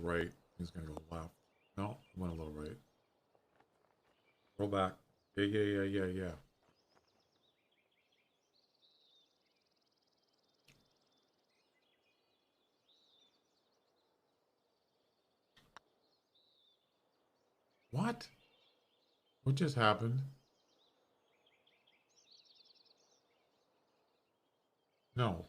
Right. He's gonna go left. No, I went a little right. Roll back. Yeah. What? What just happened? No.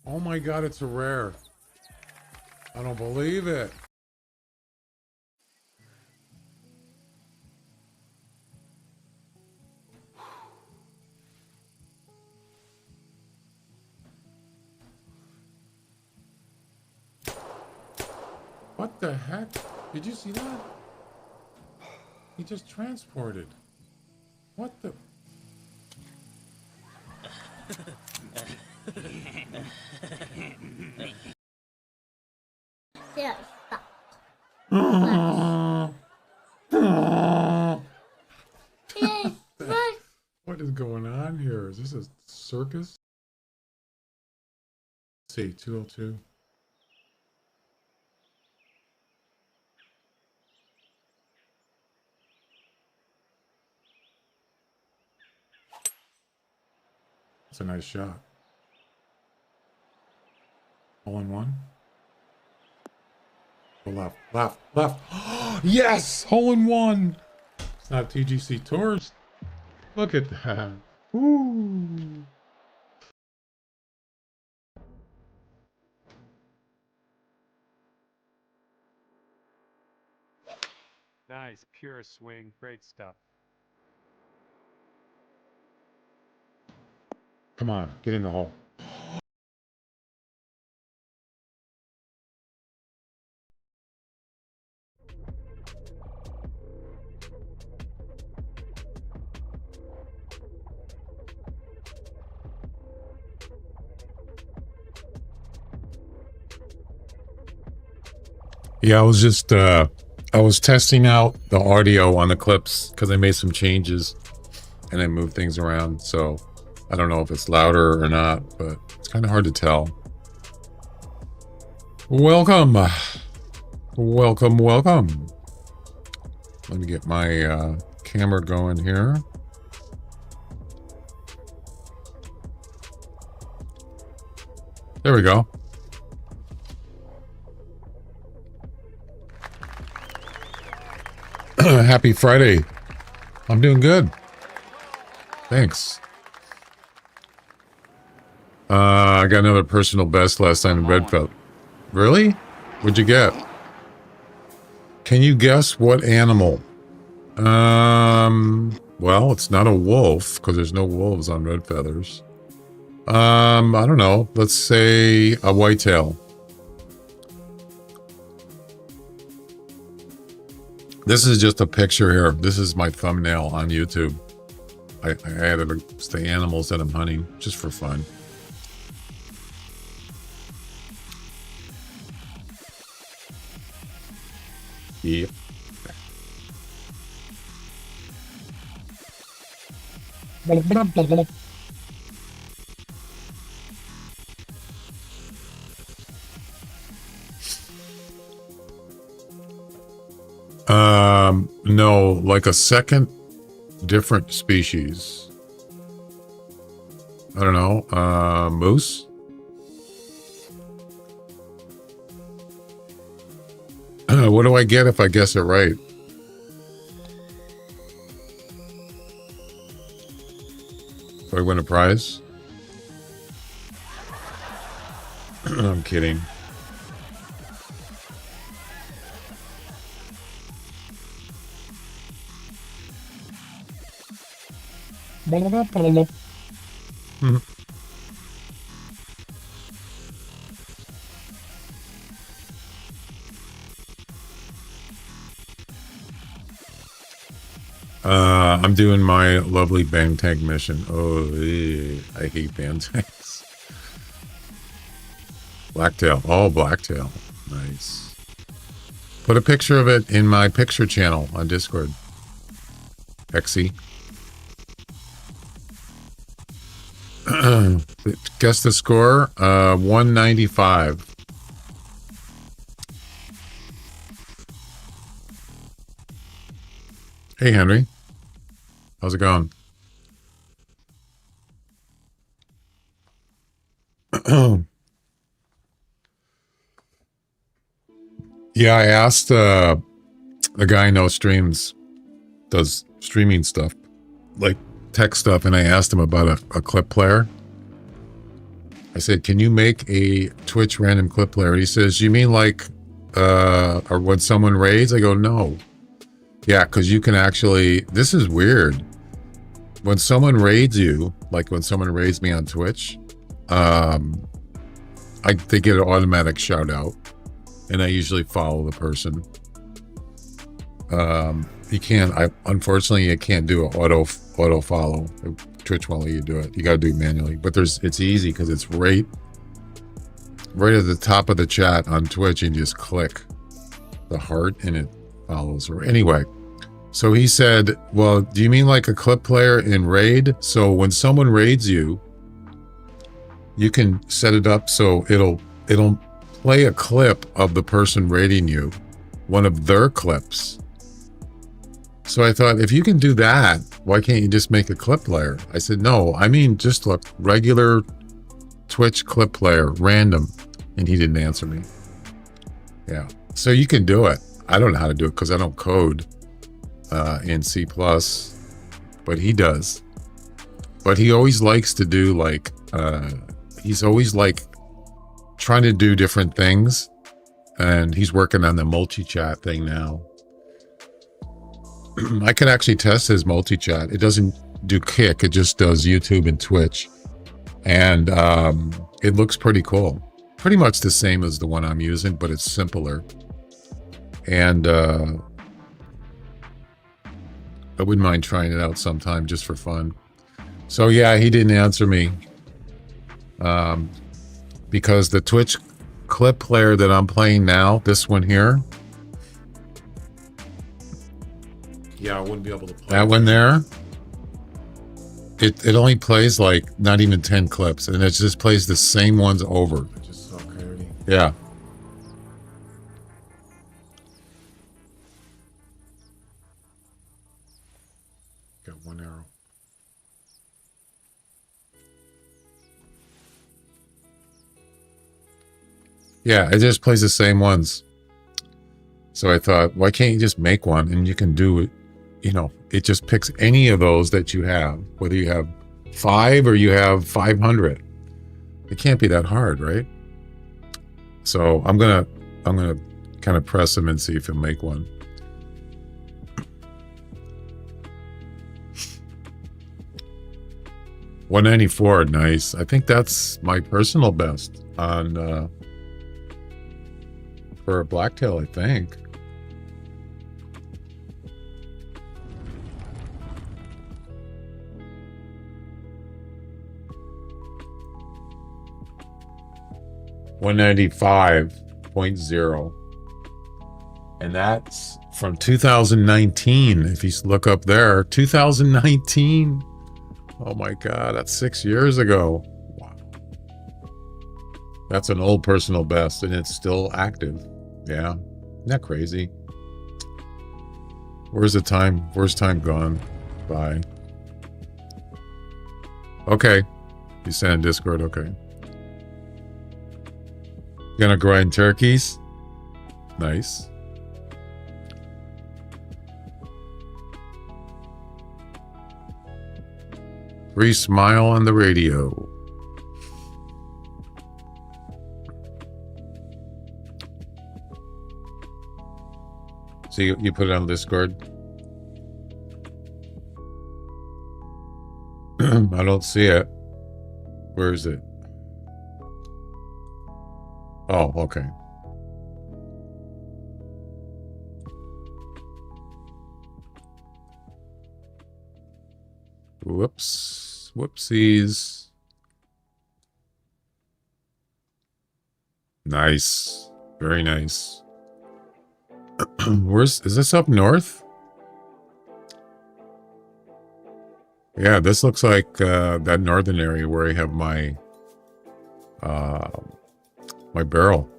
Oh my God, it's a rare. I don't believe it. What the heck? Did you see that? He just transported. What the? Yeah, What is going on here? Is this a circus? Let's see, 202. That's a nice shot. Hole in one. Go left. Yes! Hole in one! It's not TGC Tours. Look at that. Woo! Nice, pure swing, great stuff. Come on, get in the hole. Yeah, I was testing out the audio on the clips because I made some changes and I moved things around. So I don't know if it's louder or not, but it's kind of hard to tell. Welcome. Welcome. Let me get my camera going here. There we go. Happy Friday. I'm doing good. Thanks. I got another personal best last time in Redfeld. Really? What'd you get? Can you guess what animal? Well, it's not a wolf because there's no wolves on Red Feathers. I don't know. Let's say a whitetail. This is just a picture here. This is my thumbnail on YouTube. I added the animals that I'm hunting just for fun. Yep. No, like a second different species. I don't know, moose? What do I get if I guess it right? Do I win a prize? I'm kidding. I'm doing my lovely Bangtank mission. Oh, I hate Bangtanks. Blacktail. Oh, blacktail. Nice. Put a picture of it in my picture channel on Discord. Hexy. Guess the score. 195. Hey, Henry. How's it going? Yeah, I asked the guy I know streams, does streaming stuff, like tech stuff, and I asked him about a clip player. I said, can you make a Twitch random clip player? He says, you mean like, or when someone raids? I go, no. Yeah, because you can actually, this is weird. When someone raids you, like when someone raids me on Twitch, they get an automatic shout out, and I usually follow the person. Unfortunately, you can't do an auto follow. Twitch won't let you do it. You got to do it manually. But it's easy because it's right at the top of the chat on Twitch, and you just click the heart and it follows. Or anyway, so he said, well, do you mean like a clip player in raid? So when someone raids you, you can set it up so it'll play a clip of the person raiding you, one of their clips. So I thought, if you can do that, why can't you just make a clip player? I said, no, I mean just a regular Twitch clip player, random. And he didn't answer me. Yeah, so you can do it. I don't know how to do it because I don't code in C++, but he does. But he always likes to do like, he's always like trying to do different things. And he's working on the multi-chat thing now. I can actually test his multi-chat. It doesn't do Kick. It just does YouTube and Twitch. And it looks pretty cool. Pretty much the same as the one I'm using, but it's simpler. And I wouldn't mind trying it out sometime just for fun. So yeah, he didn't answer me. Because the Twitch clip player that I'm playing now, this one here, yeah, I wouldn't be able to play that one there. It only plays like not even 10 clips, and it just plays the same ones over. Just so clarity. Yeah. Got one arrow. Yeah, it just plays the same ones. So I thought, why can't you just make one and you can do it? You know, it just picks any of those that you have, whether you have 5 or you have 500. It can't be that hard, right? So I'm gonna kind of press him and see if he'll make one. $194, nice. I think that's my personal best on for a blacktail, I think. $195.0, and that's from 2019. If you look up there, 2019. Oh my God, that's 6 years ago. Wow, that's an old personal best, and it's still active. Yeah, isn't that crazy? Where's the time? Where's time gone by? Okay, you sent in Discord. Okay. Gonna grind turkeys. Nice. Free smile on the radio. So you put it on Discord? I don't see it. Where is it? Oh, okay. Whoops. Whoopsies. Nice. Very nice. Is this up north? Yeah, this looks like that northern area where I have my my barrel.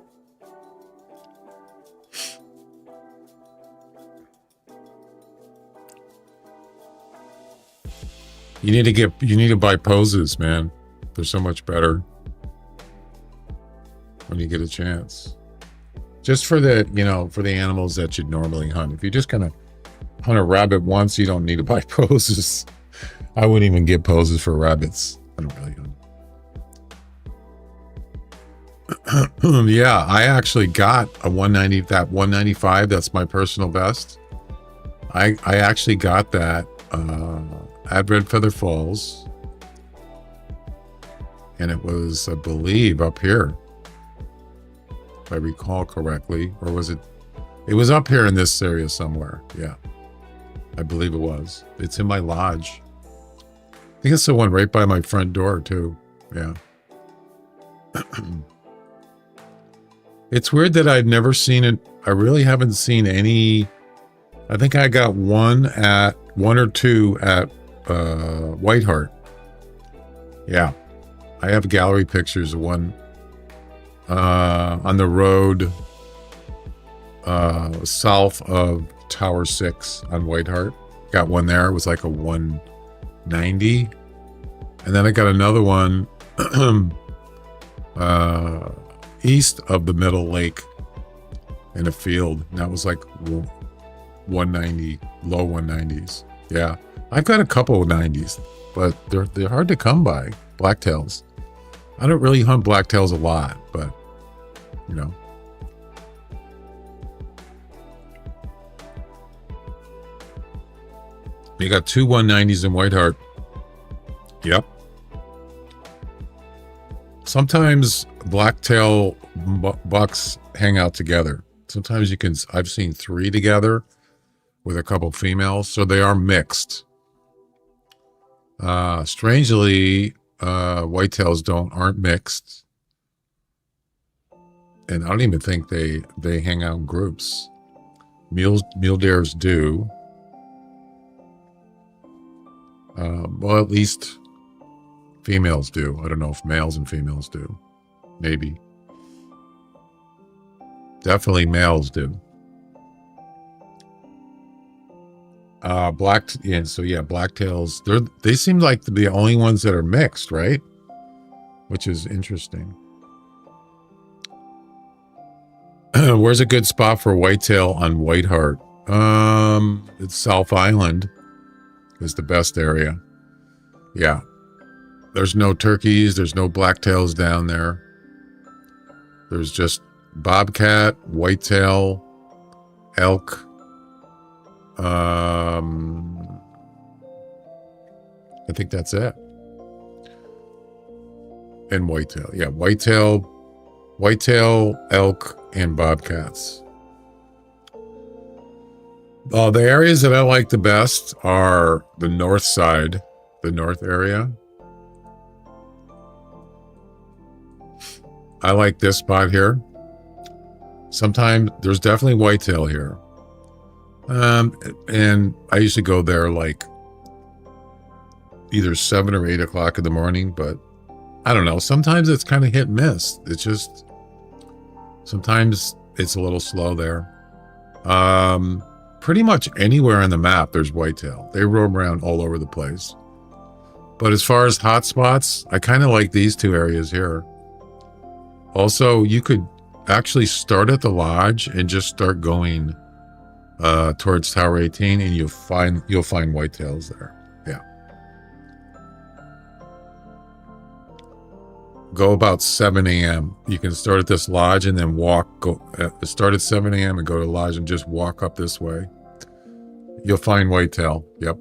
You need to buy poses, man. They're so much better when you get a chance. Just for the, for the animals that you'd normally hunt. If you're just gonna hunt a rabbit once, you don't need to buy poses. I wouldn't even get poses for rabbits. I don't really hunt. Yeah, I actually got a 190, that 195, that's my personal best. I actually got that at Red Feather Falls. And it was, I believe, up here. If I recall correctly. Or was it? It was up here in this area somewhere. Yeah. I believe it was. It's in my lodge. I think it's the one right by my front door, too. Yeah. It's weird that I'd never seen it. I really haven't seen any. I think I got one or two at White Heart. Yeah. I have gallery pictures of one on the road south of Tower 6 on White Heart. Got one there. It was like a 190. And then I got another one east of the Middle Lake in a field. And that was like 190, low 190s. Yeah. I've got a couple of 90s, but they're hard to come by. Blacktails. I don't really hunt blacktails a lot, but You got two 190s in White Heart. Yep. Sometimes blacktail bucks hang out together. Sometimes I've seen 3 together with a couple females, so they are mixed. Strangely, whitetails aren't mixed. And I don't even think they hang out in groups. Mule deers do. Well, at least females do. I don't know if males and females do. Maybe. Definitely males do. Blacktails, they seem like to be the only ones that are mixed, right? Which is interesting. Where's a good spot for whitetail on White Heart? It's South Island is the best area. Yeah. There's no turkeys, there's no blacktails down there. There's just bobcat, whitetail, elk. I think that's it. And whitetail. Yeah, whitetail, elk, and bobcats. The areas that I like the best are the north side, the north area. I like this spot here. Sometimes there's definitely whitetail here. And I used to go there like either 7 or 8 o'clock in the morning, but I don't know. Sometimes it's kind of hit and miss. It's just, sometimes it's a little slow there. Pretty much anywhere on the map, there's whitetail. They roam around all over the place. But as far as hot spots, I kind of like these 2 areas here. Also, you could actually start at the lodge and just start going towards Tower 18, and you'll find whitetails there. Yeah. Go about 7 a.m. You can start at this lodge and then start at 7 a.m. and go to the lodge and just walk up this way. You'll find whitetail. Yep.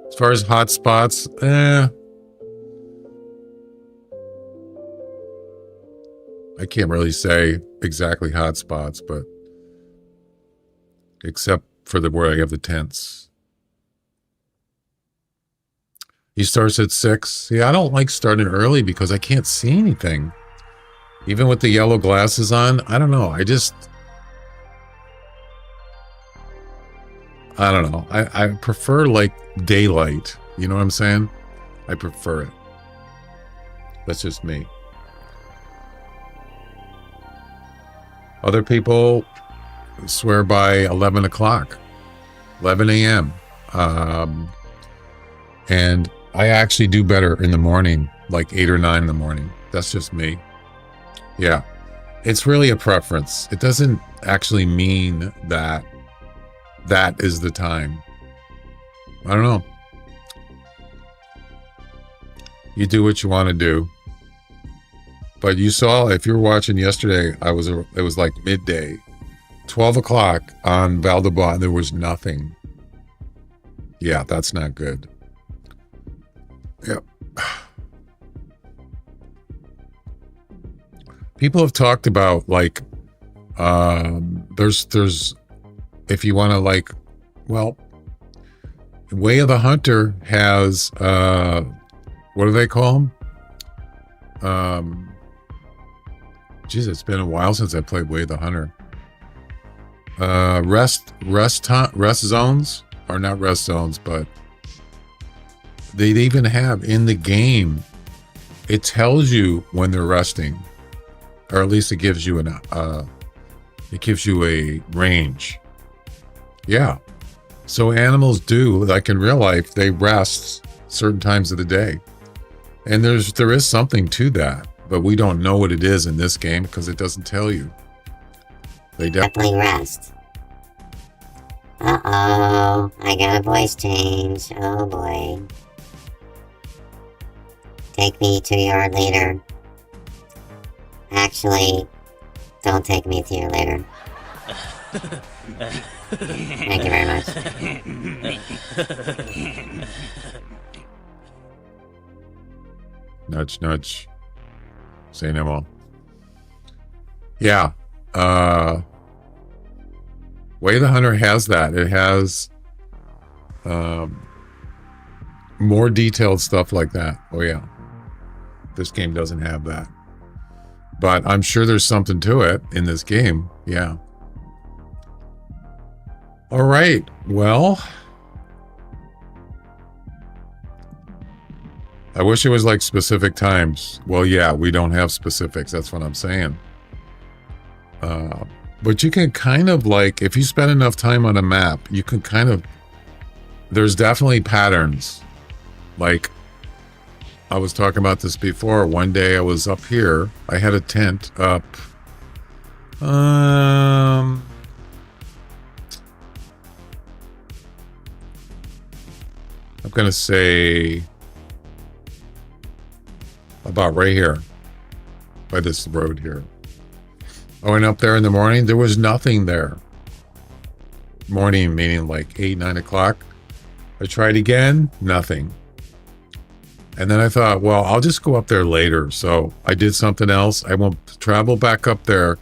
As far as hot spots, I can't really say exactly hot spots, but except for where I have the tents. He starts at 6. Yeah, I don't like starting early because I can't see anything. Even with the yellow glasses on, I don't know. I don't know. I prefer like daylight. You know what I'm saying? I prefer it. That's just me. Other people swear by 11 o'clock, 11 a.m. And I actually do better in the morning, like 8 or 9 in the morning. That's just me. Yeah. It's really a preference. It doesn't actually mean that that is the time. I don't know. You do what you want to do. But you saw, if you were watching yesterday, it was like midday, 12 o'clock on Valdebon, and there was nothing. Yeah, that's not good. Yep. People have talked about like, there's, if you want to like, well, Way of the Hunter has, what do they call them? Geez, it's been a while since I played Way of the Hunter. Rest zones, or not rest zones, but they even have in the game, it tells you when they're resting, or at least it gives you a range. Yeah. So animals do, like in real life, they rest certain times of the day. And there is something to that, but we don't know what it is in this game because it doesn't tell you. They definitely rest. Uh-oh, I got a voice change. Oh boy. Take me to your leader. Actually, don't take me to your leader. Thank you very much. Nudge, nudge. Say no more. Yeah. Way of the Hunter has that. It has more detailed stuff like that. Oh yeah. This game doesn't have that. But I'm sure there's something to it in this game. Yeah. All right. Well, I wish it was like specific times. Well, yeah, we don't have specifics. That's what I'm saying. But you can kind of like, if you spend enough time on a map, you can kind of, there's definitely patterns. Like, I was talking about this before. One day I was up here. I had a tent up. I'm going to say about right here by this road here. I went up there in the morning. There was nothing there. Morning meaning like 8, 9 o'clock. I tried again, nothing. And then I thought, well, I'll just go up there later. So I did something else. I won't travel back up there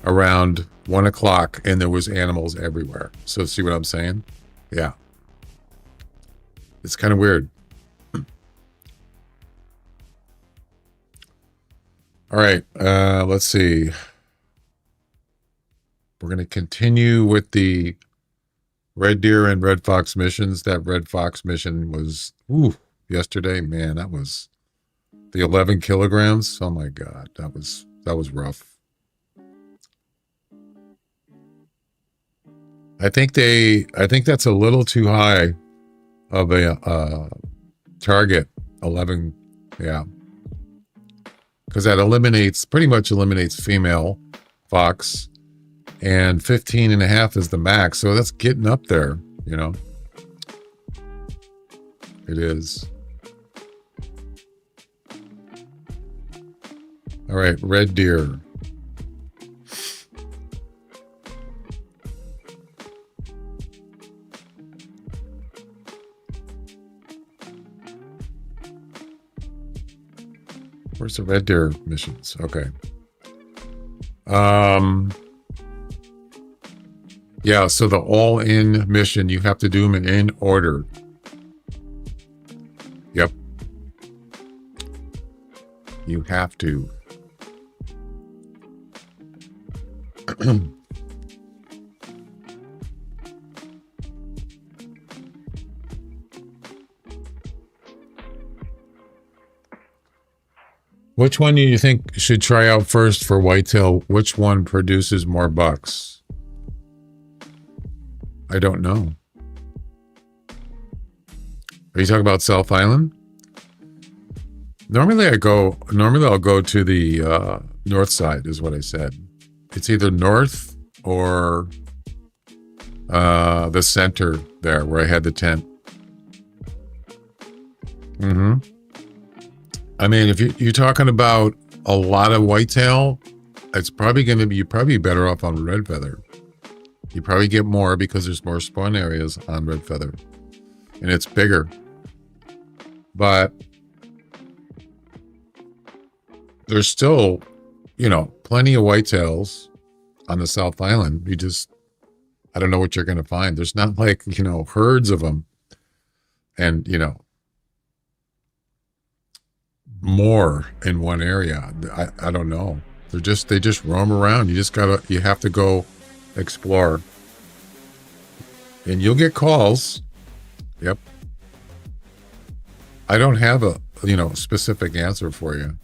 around 1 o'clock and there was animals everywhere. So see what I'm saying? Yeah. It's kind of weird. All right. Let's see. We're going to continue with the red deer and red fox missions. That red fox mission was, yesterday, man, that was the 11 kilograms. Oh my God, that was rough. I think that's a little too high of a target. 11, yeah, because that pretty much eliminates female fox, and 15 and a half is the max. So that's getting up there, you know. It is. All right, red deer. Where's the red deer missions? Okay. Yeah, so the all-in mission, you have to do them in order. Yep. You have to. Which one do you think should try out first for whitetail? Which one produces more bucks? I don't know. Are you talking about South Island? Normally I'll go to the north side is what I said. It's either north or the center there where I had the tent. I mean, if you're talking about a lot of whitetail, it's probably going to be, you're probably better off on red feather. You probably get more because there's more spawn areas on red feather and it's bigger. But there's still, you know, plenty of whitetails on the South Island. I don't know what you're going to find. There's not like, you know, herds of them and, you know, more in one area. I don't know. They just roam around. You have to go explore. And you'll get calls. Yep. I don't have a, you know, specific answer for you.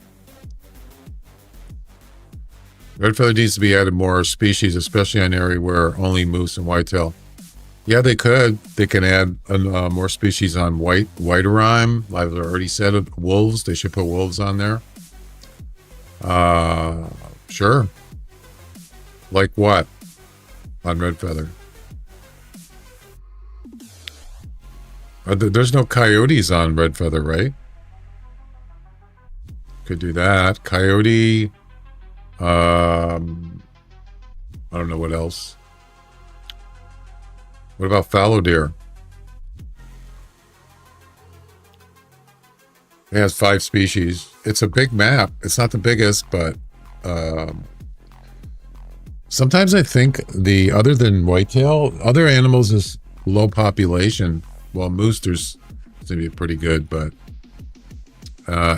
Red feather needs to be added more species, especially in an area where only moose and whitetail. Yeah, they could. They can add more species on white rime. I've already said it. Wolves. They should put wolves on there. Sure. Like what? On red feather. There's no coyotes on red feather, right? Could do that. Coyote. I don't know what else. What about fallow deer? It has 5 species. It's a big map. It's not the biggest, but sometimes I think other than whitetail, other animals is low population. Well, moose, there's going to be pretty good, but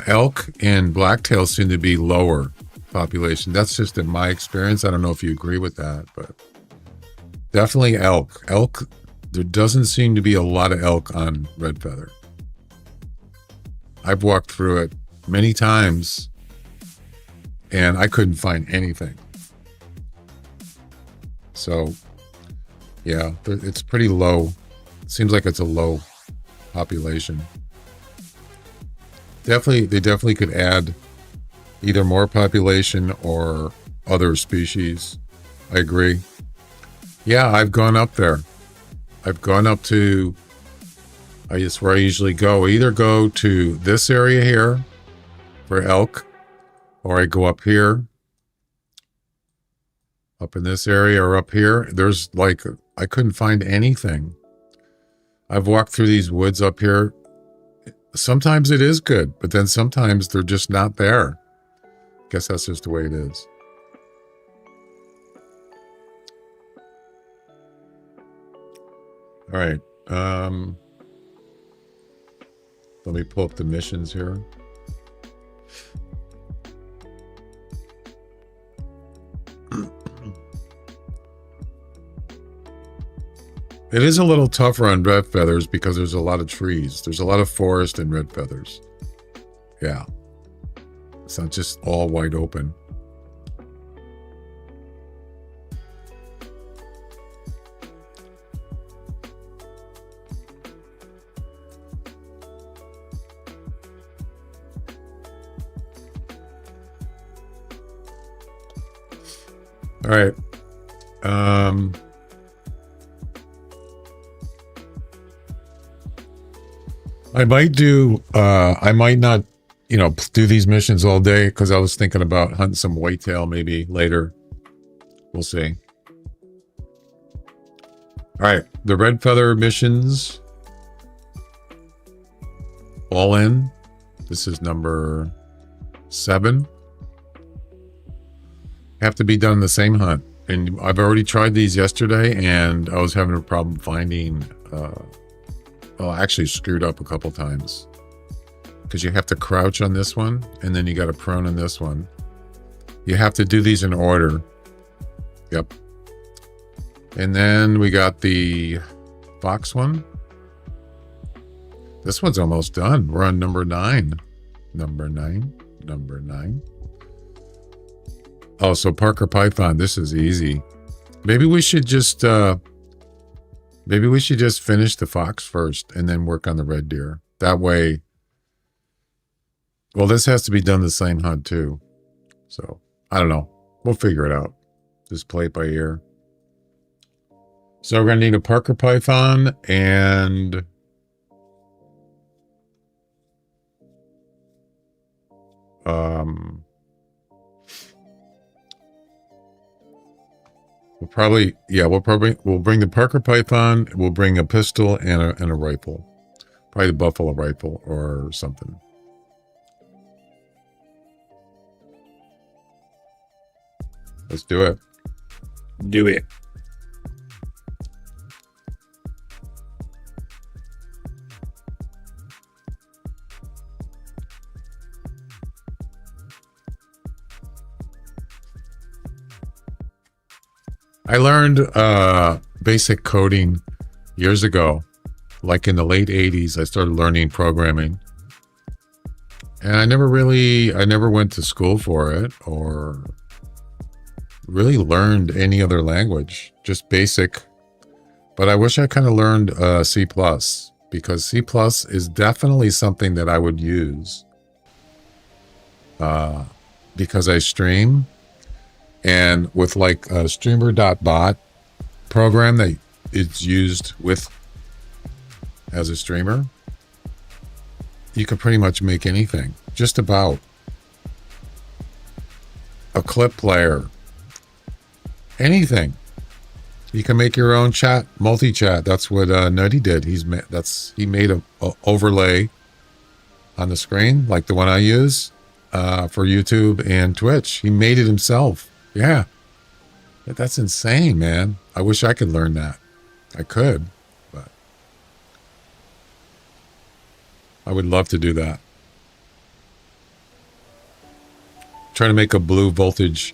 elk and blacktail seem to be lower population. That's just in my experience. I don't know if you agree with that, but definitely elk. Elk, there doesn't seem to be a lot of elk on red feather. I've walked through it many times and I couldn't find anything. So, yeah, it's pretty low. It seems like it's a low population. They definitely could add either more population or other species. I agree. Yeah, I've gone up there. I've gone up to, I guess where I usually go. I either go to this area here for elk, or I go up here, up in this area, or up here. There's like, I couldn't find anything. I've walked through these woods up here. Sometimes it is good, but then sometimes they're just not there. Guess that's just the way it is. All right. Let me pull up the missions here. It is a little tougher on red feathers because there's a lot of trees. There's a lot of forest in red feathers. Yeah. It's not just all wide open. All right. I might not, you know, do these missions all day because I was thinking about hunting some whitetail maybe later. We'll see. All right. The red feather missions. All in. This is number 7. Have to be done the same hunt. And I've already tried these yesterday and I was having a problem finding, well, I actually screwed up a couple times because you have to crouch on this one and then you got to prone on this one. You have to do these in order. Yep. And then we got the fox one. This one's almost done. We're on number 9. Number 9. number 9. Oh, so Parker Python, this is easy. Maybe we should just finish the fox first and then work on the red deer. That way, well, this has to be done the same hunt too. So I don't know. We'll figure it out. Just play it by ear. So we're gonna need a Parker Python and we'll bring the Parker Python. We'll bring a pistol and a rifle, probably the buffalo rifle or something. Let's do it. Do it. I learned basic coding years ago, like in the late 80s. I started learning programming, and I never went to school for it or really learned any other language, just basic. But I wish I kind of learned C+, because C++ is definitely something that I would use because I stream. And with like a streamer.bot program that it's used with as a streamer, you can pretty much make anything, just about. A clip player, anything. You can make your own chat, multi-chat. That's what Nutty did. He made a overlay on the screen, like the one I use for YouTube and Twitch. He made it himself. Yeah, that's insane, man. I wish I could learn that. I could, but I would love to do that. Trying to make a blue voltage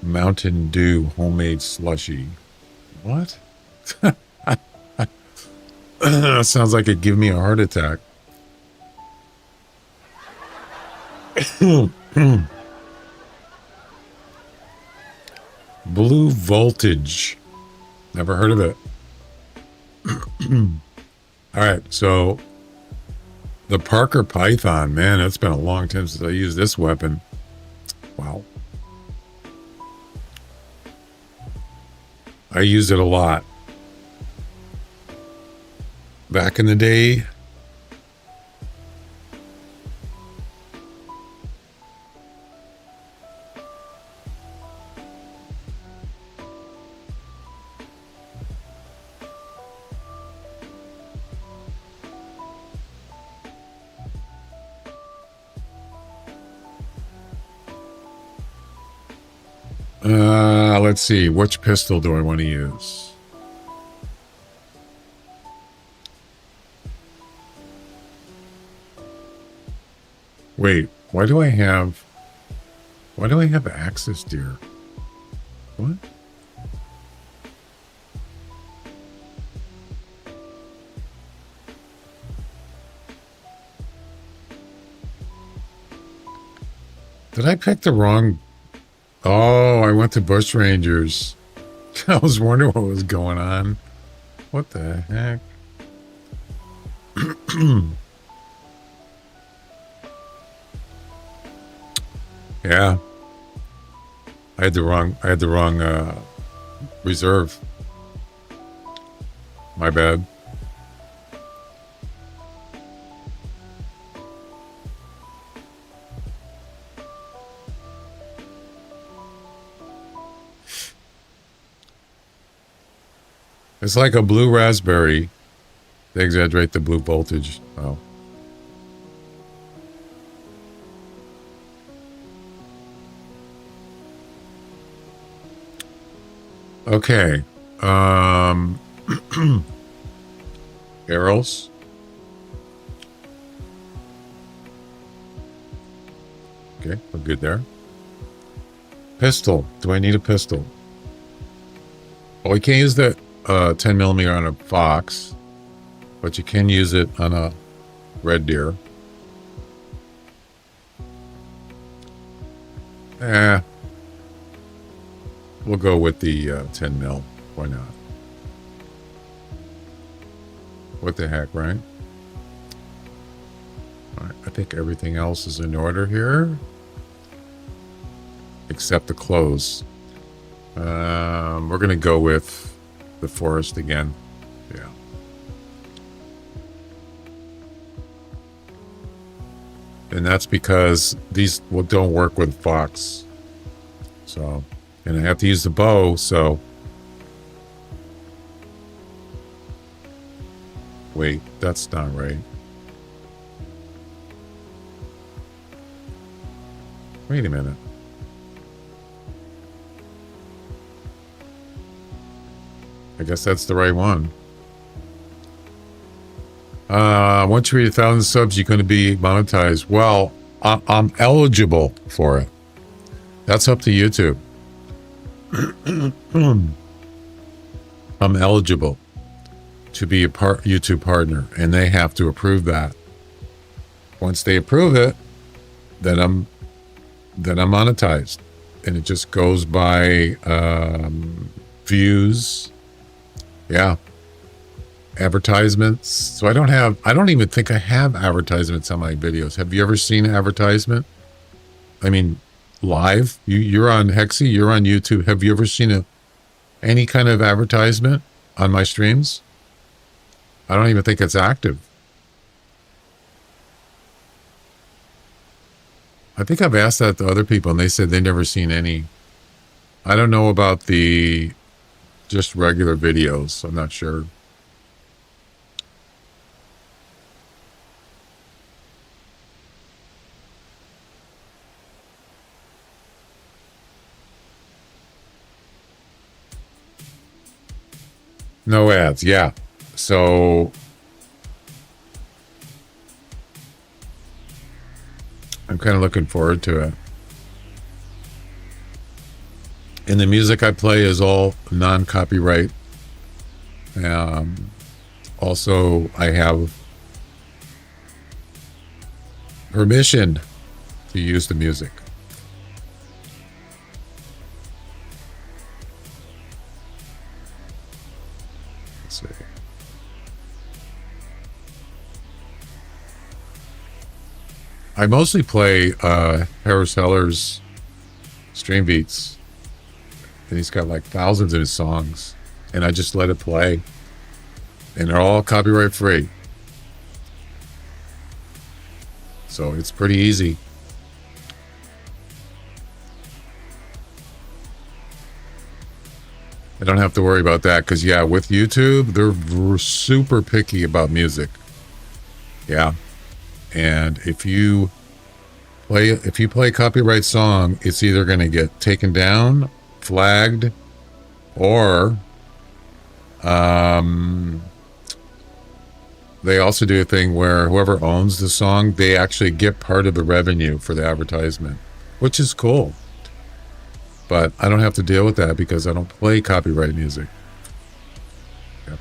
Mountain Dew homemade slushy. What? That sounds like it'd give me a heart attack. Blue voltage. Never heard of it. All right, so the Parker Python, man, it's been a long time since I used this weapon. Wow. I used it a lot. Back in the day, let's see, which pistol do I want to use? Wait, why do I have Axis deer? What? Did I pick the wrong? Oh, I went to Bush Rangers. I was wondering what was going on. What the heck? Yeah. I had the wrong reserve. My bad. It's like a blue raspberry. They exaggerate the blue voltage. Oh. Okay. Arrows. Okay, we're good there. Pistol. Do I need a pistol? Well, we can't use the 10 millimeter on a fox, but you can use it on a red deer. We'll go with the 10 mil. Why not? What the heck, right? All right, I think everything else is in order here, except the clothes. We're gonna go with the forest again. Yeah. And that's because these don't work with fox. So, and I have to use the bow, so. Wait, that's not right. Wait a minute. I guess that's the right one. Once you reach 1,000 subs, you're going to be monetized. Well, I'm eligible for it. That's up to YouTube. I'm eligible to be a YouTube partner, and they have to approve that. Once they approve it, then I'm monetized, and it just goes by views. Yeah. Advertisements. So I don't even think I have advertisements on my videos. Have you ever seen an advertisement? I mean, live? You're on Hexy, you're on YouTube. Have you ever seen any kind of advertisement on my streams? I don't even think it's active. I think I've asked that to other people and they said they never seen any. I don't know about the just regular videos. I'm not sure. No ads, yeah. So I'm kind of looking forward to it. And the music I play is all non-copyright. Also, I have permission to use the music. Let's see. I mostly play Harris Heller's stream beats. And he's got like thousands of his songs. And I just let it play. And they're all copyright free. So it's pretty easy. I don't have to worry about that because, yeah, with YouTube, they're super picky about music. Yeah. And if you play a copyright song, it's either going to get taken down, flagged, or they also do a thing where whoever owns the song, they actually get part of the revenue for the advertisement, which is cool. But I don't have to deal with that because I don't play copyright music. Yep.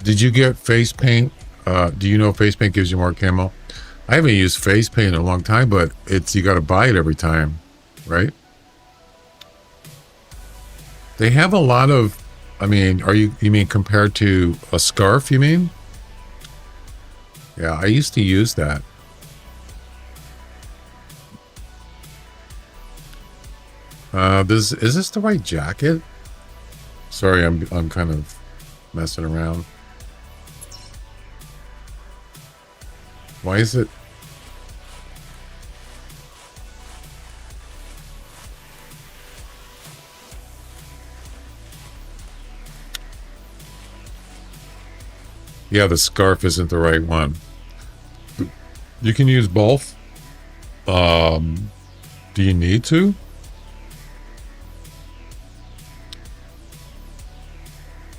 Did you get face paint? Do you know face paint gives you more camo? I haven't used face paint in a long time, but you got to buy it every time, right? They have a lot of, I mean, you mean compared to a scarf, you mean? Yeah, I used to use that. Is this the right jacket? Sorry, I'm kind of messing around. Why is it? Yeah, the scarf isn't the right one. You can use both. Do you need to?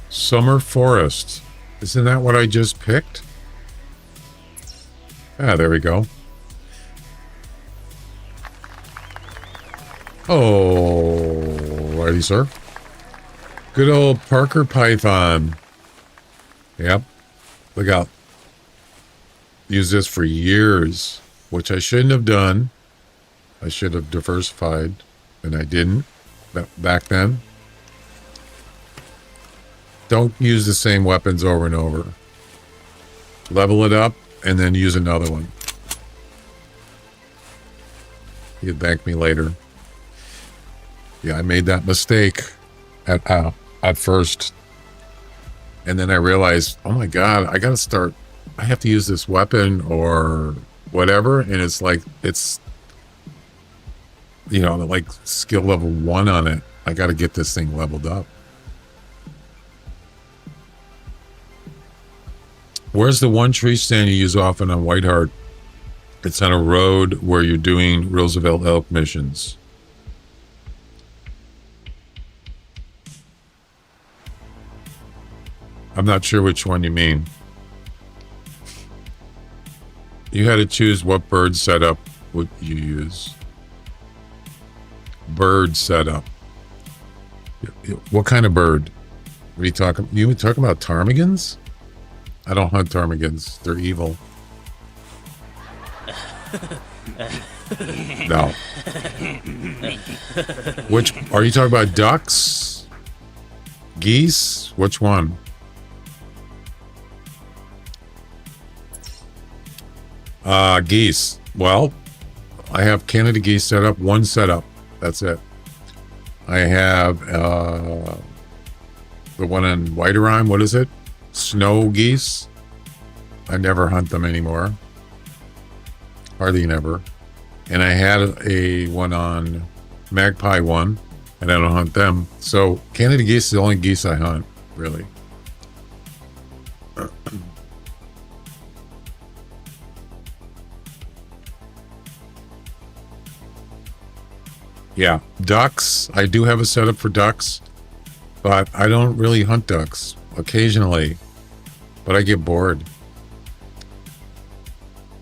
Summer Forest. Isn't that what I just picked? Ah, there we go. Oh, righty, sir. Good old Parker Python. Yep. Look out. Used this for years, which I shouldn't have done. I should have diversified, and I didn't back then. Don't use the same weapons over and over. Level it up, and then use another one. You'd thank me later. Yeah, I made that mistake at first. And then I realized, oh my God, I have to use this weapon or whatever. And it's like, like skill level 1 on it. I got to get this thing leveled up. Where's the one tree stand you use often on Whiteheart? It's on a road where you're doing Roosevelt Elk missions. I'm not sure which one you mean. You had to choose what bird setup would you use. Bird setup. What kind of bird? What are you talking? You talking about ptarmigans? I don't hunt ptarmigans. They're evil. No. Which are you talking about? Ducks? Geese? Which one? Geese. Well, I have Canada geese set up. One setup. That's it. I have the one in Whiterime. What is it? Snow geese. I never hunt them anymore. Hardly never. And I had a one on Magpie one, and I don't hunt them. So Canada geese is the only geese I hunt, really. Yeah, ducks. I do have a setup for ducks, but I don't really hunt ducks. Occasionally, but I get bored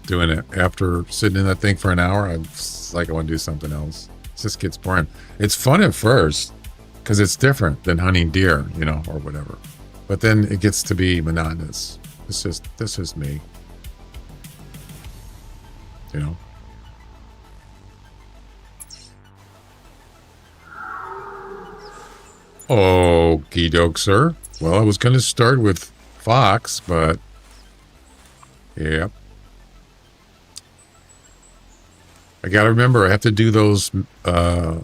doing it. After sitting in that thing for an hour, I'm like, I want to do something else. It just gets boring. It's fun at first because it's different than hunting deer, or whatever. But then it gets to be monotonous. This is me, Okie doke, sir. Well, I was going to start with fox, but yep. I got to remember, I have to do those the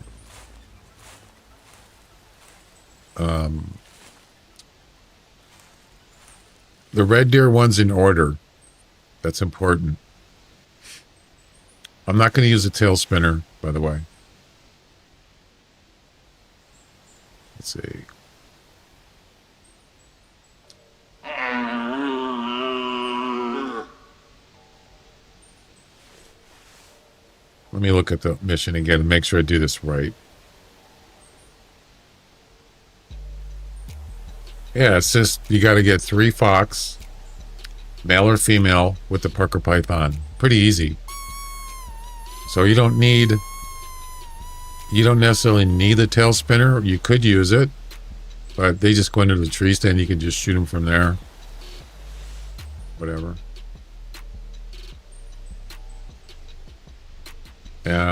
red deer ones in order. That's important. I'm not going to use a tail spinner, by the way. Let's see. Let me look at the mission again and make sure I do this right. Yeah, it's just you got to get 3 fox, male or female, with the Parker Python. Pretty easy. So you don't necessarily need the tail spinner. You could use it, but they just go into the tree stand. You can just shoot them from there. Whatever.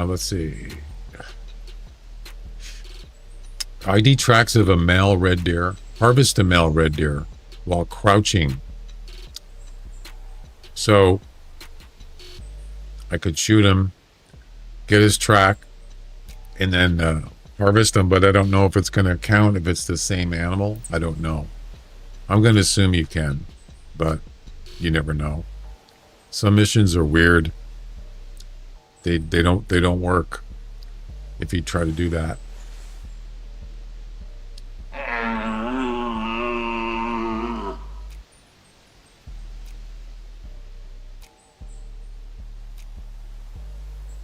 Let's see. ID tracks of a male red deer. Harvest a male red deer while crouching. So I could shoot him, get his track, and then harvest him, but I don't know if it's going to count if it's the same animal. I don't know. I'm going to assume you can, but you never know. Some missions are weird. They don't work if you try to do that.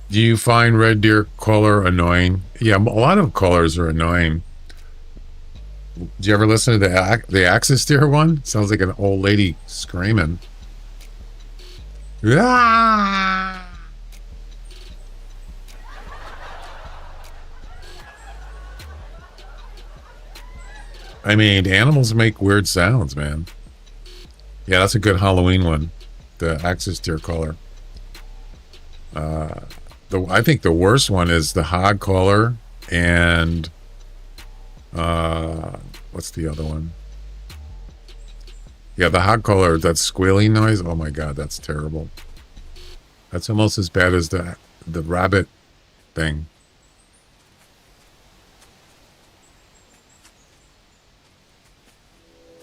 Do you find red deer color annoying? Yeah, a lot of colors are annoying. Did you ever listen to the axis deer one? Sounds like an old lady screaming. Ah! I mean, animals make weird sounds, man. Yeah, that's a good Halloween one. The axis deer caller. I think the worst one is the hog caller and what's the other one? Yeah, the hog caller, that squealing noise. Oh my god, that's terrible. That's almost as bad as the rabbit thing.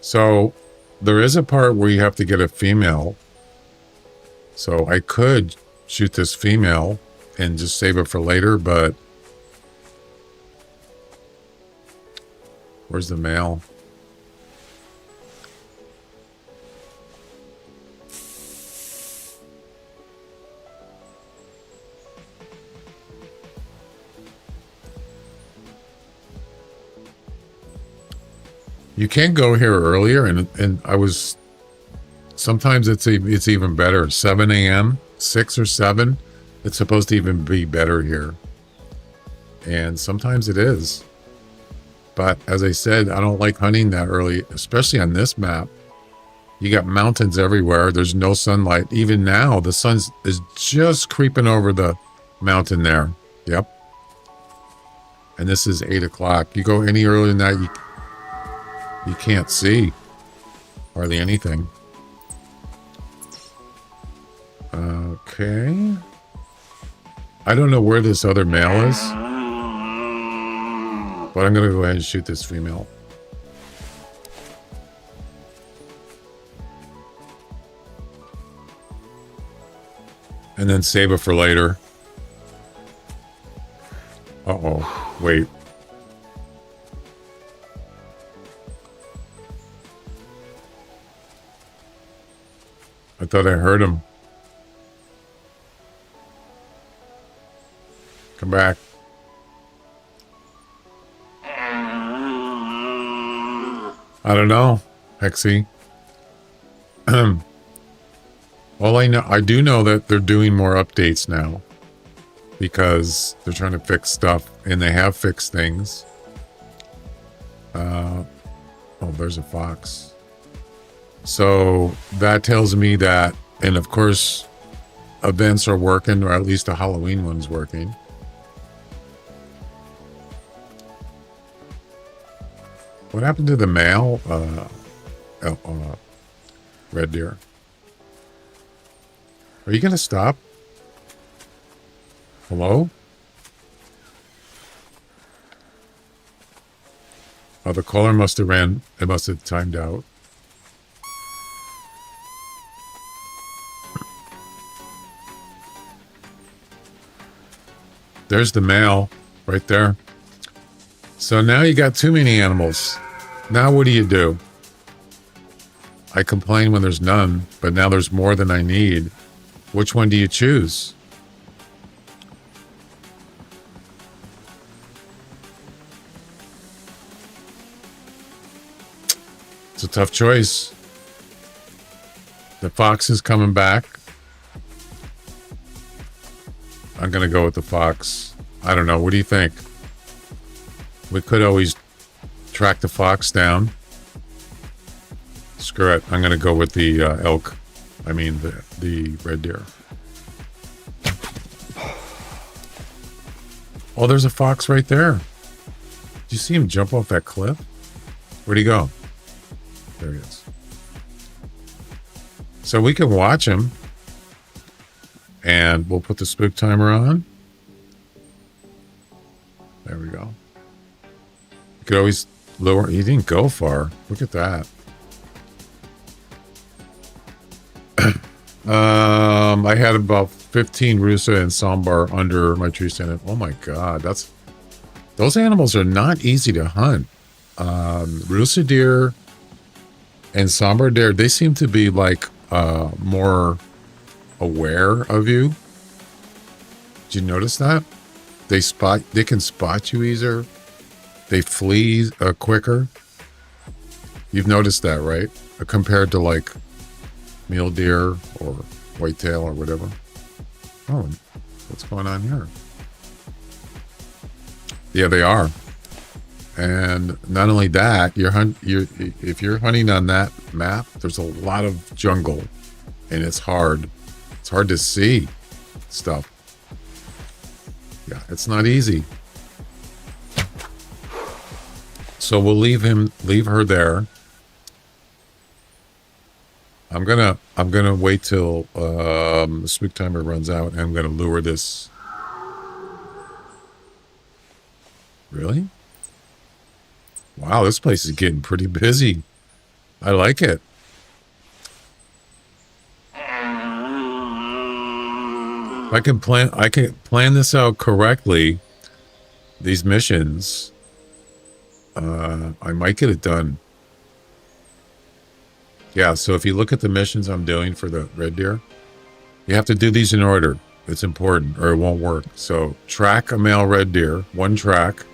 So there is a part where you have to get a female. So I could shoot this female and just save it for later, but where's the male? You can go here earlier, and I was. Sometimes it's even better. 7 a.m., 6 or 7. It's supposed to even be better here, and sometimes it is. But as I said, I don't like hunting that early, especially on this map. You got mountains everywhere. There's no sunlight. Even now, the sun is just creeping over the mountain there. Yep. And this is 8 o'clock. You go any earlier than that, you can't see hardly anything. Okay. I don't know where this other male is, but I'm going to go ahead and shoot this female. And then save it for later. Uh-oh. Wait. I thought I heard him. Come back. I don't know, Hexy. All I do know that they're doing more updates now because they're trying to fix stuff, and they have fixed things. Oh, there's a fox. So that tells me that, and of course, events are working, or at least the Halloween one's working. What happened to the male red deer? Are you gonna stop? Hello? Oh, the caller must have ran. It must have timed out. There's the male right there. So now you got too many animals. Now what do? I complain when there's none, but now there's more than I need. Which one do you choose? It's a tough choice. The fox is coming back. I'm going to go with the fox. I don't know. What do you think? We could always track the fox down. Screw it. I'm going to go with the elk. I mean, the red deer. Oh, there's a fox right there. Did you see him jump off that cliff? Where'd he go? There he is. So we can watch him. And we'll put the spook timer on. There we go. You could always lower. He didn't go far. Look at that. I had about 15 Rusa and Sambar under my tree stand. Oh my god, those animals are not easy to hunt. Rusa deer and Sambar deer, they seem to be like more aware of you. Did you notice that? They can spot you easier. They flee quicker. You've noticed that, right? Compared to like mule deer or whitetail or whatever. Oh, what's going on here? Yeah, they are. And not only that, if you're hunting on that map, there's a lot of jungle, and it's hard. It's hard to see stuff. Yeah, it's not easy. So we'll leave her there. I'm gonna wait till the spook timer runs out, and I'm gonna lure this. Really? Wow, this place is getting pretty busy. I like it. I can plan this out correctly. These missions, I might get it done. Yeah, so if you look at the missions I'm doing for the red deer, you have to do these in order. It's important, or it won't work. So track a male red deer, one track.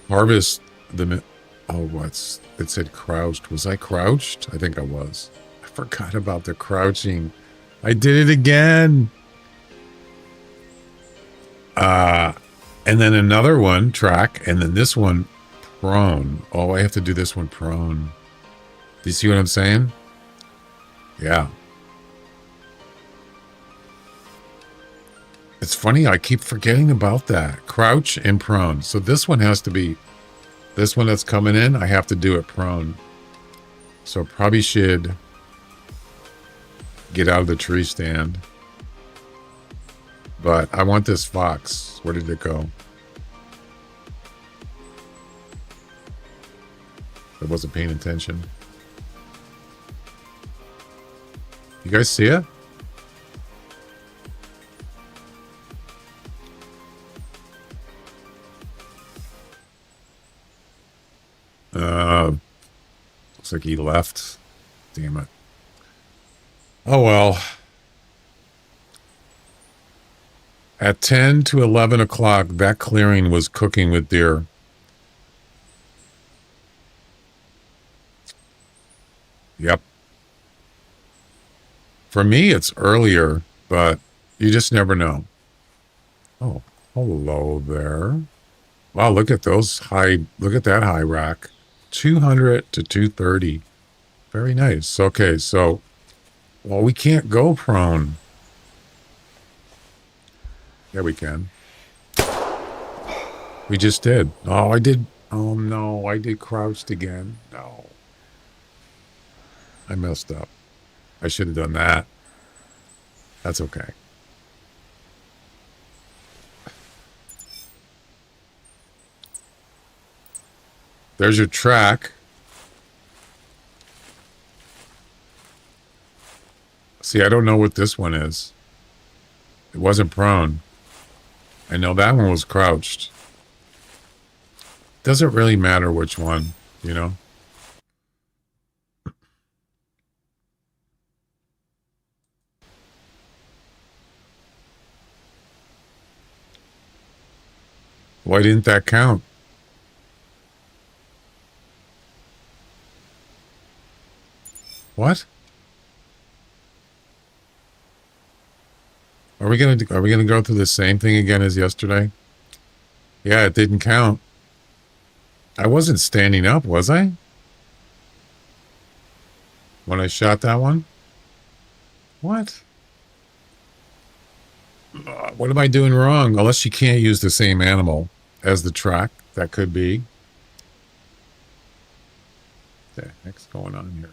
Harvest the. It said crouched. Was I crouched? I think I was. I forgot about the crouching. I did it again. And then another one track, and then this one prone. Oh, I have to do this one prone. Do you see what I'm saying? Yeah. It's funny, I keep forgetting about that. Crouch and prone. So this one has to be, this one that's coming in, I have to do it prone. So probably should get out of the tree stand. But I want this fox. Where did it go? I wasn't paying attention. You guys see it? Looks like he left. Damn it. Oh well. At 10 to 11 o'clock, that clearing was cooking with deer. Yep. For me, it's earlier, but you just never know. Oh, hello there. Wow, look at those look at that high rack. 200 to 230. Very nice. Okay, so, well, we can't go prone. Yeah, we can. We just did. Oh, I did. Oh, no, I did crouched again. No. I messed up. I should have done that. That's okay. There's your track. See, I don't know what this one is. It wasn't prone. I know that one was crouched. Doesn't really matter which one, you know? Why didn't that count? What? Are we gonna go through the same thing again as yesterday? Yeah, it didn't count. I wasn't standing up, was I? When I shot that one? What? What am I doing wrong? Unless you can't use the same animal as the track. That could be. What the heck's going on here?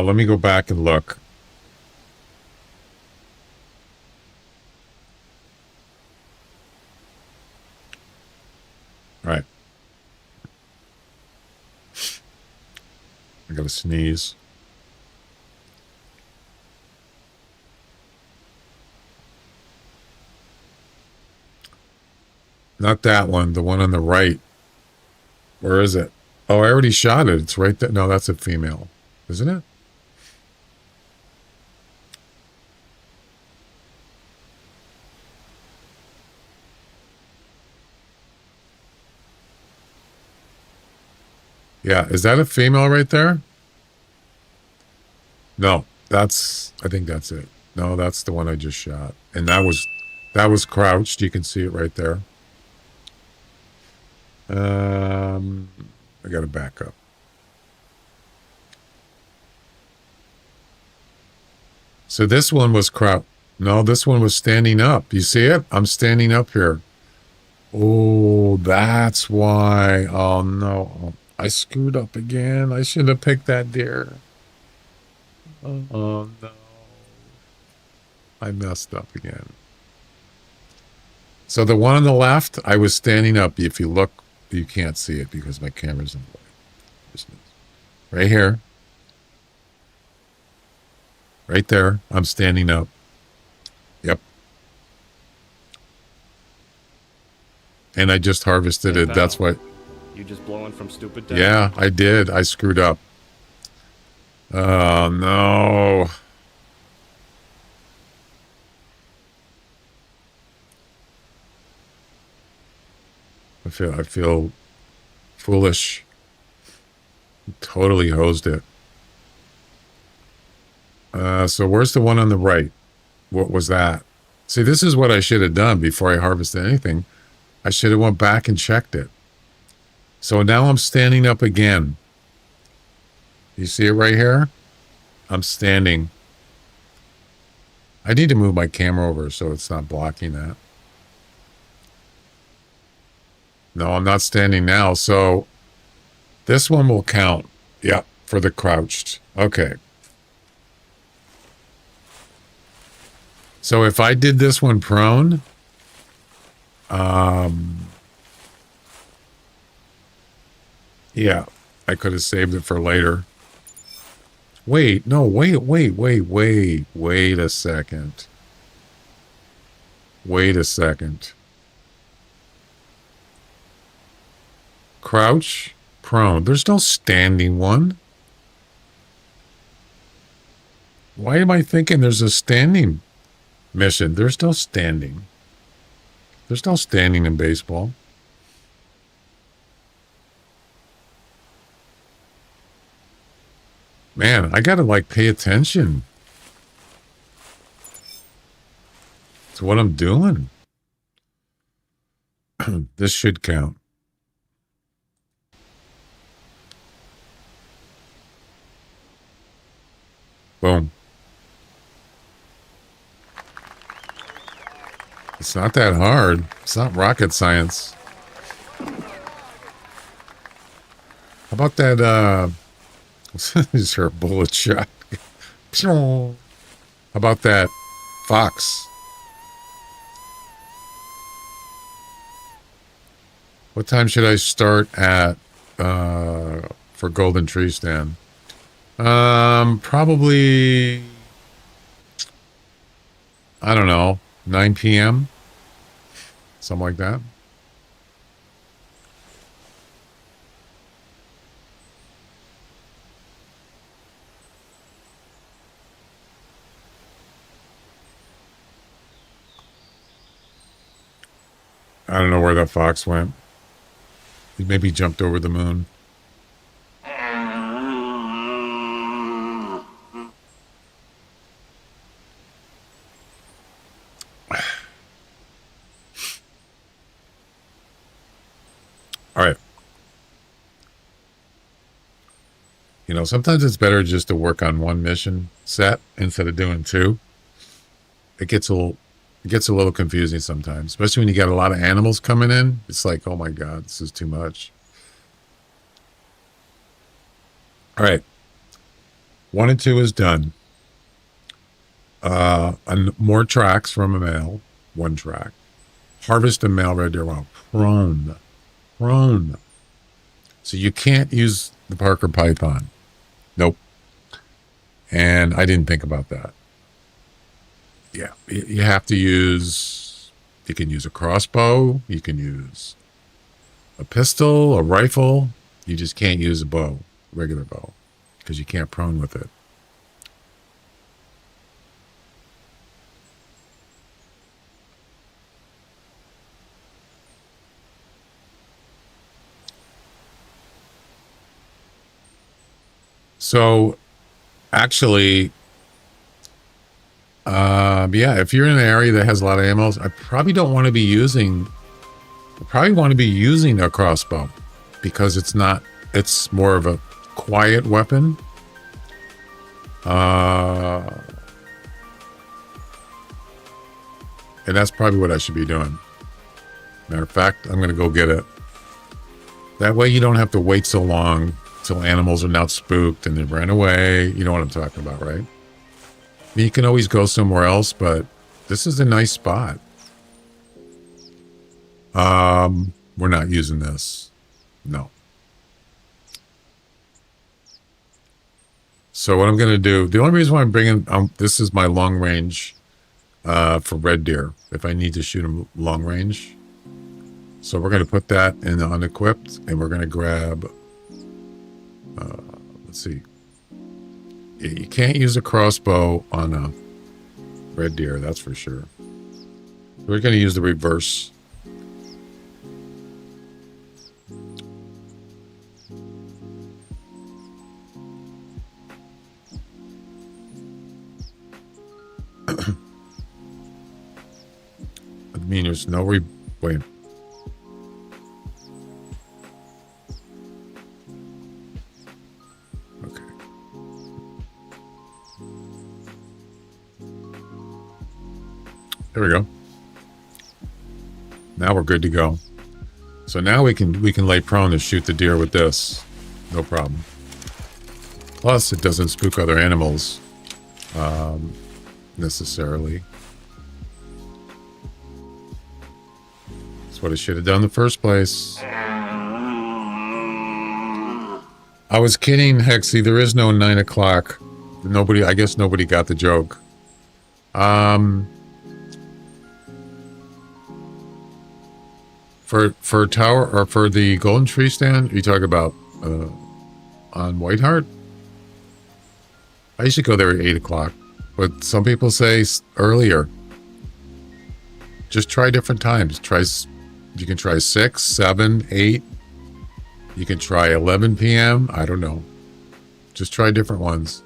Let me go back and look. All right. I gotta sneeze. Not that one, the one on the right. Where is it? Oh, I already shot it. It's right there. No, that's a female, isn't it? Yeah, is that a female right there? No, I think that's it. No, that's the one I just shot. And that was crouched. You can see it right there. I gotta back up. So this one was crouched. No, this one was standing up. You see it? I'm standing up here. Oh, that's why. Oh no. I screwed up again. I should have picked that deer. Oh no. I messed up again. So the one on the left, I was standing up. If you look, you can't see it because my camera's in the way. Right here. Right there. I'm standing up. Yep. And I just harvested Hey, it. That's Val, what. you just blowing from stupid dead? Yeah, I did. I screwed up. Oh no. I feel foolish. Totally hosed it. So where's the one on the right? What was that? See, this is what I should have done before I harvested anything. I should have went back and checked it. So now I'm standing up again. You see it right here? I'm standing. I need to move my camera over so it's not blocking that. No, I'm not standing now. So this one will count. Yep, for the crouched. Okay. So if I did this one prone, yeah, I could have saved it for later. Wait, no, wait a second. Wait a second. Crouch, prone. There's no standing one. Why am I thinking there's a standing mission? There's no standing. There's no standing in baseball. Man, I gotta like pay attention to what I'm doing. This should count. Boom. It's not that hard. It's not rocket science. How about that, is there a bullet shot? How about that fox? What time should I start at, for Golden Tree Stand? Probably, I don't know, 9 p.m. Something like that. I don't know where that fox went. He maybe jumped over the moon. All right. You know, sometimes it's better just to work on one mission set instead of doing two. It gets a little confusing sometimes, especially when you got a lot of animals coming in. It's like, oh my God, this is too much. All right. 1 and 2 is done. And more tracks from a male. 1 track. Harvest a male red deer wild. Prone. So you can't use the Parker Python. Nope. And I didn't think about that. Yeah, you have to use, you can use a crossbow, you can use a pistol, a rifle. You just can't use a bow, regular bow, because you can't prone with it. So actually, yeah, if you're in an area that has a lot of ammo, I probably don't want to be using. I probably want to be using a crossbow because it's not. It's more of a quiet weapon. And that's probably what I should be doing. Matter of fact, I'm going to go get it. That way you don't have to wait so long till animals are now spooked and they ran away. You know what I'm talking about, right? I mean, you can always go somewhere else, but this is a nice spot. We're not using this. No. So what I'm going to do, the only reason why I'm bringing, this is my long range for red deer, if I need to shoot them long range. So we're going to put that in the unequipped, and we're going to grab, let's see. You can't use a crossbow on a red deer, that's for sure. We're going to use the reverse. I mean, there's no wait. Okay. There we go. Now we're good to go. So now we can lay prone to shoot the deer with this. No problem. Plus, it doesn't spook other animals necessarily. What I should have done in the first place. I was kidding, Hexy. There is no 9 o'clock. Nobody, I guess nobody got the joke. For tower or for the golden tree stand, you talk about on Whiteheart. I used to go there at 8 o'clock, but some people say earlier. Just try different times. You can try 6, 7, 8. You can try 11 p.m. I don't know. Just try different ones.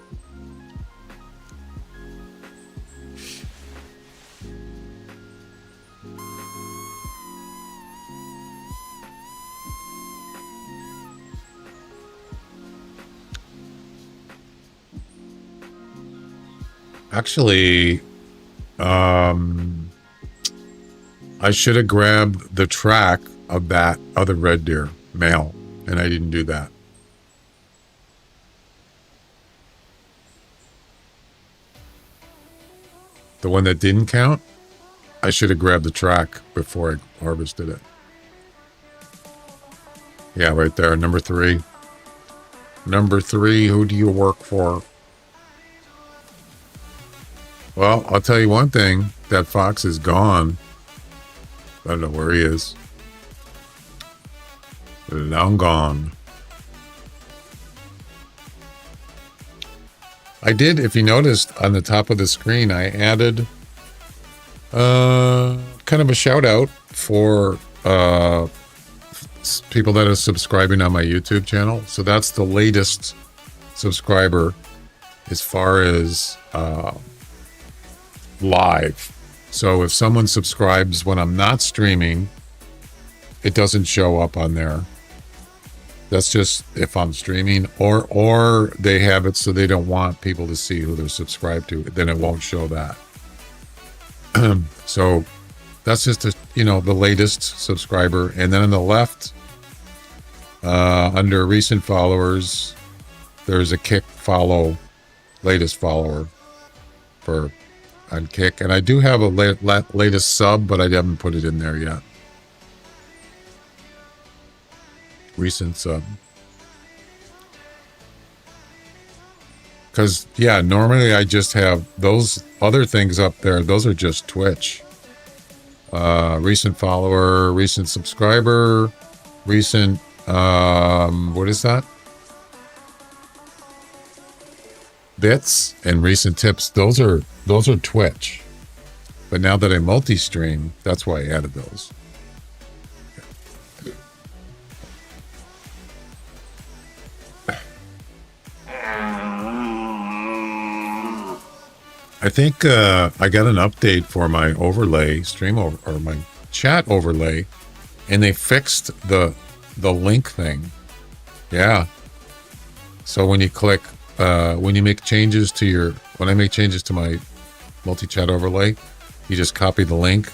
Actually, I should have grabbed the track of that other red deer, male, and I didn't do that. The one that didn't count, I should have grabbed the track before I harvested it. Yeah, right there, number 3. Number 3, who do you work for? Well, I'll tell you one thing, that fox is gone. I don't know where he is. Long gone. I did, if you noticed, on the top of the screen, I added kind of a shout out for people that are subscribing on my YouTube channel. So that's the latest subscriber as far as live. So if someone subscribes when I'm not streaming, it doesn't show up on there. That's just if I'm streaming, or they have it so they don't want people to see who they're subscribed to, then it won't show that. So that's just the latest subscriber. And then on the left, under recent followers, there's a Kick follow, latest follower for on Kick, and I do have a latest sub, but I haven't put it in there yet. Recent sub. Because, yeah, normally I just have those other things up there. Those are just Twitch. Recent follower, recent subscriber, recent, what is that? Bits and recent tips. Those are Twitch. But now that I multi-stream, that's why I added those. I think I got an update for my overlay stream over, or my chat overlay, and they fixed the link thing. Yeah. So when you click, when you make changes to your, when I make changes to my multi-chat overlay, you just copy the link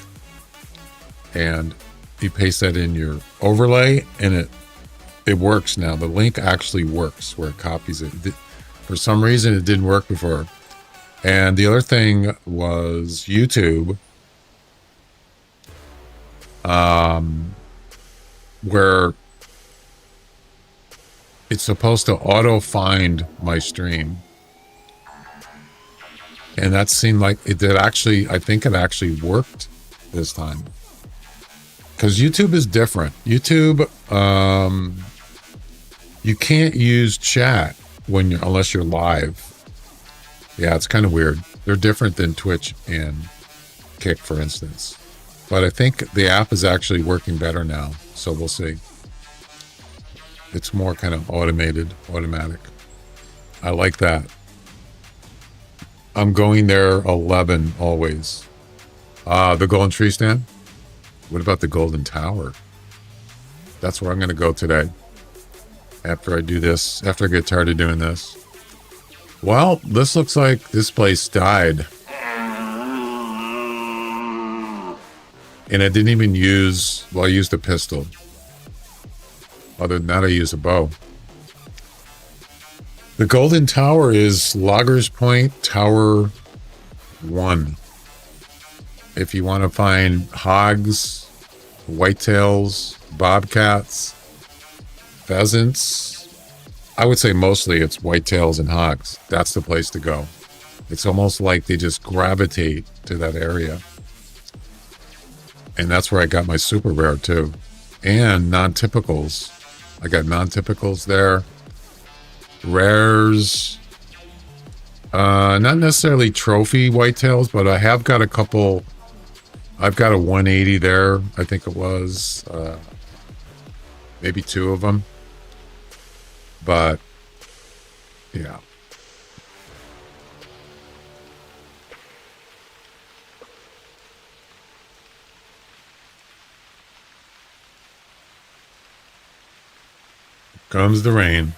and you paste that in your overlay, and it works now. The link actually works where it copies it. For some reason, it didn't work before. And the other thing was YouTube, where it's supposed to auto find my stream. And that seemed like it did actually, I think it actually worked this time. Because YouTube is different. YouTube, you can't use chat when unless you're live. Yeah, it's kind of weird. They're different than Twitch and Kick, for instance. But I think the app is actually working better now. So we'll see. It's more kind of automatic. I like that. I'm going there 11 always. The Golden Tree Stand? What about the Golden Tower? That's where I'm going to go today. After I do this, after I get tired of doing this. Well, this looks like this place died. And I didn't even use, well, I used a pistol. Other than that, I use a bow. The Golden Tower is Loggers Point Tower 1. If you want to find hogs, whitetails, bobcats, pheasants, I would say mostly it's whitetails and hogs. That's the place to go. It's almost like they just gravitate to that area. And that's where I got my super rare too. And non-typicals. I got non-typicals there. Rares. Not necessarily trophy whitetails, but I have got a couple. I've got a 180 there. I think it was. Maybe 2 of them. But, yeah. Comes the rain.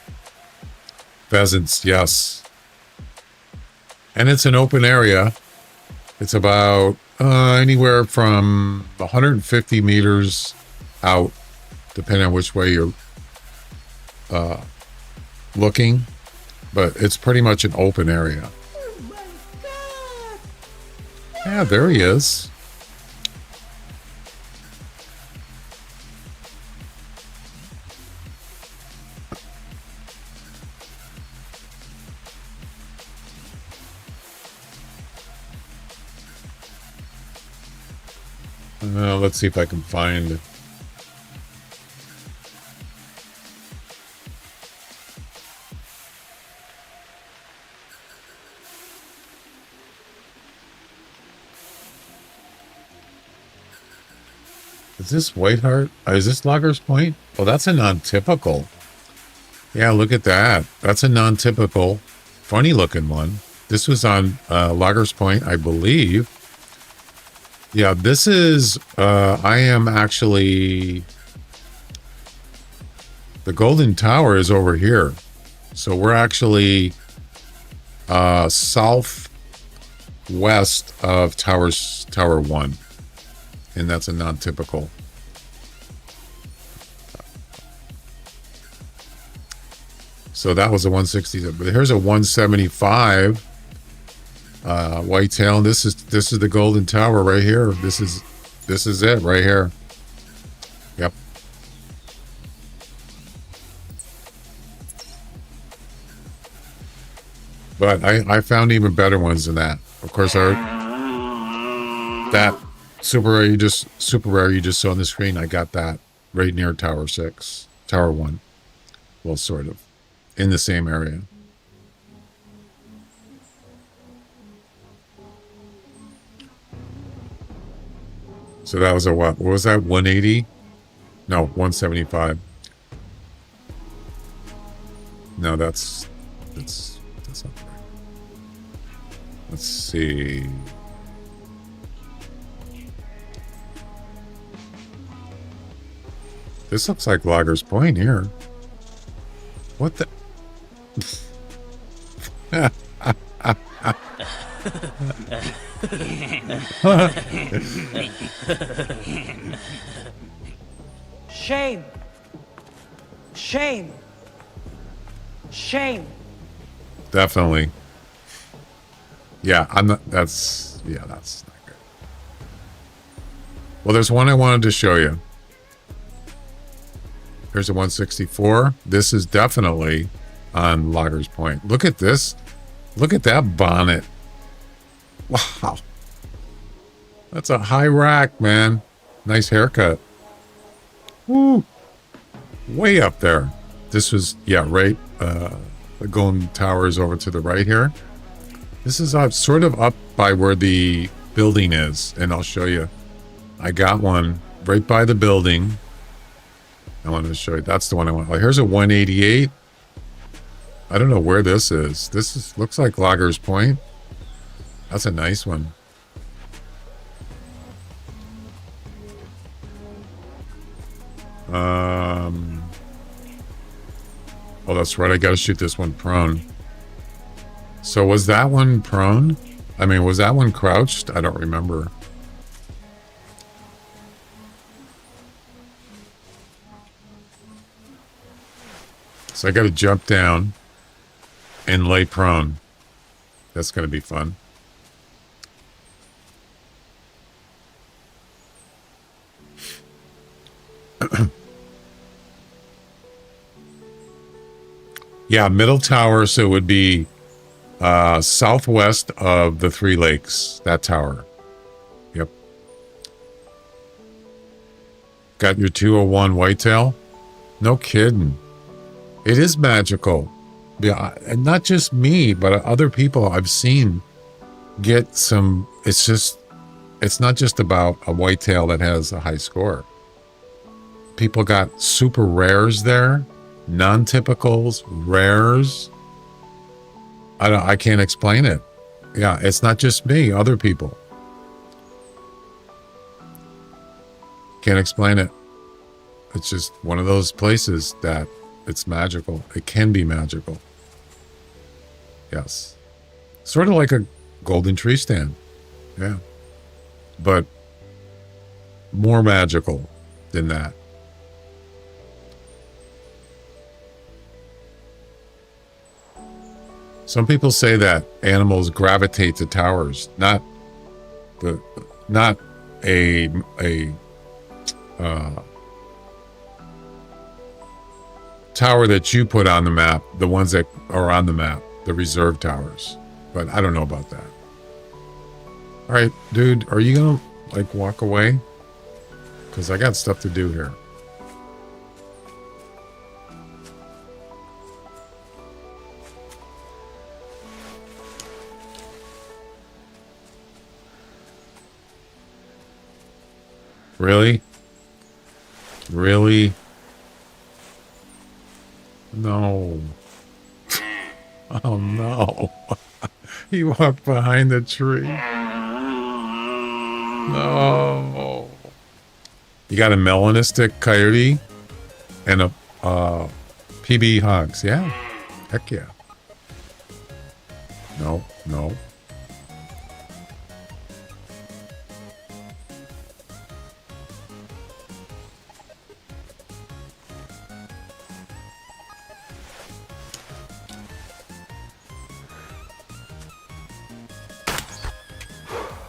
Pheasants, yes. And it's an open area. It's about anywhere from 150 meters out, depending on which way you're looking, but it's pretty much an open area. Oh my God. Yeah, there he is. Let's see if I can find. Is this Whiteheart? Is this Loggers Point? Oh, that's a non-typical. Yeah, look at that. That's a non-typical, funny looking one. This was on Loggers Point, I believe. Yeah, this is, I am actually, the Golden Tower is over here. So we're actually southwest of Tower 1. And that's a non-typical. So that was a 160. But here's a 175 whitetail. This is the Golden Tower right here. This is it right here. Yep. But I found even better ones than that. Of course, that super rare you just saw on the screen. I got that right near Tower 1. Well, sort of in the same area. So that was a what? What was that? 180? No, 175. No, that's not right. Let's see. This looks like Loggers Point here. What the? Shame. Shame. Shame. Definitely. Yeah, I'm not. That's not good. Well, there's one I wanted to show you. Here's a 164. This is definitely on Loggers Point. Look at this. Look at that bonnet. Wow. That's a high rack, man. Nice haircut. Woo. Way up there. This was, yeah, right. The Golden Tower is over to the right here. This is sort of up by where the building is. And I'll show you. I got one right by the building. I wanted to show you. That's the one I want. Oh, here's a 188. I don't know where this is. Looks like Loggers Point. That's a nice one. Oh, that's right. I got to shoot this one prone. So was that one prone? I mean, was that one crouched? I don't remember. So I got to jump down and lay prone. That's going to be fun. Yeah, middle tower, so it would be southwest of the Three Lakes, that tower. Yep. Got your 201 whitetail? No kidding. It is magical. Yeah, and not just me, but other people I've seen get some. It's not just about a whitetail that has a high score. People got super rares there, non-typicals, rares. I can't explain it. Yeah, it's not just me, other people. Can't explain it. It's just one of those places that it's magical. It can be magical. Yes. Sort of like a golden tree stand. Yeah. But more magical than that. Some people say that animals gravitate to towers, not a tower that you put on the map, the ones that are on the map, the reserve towers. But I don't know about that. All right, dude, are you gonna like walk away? Because I got stuff to do here. Really? Really? No. Oh no. He walked behind the tree. No. You got a melanistic coyote and a PB hogs. Yeah. Heck yeah. No, no.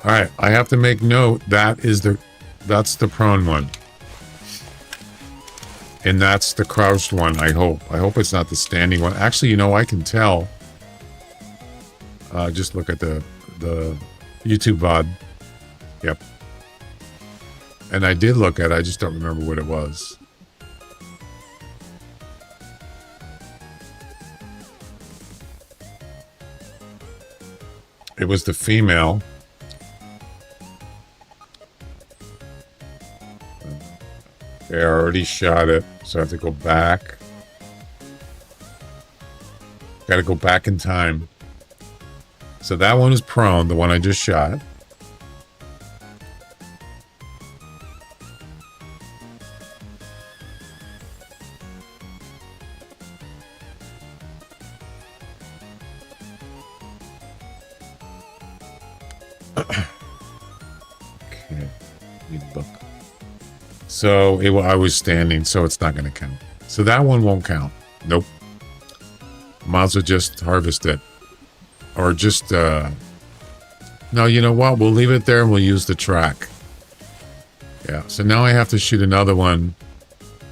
All right, I have to make note that's the prone one. And that's the crouched one, I hope. I hope it's not the standing one. Actually, you know, I can tell. Just look at the YouTube VOD. Yep. And I did look at it, I just don't remember what it was. It was the female. Okay, I already shot it, so I have to go back. Got to go back in time. So that one is prone, the one I just shot. Okay, need a book. So I was standing, so it's not going to count. So that one won't count. Nope. Might as well just harvest it. Or just, no, you know what? We'll leave it there and we'll use the track. Yeah, so now I have to shoot another one,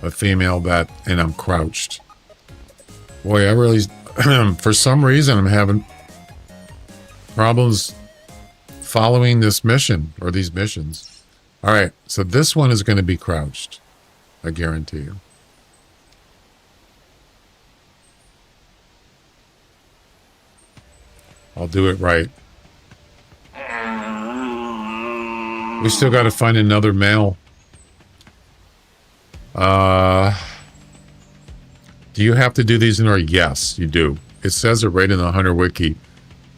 a female and I'm crouched. Boy, I really, for some reason, I'm having problems following this mission or these missions. All right, so this one is going to be crouched. I guarantee you. I'll do it right. We still got to find another male. Do you have to do these in order? Yes, you do. It says it right in the Hunter Wiki.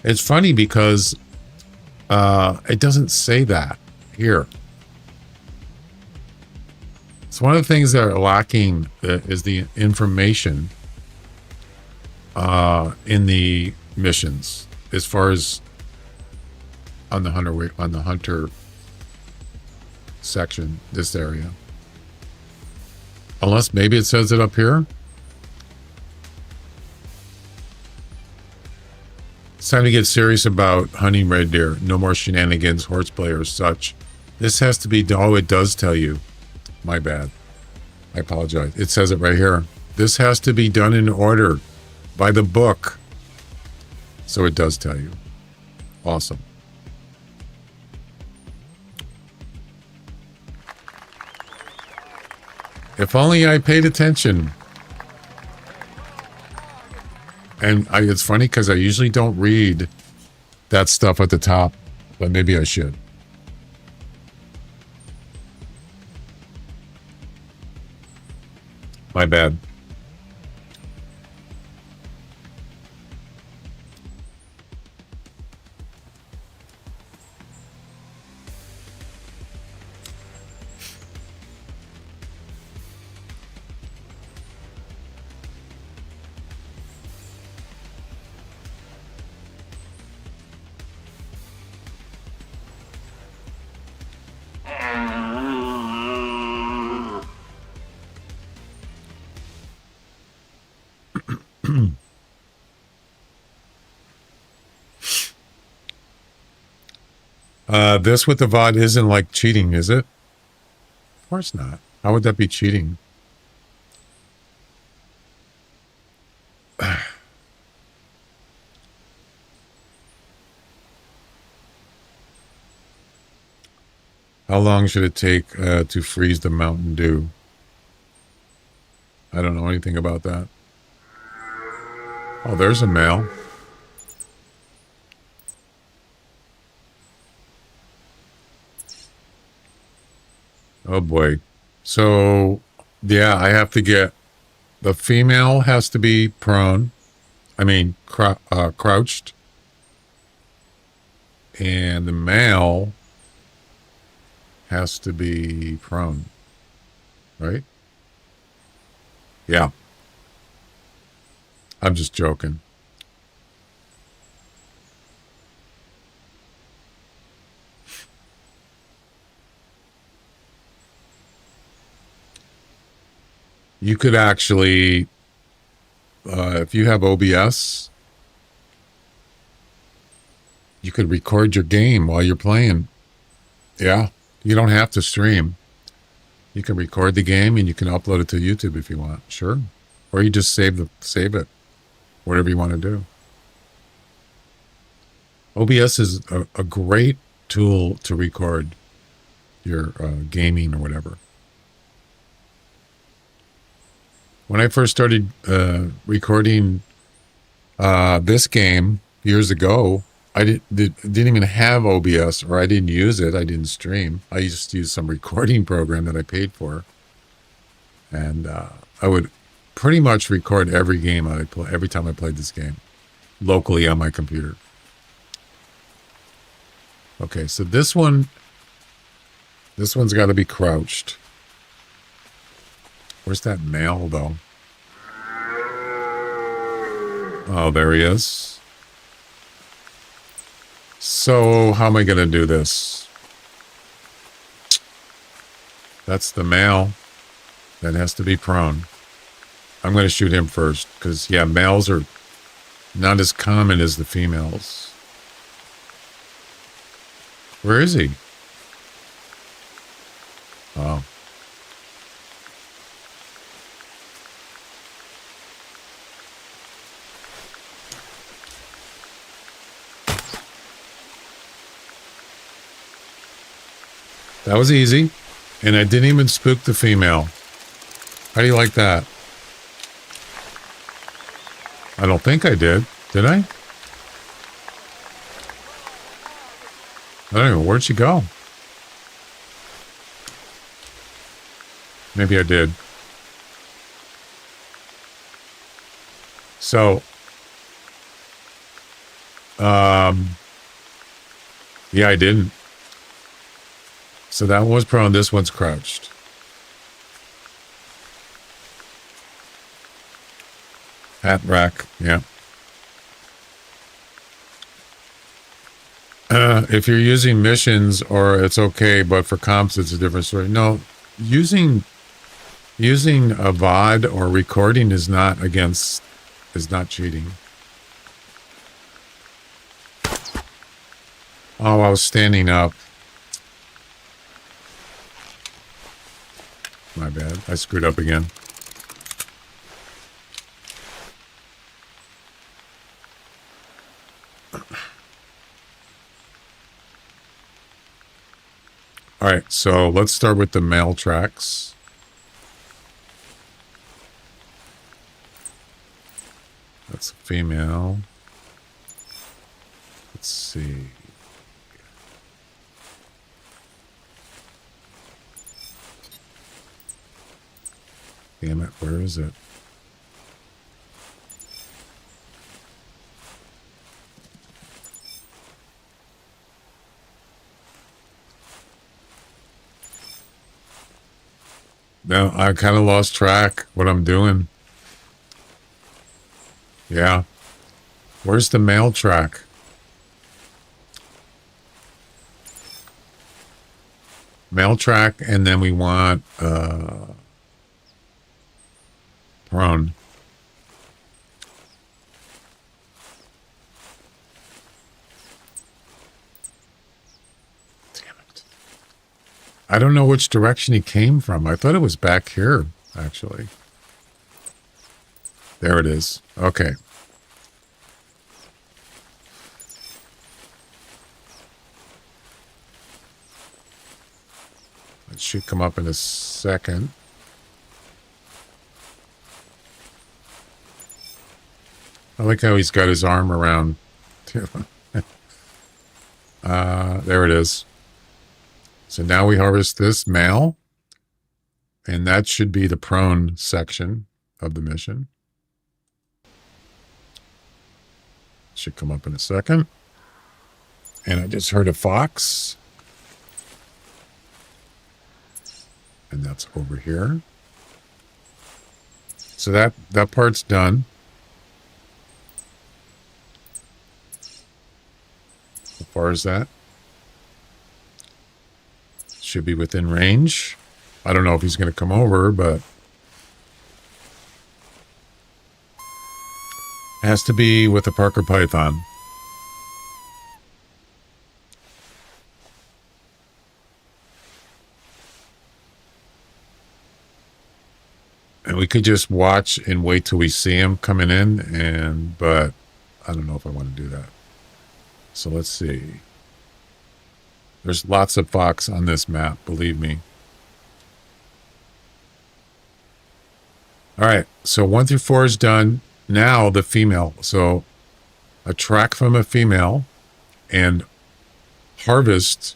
It's funny because it doesn't say that here. It's one of the things that are lacking is the information in the missions, as far as on the Hunter section, this area. Unless maybe it says it up here. It's time to get serious about hunting red deer. No more shenanigans, horseplay, or such. This has to be. Oh, it does tell you. My bad. I apologize. It says it right here. This has to be done in order by the book. So it does tell you. Awesome. If only I paid attention. And it's funny because I usually don't read that stuff at the top, but maybe I should. My bad. This with the VOD isn't like cheating, is it? Of course not. How would that be cheating? How long should it take to freeze the Mountain Dew? I don't know anything about that. Oh, there's a male. Oh boy. So, yeah, I have to get, the female has to be prone. I mean, crouched. And the male has to be prone. Right? Yeah. I'm just joking. You could actually, if you have OBS, you could record your game while you're playing. Yeah, you don't have to stream. You can record the game and you can upload it to YouTube if you want. Sure. Or you just save it. Whatever you want to do. OBS is a great tool to record your gaming or whatever. When I first started recording this game years ago, I didn't even have OBS, or I didn't use it. I didn't stream. I just used some recording program that I paid for. And I would pretty much record every game every time I played this game, locally on my computer. Okay, so this one's got to be crouched. Where's that male, though? Oh, there he is. So how am I going to do this? That's the male. That has to be prone. I'm going to shoot him first because, yeah, males are not as common as the females. Where is he? Oh. That was easy. And I didn't even spook the female. How do you like that? I don't think I did. Did I? I don't know. Where'd she go? Maybe I did. So, yeah, I didn't. So that was prone. This one's crouched. Hat rack. Yeah. If you're using missions, or it's okay, but for comps, it's a different story. No, using a VOD or recording is not cheating. Oh, I was standing up. My bad. I screwed up again. All right, so let's start with the male tracks. That's a female. Let's see. Damn it, where is it? No, I kind of lost track what I'm doing. Yeah. Where's the male track? Male track, and then we want prone. Damn it. I don't know which direction he came from. I thought it was back here, actually. There it is. Okay. It should come up in a second. I like how he's got his arm around. There it is. So now we harvest this male, and that should be the prone section of the mission. Should come up in a second. And I just heard a fox. And that's over here. So that part's done. How far is that? Should be within range. I don't know if he's going to come over, but it has to be with a Parker Python. And we could just watch and wait till we see him coming in, but I don't know if I want to do that. So let's see. There's lots of fox on this map, believe me. All right, so 1 through 4 is done. Now the female. So a track from a female and harvest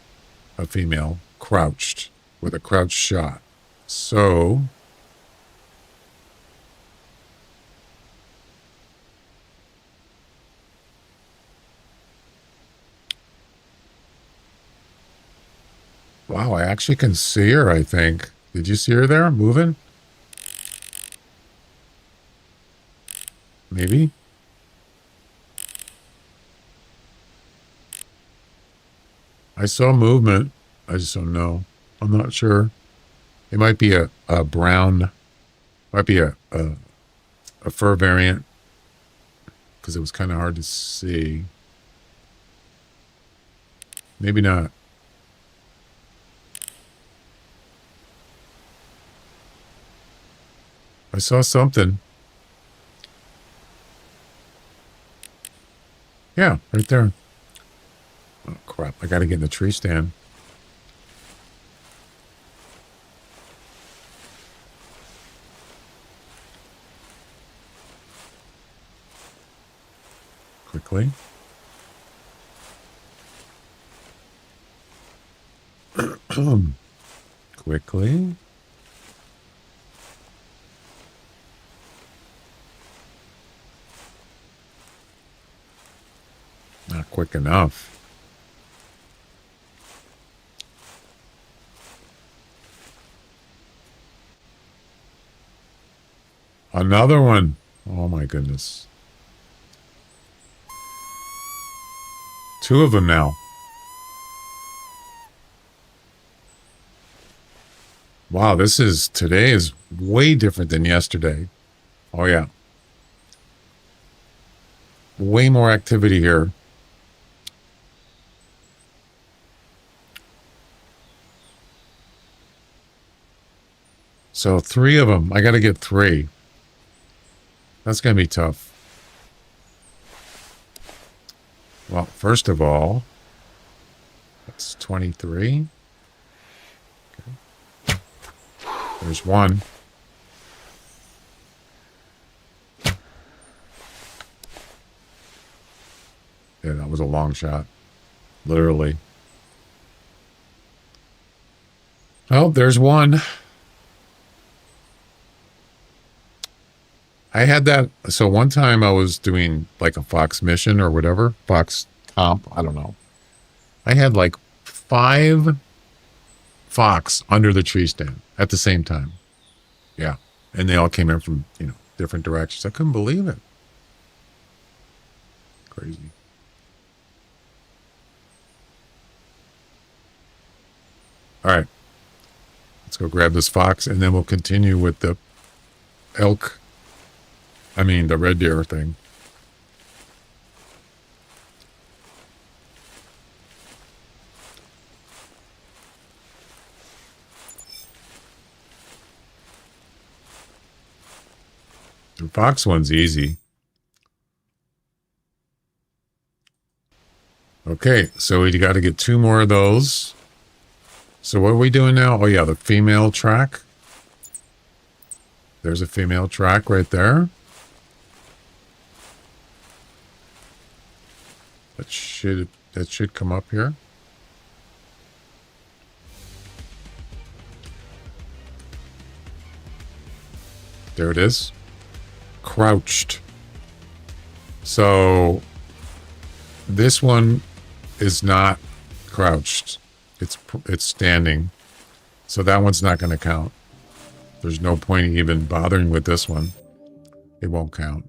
a female crouched with a crouched shot. So Wow, I actually can see her, I think. Did you see her there moving? Maybe? I saw movement. I just don't know. I'm not sure. It might be a brown, might be a fur variant, because it was kind of hard to see. Maybe not. I saw something. Yeah, right there. Oh, crap. I got to get in the tree stand. Quickly. Quickly. Not quick enough. Another one. Oh my goodness. Two of them now. Wow, today is way different than yesterday. Oh yeah. Way more activity here. So 3 of them. I got to get 3. That's going to be tough. Well, first of all, that's 23. Okay. There's 1. Yeah, that was a long shot. Literally. Oh, there's 1. I had that. So one time I was doing like a Fox mission or whatever, Fox comp, I don't know. I had like 5 fox under the tree stand at the same time. Yeah. And they all came in from, different directions. I couldn't believe it. Crazy. All right. Let's go grab this fox and then we'll continue with the elk. The red deer thing. The fox one's easy. Okay, so we got to get 2 more of those. So what are we doing now? Oh yeah, the female track. There's a female track right there. That should come up here. There it is. Crouched. So this one is not crouched. It's standing. So that one's not going to count. There's no point even bothering with this one. It won't count.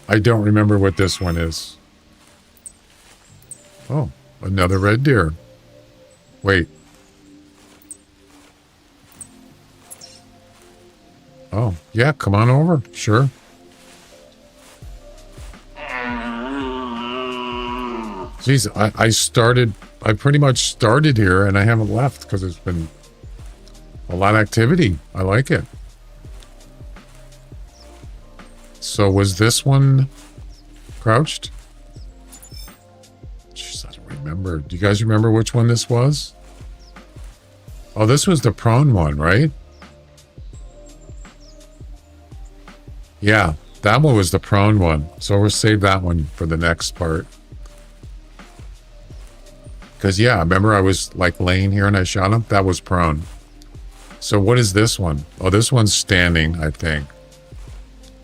I don't remember what this one is. Oh, another red deer. Wait. Oh, yeah, come on over. Sure. Jeez, I pretty much started here and I haven't left because it's been a lot of activity. I like it. So was this one crouched? Jeez, I don't remember. Do you guys remember which one this was? Oh, this was the prone one, right? Yeah, that one was the prone one. So we'll save that one for the next part. Because, yeah, remember I was like laying here and I shot him? That was prone. So what is this one? Oh, this one's standing, I think.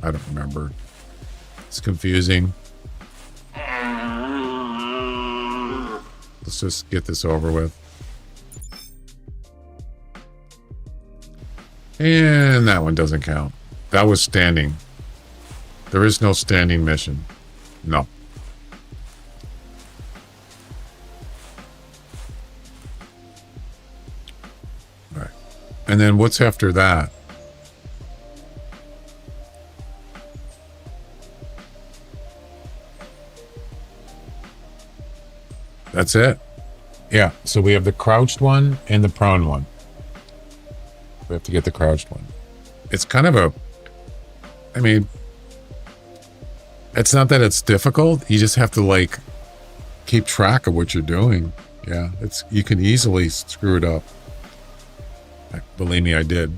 I don't remember. It's confusing. Let's just get this over with. And that one doesn't count. That was standing. There is no standing mission. No. All right. And then what's after that? That's it. Yeah. So we have the crouched one and the prone one. We have to get the crouched one. It's kind of a, I mean, it's not that it's difficult. You just have to like keep track of what you're doing. Yeah. You can easily screw it up. Believe me, I did.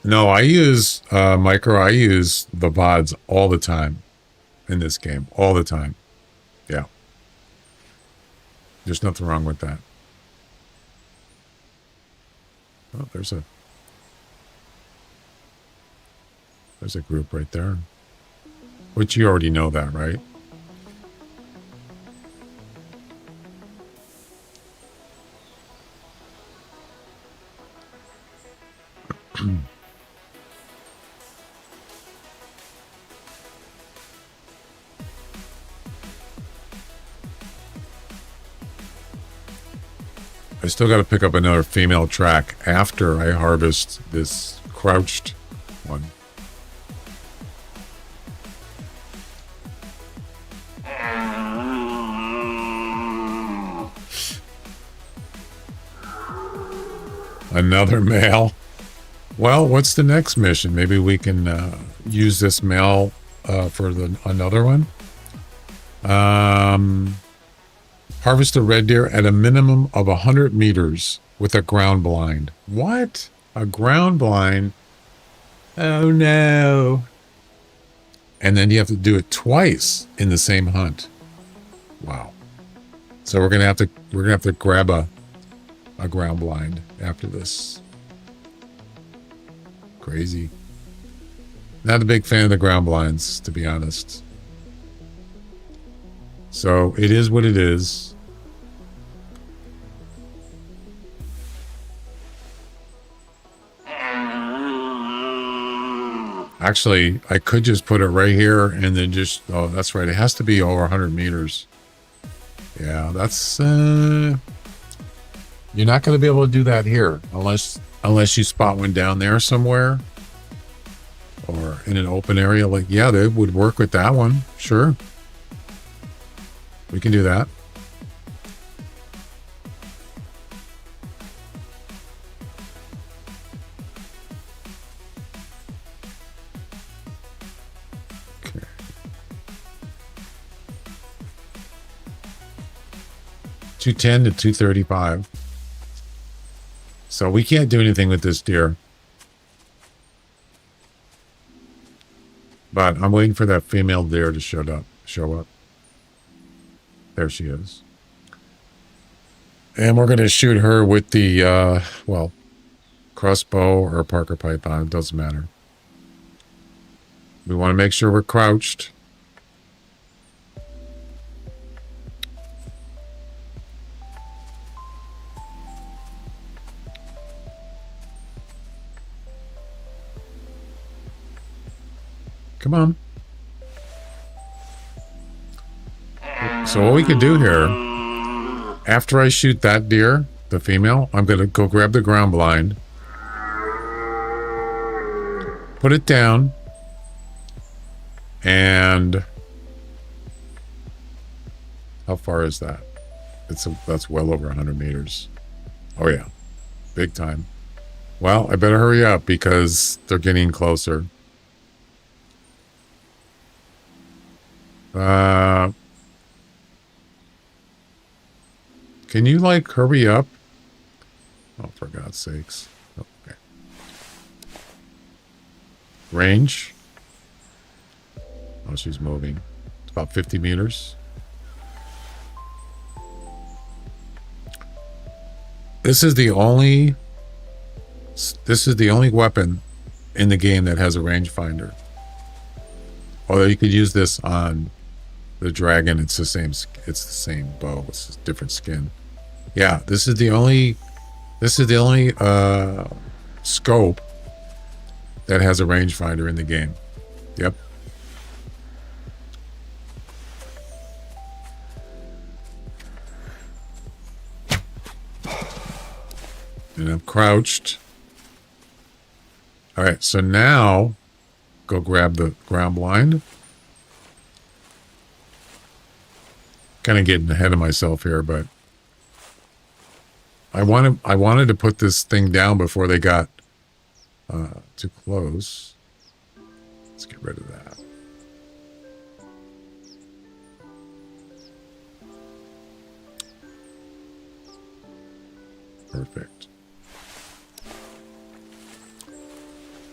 No, I use I use the VODs all the time in this game. All the time. Yeah. There's nothing wrong with that. Oh, there's a group right there. Which you already know that, right? I still got to pick up another female track after I harvest this crouched one. Another male. Well, what's the next mission? Maybe we can use this male for another one. Harvest a red deer at a minimum of 100 meters with a ground blind. What? A ground blind? Oh no. And then you have to do it twice in the same hunt. Wow. So we're gonna have to grab a ground blind after this. Crazy. Not a big fan of the ground blinds, to be honest. So it is what it is. Actually, I could just put it right here and then just, oh, that's right. It has to be over 100 meters. Yeah, that's, you're not going to be able to do that here unless you spot one down there somewhere or in an open area. Like, yeah, they would work with that one. Sure. We can do that. Okay. 210 to 235. So we can't do anything with this deer. But I'm waiting for that female deer to show up. There she is. And we're going to shoot her with the, crossbow or Parker Python. It doesn't matter. We want to make sure we're crouched. Come on. So what we can do here, after I shoot that deer, the female, I'm going to go grab the ground blind, put it down, and how far is that? That's well over 100 meters. Oh yeah, big time. Well, I better hurry up because they're getting closer. Can you, like, hurry up? Oh, for God's sakes. Okay. Range. Oh, she's moving. It's about 50 meters. This is the only weapon in the game that has a rangefinder. Although you could use this on the dragon, it's the same bow. It's just different skin. Yeah, this is the only scope that has a rangefinder in the game. Yep. And I'm crouched. All right, so now go grab the ground blind. Kind of getting ahead of myself here, but I wanted to put this thing down before they got too close. Let's get rid of that. Perfect.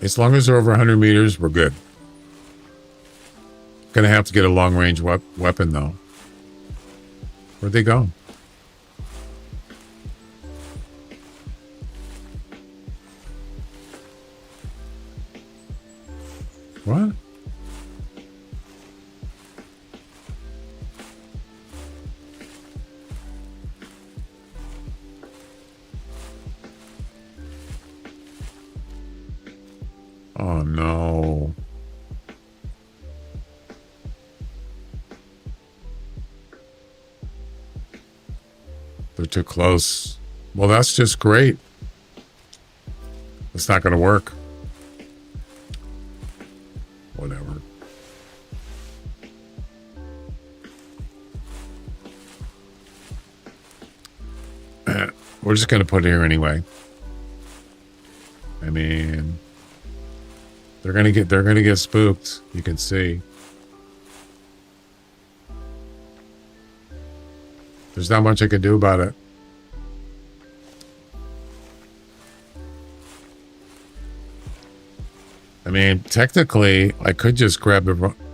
As long as they're over 100 meters, we're good. Gonna have to get a long-range weapon, though. Where'd they go? What? Oh, no. They're too close. Well, that's just great. It's not going to work. Whatever. We're just going to put it here anyway. I mean, they're going to get spooked. You can see. There's not much I can do about it. I mean, technically, I could just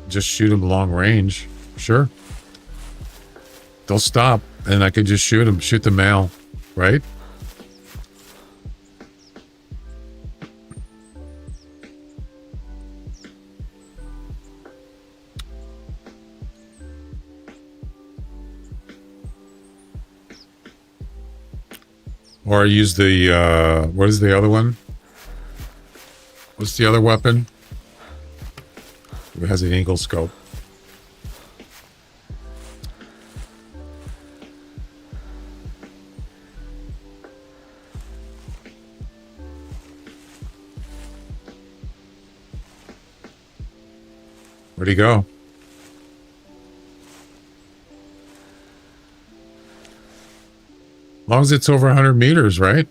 just shoot them long range. Sure. They'll stop, and I could just shoot the male, right? Or use the, what is the other one? What's the other weapon? It has an eagle scope. Where'd he go? As long as it's over 100 meters, right?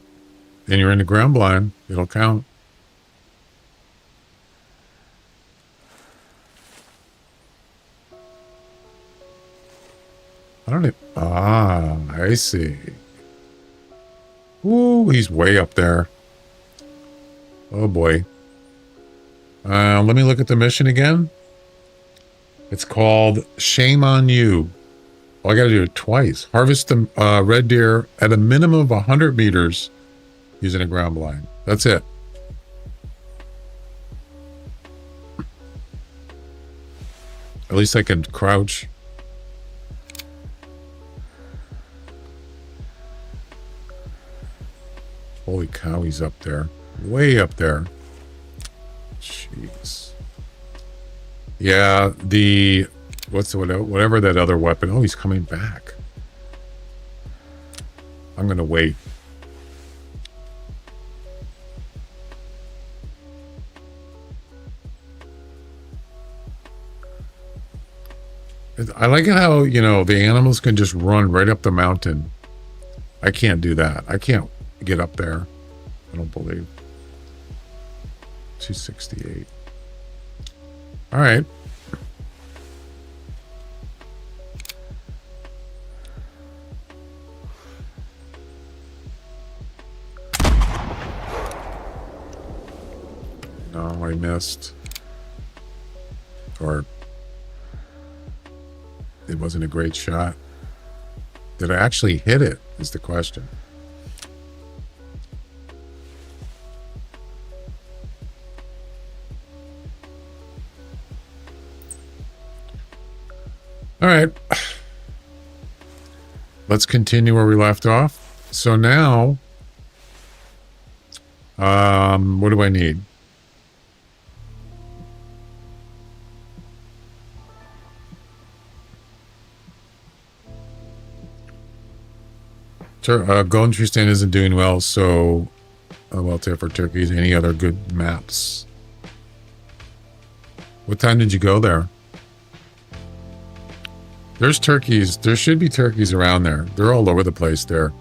And you're in the ground blind, it'll count. I don't know. Ah, I see. Ooh, he's way up there. Oh boy. Let me look at the mission again. It's called Shame on You. Oh, I got to do it twice. Harvest the red deer at a minimum of 100 meters using a ground blind. That's it. At least I can crouch. Holy cow, he's up there. Way up there. Jeez. Yeah, whatever that other weapon. Oh, he's coming back. I'm going to wait. I like it how, the animals can just run right up the mountain. I can't do that. I can't get up there. I don't believe. 268. All right. No, I missed. Or it wasn't a great shot. Did I actually hit it is the question. All right. Let's continue where we left off. So now, what do I need? Golden Tree Stand isn't doing well, so well, for turkeys. Any other good maps? What time did you go there? There's turkeys. There should be turkeys around there. They're all over the place there.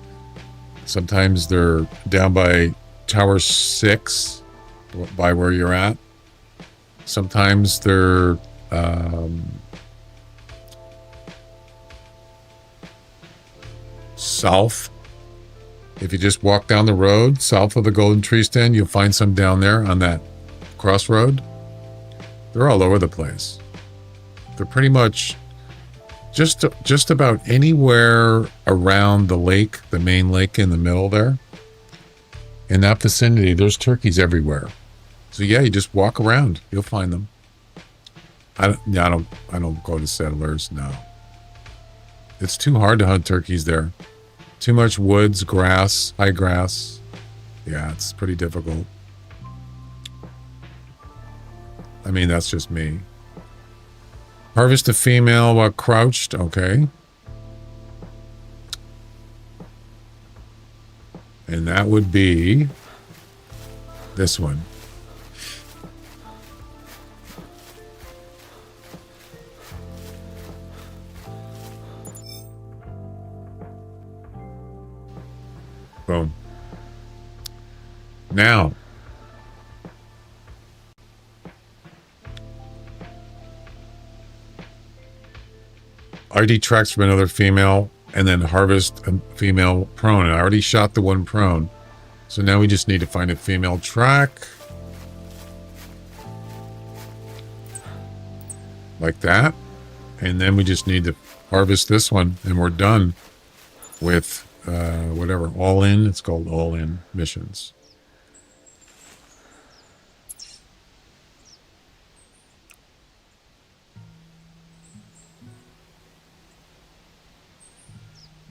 Sometimes they're down by Tower 6, by where you're at. Sometimes they're south. If you just walk down the road south of the Golden Tree Stand, you'll find some down there on that crossroad. They're all over the place. They're pretty much just about anywhere around the lake, the main lake in the middle there. In that vicinity, there's turkeys everywhere. So yeah, you just walk around, you'll find them. I don't go to settlers, no. It's too hard to hunt turkeys there. Too much woods, grass, high grass. Yeah, it's pretty difficult. I mean, that's just me. Harvest a female while crouched. Okay. And that would be this one. Boom. Now, ID tracks from another female and then harvest a female prone. And I already shot the one prone. So now we just need to find a female track. Like that. And then we just need to harvest this one and we're done with whatever, all in. It's called all in missions.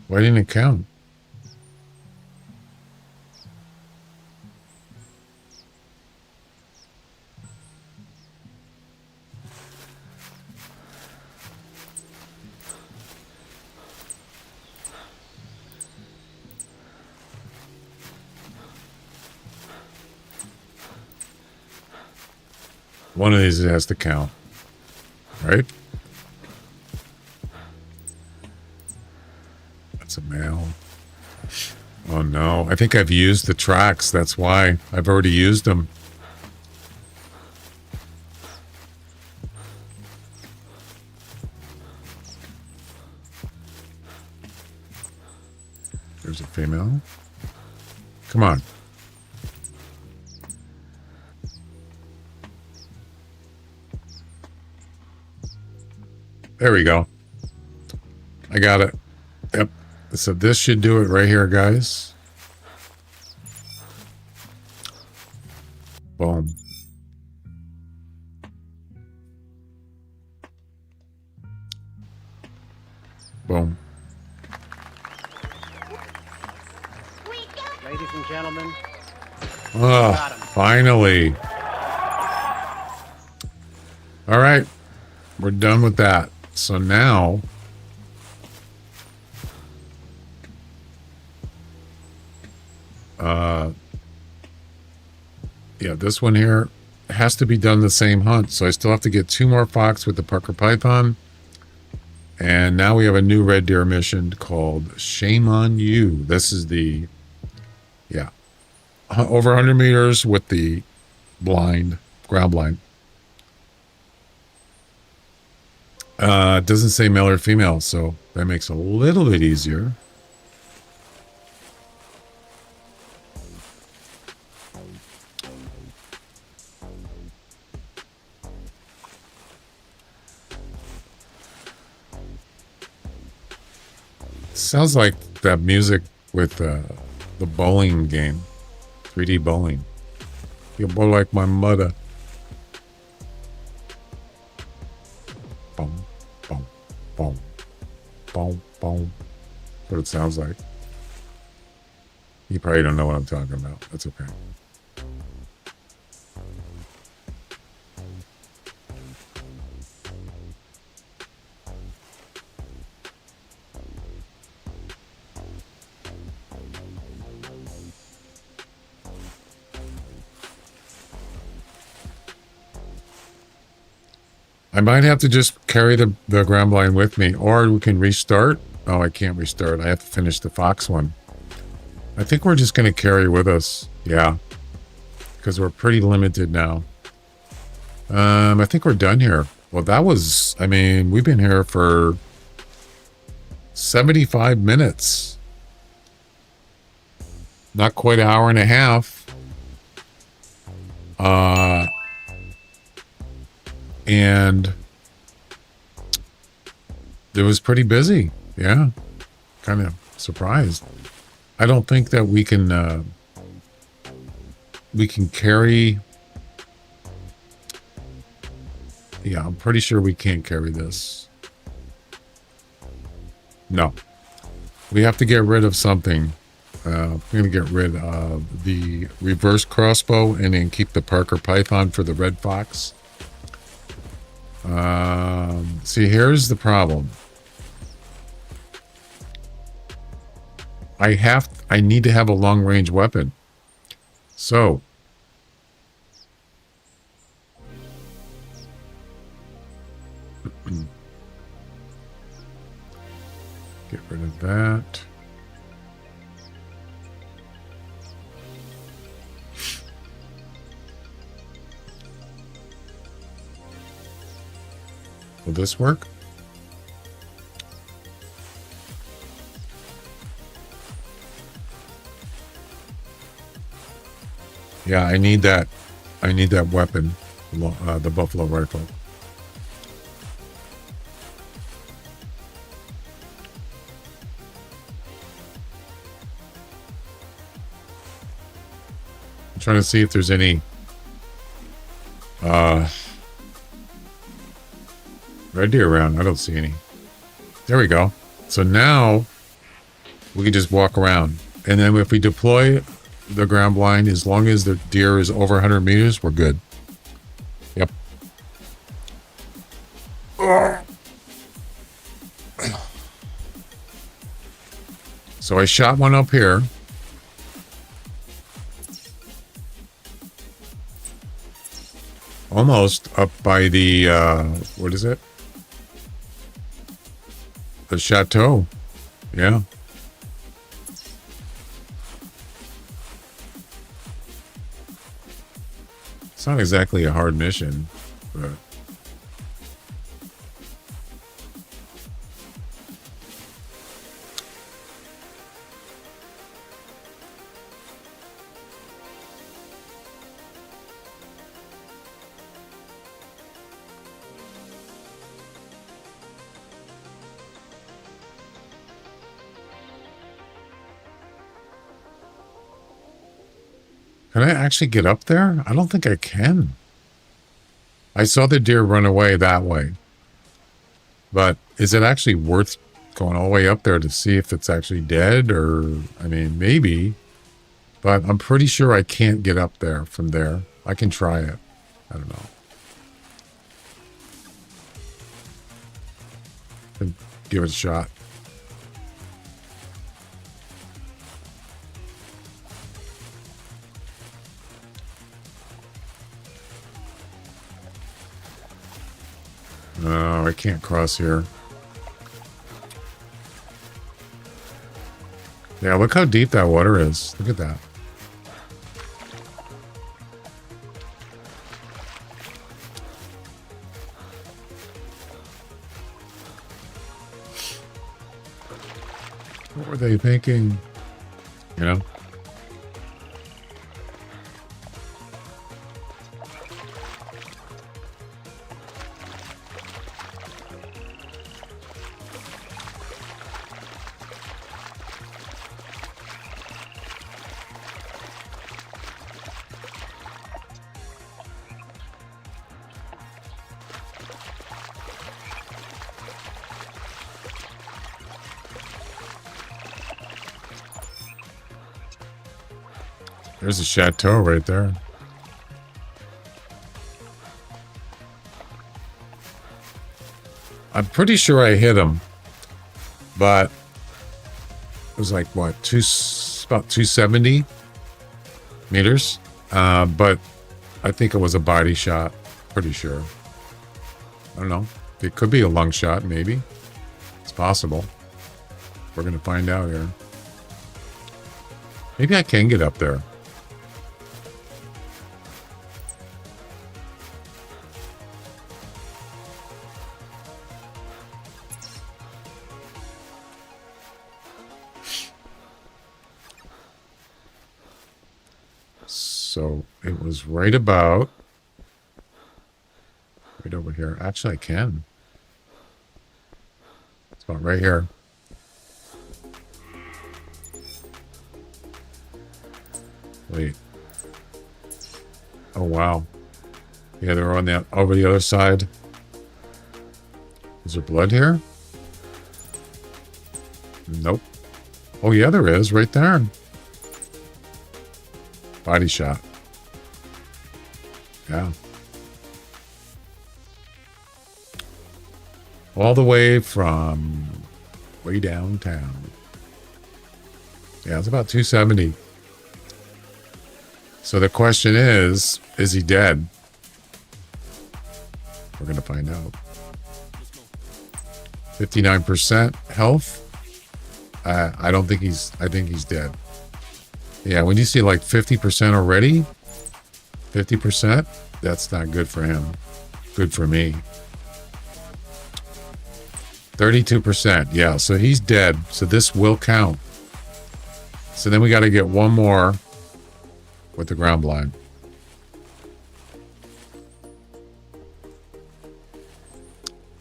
Why didn't it count? One of these has to count, right? That's a male. Oh no, I think I've used the tracks. That's why I've already used them. There's a female. Come on. There we go. I got it. Yep. So this should do it right here, guys. Boom. Boom. Ladies and gentlemen. Oh, finally. All right. We're done with that. So now, yeah, this one here has to be done the same hunt. So I still have to get 2 more fox with the Parker Python. And now we have a new red deer mission called Shame on You. This is the, yeah, over 100 meters with the blind, ground blind. It doesn't say male or female, so that makes it a little bit easier. Sounds like that music with the bowling game, 3D bowling. You bowl like my mother. Boom, boom, boom. boom, boom. That's what it sounds like. You probably don't know what I'm talking about. That's okay. I might have to just carry the ground blind with me, or we can restart. Oh, I can't restart. I have to finish the fox one. I think we're just going to carry with us. Yeah. Because we're pretty limited now. I think we're done here. Well, that was, I mean, we've been here for 75 minutes. Not quite an hour and a half. And it was pretty busy. Yeah. Kind of surprised. I don't think that we can carry. Yeah, I'm pretty sure we can't carry this. No. We have to get rid of something. We're going to get rid of the reverse crossbow and then keep the Parker Python for the red fox. See, here's the problem. I need to have a long range weapon. So get rid of that. Will this work? Yeah, I need that. I need that weapon, the buffalo rifle. I'm trying to see if there's any red deer around. I don't see any. There we go. So now we can just walk around. And then if we deploy the ground blind, as long as the deer is over 100 meters, we're good. Yep. So I shot one up here. Almost up by the, what is it? The chateau. Yeah. It's not exactly a hard mission, but... Can I actually get up there? I don't think I can. I saw the deer run away that way. But is it actually worth going all the way up there to see if it's actually dead? Or, I mean, maybe. But I'm pretty sure I can't get up there from there. I can try it. I don't know. Give it a shot. No, I can't cross here. Yeah, look how deep that water is. Look at that. What were they thinking? You know? There's a chateau right there. I'm pretty sure I hit him, but it was like what, about 270 meters. But I think it was a body shot. Pretty sure. I don't know. It could be a lung shot, maybe. It's possible. We're gonna find out here. Maybe I can get up there. So it was right about right over here. Actually, I can. It's about right here. Wait. Oh wow. Yeah, they're on the over the other side. Is there blood here? Nope. Oh yeah, there is right there. Body shot. Yeah. All the way from way downtown. Yeah, it's about 270. So the question is he dead? We're going to find out. 59% health. I don't think I think he's dead. Yeah, when you see like 50% already, 50%, that's not good for him. Good for me. 32%. Yeah, so he's dead. So this will count. So then we got to get one more with the ground blind.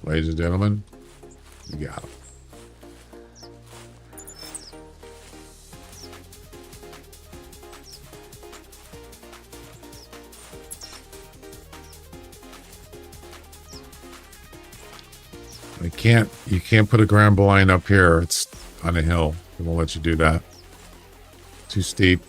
Ladies and gentlemen, we got him. You can't put a ground blind up here. It's on a hill. It won't let you do that. Too steep.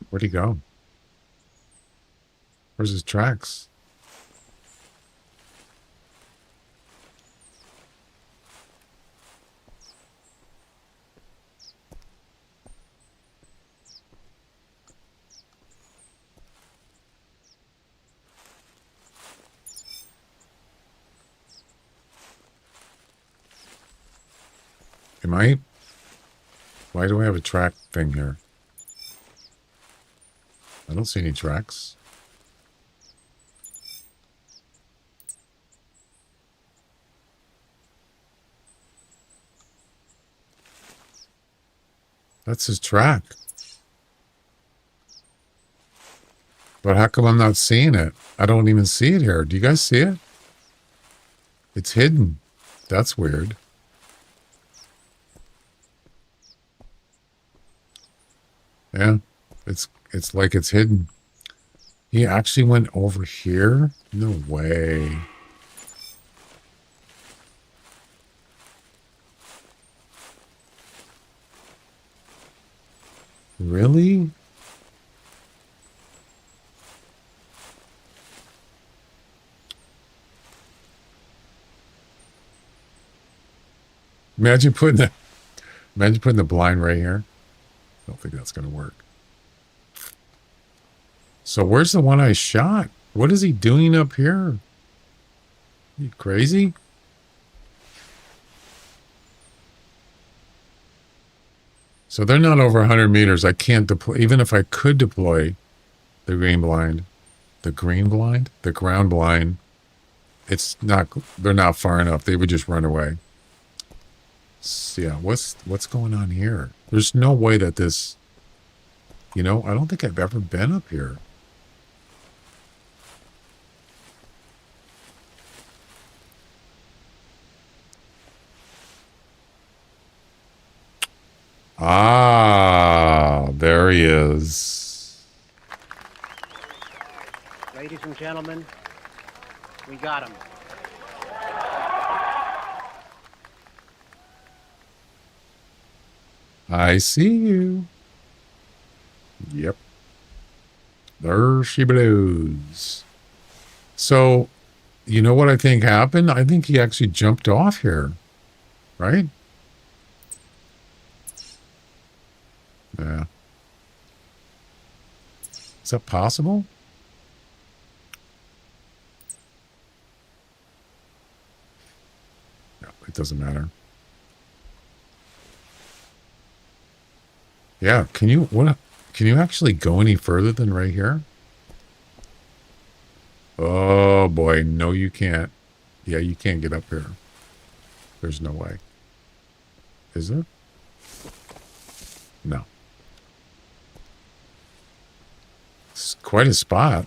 Where'd he go? Where's his tracks? Why do I have a track thing here? I don't see any tracks. That's his track. But how come I'm not seeing it? I don't even see it here. Do you guys see it? It's hidden. That's weird. Yeah, it's like it's hidden. He actually went over here? No way. Really? Imagine putting the blind right here. I don't think that's going to work. So where's the one I shot? What is he doing up here? Are you crazy? So they're not over 100 meters. I can't deploy, even if I could deploy the ground blind, it's not, they're not far enough. They would just run away. So yeah, what's going on here? There's no way that this, I don't think I've ever been up here. There he is. Ladies and gentlemen, we got him. I see you. Yep. There she blows. So, you know what I think happened? I think he actually jumped off here. Right? Yeah. Is that possible? No, it doesn't matter. Yeah, can you actually go any further than right here? Oh boy, no you can't. Yeah, you can't get up here. There's no way. Is there? No. It's quite a spot.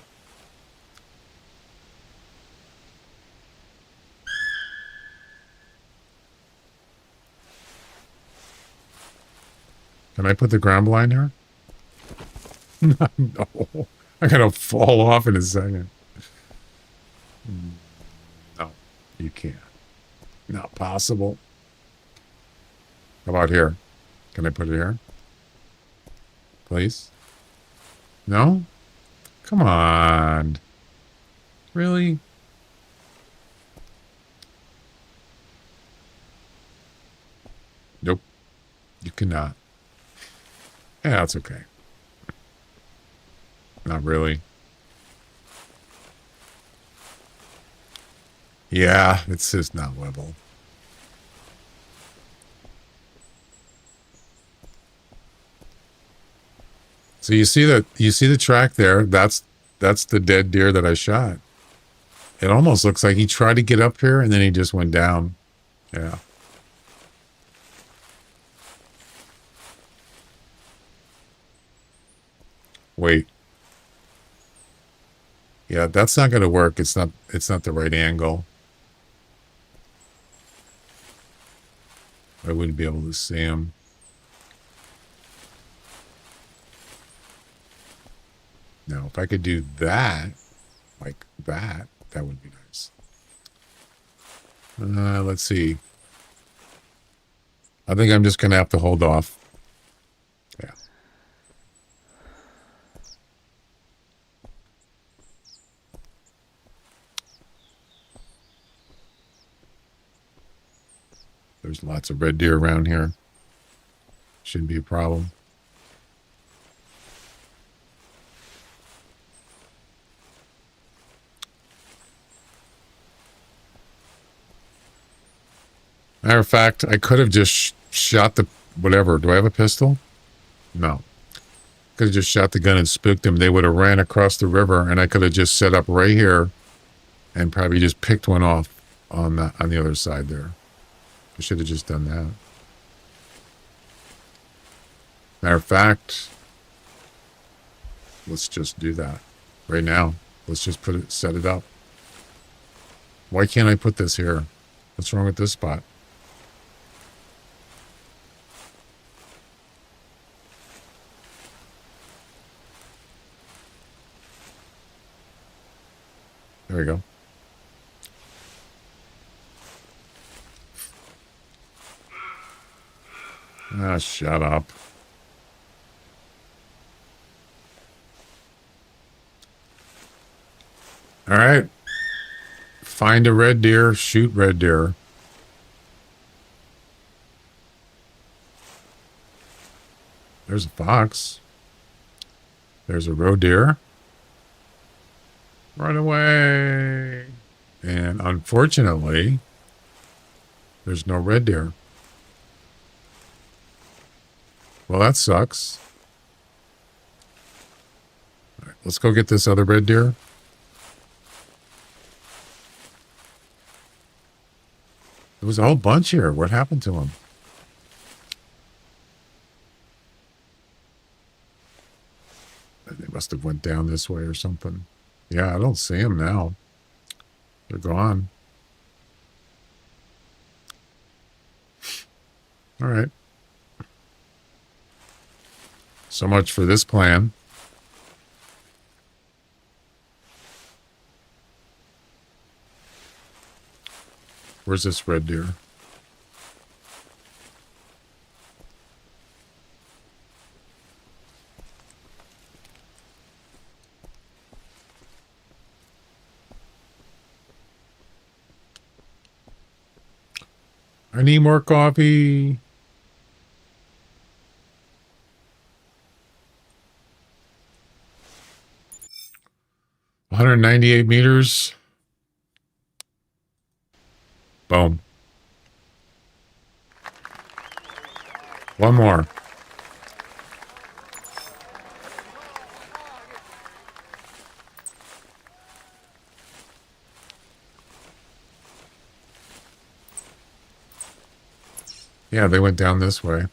Can I put the ground blind here? No. I gotta fall off in a second. No, you can't. Not possible. How about here? Can I put it here? Please? No? Come on. Really? Nope. You cannot. Yeah, that's okay. Not really. Yeah, it's just not level. So you see the track there? That's the dead deer that I shot. It almost looks like he tried to get up here and then he just went down. Yeah. Wait. Yeah, that's not going to work. It's not the right angle. I wouldn't be able to see him. Now, if I could do that, like that, that would be nice. Let's see. I think I'm just going to have to hold off. Yeah. There's lots of red deer around here. Shouldn't be a problem. Matter of fact, I could have just shot the whatever. Do I have a pistol? No. Could have just shot the gun and spooked them. They would have ran across the river, and I could have just set up right here and probably just picked one off on the other side there. I should have just done that. Matter of fact, let's just do that right now. Let's just set it up. Why can't I put this here? What's wrong with this spot? There we go. Ah, shut up. All right. Find a red deer, shoot red deer. There's a fox. There's a roe deer. Run away. And unfortunately, there's no red deer. Well, that sucks. All right, let's go get this other red deer. There was a whole bunch here. What happened to them? They must have went down this way or something. Yeah, I don't see them now. They're gone. All right. So much for this plan. Where's this red deer? I need more coffee. $198 meters. Boom. One more. Yeah, they went down this way.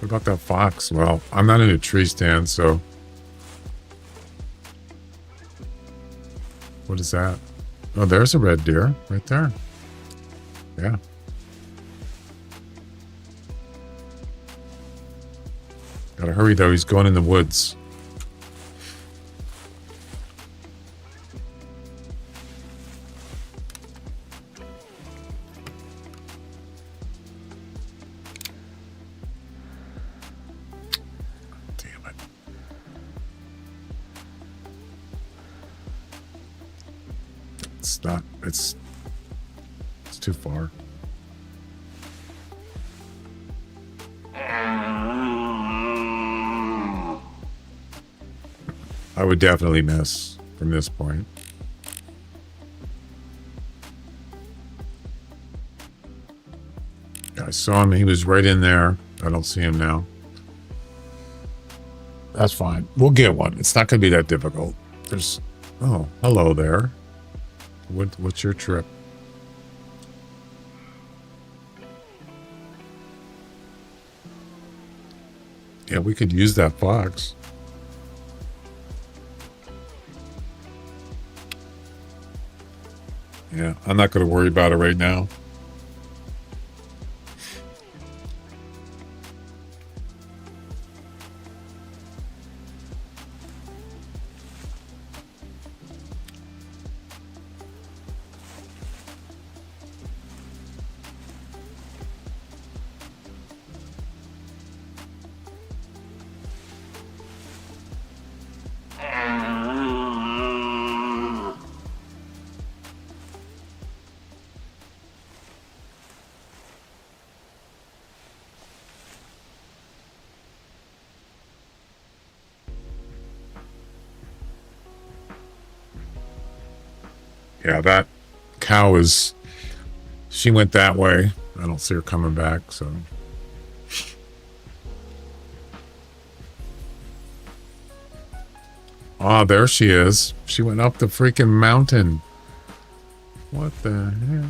What about that fox? Well, I'm not in a tree stand, so. What is that? Oh, there's a red deer right there. Yeah. Gotta hurry though, he's going in the woods. Damn it. It's not, it's too far. I would definitely miss from this point. I saw him. He was right in there. I don't see him now. That's fine. We'll get one. It's not going to be that difficult. There's... Oh, hello there. What's your trip? Yeah, we could use that fox. Yeah, I'm not going to worry about it right now. Yeah, that cow is... She went that way. I don't see her coming back, so... Oh, there she is. She went up the freaking mountain. What the heck?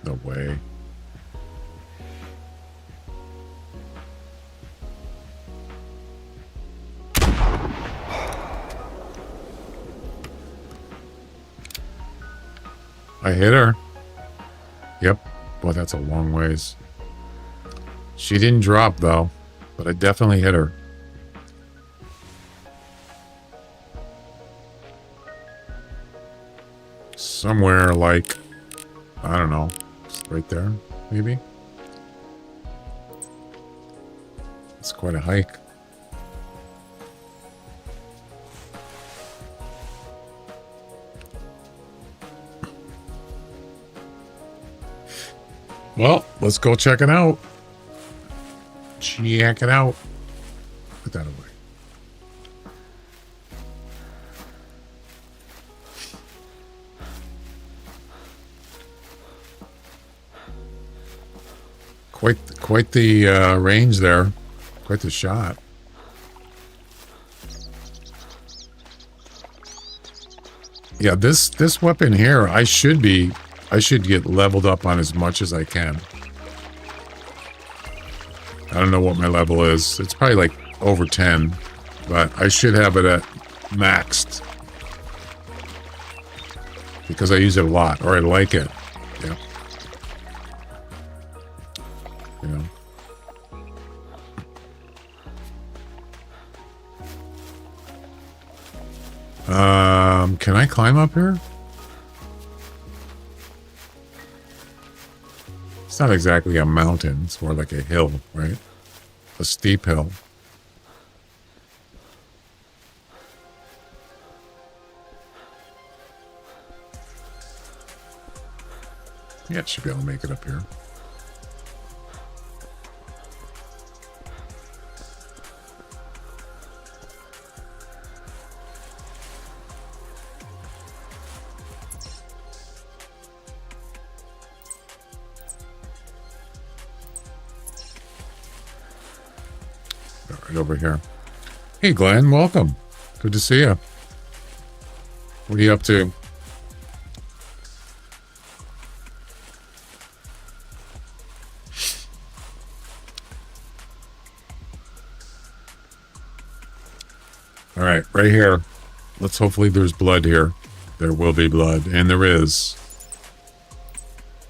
No way. I hit her. Yep. Boy, that's a long ways. She didn't drop, though. But I definitely hit her. Somewhere like... I don't know. Right there, maybe? It's quite a hike. Well, let's go check it out. Check it out. Put that away. Quite the range there. Quite the shot. Yeah, this weapon here, I should get leveled up on as much as I can. I don't know what my level is. It's probably like over 10, but I should have it at maxed. Because I use it a lot, or I like it. Yeah. You know. Can I climb up here? It's not exactly a mountain. It's more like a hill, right? A steep hill. Yeah, should be able to make it up here. Right over here. Hey, Glenn, welcome. Good to see you. What are you up to? All right, right here. Let's hopefully there's blood here. There will be blood, and there is.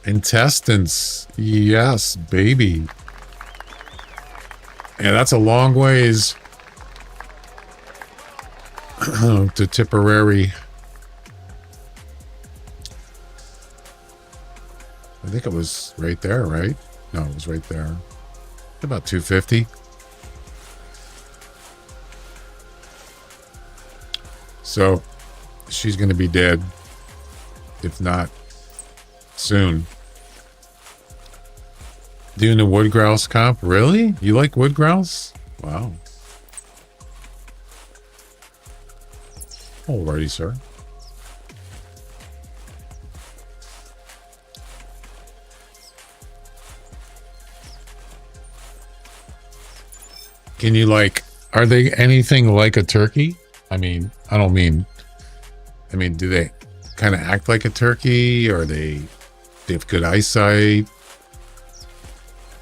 Intestines. Yes, baby. Yeah, that's a long ways to Tipperary. I think it was right there, right? No, it was right there. About 250. So she's going to be dead, if not soon. Doing a wood grouse comp? Really? You like wood grouse? Wow. Alrighty, sir. Can you like, are they anything like a turkey? I mean, do they kind of act like a turkey, or they have good eyesight?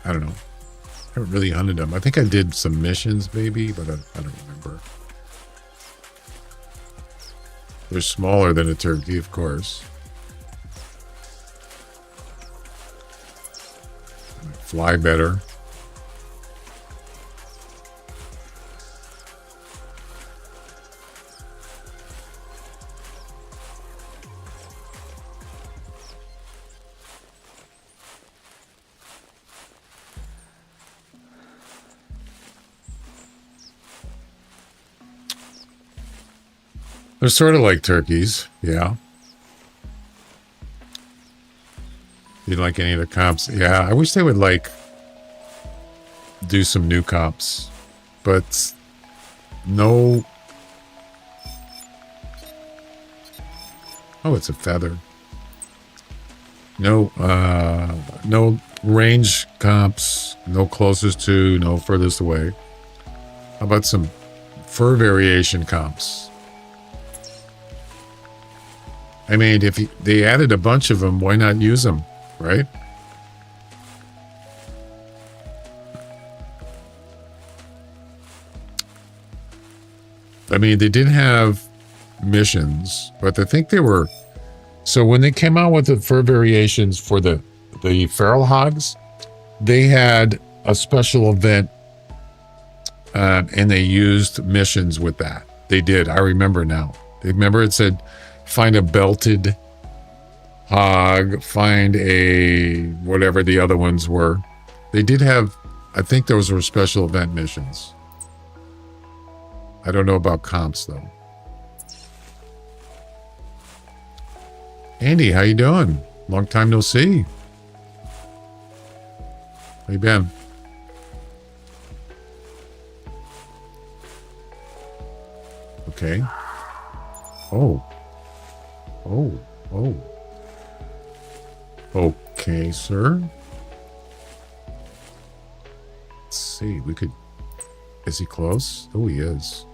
I don't know. I haven't really hunted them. I think I did some missions maybe, but I don't remember. They're smaller than a turkey, of course. Fly better. They're sort of like turkeys, yeah. You like any of the comps? Yeah, I wish they would like do some new comps, but no. Oh, it's a feather. No, no range comps, no closest to, no furthest away. How about some fur variation comps? I mean, if they added a bunch of them, why not use them, right? I mean, they did have missions, but I think they were... So when they came out with the fur variations for the feral hogs, they had a special event, and they used missions with that. They did. I remember now. Remember it said... Find a belted hog, find a whatever the other ones were. They did have, I think those were special event missions. I don't know about comps though. Andy, how you doing? Long time no see. How you been? Okay. Oh. Oh. Okay, sir. see. We could... Is he close? Oh, he is.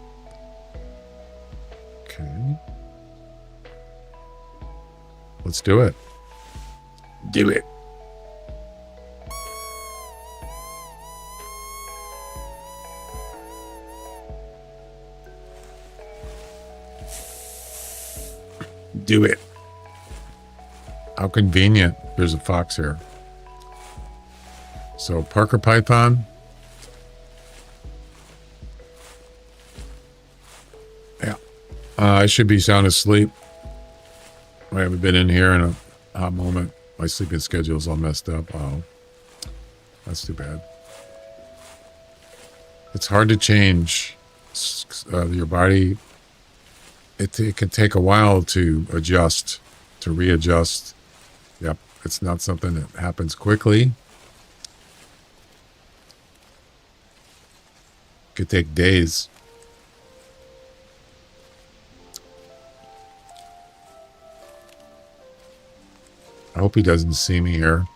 Okay. Let's do it. Do it. Do it. How convenient. There's a fox here. So, Parker Python. Yeah. I should be sound asleep. I haven't been in here in a hot moment. My sleeping schedule is all messed up. Oh, that's too bad. It's hard to change your body. It can take a while to adjust, to readjust. Yep, it's not something that happens quickly. It could take days. I hope he doesn't see me here.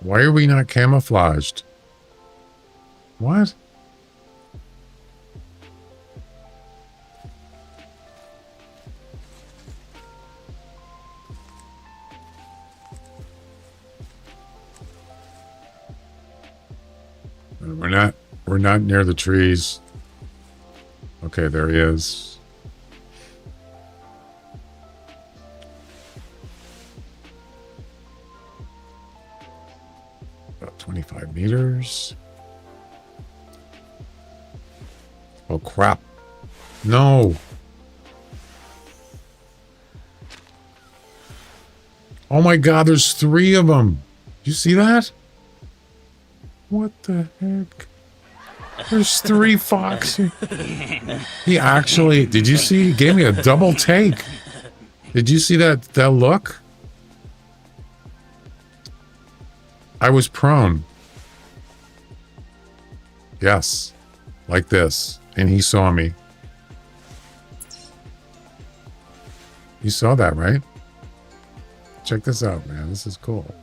Why are we not camouflaged? What? We're not near the trees. Okay, there he is. About 25 meters. Oh, crap. No. Oh my God, there's 3 of them. You see that? What the heck? There's 3 foxes. He actually, did you see? He gave me a double take. Did you see that look? I was prone. Yes. Like this. And he saw me. You saw that, right? Check this out, man. This is cool.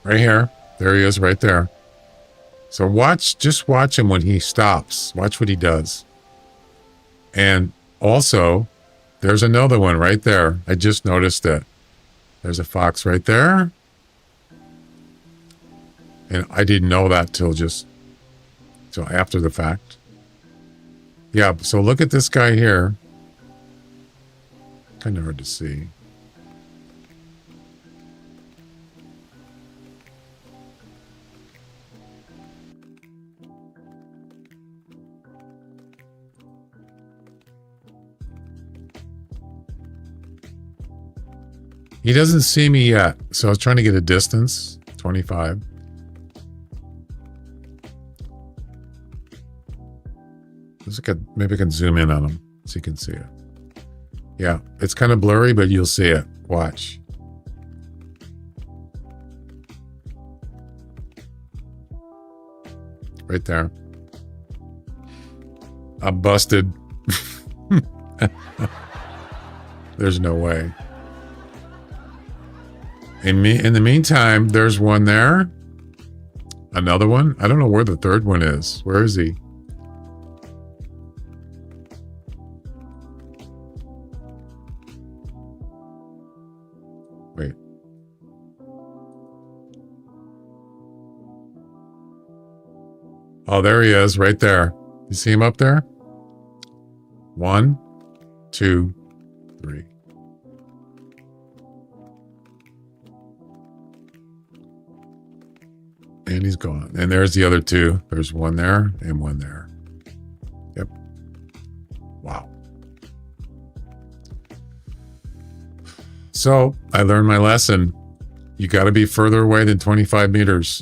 Right here. There he is right there. So just watch him when he stops. Watch what he does. And also, there's another one right there. I just noticed it. There's a fox right there. And I didn't know that till after the fact. Yeah, so look at this guy here. Kind of hard to see. He doesn't see me yet, so I was trying to get a distance. 25. Maybe I can zoom in on him so you can see it. Yeah, it's kind of blurry, but you'll see it. Watch. Right there. I'm busted. There's no way. In the meantime, there's one there. Another one. I don't know where the third one is. Where is he? Wait. Oh, there he is, right there. You see him up there? 1, 2, 3. And he's gone. And there's the other 2. There's one there and one there. Yep. Wow. So I learned my lesson. You got to be further away than 25 meters.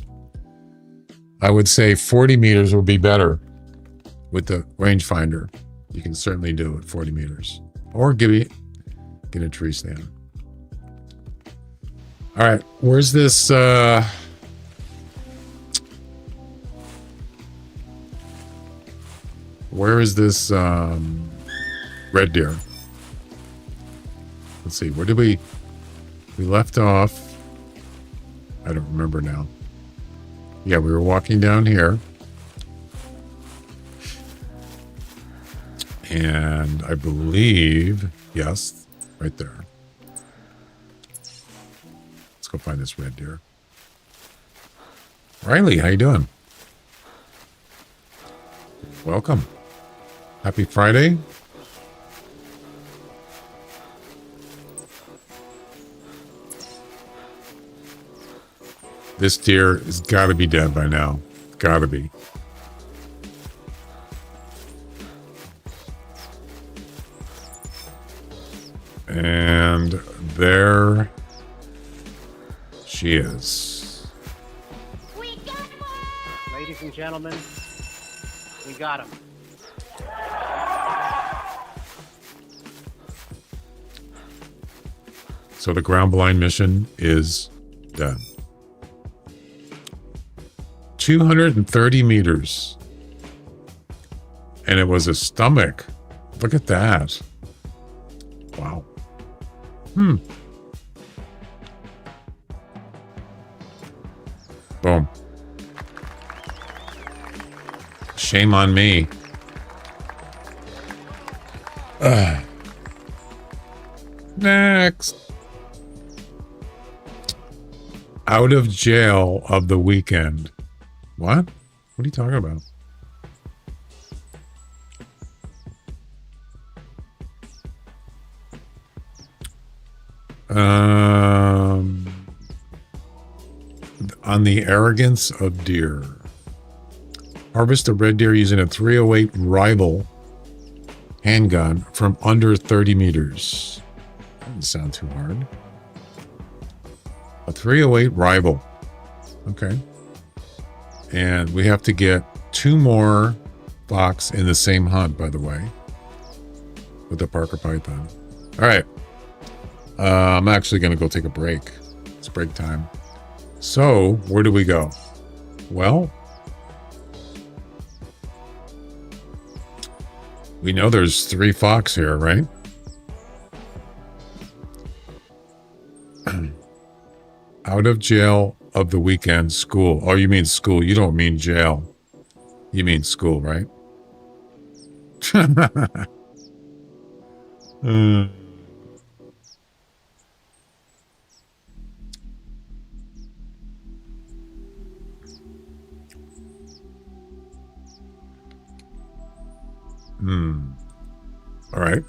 I would say 40 meters would be better with the rangefinder. You can certainly do it 40 meters, or get a tree stand. All right, where's this? Where is this red deer? Let's see. Where did we left off? I don't remember now. Yeah, we were walking down here. And I believe, yes, right there. Let's go find this red deer. Riley, how you doing? Welcome. Happy Friday. This deer has got to be dead by now. Got to be. And there she is. Ladies and gentlemen, we got him. So the ground blind mission is done. 230 meters. And it was a stomach. Look at that. Wow. Boom. Shame on me. Next. Out of jail of the weekend. What? What are you talking about? On the arrogance of deer. Harvest a red deer using a 308 rival handgun from under 30 meters. Doesn't sound too hard. A 308 rival. Okay. And we have to get 2 more fox in the same hunt, by the way, with the Parker Python. All right. I'm actually going to go take a break. It's break time. So, where do we go? Well, we know there's 3 fox here, right? Out of jail of the weekend, school. Oh, you mean school. You don't mean jail. You mean school, right? All right.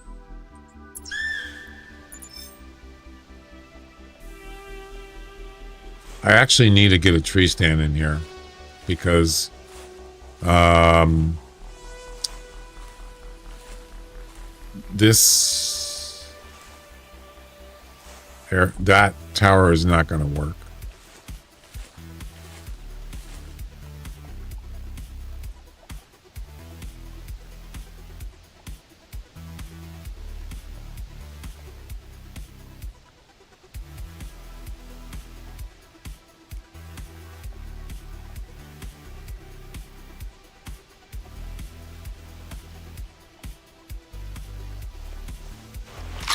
I actually need to get a tree stand in here because that tower is not going to work.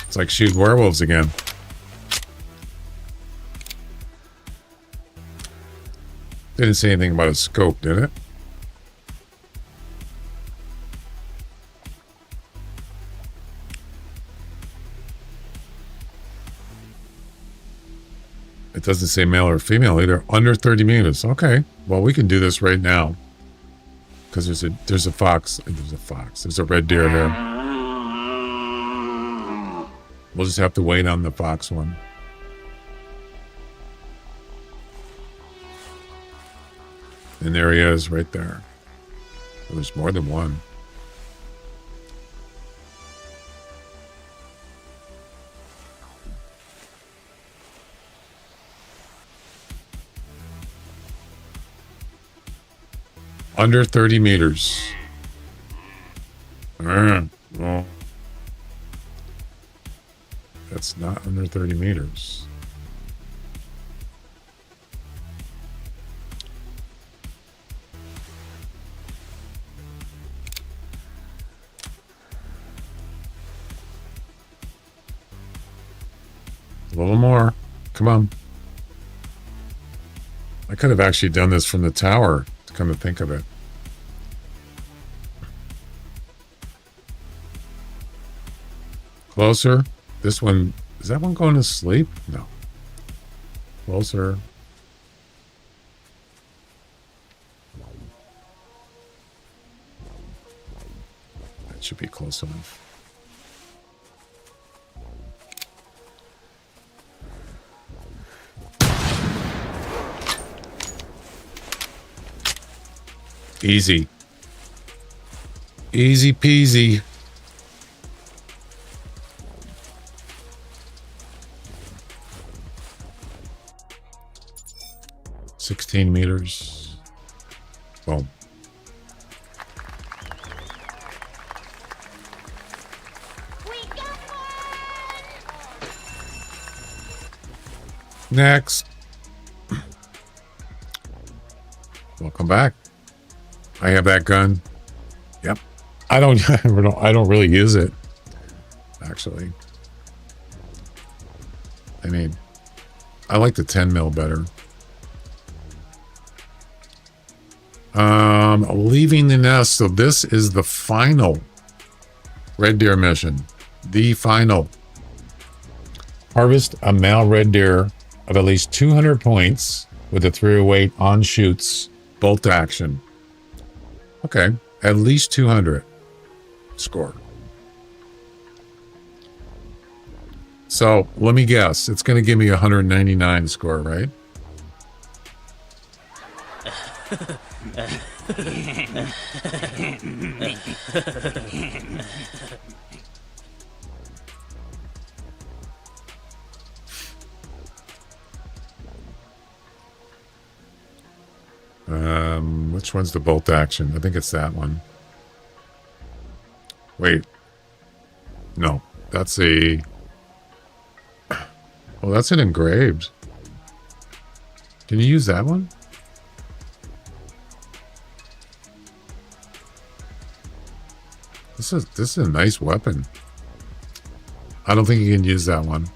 It's like shoot werewolves again. Didn't say anything about a scope, did it? It doesn't say male or female either. Under 30 meters. Okay. Well, we can do this right now. Because there's a fox. There's a red deer here. We'll just have to wait on the fox one. And there he is right there. There's more than one. Under 30 meters. Well, that's not under 30 meters. A little more. Come on. I could have actually done this from the tower, to come to think of it. Closer. This one, is that one going to sleep? No. Closer. That should be close enough. Easy. Easy peasy. $16 meters. Boom. Next. Welcome back. I have that gun. Yep. I don't really use it, actually. I mean, I like the 10 mil better. Leaving the nest. So this is the final red deer mission. The final. Harvest a male red deer of at least 200 points with a 308 on shoots, bolt action. Okay, at least 200 score. So let me guess. It's going to give me 199 score, right? Which one's the bolt action? I think it's that one. Wait. No, that's a... Well, that's an engraved. Can you use that one? This is a nice weapon. I don't think you can use that one.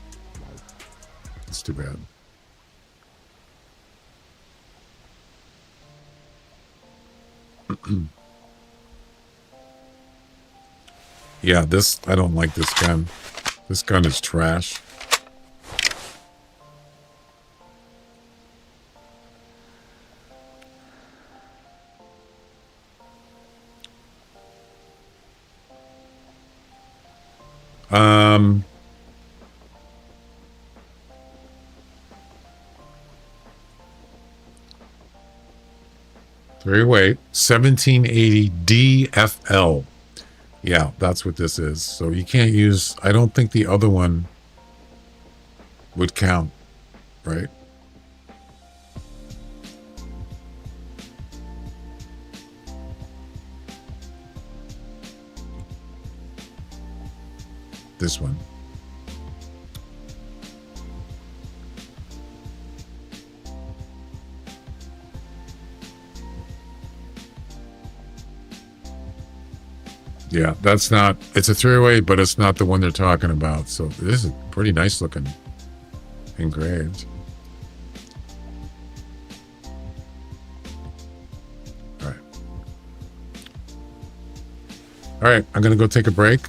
It's too bad. Yeah, I don't like this gun. This gun is trash. Very weight 1780 DFL. Yeah, that's what this is. So you can't use, I don't think the other one would count, right? This one. Yeah, that's not, it's a 308, but it's not the one they're talking about. So this is pretty nice looking engraved. All right. All right, I'm going to go take a break.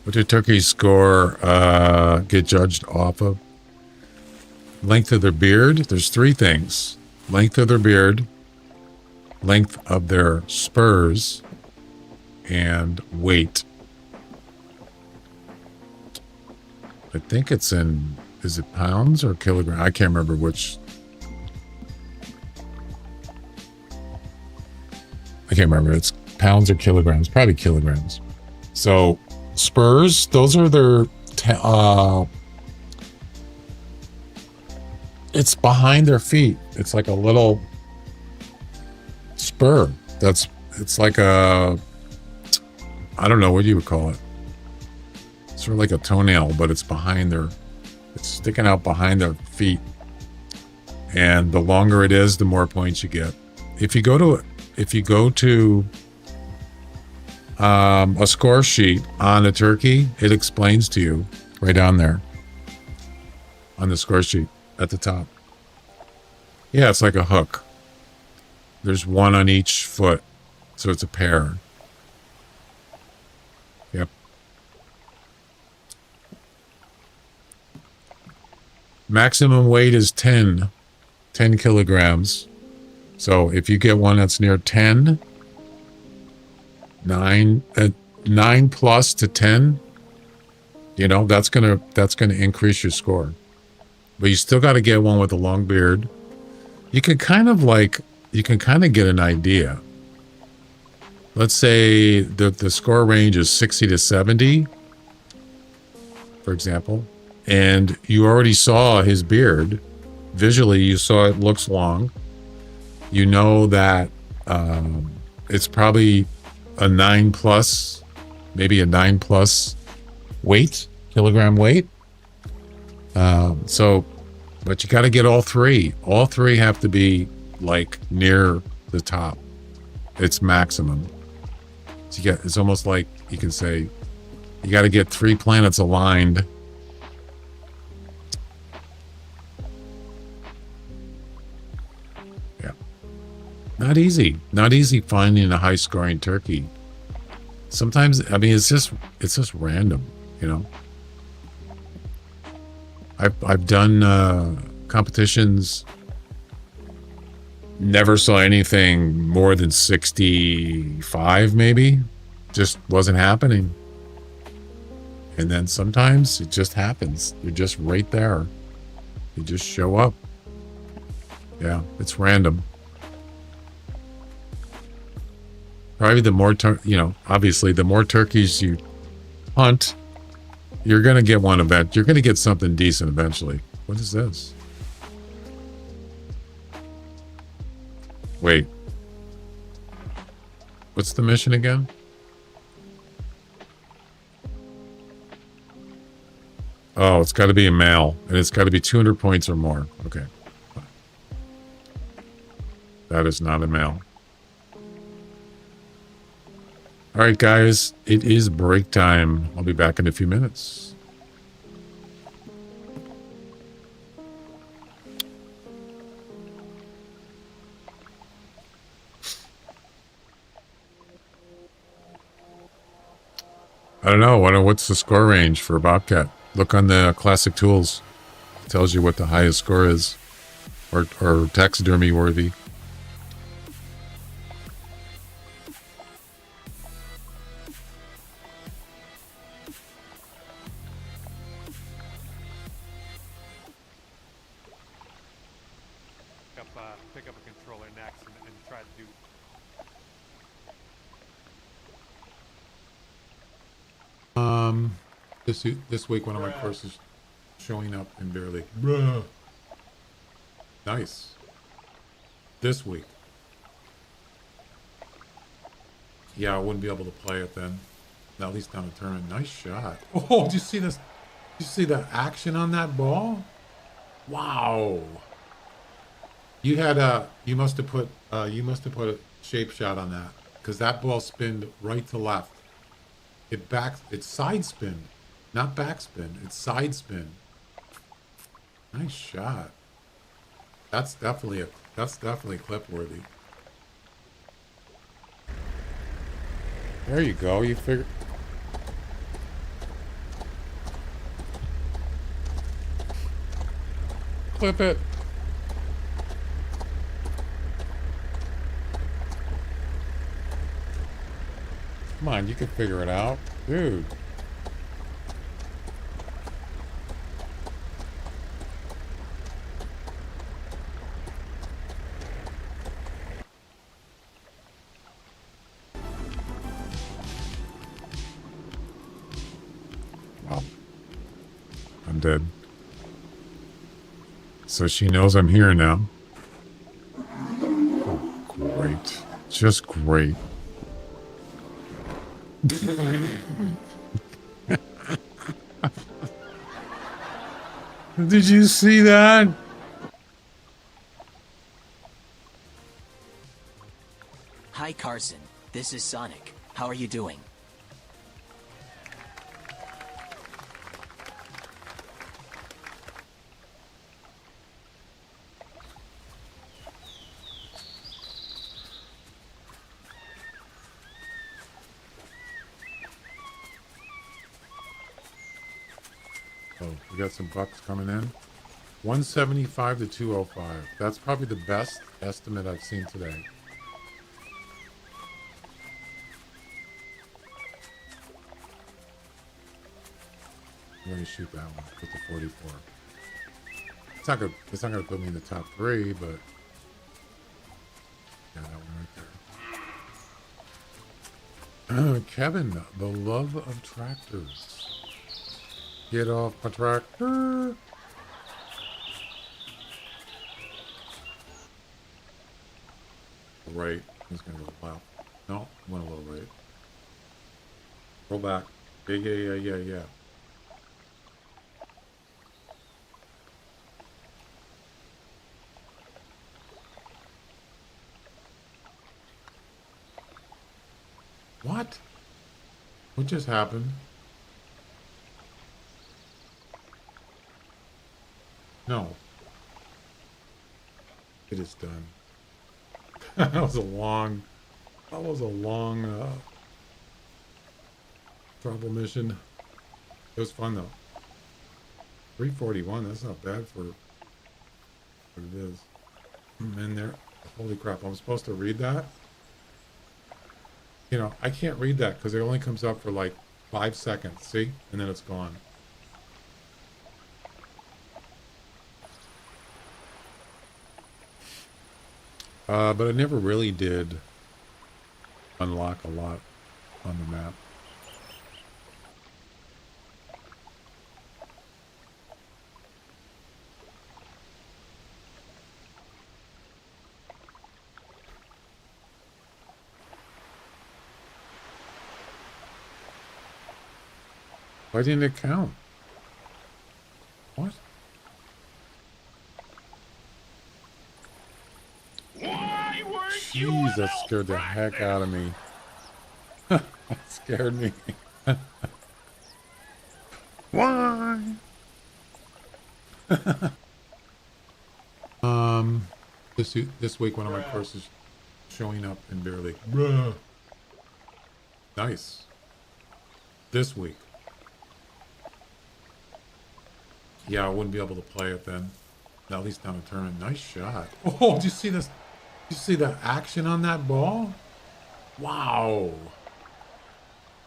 What did turkeys score get judged off of? Length of their beard. There's three things. Length of their beard, length of their spurs, and weight. I think it's in, is it pounds or kilograms? I can't remember which. I can't remember. It's pounds or kilograms. Probably kilograms. So spurs, those are their It's behind their feet. It's like a little spur. It's like a, I don't know what you would call it. It's sort of like a toenail, but it's sticking out behind their feet. And the longer it is, the more points you get. If you go to a score sheet on a turkey, it explains to you right down there on the score sheet at the top. Yeah, it's like a hook. There's one on each foot, so it's a pair. Yep. Maximum weight is 10 kilograms. So if you get one that's near 10, 9 plus to 10, that's gonna increase your score. But you still got to get one with a long beard. You can kind of get an idea. Let's say the score range is 60 to 70, for example, and you already saw his beard. Visually, you saw it looks long. You know that it's probably a 9 plus, maybe a 9 plus kilogram weight. But you got to get all three. All three have to be like near the top. It's maximum. So it's almost like you can say you got to get 3 planets aligned. Yeah. Not easy finding a high scoring turkey. Sometimes, I mean, it's just random, I've done competitions, never saw anything more than 65 maybe. Just wasn't happening. And then sometimes it just happens. You're just right there. You just show up. Yeah, it's random. Probably the more, obviously the more turkeys you hunt, you're going to get one event. You're going to get something decent eventually. What is this? Wait. What's the mission again? Oh, it's got to be a male, and it's got to be 200 points or more. Okay. That is not a male. All right, guys, it is break time. I'll be back in a few minutes. I don't know. What's the score range for a bobcat? Look on the classic tools. It tells you what the highest score is, or taxidermy worthy. Pick up a controller next and try to do. This week one of my courses showing up and barely. Bruh. Nice. This week. Yeah, I wouldn't be able to play it then. At least down a turn. Nice shot. Oh, did you see this? Did you see the action on that ball? Wow. You must have put a shape shot on that, because that ball spinned right to left. It's side spin, not back spin. It's side spin. Nice shot. That's definitely clip worthy. There you go. You figure. Clip it. Come on, you can figure it out. Dude. Wow. I'm dead. So she knows I'm here now. Oh, great. Just great. Did you see that? Hi, Carson. This is Sonic. How are you doing? Oh, we got some bucks coming in. 175 to 205. That's probably the best estimate I've seen today. I'm going to shoot that one with the 44. It's not gonna put me in the top 3, but yeah, that one right there. Kevin, the love of tractors. Get off my tractor. Right. I'm just gonna go left. No, I went a little right. Roll back. Yeah. What? What just happened? No. It is done. That was a long trouble mission. It was fun though. 341, that's not bad for what it is. I'm in there. Holy crap, I'm supposed to read that? You know, I can't read that because it only comes up for like 5 seconds, see? And then it's gone. But I never really did unlock a lot on the map. Why didn't it count? What? Jeez, that scared the heck out of me. That scared me. Why? This week one of my courses showing up in barely. Bruh. Nice. This week. Yeah, I wouldn't be able to play it then. At least down a tournament. Nice shot. Oh, did you see this? Did you see the action on that ball? Wow.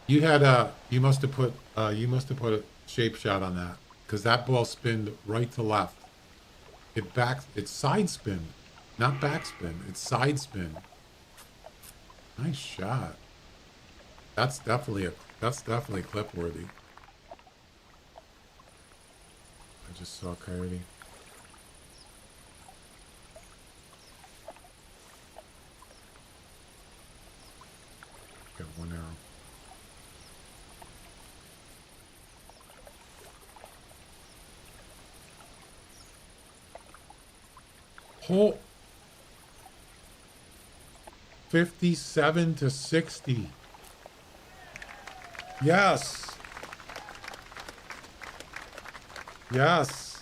You had you must have put a shape shot on that, because that ball spinned right to left. It's side spin, not back spin. It's side spin. Nice shot. That's definitely clip worthy. I just saw Coyote. Got one arrow. Whole 57 to 60. Yes. Yes.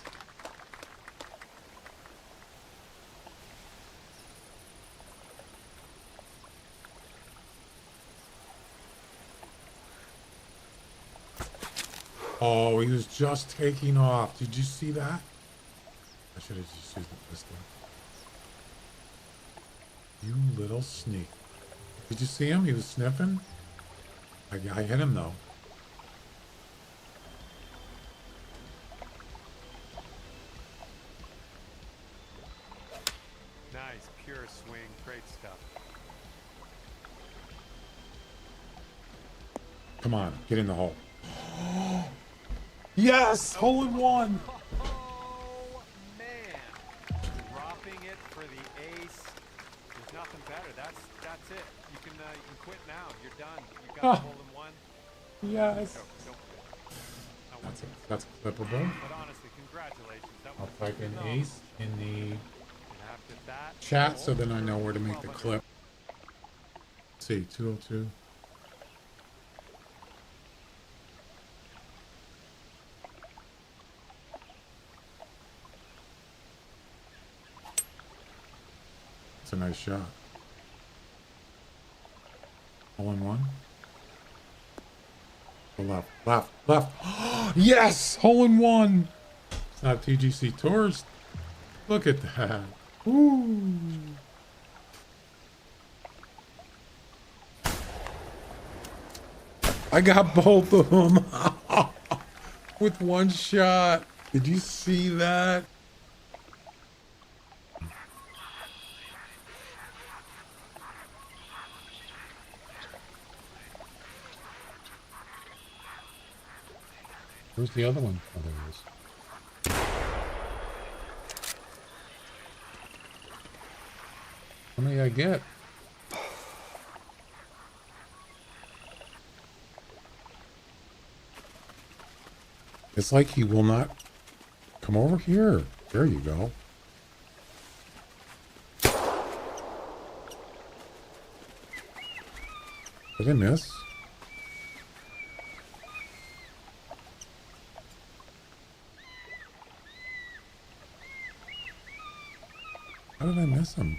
Oh, he was just taking off. Did you see that? I should have just used the pistol. You little sneak. Did you see him? He was sniffing. I hit him though. Nice, pure swing, great stuff. Come on, get in the hole. Yes, hole in one. Oh man, it for the ace. There's nothing better. That's it. You can quit now. You're done. You got the hole in one. Yes. Don't quit. I want That's this. clippable. But honestly, congratulations. That I'll was type in phenomenal. ace in the And after that, chat so then I know where to make the clip. Let's see, 202. It's a nice shot. Hole in one. Go left, left, left. Yes! Hole in one! It's not TGC Tours. Look at that. Ooh. I got both of them with one shot. Did you see that? Where's the other one? Oh, there it is. How many I get? It's like he will not come over here. There you go. Did I miss? How did I miss him?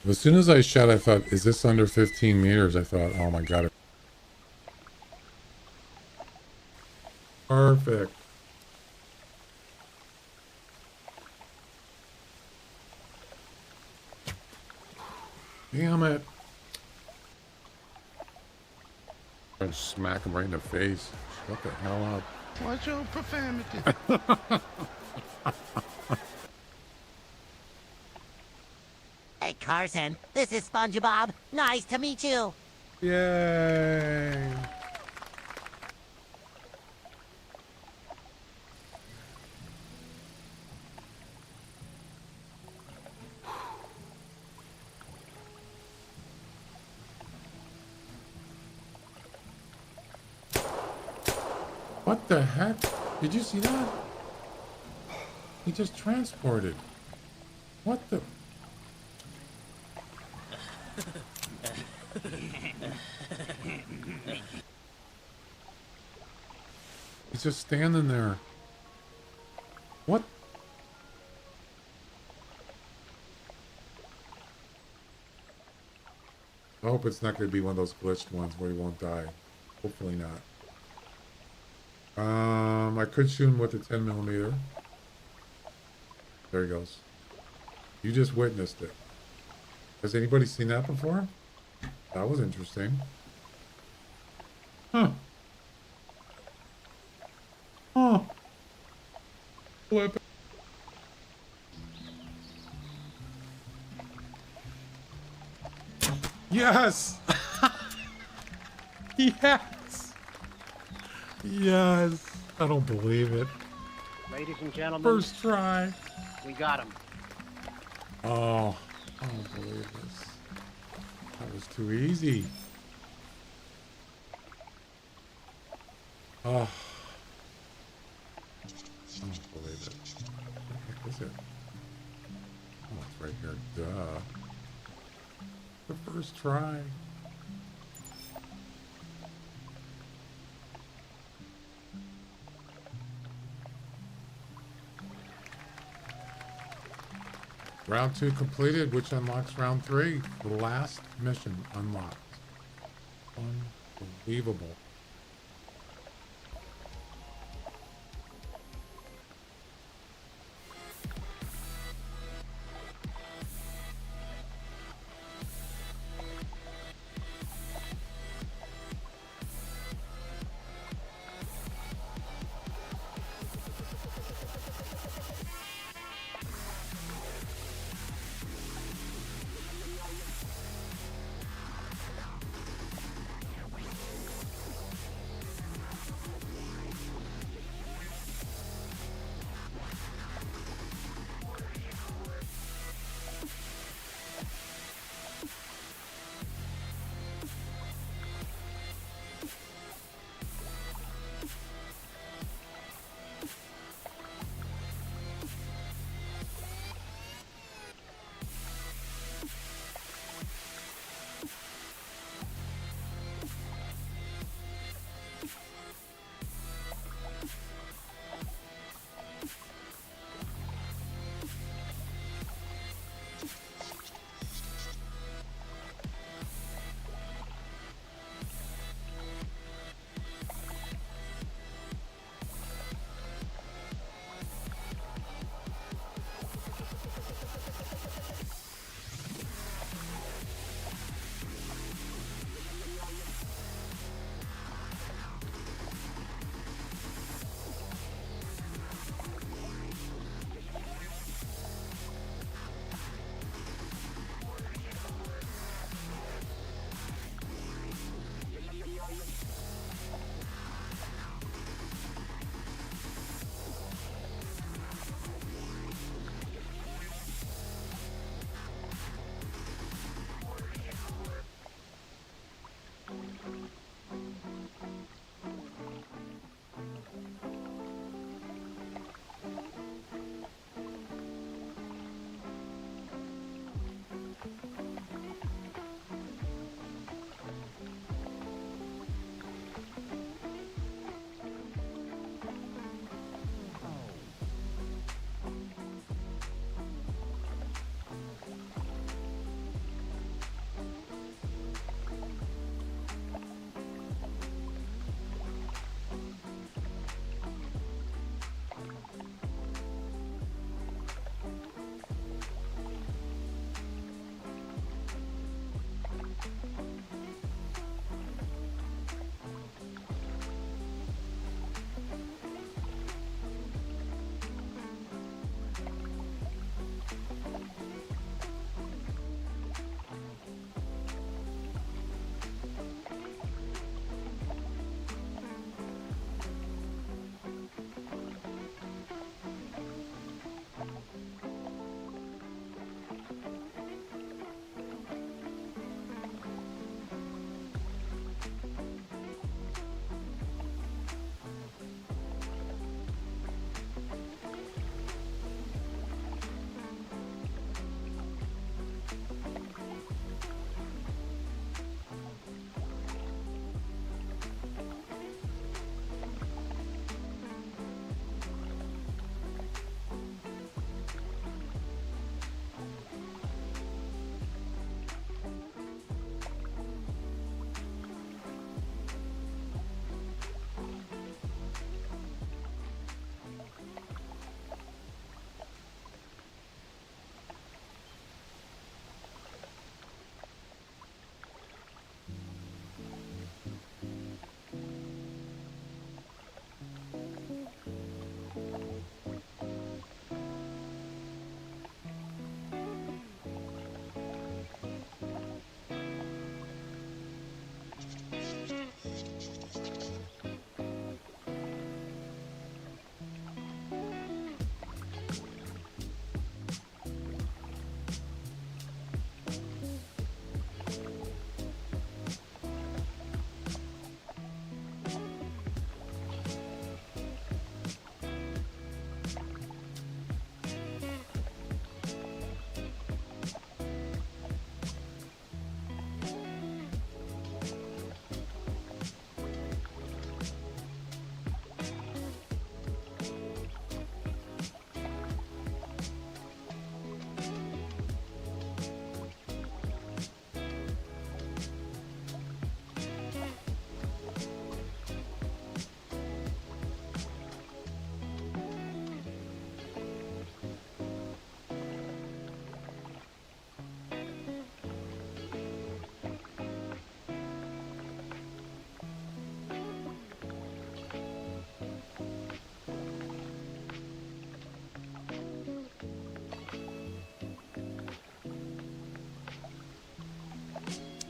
As soon as I shot, I thought, is this under 15 meters? I thought, oh my God. Perfect. Damn it. I smack him right in the face. Shut the hell up. Watch your profanity. Hey, Carson, this is SpongeBob. Nice to meet you. Yay. What the heck? Did you see that? He just transported. What the? He's just standing there. What? I hope it's not going to be one of those glitched ones where he won't die. Hopefully not. I could shoot him with a 10mm. There he goes. You just witnessed it. Has anybody seen that before? That was interesting. Huh. Huh. Flip. Yes! Yes! Yes! I don't believe it. Ladies and gentlemen, First try. we got him. Oh, I don't believe this. That was too easy. Oh. I don't believe it. What the heck is it? Oh, it's right here. Duh. The first try. Round 2 completed, which unlocks round 3. The last mission unlocked. Unbelievable.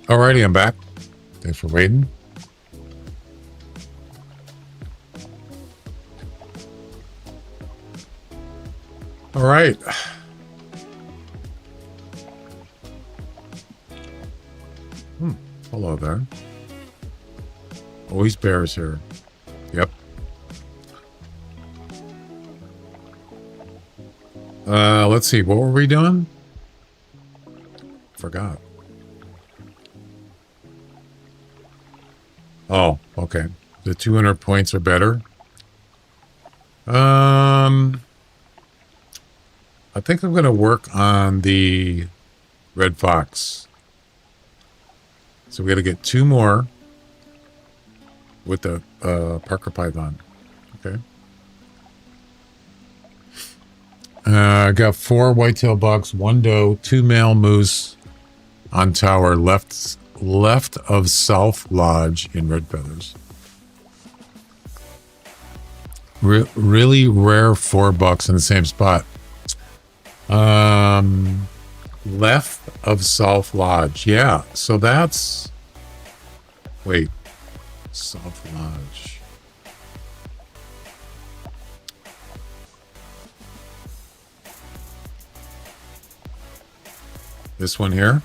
Alrighty, I'm back. Thanks for waiting. All right. Hello there. Always bears here. Yep. Let's see. What were we doing? Forgot. Oh, okay. The 200 points are better. I think I'm going to work on the Red Fox. So we got to get 2 more with the Parker Python. Okay. I got 4 whitetail bucks, 1 doe, 2 male moose on tower left of South Lodge in Red Feathers. Really rare 4 bucks in the same spot. Left of South Lodge. Yeah, so that's... Wait. South Lodge. This one here?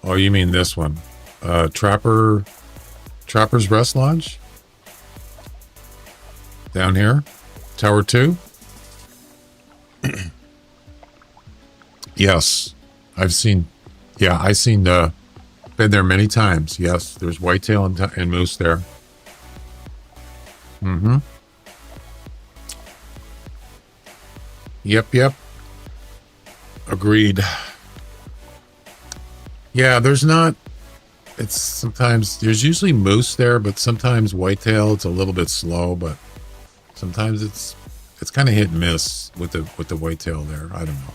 Oh, you mean this one? Trapper's Rest Lodge? Down here? Tower 2? Yes. I've seen been there many times. Yes, there's whitetail and moose there. Mm-hmm. Yep. Agreed. Yeah, there's usually moose there, but sometimes whitetail, it's a little bit slow, but sometimes it's kind of hit and miss with the whitetail there. I don't know.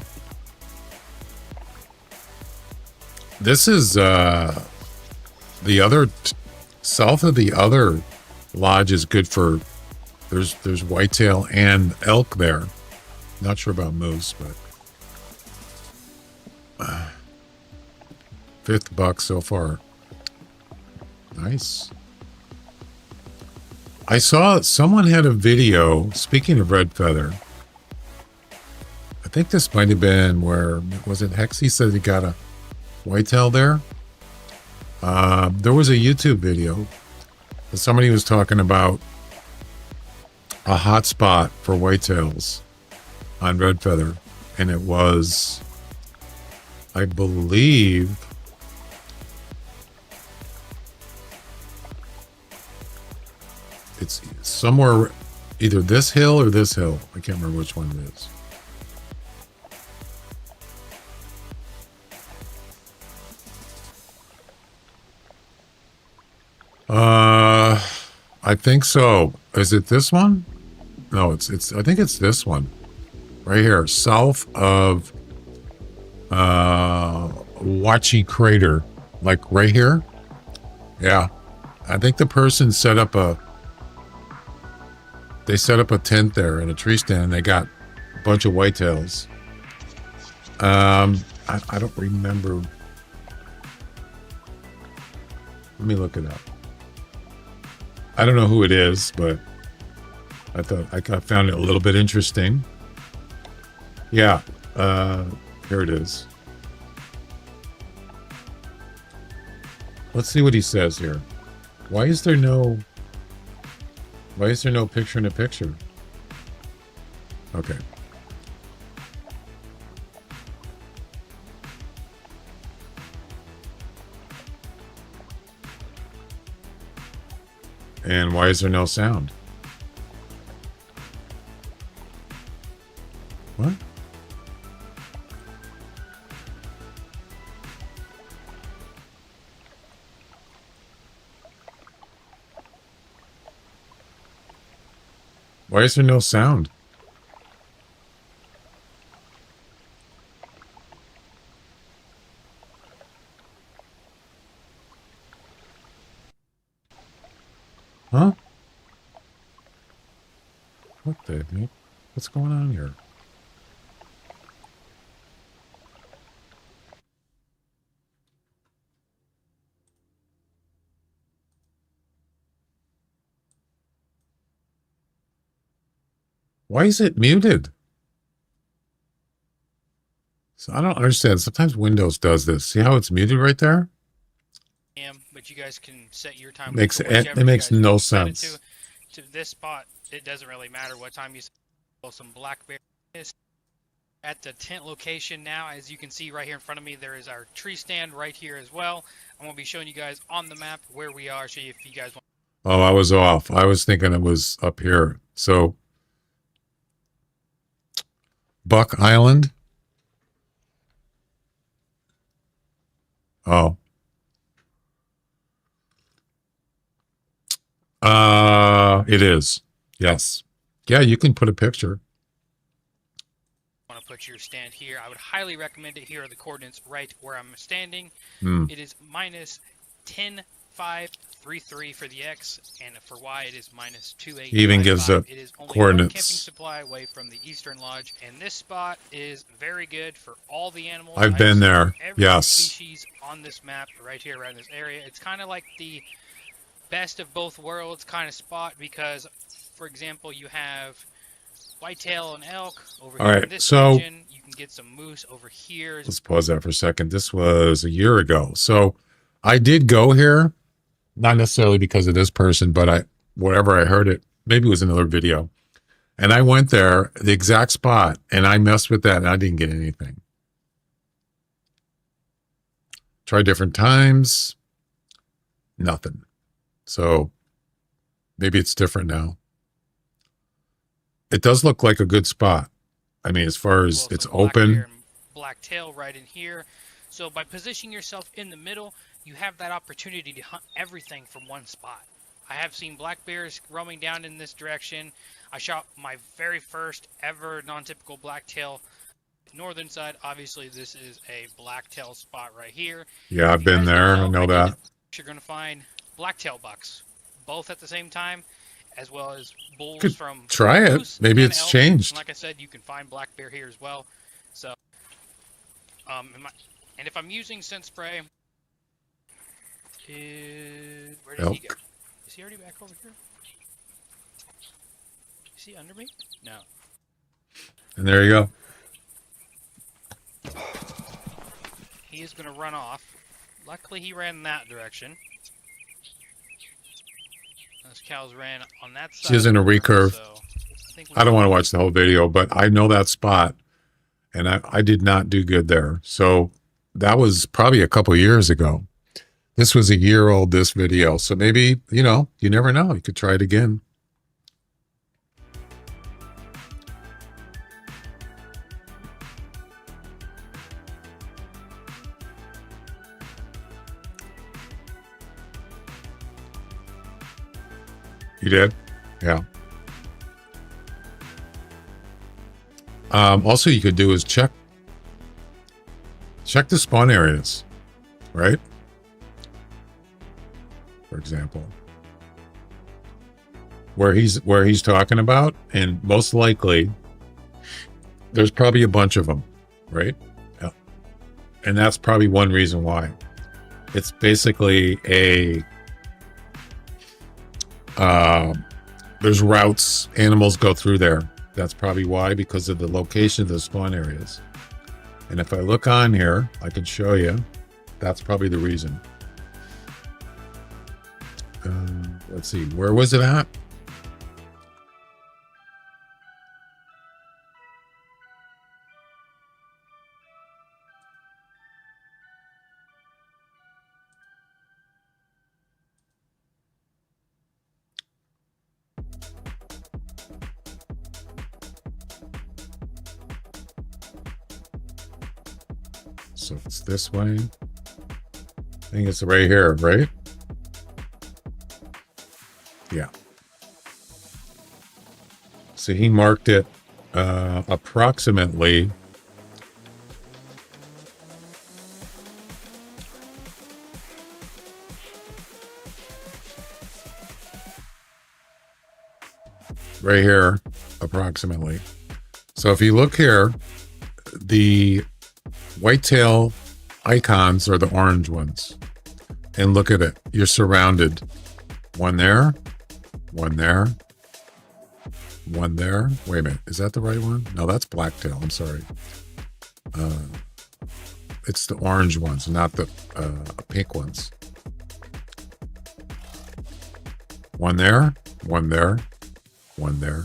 This is the other south of the other lodge is good for there's whitetail and elk there. Not sure about moose, but 5th buck so far. Nice. I saw someone had a video, speaking of red feather. I think this might have been where, was it Hexy said he got a whitetail there? There was a YouTube video. Somebody was talking about a hot spot for whitetails on red feather. And it was, I believe, it's somewhere either this hill or this hill. I can't remember which one it is. I think so. Is it this one? No, it's I think it's this one. Right here, south of Wachi Crater. Like right here. Yeah. I think the person set up a tent there in a tree stand and they got a bunch of whitetails. I don't remember. Let me look it up. I don't know who it is, but I thought I found it a little bit interesting. Yeah, here it is. Let's see what he says here. Why is there no picture in a picture? Okay. And why is there no sound? What? Why is there no sound? Huh? What the heck? What's going on here? Why is it muted? So I don't understand. Sometimes Windows does this. See how it's muted right there? But you guys can set your time. It makes no sense. To this spot, it doesn't really matter what time you set. Some blackberries at the tent location now. As you can see right here in front of me, there is our tree stand right here as well. I'm going to be showing you guys on the map where we are. So if you guys want. Oh, I was off. I was thinking it was up here. So Buck Island. Oh. It is. Yes. Yeah, you can put a picture. Want to put your stand here. I would highly recommend it. Here are the coordinates right where I'm standing. It is minus 10,533 for the X, and for Y it is minus 28. Even gives the it is only coordinates. One camping supply away from the Eastern Lodge, and this spot is very good for all the animals. I've been there. Every Yes. species on this map right here around this area. It's kind of like the best of both worlds kind of spot because, for example, you have whitetail and elk over All here right, in this so region. You can get some moose over here. let's pause that for a second. This was a year ago. So I did go here, not necessarily because of this person, but wherever I heard it, maybe it was another video. And I went there, the exact spot, and I messed with that and I didn't get anything. Try different times, nothing. So maybe it's different now. It does look like a good spot. I mean, as far as it's open. Black tail right in here. So by positioning yourself in the middle, you have that opportunity to hunt everything from one spot. I have seen black bears roaming down in this direction. I shot my very first ever non-typical blacktail northern side. Obviously, this is a blacktail spot right here. Yeah, I've been there. I know that. You're going to find blacktail bucks, both at the same time, as well as bulls Could from try it. moose Maybe and it's elk. changed. And like I said, you can find black bear here as well. So, and if I'm using scent spray, where did he go? Is he already back over here? Is he under me? No. And there you go. He is going to run off. Luckily, he ran in that direction. Those cows ran on that side. She's in a recurve. So I don't want to watch the whole video, but I know that spot, and I did not do good there. So that was probably a couple years ago. This was a year old, this video. So maybe, you never know. You could try it again. You did? Yeah. Also, you could do is check the spawn areas, right? For example, where he's talking about, and most likely there's probably a bunch of them, right? Yeah. And that's probably one reason why. It's basically there's routes, animals go through there. That's probably why, because of the location of the spawn areas. And if I look on here, I can show you. That's probably the reason. Let's see, where was it at? So it's this way. I think it's right here, right? Yeah. So he marked it approximately right here, approximately. So if you look here, the whitetail icons are the orange ones. And look at it. You're surrounded. One there, One there. Wait a minute. Is that the right one? No, that's blacktail. I'm sorry. It's the orange ones, not the pink ones. One there. One there. One there.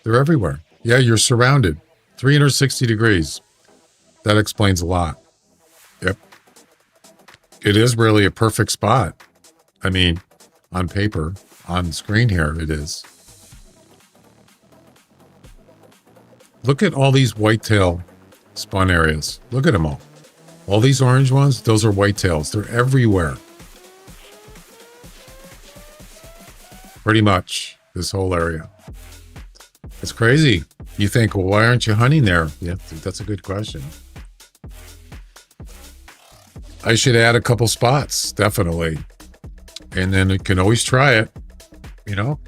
They're everywhere. Yeah, you're surrounded. 360 degrees. That explains a lot. Yep. It is really a perfect spot. I mean, on paper, on screen here, it is. Look at all these whitetail spawn areas. Look at them all. All these orange ones, those are whitetails. They're everywhere. Pretty much this whole area. It's crazy. You think, well, why aren't you hunting there? Yeah, that's a good question. I should add a couple spots, definitely. And then you can always try it. You know,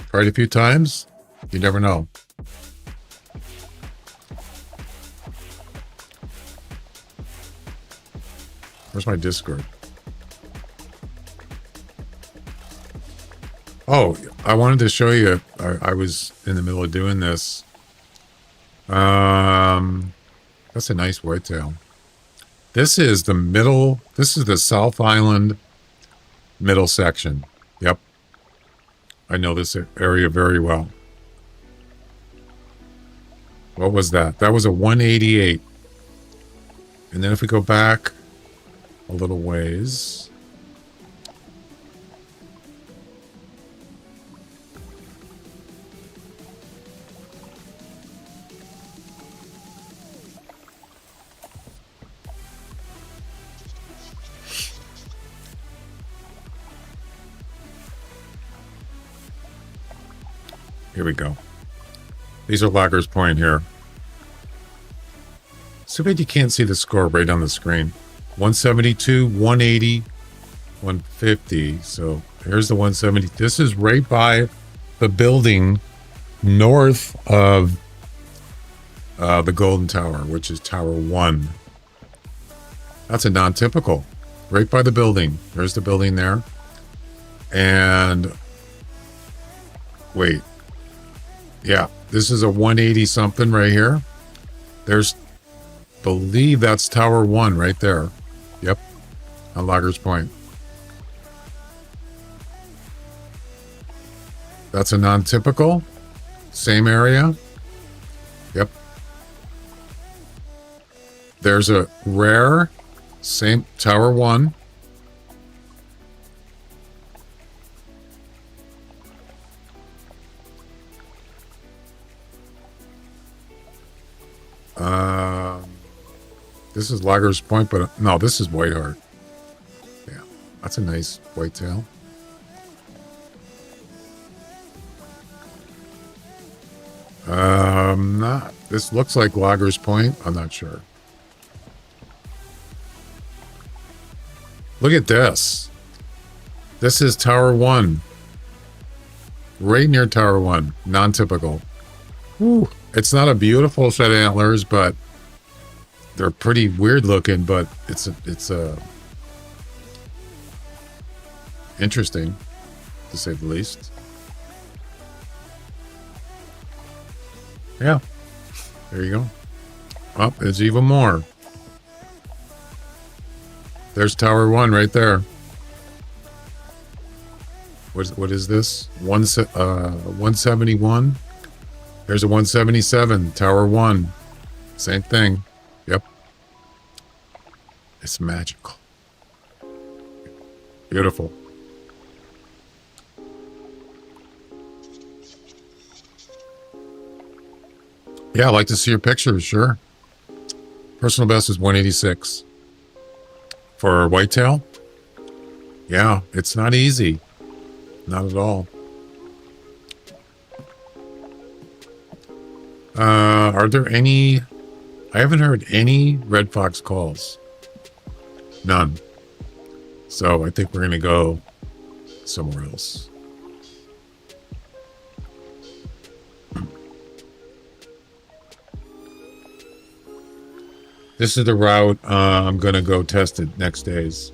try it a few times. You never know. Where's my Discord? Oh, I wanted to show you. I was in the middle of doing this. That's a nice whitetail. This is the middle. This is the South Island middle section. Yep. I know this area very well. What was that? That was a 188. And then if we go back a little ways. Here we go. These are Loggers Point here. So bad you can't see the score right on the screen. 172, 180, 150. So here's the 170. This is right by the building north of the Golden Tower, which is Tower 1. That's a non-typical. Right by the building. There's the building there. And wait. Yeah, this is a 180 something right here. There's, believe that's Tower 1 right there. Yep, on Loggers Point. That's a non-typical. Same area. Yep. There's a rare. Same Tower 1. This is Loggers Point, but no, this is Whiteheart. Yeah, that's a nice whitetail. Not. This looks like Loggers Point. I'm not sure. Look at this. This is Tower 1. Right near Tower 1. Non-typical. Whew. It's not a beautiful set of antlers, but they're pretty weird looking, but it's interesting, to say the least. Yeah. There you go. Oh, there's even more. There's Tower 1 right there. What is this? 171. There's a 177. Tower 1. Same thing. Yep. It's magical. Beautiful. Yeah, I'd like to see your pictures, sure. Personal best is 186. For whitetail? Yeah, it's not easy. Not at all. Are there any... I haven't heard any red fox calls. None. So I think we're going to go somewhere else. This is the route I'm going to go test it next days.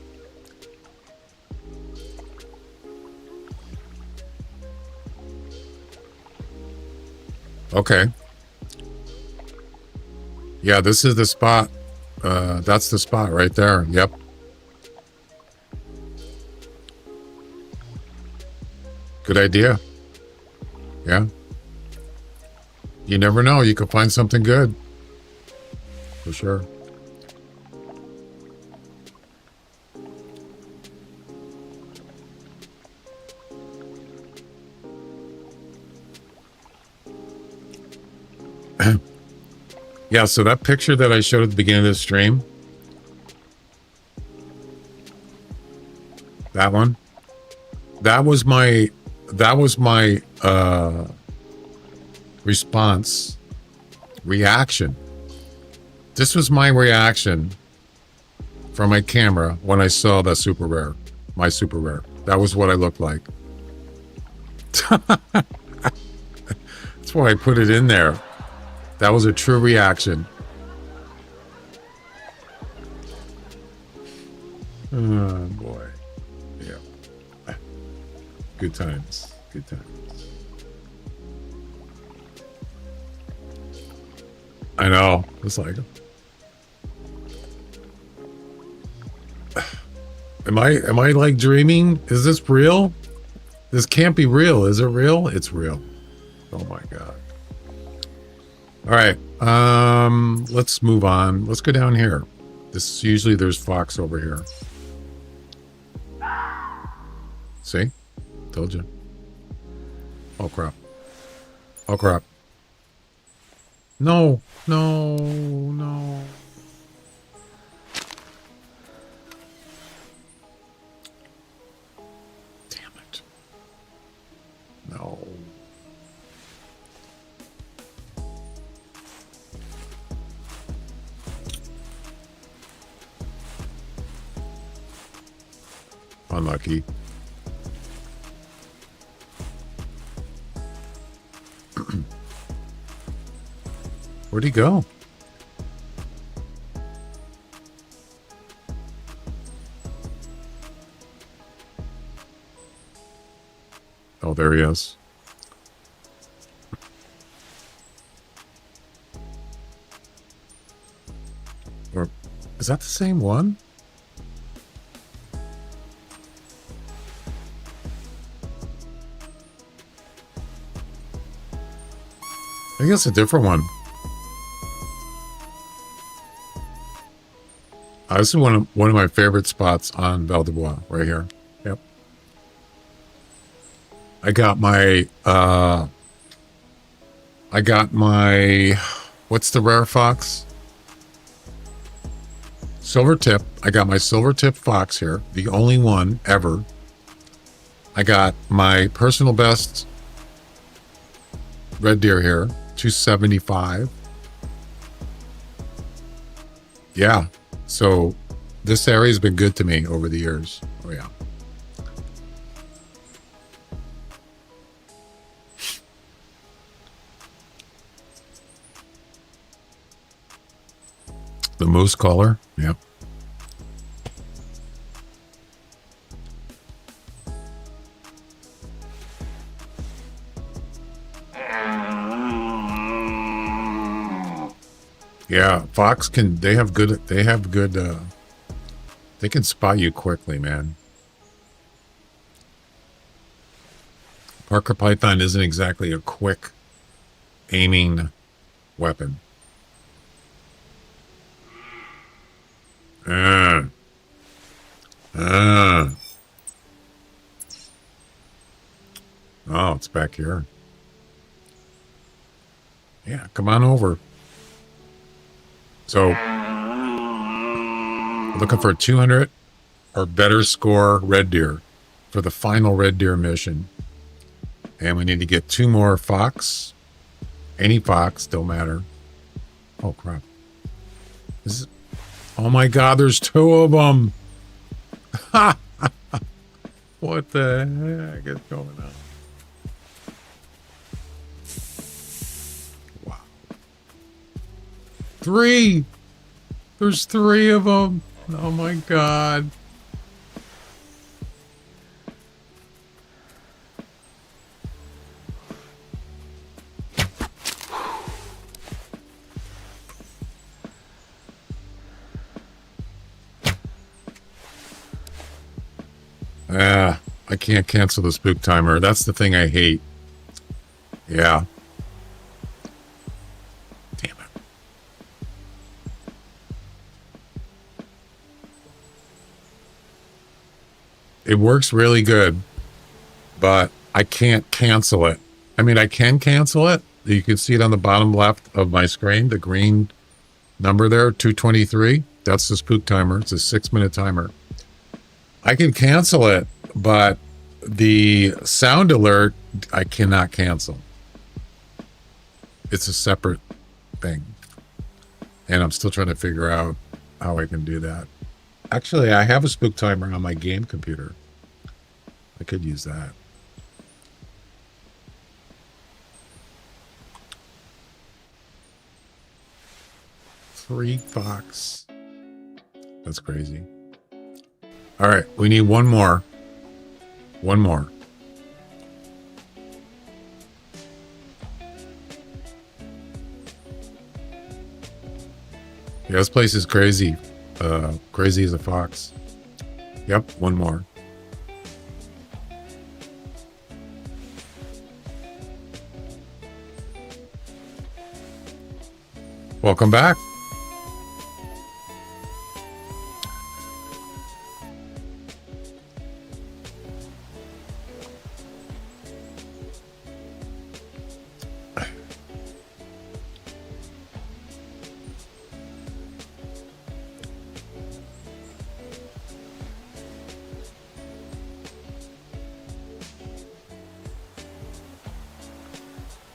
Okay. Yeah, this is the spot. That's the spot right there. Yep. Good idea. Yeah. You never know. You could find something good. For sure. Yeah, so that picture that I showed at the beginning of the stream, that one, that was my response, reaction. This was my reaction from my camera when I saw that super rare, my super rare. That was what I looked like. That's why I put it in there. That was a true reaction. Oh boy. Yeah. Good times. Good times. I know. It's like, am I like dreaming? Is this real? This can't be real. Is it real? It's real. Oh my God. All right. Let's move on. Let's go down here. This usually there's fox over here. See? Told you. Oh crap. Oh crap. No, no, no. Damn it. No. Unlucky. Where'd he go? Oh, there he is. Or is that the same one? I think it's a different one. This is one of my favorite spots on Val de Bois, right here. Yep. I got my what's the rare fox? Silver tip. I got my silver tip fox here, the only one ever. I got my personal best red deer here, 275. Yeah. So this area has been good to me over the years. Oh yeah. The moose collar. Yep. Yeah, fox they can spot you quickly, man. Parker Python isn't exactly a quick aiming weapon. Oh, it's back here. Yeah, come on over. So, looking for a 200 or better score red deer for the final red deer mission. And we need to get 2 more fox. Any fox, don't matter. Oh, crap. Oh, my God, there's 2 of them. What the heck is going on? Wow. 3. There's 3 of them. Oh my God. I can't cancel the spook timer. That's the thing I hate. Yeah. Damn it. It works really good, but I can't cancel it. I mean, I can cancel it. You can see it on the bottom left of my screen, the green number there, 223. That's the spook timer. It's a 6-minute timer. I can cancel it, but the sound alert, I cannot cancel. It's a separate thing. And I'm still trying to figure out how I can do that. Actually, I have a spook timer on my game computer. I could use that. $3. That's crazy. All right, we need one more. One more. Yeah, this place is crazy. Crazy as a fox. Yep, one more. Welcome back.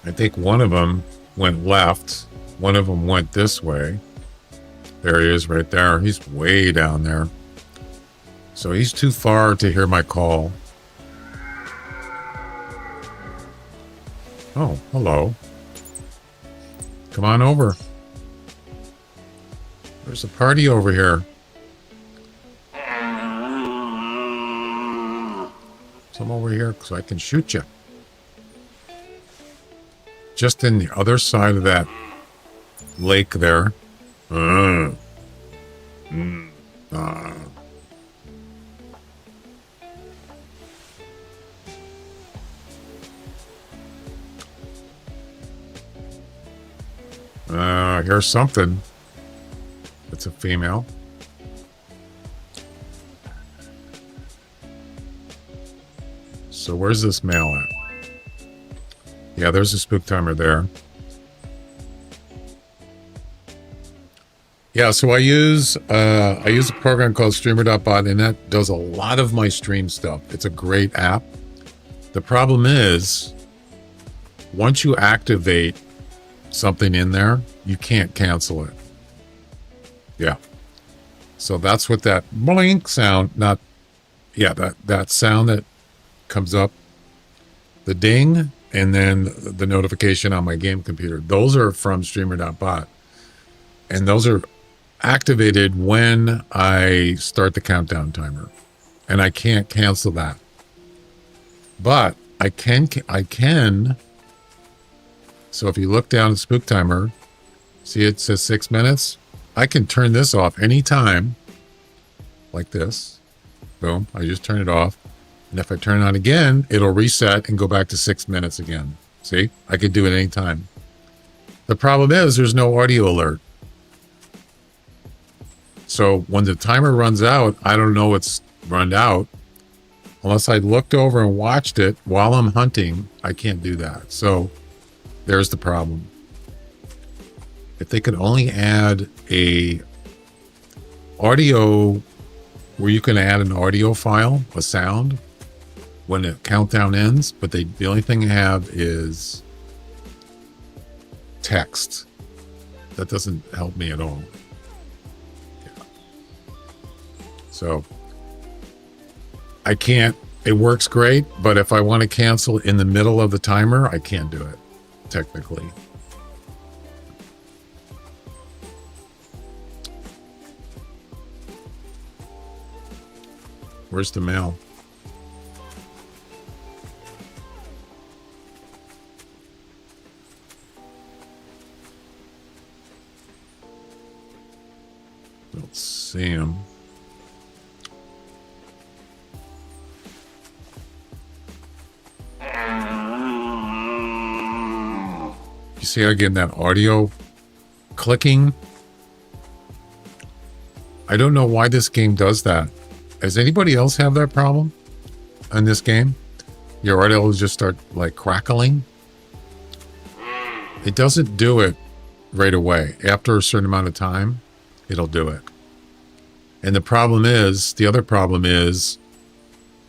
I think one of them went left. One of them went this way. There he is right there. He's way down there. So he's too far to hear my call. Oh, hello. Come on over. There's a party over here. Come over here so I can shoot you. Just in the other side of that lake there. Here's something. It's a female. So where's this male at? Yeah, there's a spook timer there. Yeah, so I use a program called Streamer.bot, and that does a lot of my stream stuff. It's a great app. The problem is, once you activate something in there, you can't cancel it. Yeah. So that's what that blink sound, that sound that comes up, the ding, and then the notification on my game computer. Those are from Streamer.bot. And those are activated when I start the countdown timer. And I can't cancel that. But I can. So if you look down at spook timer, see it says 6 minutes. I can turn this off anytime, like this. Boom, I just turn it off. And if I turn it on again, it'll reset and go back to 6 minutes again. See, I could do it anytime. The problem is there's no audio alert. So when the timer runs out, I don't know it's run out. Unless I looked over and watched it while I'm hunting, I can't do that. So there's the problem. If they could only add a audio where you can add an audio file, a sound, when the countdown ends, but the only thing they have is text. That doesn't help me at all. Yeah. So I can't, it works great, but if I want to cancel in the middle of the timer, I can't do it, technically. Where's the mail? Don't see him. You see again that audio clicking? I don't know why this game does that. Does anybody else have that problem in this game? Your audio will just start like crackling. It doesn't do it right away. After a certain amount of time, it'll do it. And the other problem is,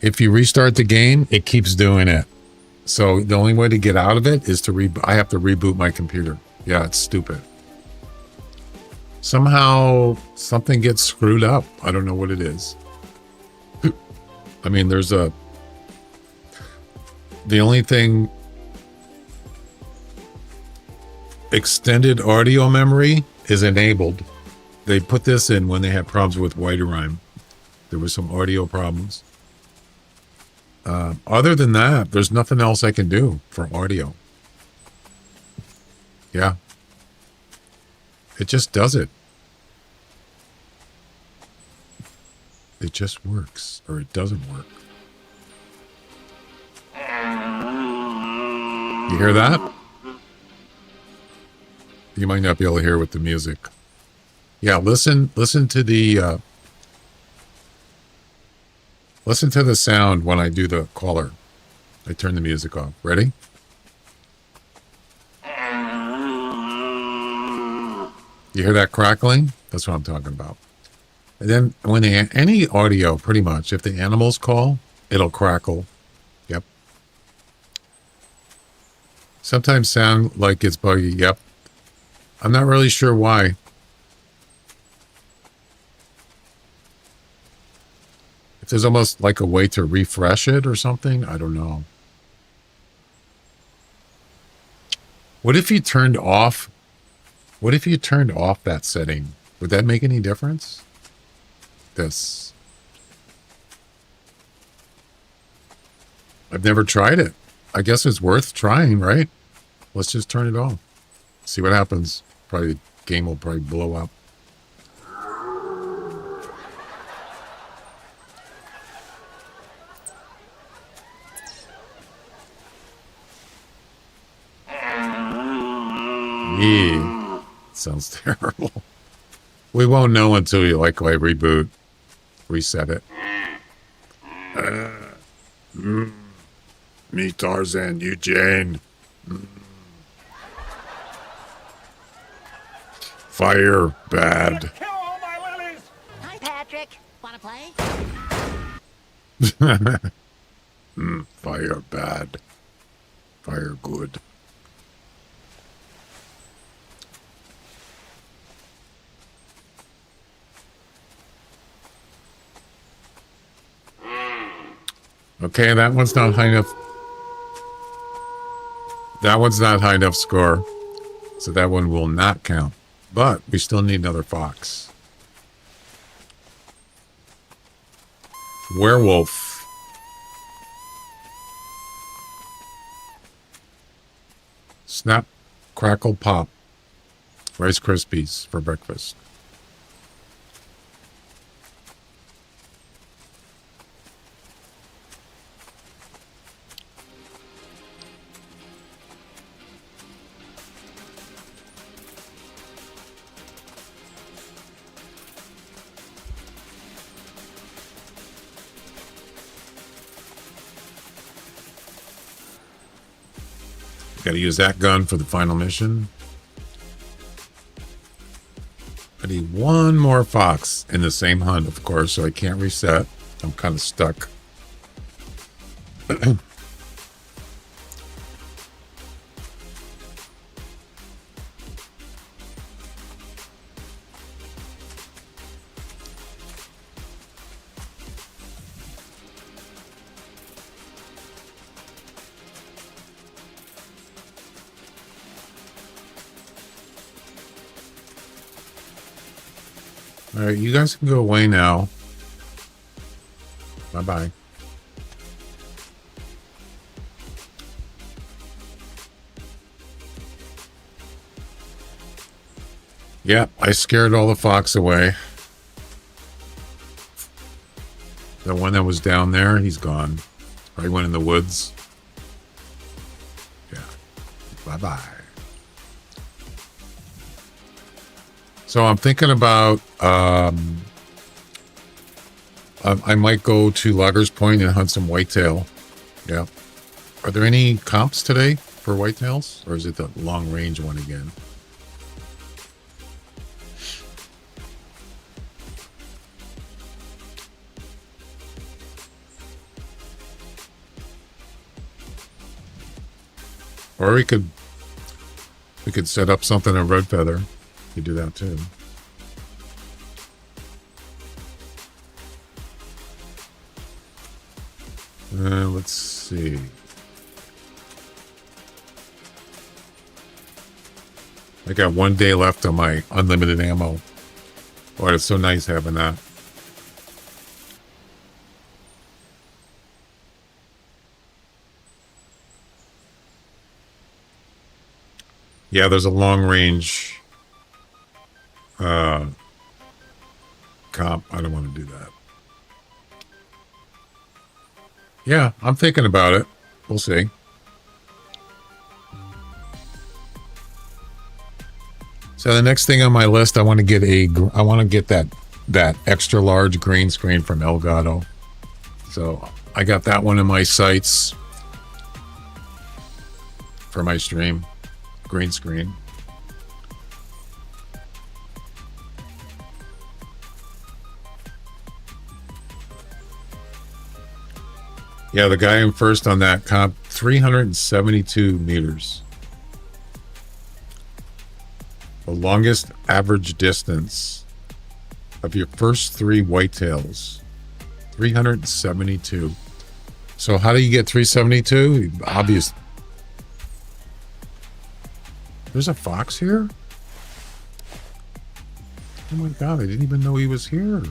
if you restart the game, it keeps doing it. So the only way to get out of it is I have to reboot my computer. Yeah, it's stupid. Somehow something gets screwed up. I don't know what it is. I mean, the only thing, extended audio memory is enabled. They put this in when they had problems with Whiterime. There was some audio problems. Other than that, there's nothing else I can do for audio. Yeah. It just does it. It just works, or it doesn't work. You hear that? You might not be able to hear with the music. Yeah, listen to the listen to the sound when I do the caller. I turn the music off. Ready? You hear that crackling? That's what I'm talking about. And then when any audio, pretty much, if the animals call, it'll crackle. Yep. Sometimes sound like it's buggy. Yep. I'm not really sure why. If there's almost like a way to refresh it or something, I don't know. What if you turned off that setting? Would that make any difference? This. I've never tried it. I guess it's worth trying, right? Let's just turn it off. See what happens. Probably the game will probably blow up. Yeah. Sounds terrible. We won't know until you I reboot, reset it. Me Tarzan, you Jane. Fire bad. Hi, Patrick. Wanna play? Fire bad. Fire good. Okay, that one's not high enough. That one's not high enough score. So that one will not count. But we still need another fox. Werewolf. Snap, crackle, pop. Rice Krispies for breakfast. Got to use that gun for the final mission. I need one more fox in the same hunt, of course, so I can't reset. I'm kind of stuck. All right, you guys can go away now. Bye-bye. Yeah, I scared all the fox away. The one that was down there, he's gone. Probably went in the woods. Yeah. Bye-bye. So I'm thinking about I might go to Loggers Point and hunt some whitetail. Yeah. Are there any comps today for whitetails, or is it the long range one again? Or we could set up something in Red Feather. We could do that too. Let's see. I got 1 day left on my unlimited ammo. Boy, it's so nice having that. Yeah, there's a long range comp. I don't want to do that. Yeah, I'm thinking about it. We'll see. So the next thing on my list, I want to get that extra large green screen from Elgato. So I got that one in my sights for my stream. Green screen. Yeah, the guy in first on that comp, 372 meters. The longest average distance of your first 3 whitetails, 372. So how do you get 372? Obvious. There's a fox here? Oh my God, I didn't even know he was here.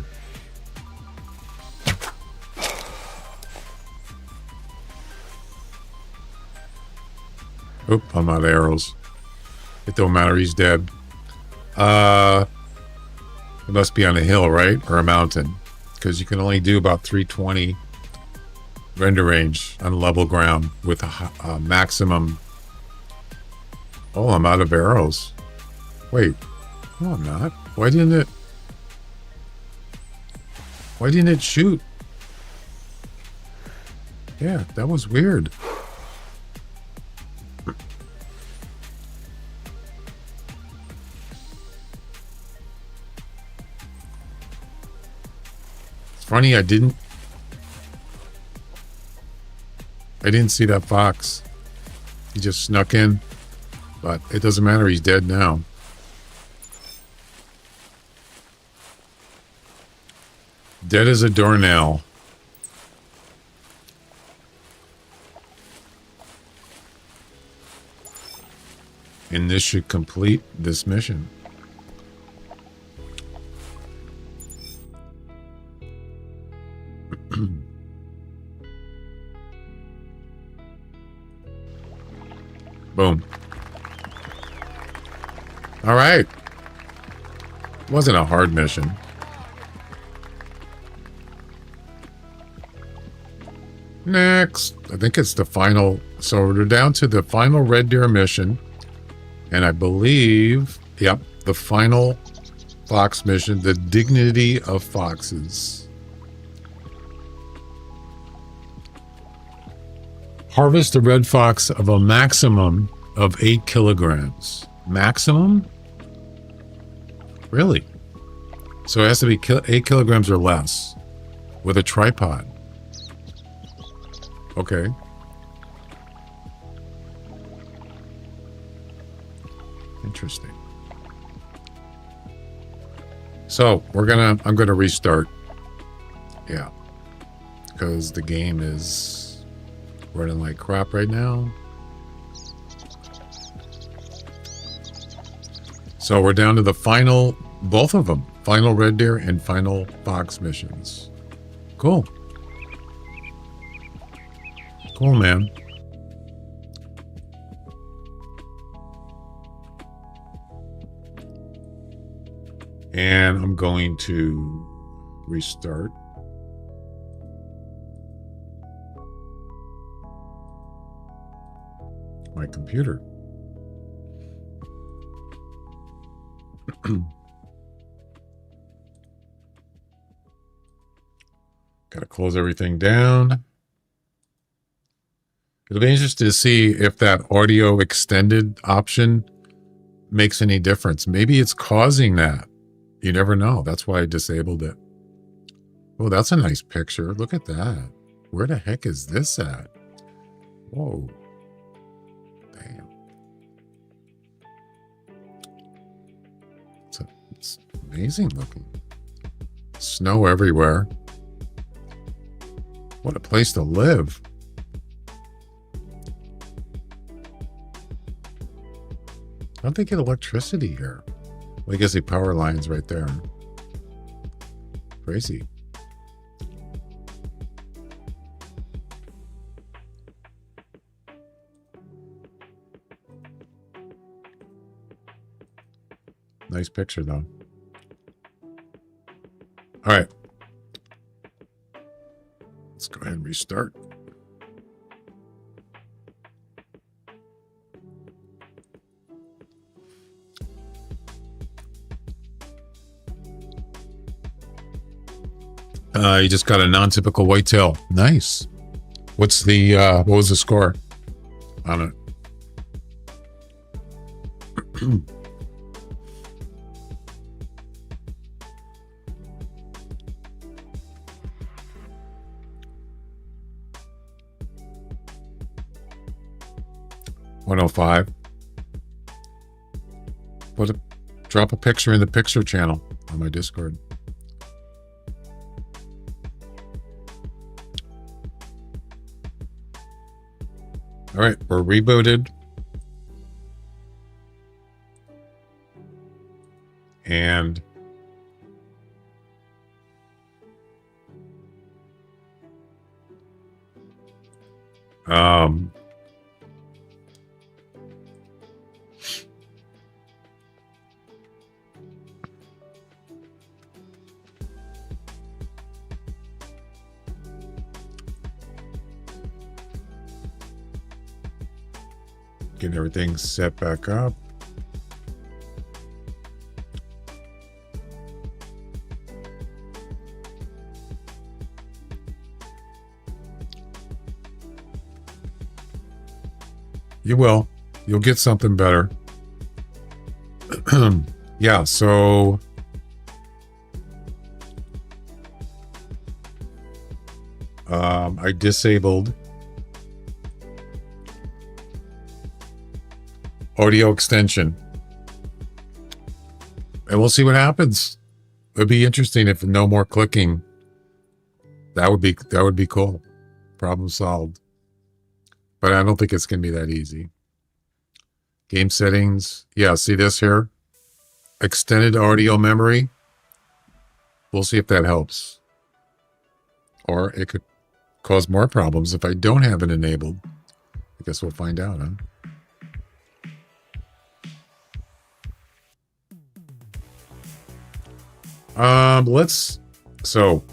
Oop, I'm out of arrows. It don't matter, he's dead. It must be on a hill, right? Or a mountain. Because you can only do about 320 render range on level ground with a maximum. Oh, I'm out of arrows. Wait. No, I'm not. Why didn't it shoot? Yeah, that was weird. It's funny, I didn't see that fox. He just snuck in. But it doesn't matter, he's dead now. Dead as a doornail. And this should complete this mission. Boom. All right. It wasn't a hard mission. Next. I think it's the final. So we're down to the final red deer mission. And I believe, yep, the final fox mission, the dignity of foxes. Harvest a red fox of a maximum of 8 kilograms. Maximum? Really? So it has to be 8 kilograms or less with a tripod. Okay. Interesting. So I'm gonna restart. Yeah. Because the game is running like crap right now. So we're down to the final, both of them, final red deer and final fox missions. Cool. Cool, man. And I'm going to restart. My computer. Got to close everything down. It'll be interesting to see if that audio extended option makes any difference. Maybe it's causing that. You never know. That's why I disabled it. Oh, that's a nice picture. Look at that. Where the heck is this at? Whoa. Damn. It's amazing looking. Snow everywhere. What a place to live. How'd they get electricity here? Well, I guess the power line's right there. Crazy. Nice picture, though. All right. Let's go ahead and restart. You just got a non-typical whitetail. Nice. What's the what was the score on it? $105. Drop a picture in the picture channel on my Discord. All right, we're rebooted. And getting everything set back up. You will. You'll get something better. Yeah, so I disabled audio extension. And we'll see what happens. It'd be interesting if no more clicking. That would be cool. Problem solved. But I don't think it's going to be that easy. Game settings. Yeah, see this here? Extended audio memory. We'll see if that helps. Or it could cause more problems if I don't have it enabled. I guess we'll find out, huh? So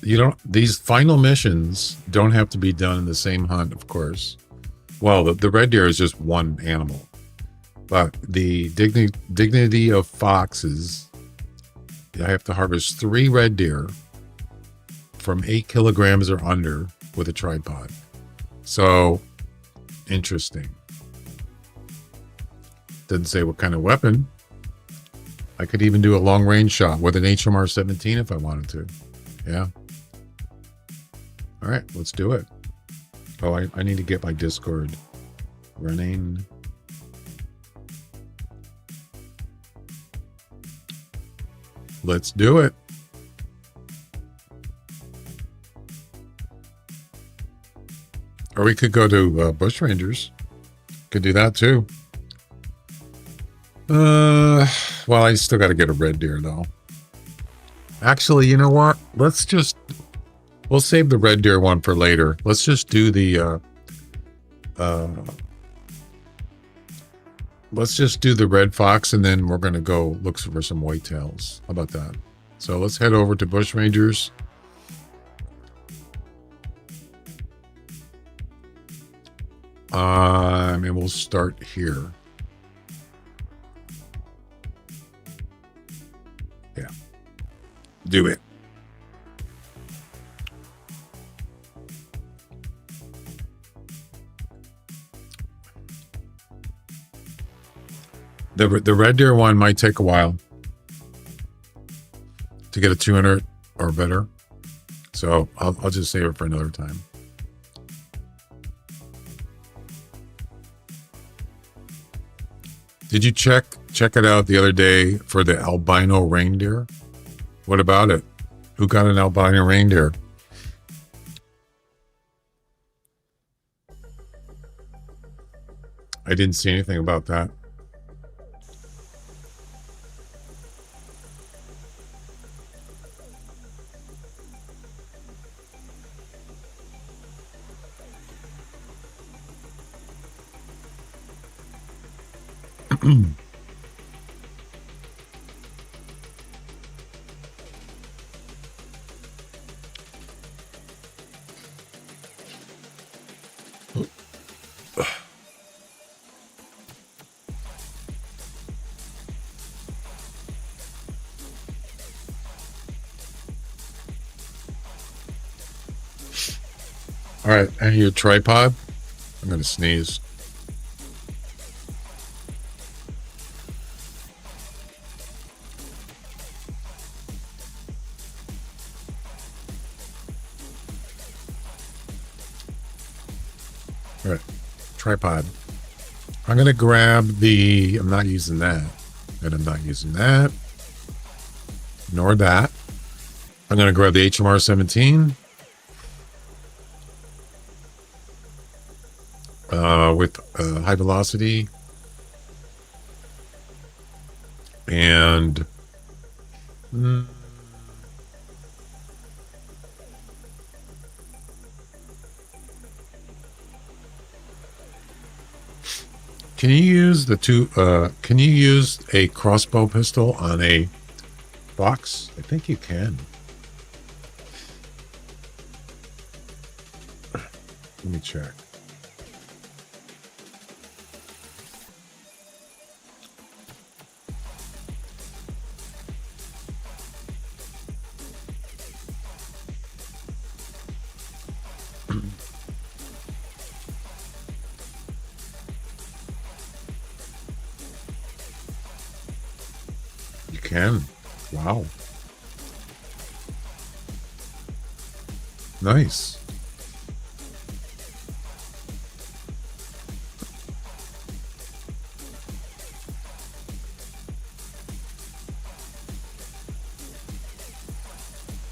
these final missions don't have to be done in the same hunt, of course. Well, the red deer is just one animal, but the dignity of foxes, I have to harvest 3 red deer from 8 kilograms or under with a tripod. So interesting. Doesn't say what kind of weapon. I could even do a long range shot with an HMR 17 if I wanted to. Yeah. All right, let's do it. Oh, I need to get my Discord running. Let's do it. Or we could go to Bush Rangers. Could do that too. Well, I still got to get a red deer though. Actually, you know what? We'll save the red deer one for later. Let's just do the let's just do the red fox, and then we're gonna go look for some whitetails. How about that? So let's head over to Bush Rangers. And we'll start here. Yeah. Do it. The red deer one might take a while to get a 200 or better. So I'll just save it for another time. Did you check it out the other day for the albino reindeer? What about it? Who got an albino reindeer? I didn't see anything about that. All right, and your tripod. I'm gonna sneeze. All right, tripod. I'm gonna grab the. I'm not using that, and I'm not using that, nor that. I'm gonna grab the HMR 17. With high velocity and can you use the two can you use a crossbow pistol on a box? I think you can. Let me check. You can. Wow. Nice.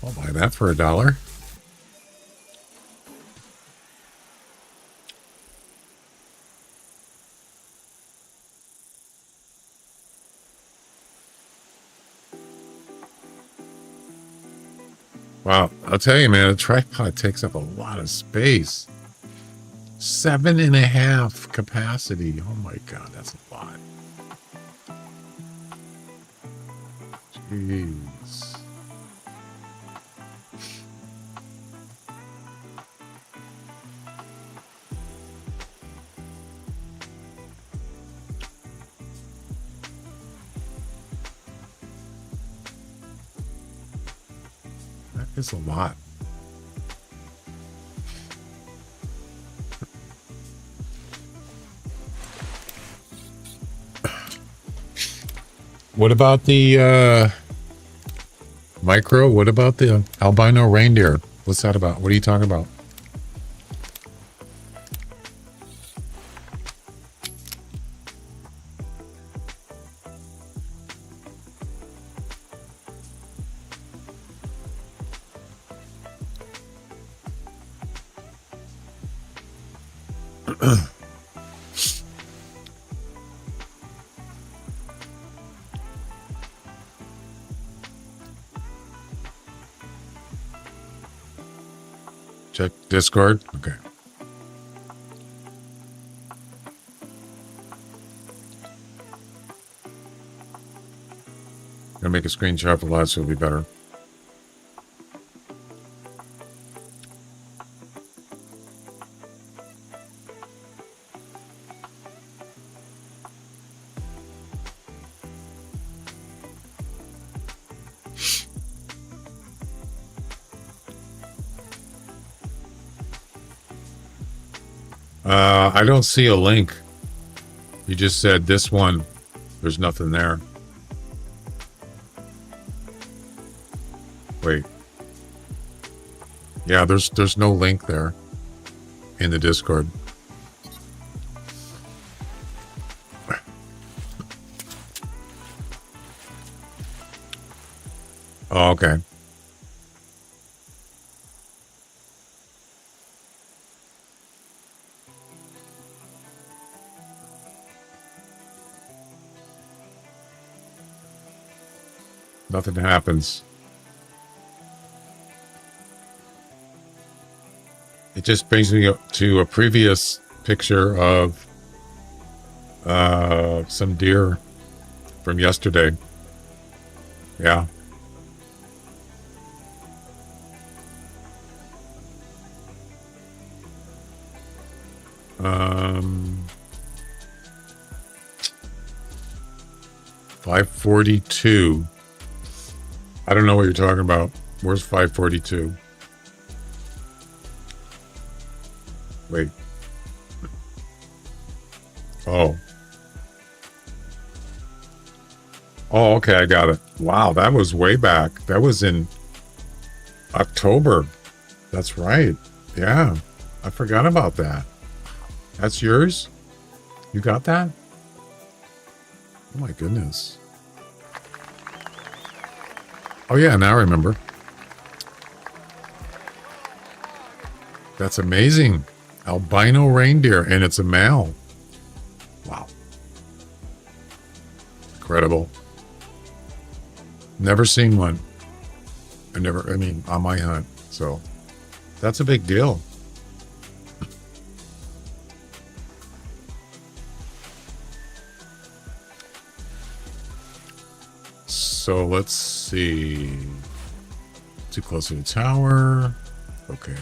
I'll buy that for $1. Wow, I'll tell you, man, a tripod takes up a lot of space. 7.5 capacity. Oh my God, that's a lot. Jeez. That is a lot. What about the micro? What about the albino reindeer? What's that about? What are you talking about? Check Discord. Okay. Gonna make a screenshot for live so it'll be better. I don't see a link. You just said this one There's nothing there. Wait. Yeah, there's no link there in the Discord. Oh, okay. Nothing happens. It just brings me up to a previous picture of some deer from yesterday. Yeah. Um, 542. I don't know what you're talking about. Where's 542? Wait. Oh. Oh, okay, I got it. Wow, that was way back. That was in October. That's right. Yeah. I forgot about that. That's yours? You got that? Oh my goodness. Oh yeah, now I remember. That's amazing. Albino reindeer, and it's a male. Wow. Incredible. Never seen one. I mean, on my hunt. So that's a big deal. So let's see. Too close to the tower. Okay.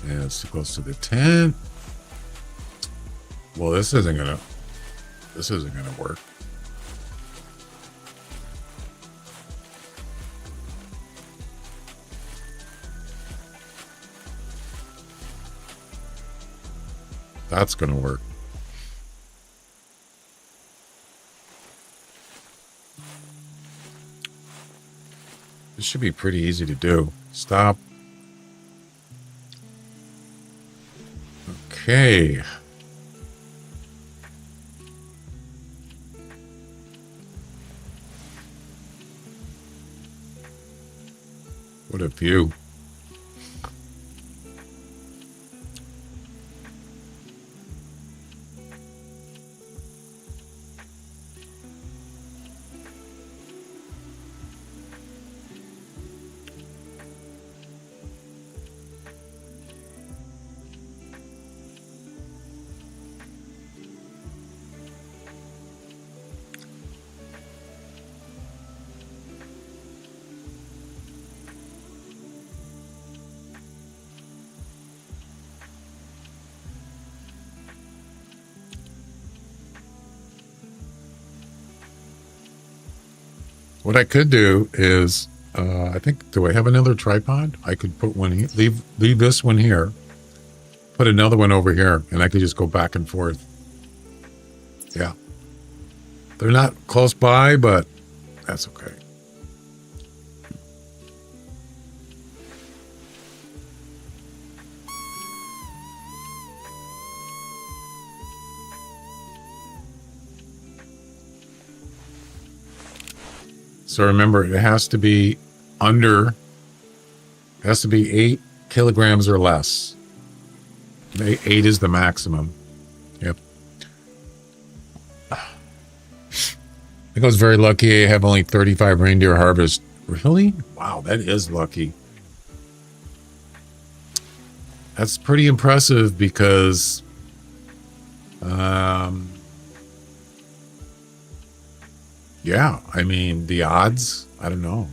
Yeah, it's too close to the tent. Well, this isn't gonna work. That's gonna work. This should be pretty easy to do. Stop. Okay. What a view. What I could do is, I think, do I have another tripod? I could put one here, leave this one here, put another one over here, and I could just go back and forth. Yeah. They're not close by, but that's okay. So remember, it has to be 8 kilograms or less. 8 is the maximum. Yep. I think I was very lucky. I have only 35 reindeer harvest. Really? Wow, that is lucky. That's pretty impressive because yeah, I mean, the odds, I don't know.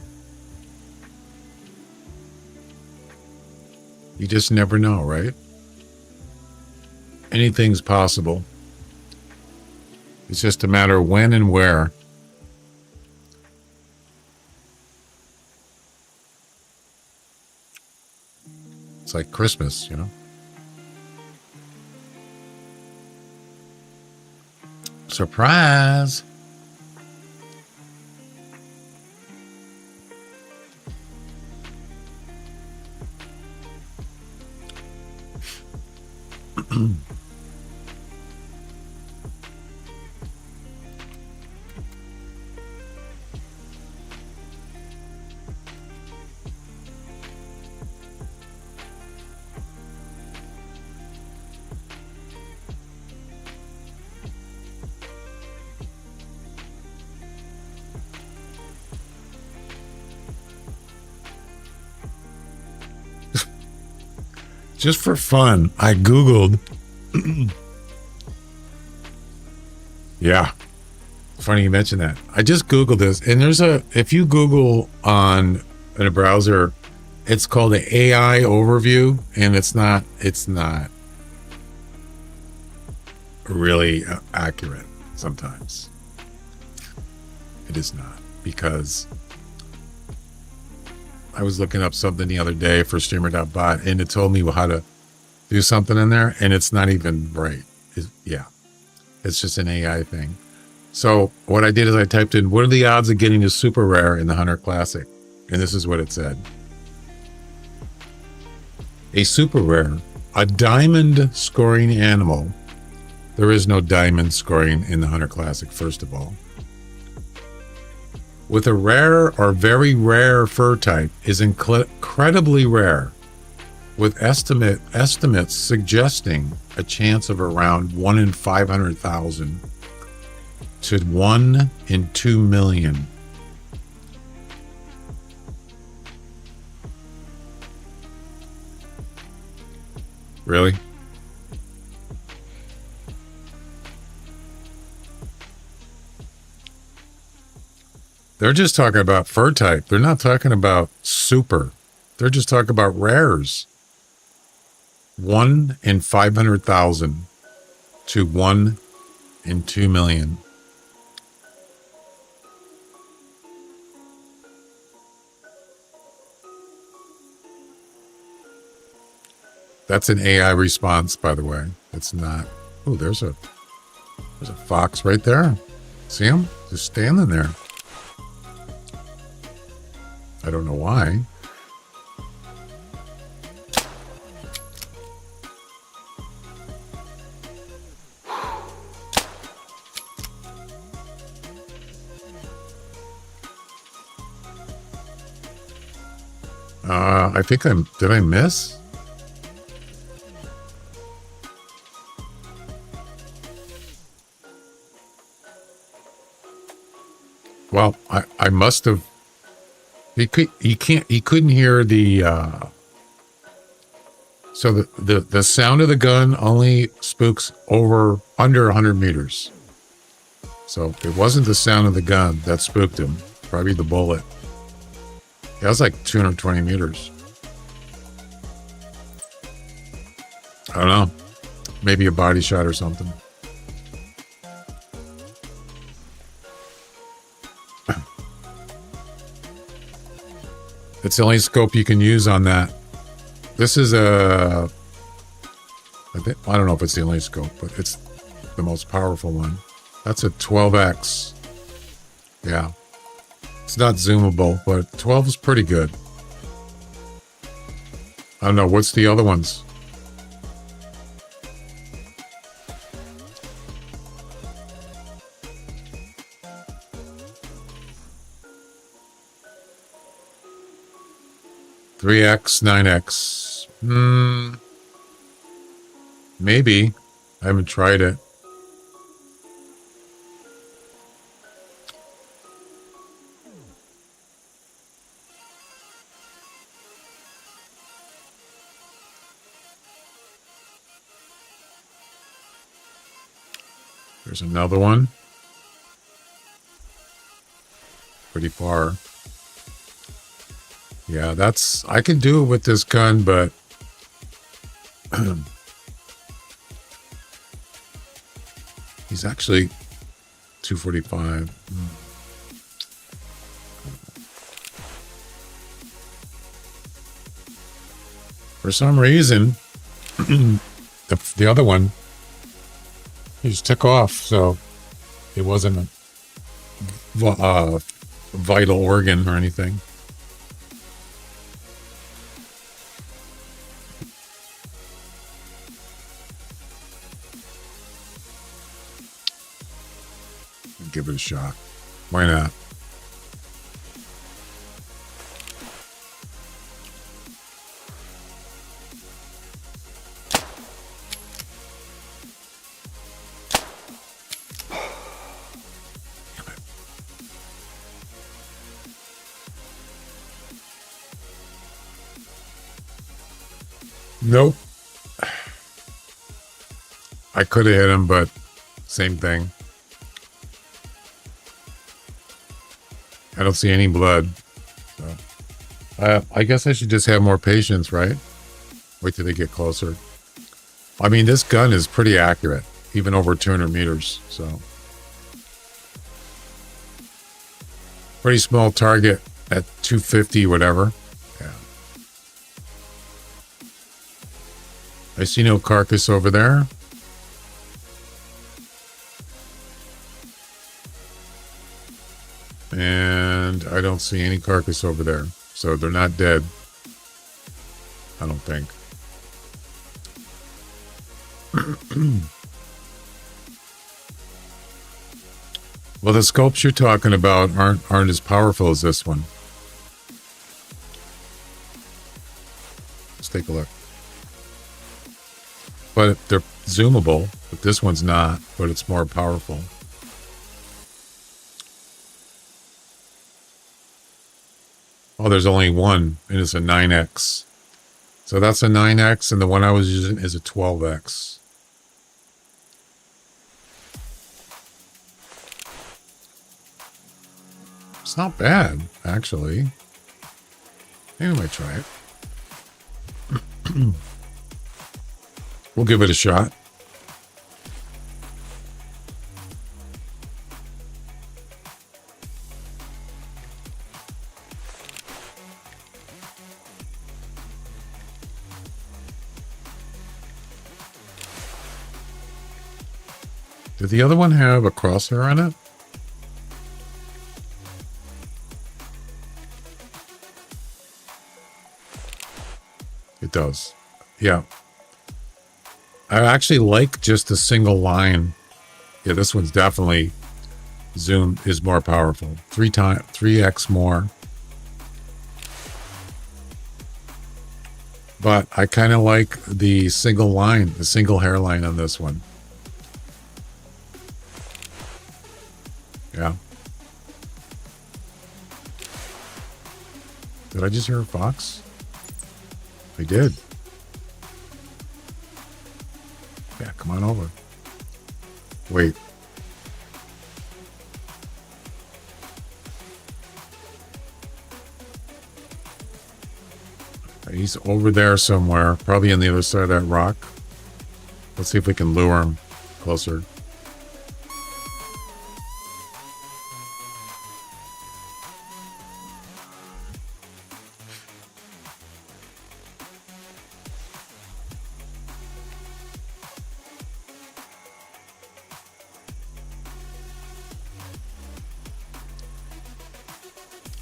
You just never know, right? Anything's possible. It's just a matter of when and where. It's like Christmas, you know? Surprise. Just for fun, I Googled. Yeah. Funny you mentioned that. I just Googled this, and if you Google in a browser, it's called the AI overview, and it's not really accurate sometimes. It is not, because I was looking up something the other day for streamer.bot, and it told me how to do something in there, and it's not even right. It's just an AI thing. So what I did is I typed in, what are the odds of getting a super rare in the Hunter Classic? And this is what it said. A super rare, a diamond scoring animal. There is no diamond scoring in the Hunter Classic, first of all. With a rare or very rare fur type is incredibly rare, with estimates suggesting a chance of around 1 in 500,000 to 1 in 2 million. Really? They're just talking about fur type. They're not talking about super. They're just talking about rares. 1 in 500,000 to 1 in 2 million. That's an AI response, by the way. It's not. Oh, there's a fox right there. See him? Just standing there. I don't know why. I think did I miss? Well, I must have. He couldn't hear the. So the sound of the gun only spooks under 100 meters. So it wasn't the sound of the gun that spooked him. Probably the bullet. That was like 220 meters. I don't know. Maybe a body shot or something. It's the only scope you can use on that. This is I don't know if it's the only scope, but it's the most powerful one. That's a 12x. Yeah. It's not zoomable, but 12 is pretty good. I don't know. What's the other ones? $3X, $9X. Maybe. I haven't tried it. There's another one. Pretty far. Yeah, I can do it with this gun, but he's actually 245. For some reason, the other one, he just took off, so it wasn't a vital organ or anything. Give it a shot. Why not? Nope. I could have hit him, but same thing. I don't see any blood. So, I guess I should just have more patience, right? Wait till they get closer. I mean, this gun is pretty accurate, even over 200 meters. So, pretty small target at 250, whatever. Yeah. I see no carcass over there. And I don't see any carcass over there. So they're not dead. I don't think. Well, the scopes you're talking about aren't as powerful as this one. Let's take a look. But they're zoomable, but this one's not, but it's more powerful. Oh, there's only one, and it's a 9X. So that's a 9X, and the one I was using is a 12X. It's not bad, actually. Maybe I might try it. We'll give it a shot. Did the other one have a crosshair on it? It does. Yeah. I actually like just a single line. Yeah, this one's definitely zoom is more powerful. 3x more. But I kind of like the single line, the single hairline on this one. Yeah. Did I just hear a fox? I did. Yeah, come on over. Wait. He's over there somewhere, probably on the other side of that rock. Let's see if we can lure him closer.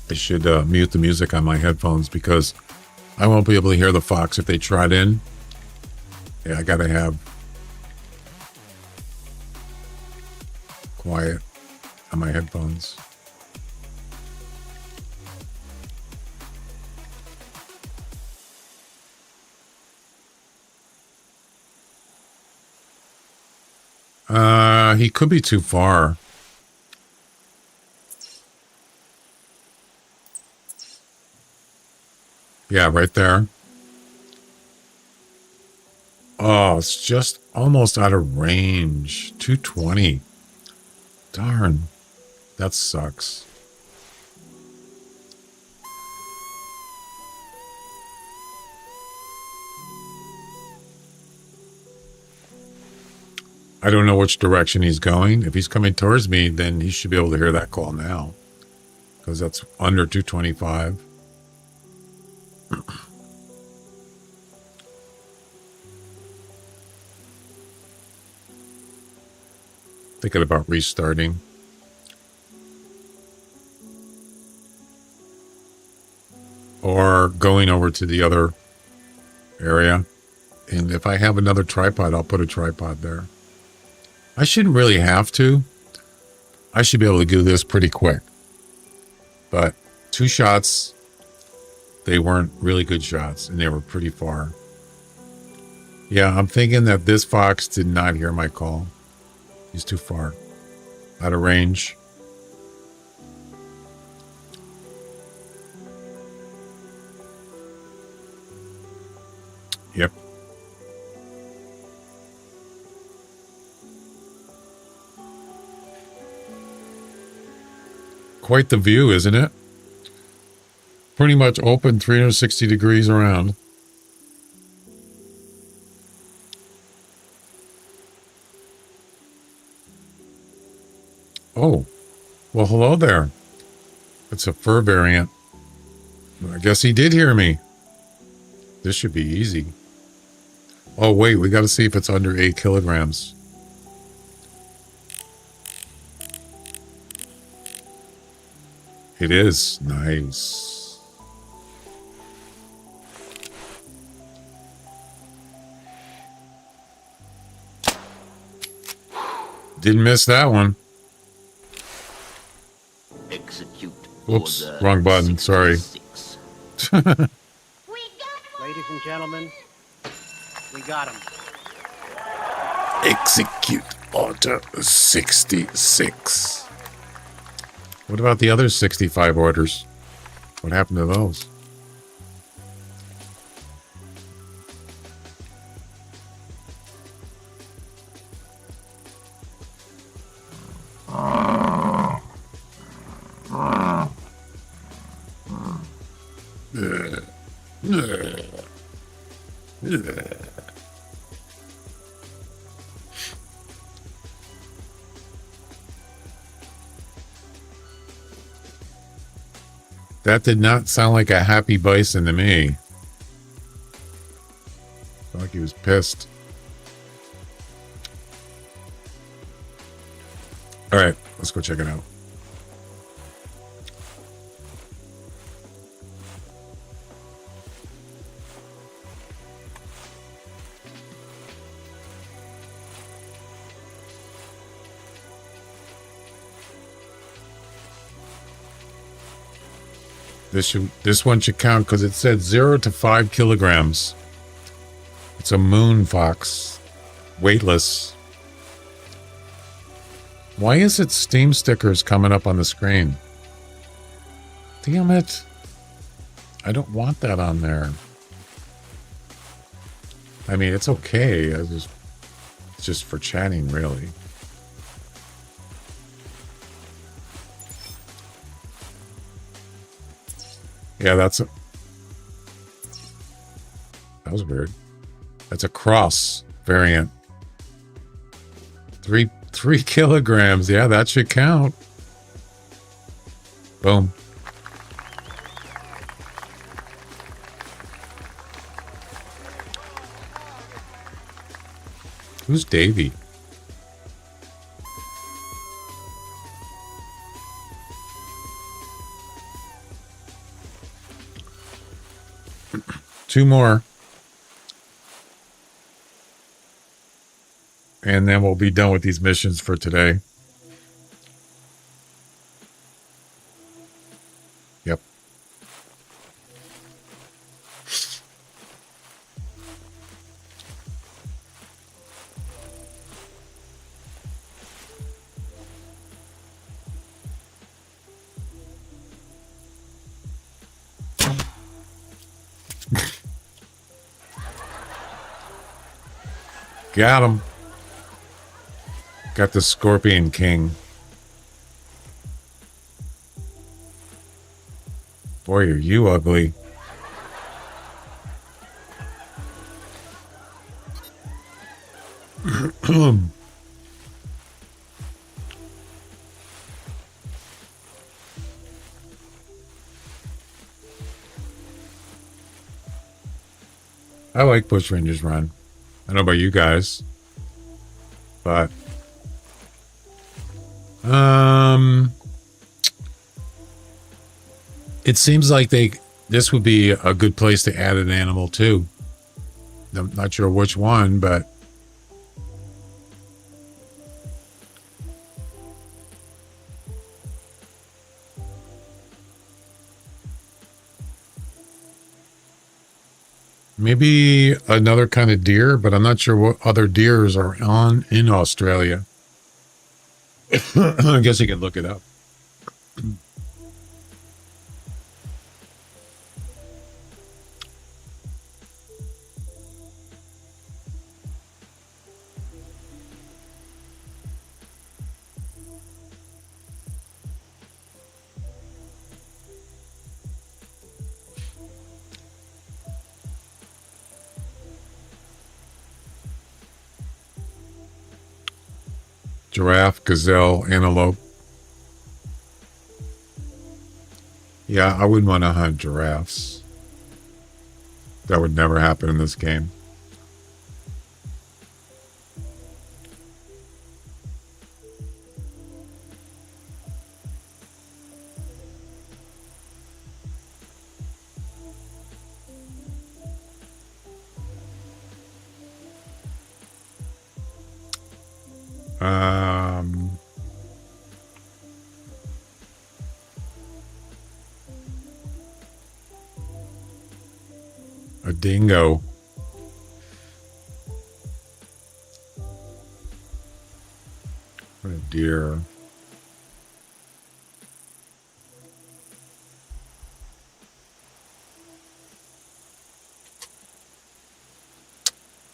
I should mute the music on my headphones because I won't be able to hear the fox if they trot in. Yeah, I gotta have quiet on my headphones. He could be too far. Yeah, right there. Oh, it's just almost out of range. 220. Darn. That sucks. I don't know which direction he's going. If he's coming towards me, then he should be able to hear that call now. Because that's under 225. Thinking about restarting. Or going over to the other area. And if I have another tripod, I'll put a tripod there. I shouldn't really have to. I should be able to do this pretty quick. But 2 shots, they weren't really good shots, and they were pretty far. Yeah, I'm thinking that this fox did not hear my call. He's too far. Out of range. Yep. Quite the view, isn't it? Pretty much open 360 degrees around. Oh, well, hello there. It's a fur variant. I guess he did hear me. This should be easy. Oh, wait, we got to see if it's under 8 kilograms. It is. Nice. Didn't miss that one. Execute. Whoops, wrong button. Sorry. Ladies and gentlemen, we got him. Execute order 66. What about the other 65 orders? What happened to those? That did not sound like a happy bison to me. Sounded like he was pissed. All right, let's go check it out. This one should count because it said 0 to 5 kilograms. It's a moon fox. Weightless. Why is it Steam stickers coming up on the screen? Damn it. I don't want that on there. I mean, it's okay. It's just for chatting, really. Yeah, that was weird. That's a cross variant. 3 kilograms. Yeah, that should count. Boom. Who's Davey? Two more. And then we'll be done with these missions for today. Yep. Got him. Got the Scorpion King. Boy, are you ugly. I like Bush Rangers Run. I don't know about you guys, but It seems like this would be a good place to add an animal too. I'm not sure which one, but maybe another kind of deer, but I'm not sure what other deers are in Australia. I guess you can look it up. Giraffe, gazelle, antelope. Yeah, I wouldn't want to hunt giraffes. That would never happen in this game. A dingo. What a deer.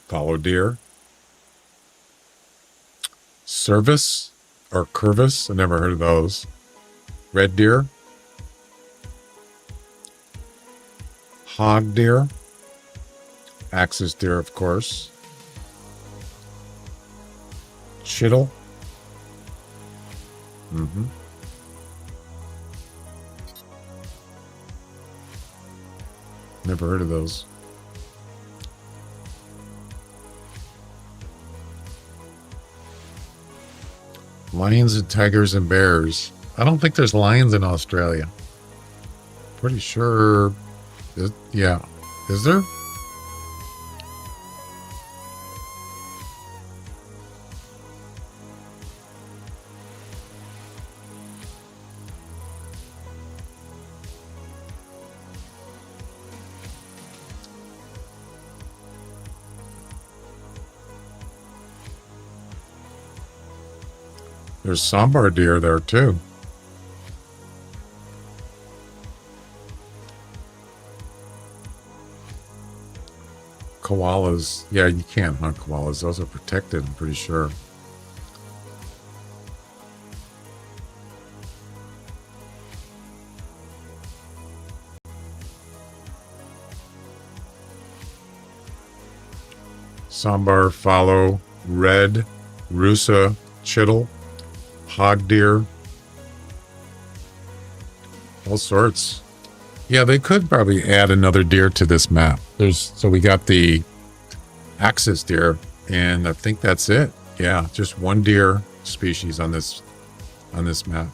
Follow deer. Cervus or curvus. I never heard of those. Red deer. Hog deer. Axis deer, of course. Chittle. Never heard of those. Lions and tigers and bears. I don't think there's lions in Australia. Pretty sure. Yeah. Is there? There's sambar deer there too. Koalas. Yeah, you can't hunt koalas. Those are protected, I'm pretty sure. Sambar, fallow, red, rusa, chittle, hog deer, all sorts. Yeah, they could probably add another deer to this map. So we got the axis deer, and I think that's it. Yeah, just one deer species on this map.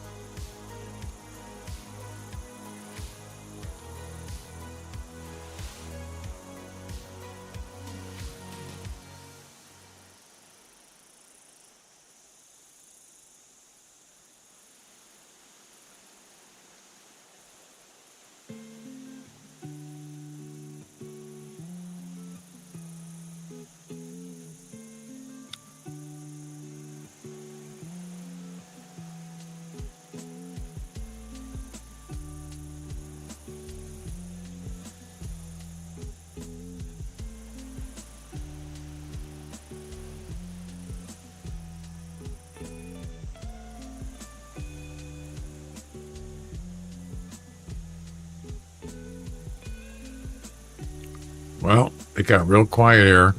Well, it got real quiet here.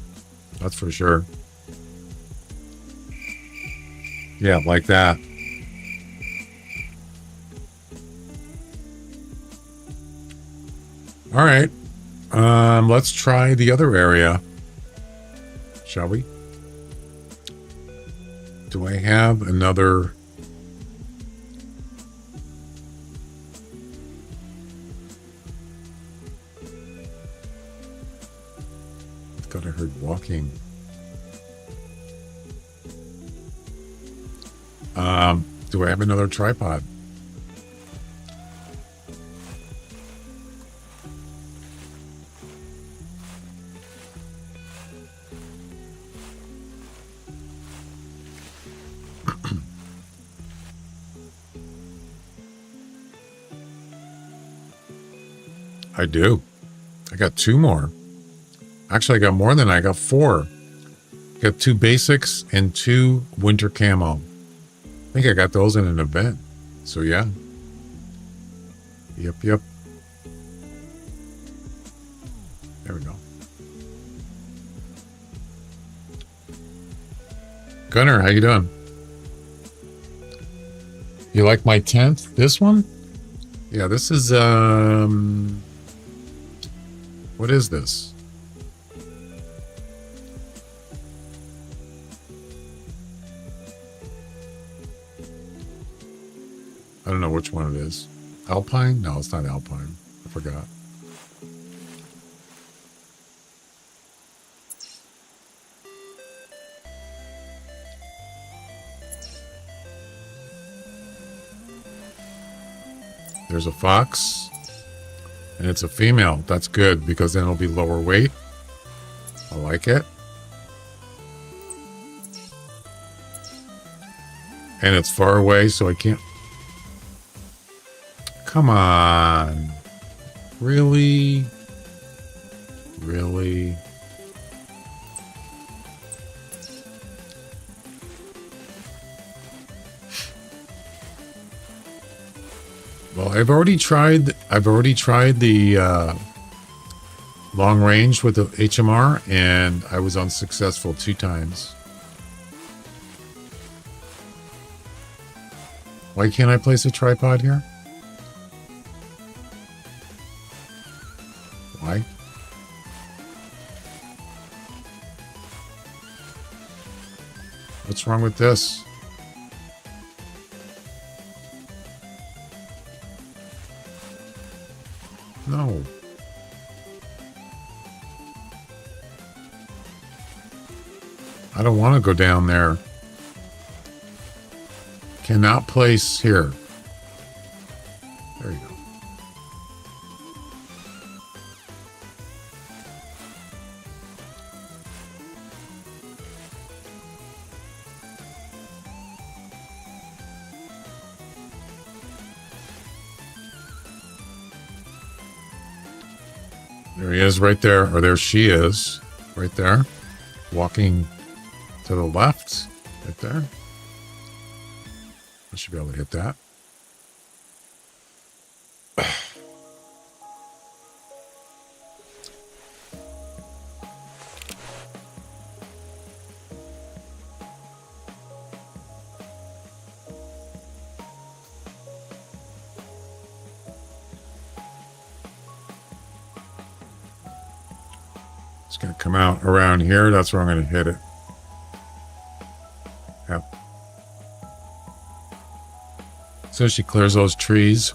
That's for sure. Yeah, like that. All right. Let's try the other area. Shall we? Do I have another heard walking. Do I have another tripod? I do. I got 2 more. Actually, I got more than I got 4. I got 2 basics and 2 winter camo. I think I got those in an event. So yeah. Yep. There we go. Gunnar, how you doing? You like my tent? This one? Yeah, this is what is this? I don't know which one it is. Alpine? No, it's not Alpine. I forgot. There's a fox, and it's a female. That's good, because then it'll be lower weight. I like it. And it's far away, so I can't... Come on. Really? Really? Well, I've already tried the long range with the HMR, and I was unsuccessful 2 times. Why can't I place a tripod here? Why? What's wrong with this? No. I don't want to go down there. Cannot place here. There you go. There he is right there, or there she is, right there, walking to the left, right there. I should be able to hit that. It's going to come out around here. That's where I'm going to hit it. Yep. So she clears those trees.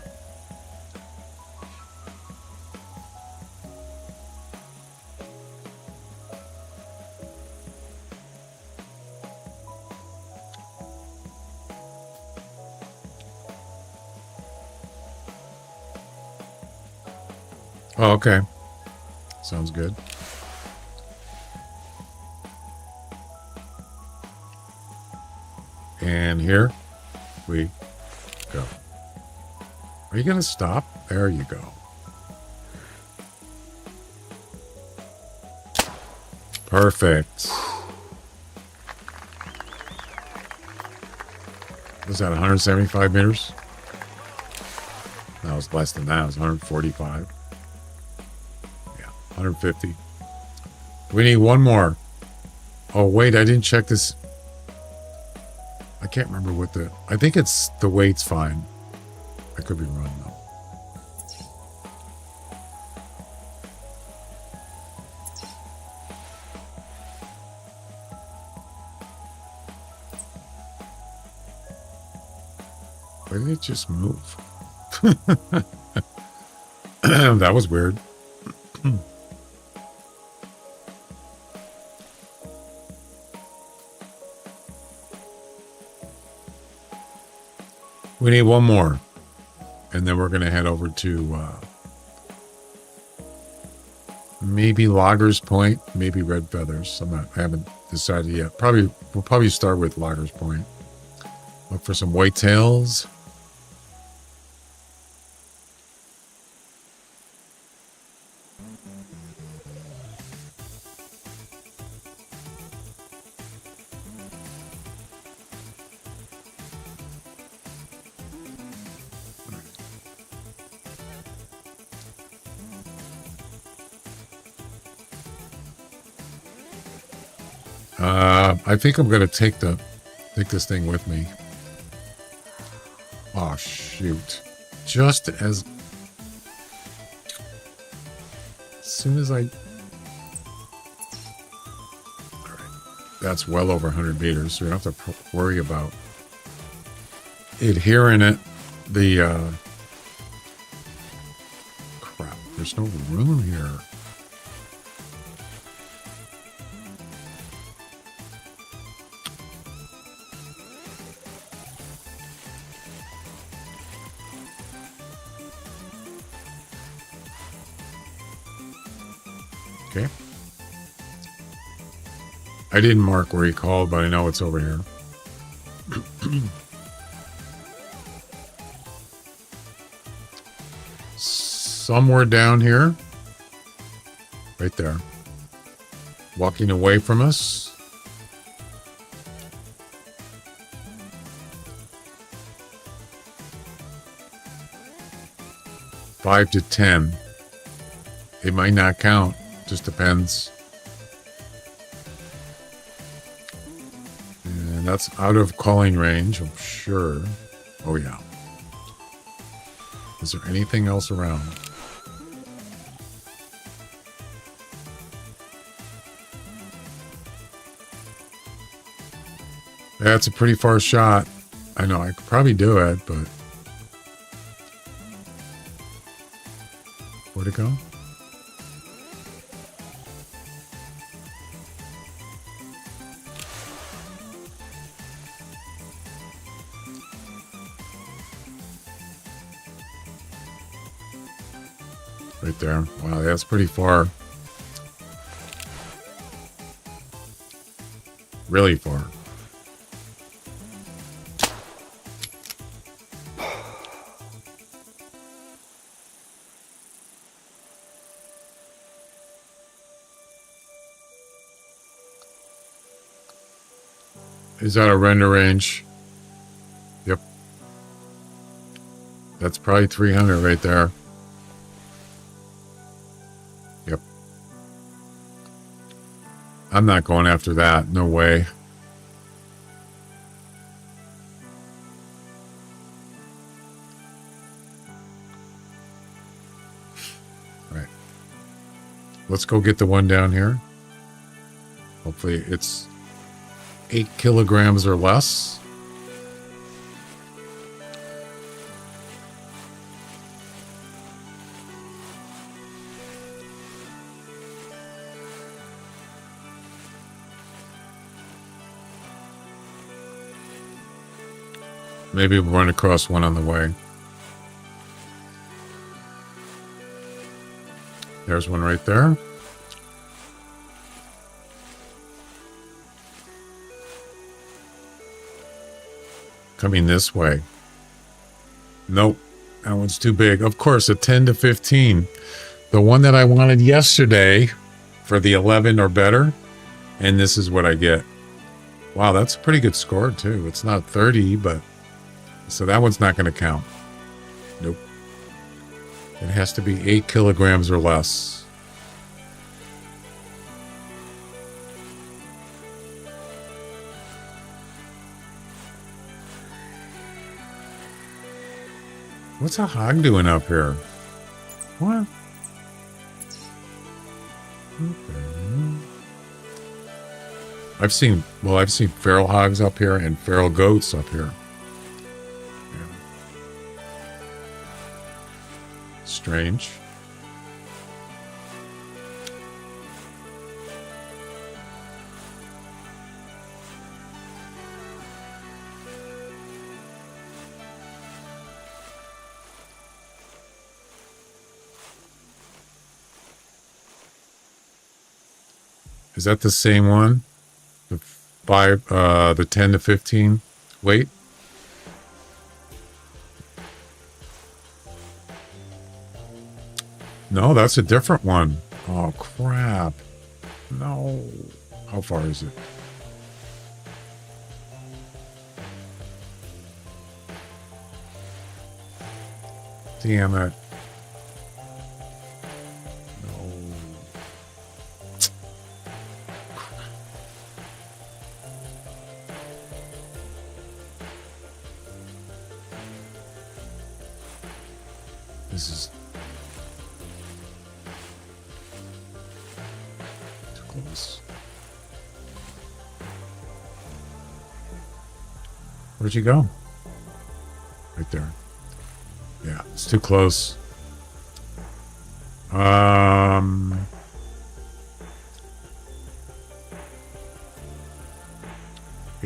Oh, okay. Sounds good. And here we go. Are you going to stop? There you go. Perfect. Was that 175 meters? That was less than that. It was 145. Yeah, 150. We need one more. Oh, wait, I didn't check this. I can't remember what I think it's the weight's fine. I could be wrong though. Why did it just move? That was weird. We need one more. And then we're going to head over to maybe Loggers Point, maybe Red Feathers. I haven't decided yet. We'll probably start with Loggers Point. Look for some whitetails. I think I'm gonna take this thing with me. Oh shoot! Just as soon as I, all right, that's well over 100 meters, so we don't have to worry about adhering it. The crap. There's no room here. Okay. I didn't mark where he called, but I know it's over here. Somewhere down here. Right there. Walking away from us. Five to 10. It might not count. Just depends. And that's out of calling range, I'm sure. Oh, yeah. Is there anything else around? That's a pretty far shot. I know, I could probably do it, but... Where'd it go? Right there. Wow, that's pretty far. Really far. Is that a render range? Yep. That's probably 300 right there. Yep. I'm not going after that. No way. All right. Let's go get the one down here. Hopefully it's 8 kilograms or less. Maybe we'll run across one on the way. There's one right there. Coming this way. Nope. That one's too big. Of course, a 10 to 15. The one that I wanted yesterday for the 11 or better. And this is what I get. Wow, that's a pretty good score too. It's not 30, but... So that one's not going to count. Nope. It has to be 8 kilograms or less. What's a hog doing up here? What? Okay. I've seen feral hogs up here and feral goats up here. Strange. Is that the same one? The 10 to 15 weight? No, that's a different one. Oh, crap. No. How far is it? Damn it. No. This is too close. Where'd you go? Right there. Yeah, it's too close.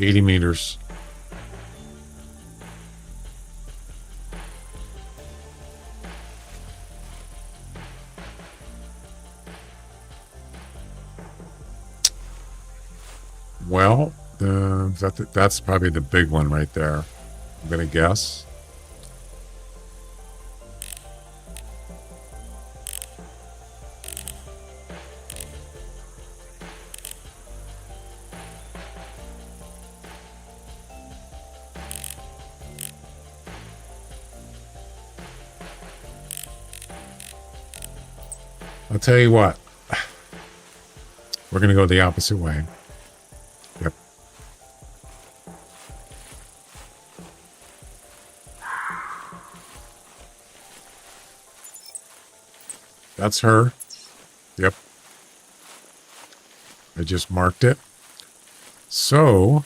80 meters. Well, that's probably the big one right there. I'm gonna guess. I'll tell you what. We're gonna go the opposite way. Yep. That's her. Yep. I just marked it. So,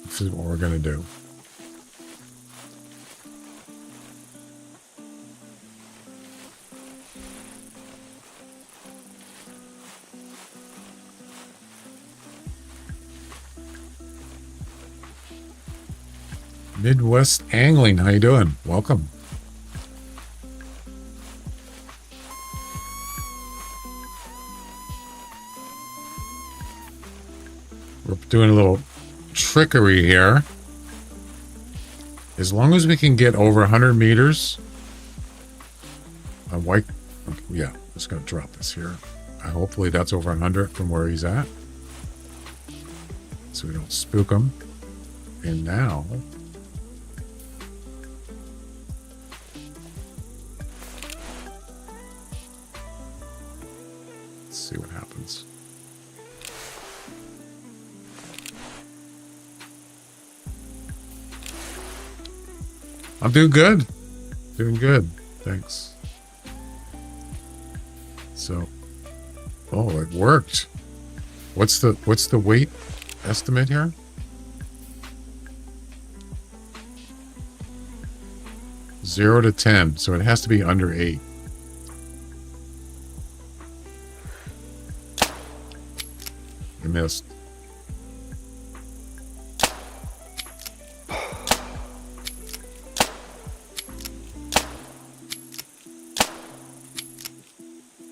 this is what we're going to do. Midwest Angling, how you doing? Welcome. We're doing a little trickery here. As long as we can get over 100 meters. Yeah, just going to drop this here. Hopefully that's over 100 from where he's at. So we don't spook him. And now... see what happens. I'm doing good. Doing good. Thanks. So, oh, it worked. What's the weight estimate here? Zero to 10, so it has to be under 8. I missed.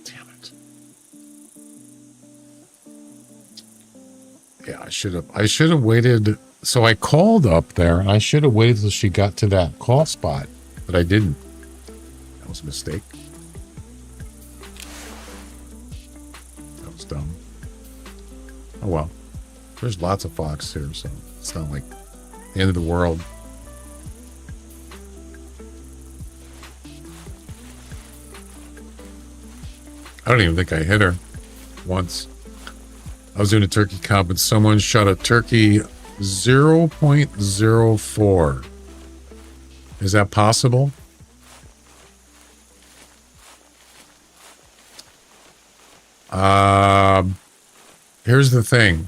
Damn it. Yeah, I should have waited. So I called up there and I should have waited till she got to that call spot, but I didn't. That was a mistake. That was dumb. Oh well, there's lots of fox here, so it's not like the end of the world. I don't even think I hit her once. I was doing a turkey comp and someone shot a turkey 0.04. Is that possible? Here's the thing.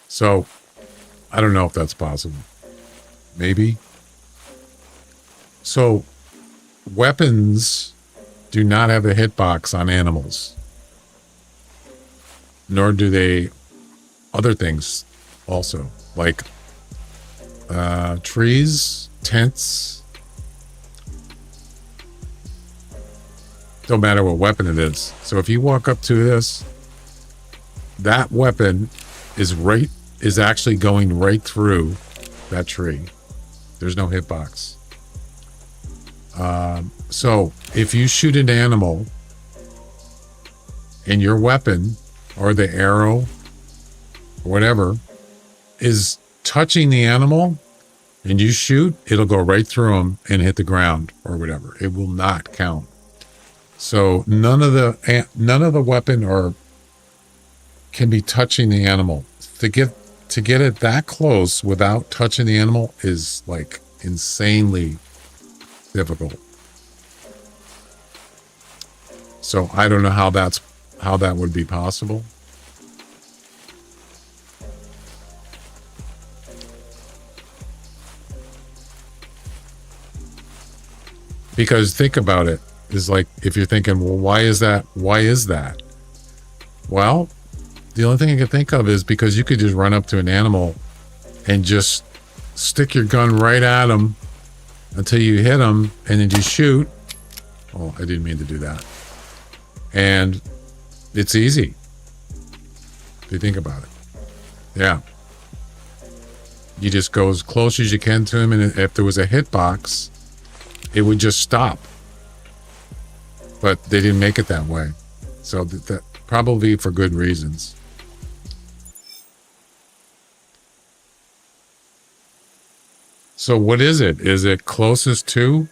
So, I don't know if that's possible. Maybe. So, weapons do not have a hitbox on animals. Nor do they other things also. Like trees, tents. Don't matter what weapon it is. So if you walk up to this, that weapon is actually going right through that tree. There's no hitbox. So if you shoot an animal and your weapon or the arrow or whatever is touching the animal and you shoot, it'll go right through them and hit the ground or whatever. It will not count. So none of the weapon or can be touching the animal. To get it that close without touching the animal is like insanely difficult. So I don't know how that would be possible. Because think about it, is like if you're thinking, well, why is that? Well, the only thing I can think of is because you could just run up to an animal and just stick your gun right at them until you hit them and then you shoot. Oh, I didn't mean to do that. And it's easy if you think about it. Yeah. You just go as close as you can to him, and if there was a hitbox, it would just stop. But they didn't make it that way. So that probably for good reasons. So what is it? Is it closest to?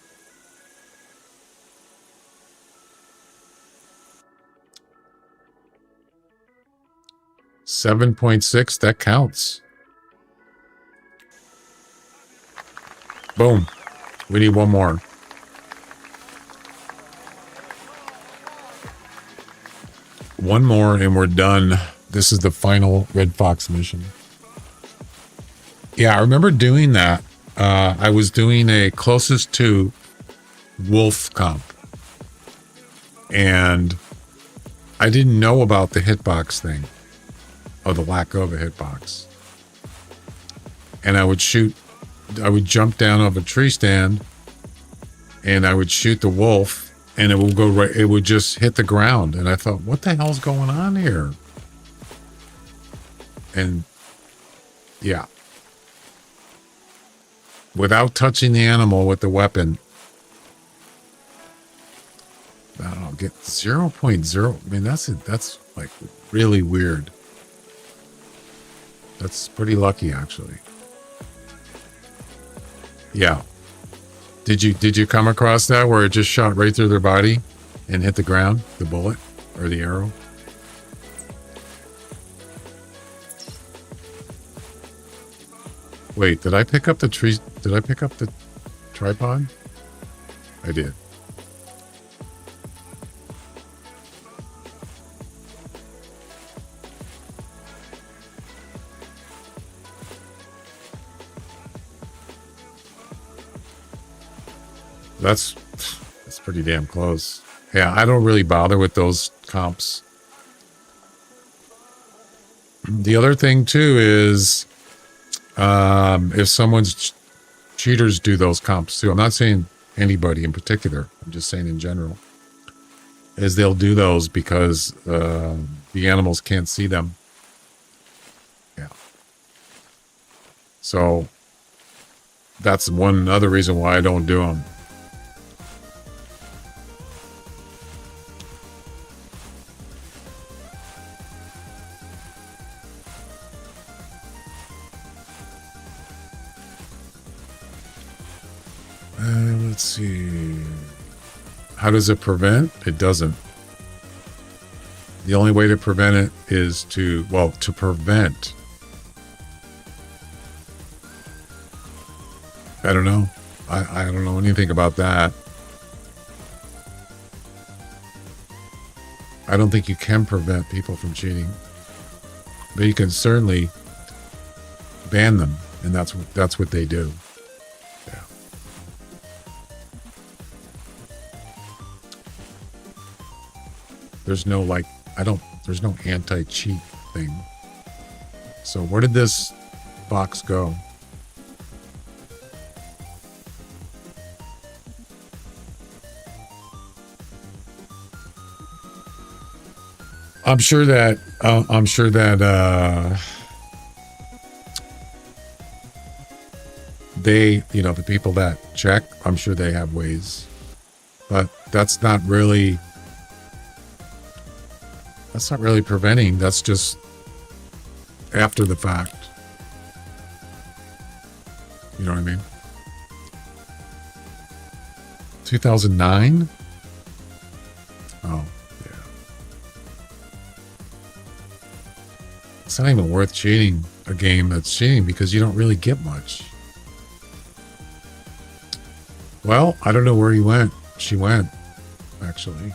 .6, that counts. Boom. We need one more. One more and we're done. This is the final Red Fox mission. Yeah, I remember doing that. I was doing a closest to wolf comp. And I didn't know about the hitbox thing. Or the lack of a hitbox. And I would jump down off a tree stand and I would shoot the wolf and it would just hit the ground. And I thought, what the hell's going on here? And yeah. Without touching the animal with the weapon, I'll get 0.0. I mean, that's like really weird. That's pretty lucky, actually. Yeah. Did you come across that where it just shot right through their body and hit the ground, the bullet or the arrow? Wait, did I pick up the tree? Did I pick up the tripod? I did. That's pretty damn close. Yeah, I don't really bother with those comps. The other thing too is if someone's cheaters do those comps too. I'm not saying anybody in particular. I'm just saying in general. Is they'll do those because the animals can't see them. Yeah. So that's one other reason why I don't do them. Let's see. How does it prevent? It doesn't. The only way to prevent it is to prevent. I don't know. I don't know anything about that. I don't think you can prevent people from cheating. But you can certainly ban them, and that's what they do. Yeah. There's no there's no anti-cheat thing. So where did this box go? I'm sure that they, you know, the people that check, I'm sure they have ways, but that's not really preventing. That's just after the fact. You know what I mean? 2009? Oh, yeah. It's not even worth cheating a game that's cheating because you don't really get much. Well, I don't know where he went. She went, actually.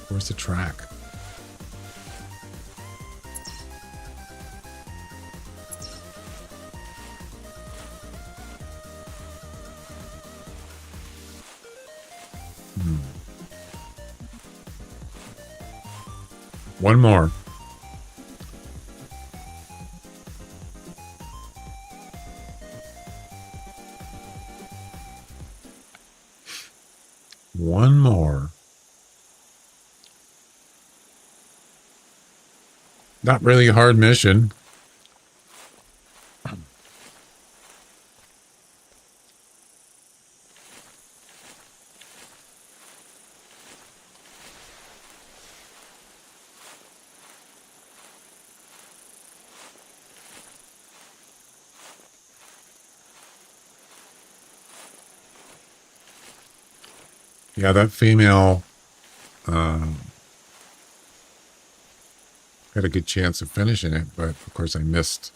Where's the track? One more. One more. Not really a hard mission. Yeah, that female had a good chance of finishing it, but of course I missed.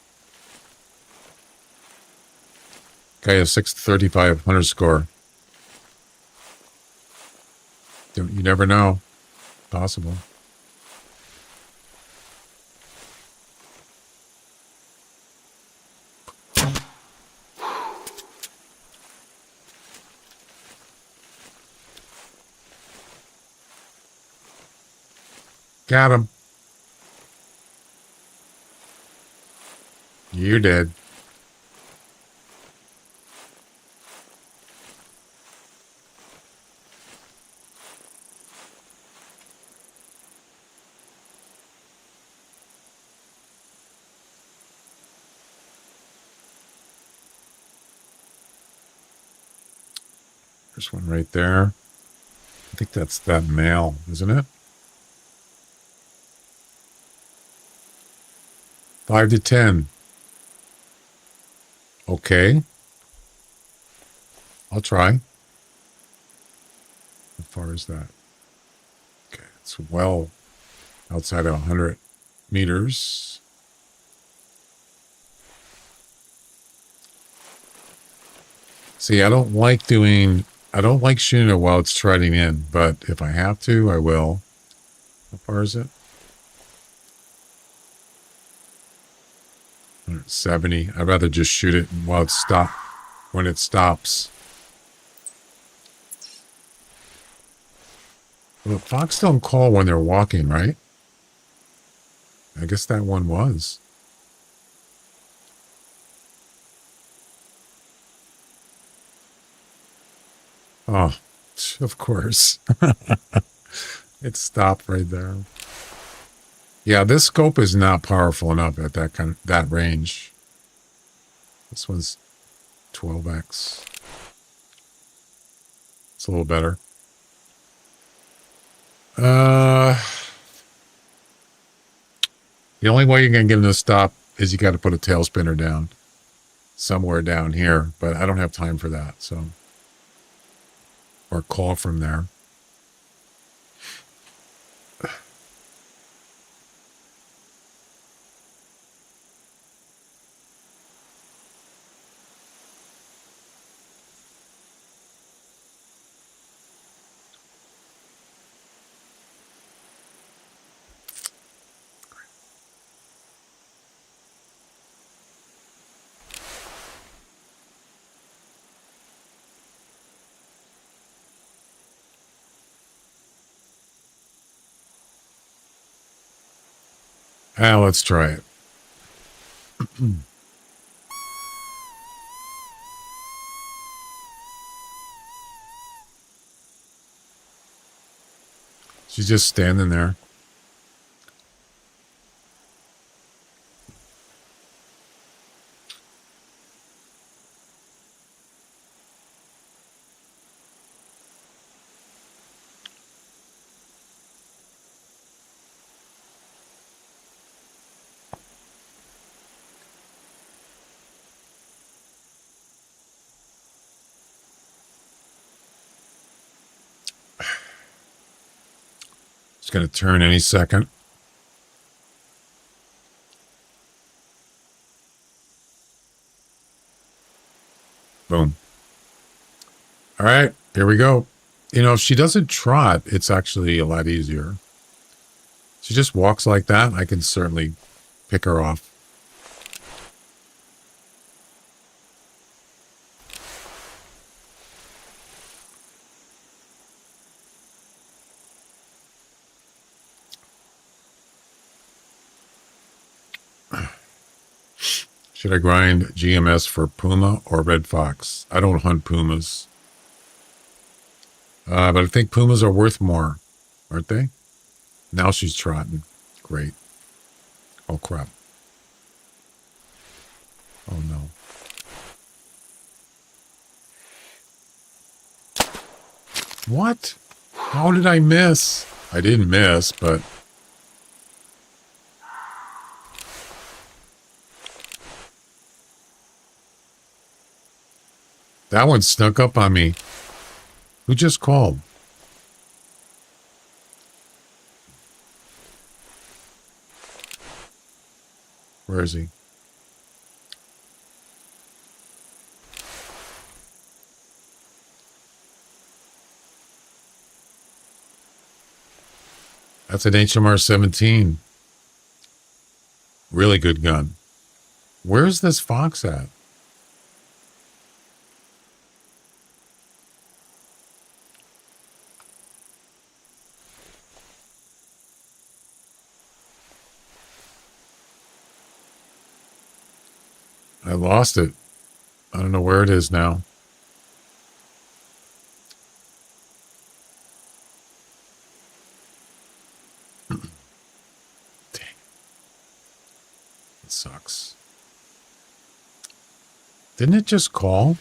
Guy has 635 hunter score. You never know. Possible. Got him. You're dead. There's one right there. I think that's that male, isn't it? 5 to 10. Okay. I'll try. How far is that? Okay, it's well outside of 100 meters. See, I don't like shooting it while it's trotting in, but if I have to, I will. How far is it? 170. I'd rather just shoot it while it's when it stops. Well, fox don't call when they're walking, right? I guess that one was. Oh, of course. It stopped right there. Yeah, this scope is not powerful enough at that range. This one's 12x. It's a little better. The only way you're gonna get him to stop is you got to put a tail spinner down somewhere down here, but I don't have time for that, so. Or call from there. Let's try it. She's just standing there. It's going to turn any second. Boom. All right, here we go. You know, if she doesn't trot, it's actually a lot easier. She just walks like that. I can certainly pick her off. Should I grind GMS for puma or red fox? I don't hunt pumas. But I think pumas are worth more, aren't they? Now she's trotting. Great. Oh, crap. Oh, no. What? How did I miss? I didn't miss, but... that one snuck up on me. Who just called? Where is he? That's an HMR 17. Really good gun. Where's this fox at? I lost it. I don't know where it is now. Dang. It sucks. Didn't it just call?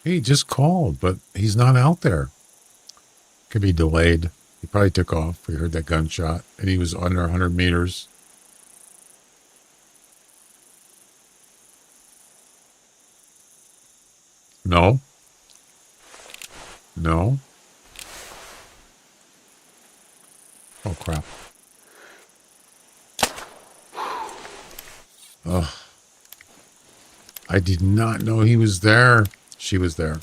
He just called, but he's not out there. Could be delayed. He probably took off. We heard that gunshot, and he was under 100 meters. No. No. Oh, crap. Ugh. I did not know he was there. She was there.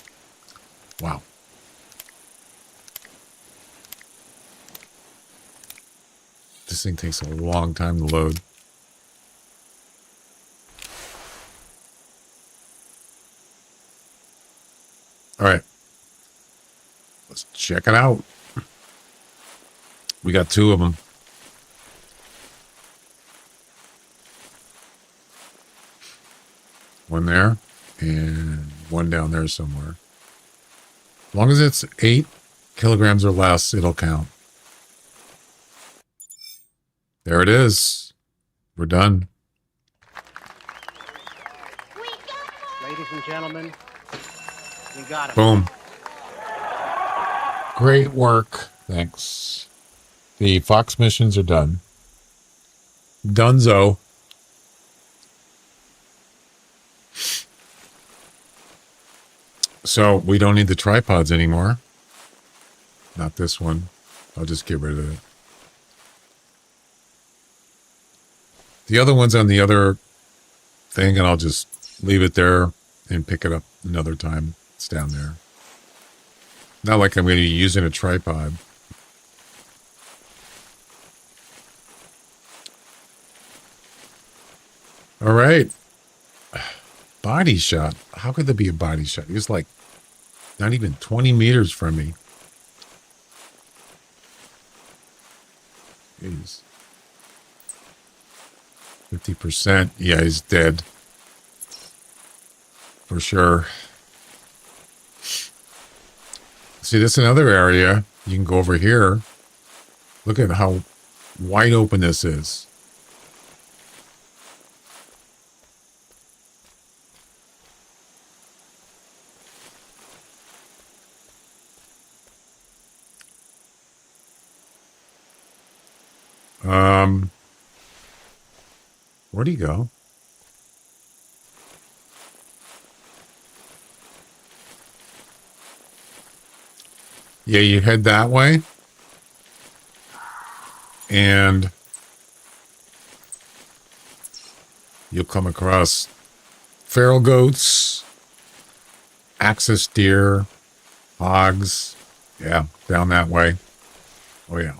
Wow. This thing takes a long time to load. All right. Let's check it out. We got two of them. One there and one down there somewhere. As long as it's 8 kilograms or less, it'll count. There it is. We're done. Ladies and gentlemen, we got him. Boom. Great work. Thanks. The Fox missions are done. Dunzo. So we don't need the tripods anymore. Not this one. I'll just get rid of it. The other one's on the other thing, and I'll just leave it there and pick it up another time. It's down there. Not like I'm going to be using a tripod. All right. Body shot. How could there be a body shot? He was like not even 20 meters from me. Jeez. 50%. Yeah, he's dead. For sure. See, that's another area. You can go over here. Look at how wide open this is. Where'd he go? Yeah, you head that way. And you'll come across feral goats, axis deer, hogs. Yeah, down that way. Oh, yeah.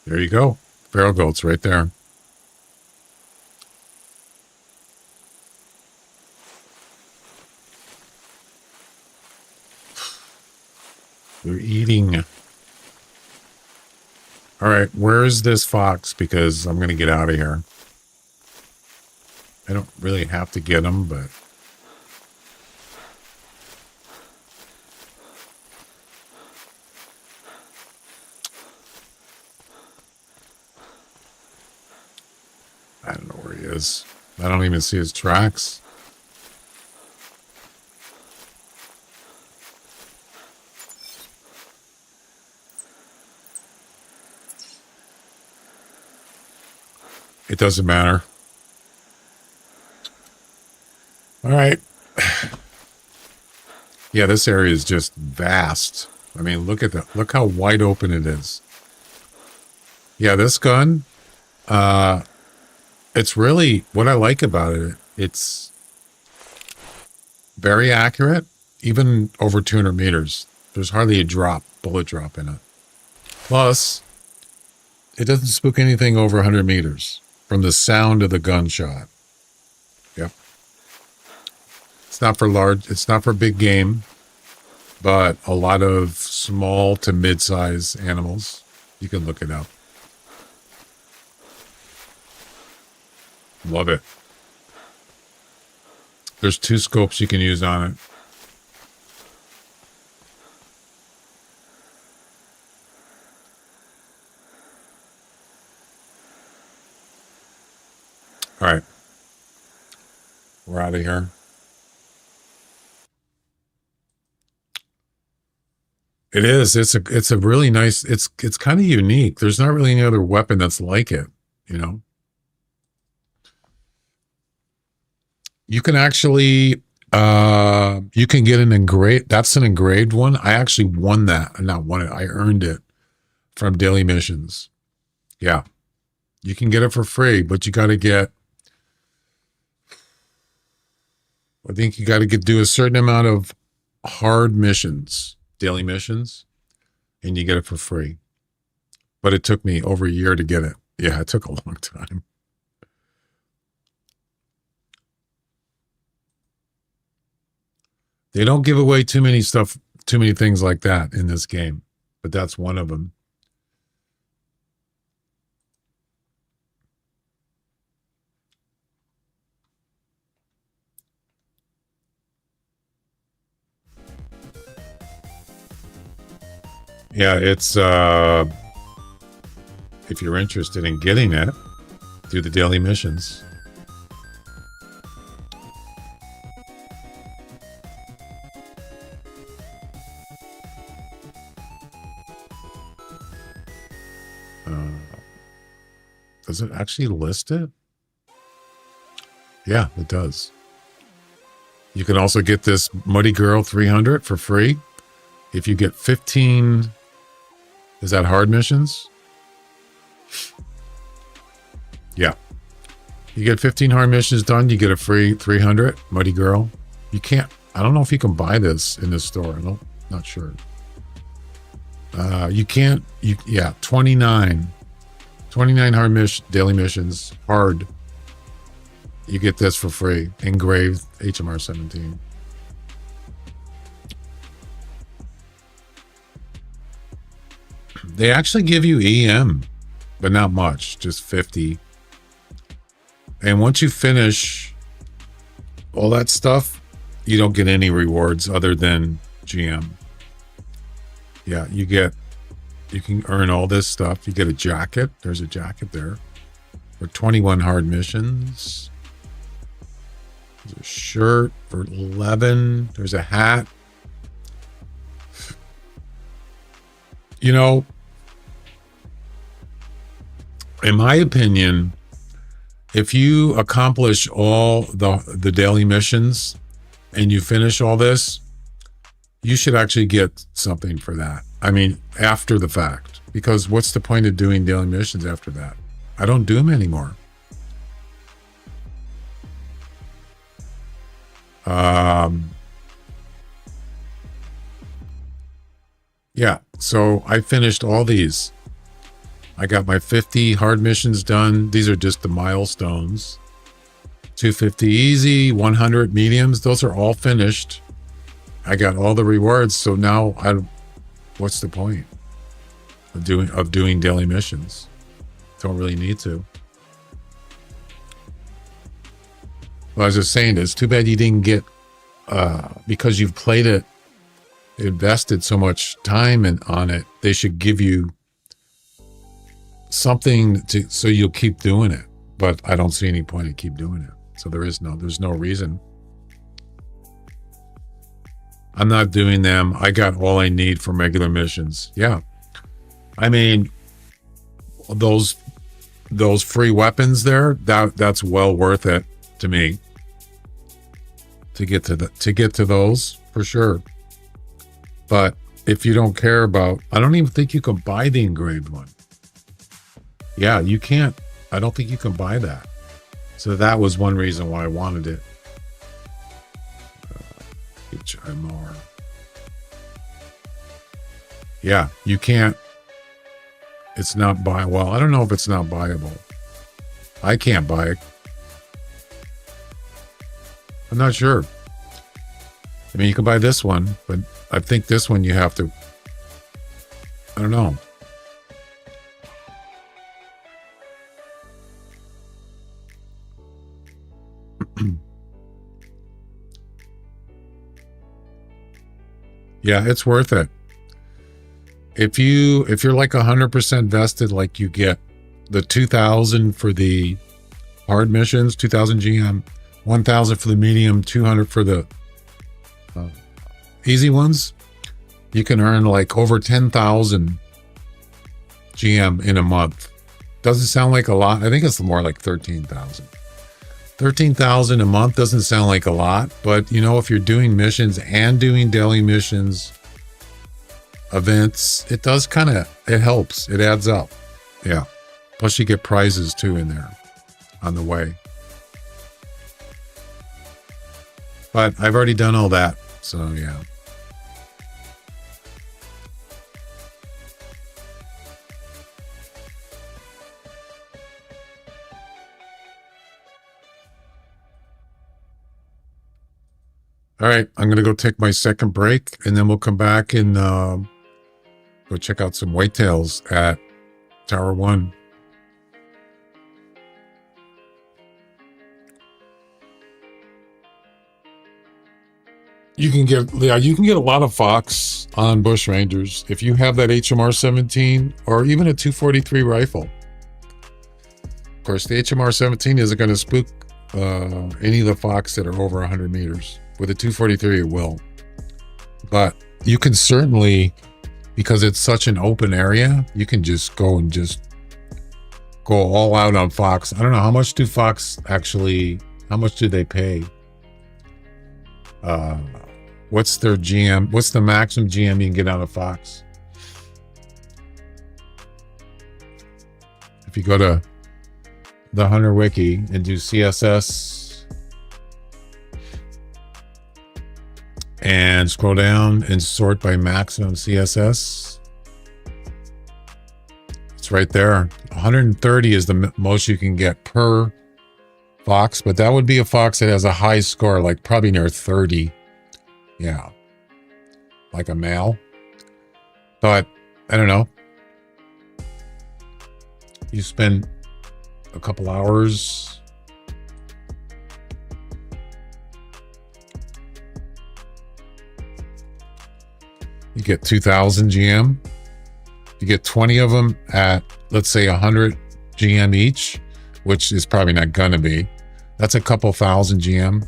There you go. Feral goats right there. They're eating. All right, where's this fox? Because I'm going to get out of here. I don't really have to get him, but... I don't know where he is. I don't even see his tracks. It doesn't matter. All right. Yeah, this area is just vast. I mean, look at that. Look how wide open it is. Yeah, this gun, it's really, what I like about it, it's very accurate, even over 200 meters. There's hardly a bullet drop in it. Plus, it doesn't spook anything over 100 meters from the sound of the gunshot. Yep. It's not for big game, but a lot of small to mid-size animals. You can look it up. Love it. There's 2 scopes you can use on it. All right. We're out of here. It is. It's a really nice, it's kind of unique. There's not really any other weapon that's like it, you know? You can actually, you can get an engraved, that's an engraved one. I actually won that. Not won it. I earned it from daily missions. Yeah. You can get it for free, but you got to get, I think you got to do a certain amount of hard missions, daily missions, and you get it for free. But it took me over a year to get it. Yeah, it took a long time. They don't give away too many things like that in this game, but that's one of them. Yeah, it's, if you're interested in getting it, do the daily missions. Does it actually list it? Yeah, it does. You can also get this Muddy Girl 300 for free. If you get 15, is that hard missions? Yeah. You get 15 hard missions done, you get a free 300 Muddy Girl. You can't, I don't know if you can buy this in the store. Not sure. You can't, yeah, 29 hard daily missions, hard. You get this for free, engraved HMR 17. They actually give you EM, but not much, just 50. And once you finish all that stuff, you don't get any rewards other than GM. Yeah, you can earn all this stuff. You get a jacket. There's a jacket there for 21 hard missions. There's a shirt for 11. There's a hat. You know, in my opinion, if you accomplish all the daily missions and you finish all this, you should actually get something for that. I mean, after the fact, because what's the point of doing daily missions after that? I don't do them anymore. Yeah, so I finished all these. I got my 50 hard missions done. These are just the milestones. 250 easy, 100 mediums. Those are all finished. I got all the rewards. So now what's the point of doing daily missions? Don't really need to. Well, I was just saying, it's too bad you didn't get, because you've played it, invested so much time on it, they should give you something so you'll keep doing it. But I don't see any point in keep doing it. So there's no reason. I'm not doing them. I got all I need for regular missions. Yeah. I mean, those free weapons there, that's well worth it to me. To get to those for sure. But if you don't care about, I don't even think you can buy the engraved one. Yeah, you can't. I don't think you can buy that. So that was one reason why I wanted it. HMR. Yeah, you can't. It's not buy. Well, I don't know if it's not buyable. I can't buy it. I'm not sure. I mean, you can buy this one, but I think this one you have to. I don't know. Yeah, it's worth it. If you're like 100% vested, like you get the 2,000 for the hard missions, 2,000 GM, 1,000 for the medium, 200 for the easy ones, you can earn like over 10,000 GM in a month. Doesn't sound like a lot. I think it's more like 13,000. 13,000 a month doesn't sound like a lot, but you know, if you're doing missions and doing daily missions, events, it does it helps. It adds up. Yeah. Plus you get prizes too in there on the way. But I've already done all that. So yeah. All right, I'm going to go take my second break, and then we'll come back and go check out some whitetails at Tower 1. You can get a lot of fox on bush rangers if you have that HMR 17 or even a 243 rifle. Of course, the HMR 17 isn't going to spook any of the fox that are over 100 meters. With a 243, it will. But you can certainly, because it's such an open area, you can just go all out on fox. I don't know, how much do fox actually, how much do they pay? What's their GM? What's the maximum GM you can get out of fox? If you go to the Hunter Wiki and do CSS and scroll down and sort by maximum CSS, it's right there. 130 is the most you can get per fox, but that would be a fox that has a high score, like probably near 30. Yeah, like a male. But I don't know. You spend a couple hours you get 2,000 GM. You get 20 of them at, let's say, 100 GM each, which is probably not gonna be. That's a couple thousand GM.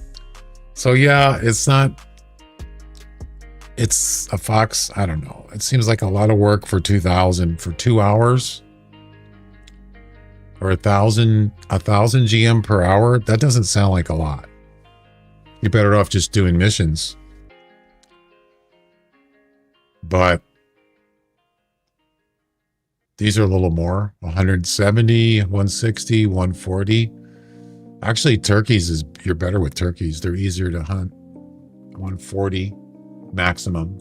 So yeah, it's a fox. I don't know. It seems like a lot of work for 2,000 for 2 hours. Or 1,000 GM per hour. That doesn't sound like a lot. You're better off just doing missions. But these are a little more. 170, 160, 140. Actually, turkeys is, you're better with turkeys. They're easier to hunt. 140 maximum.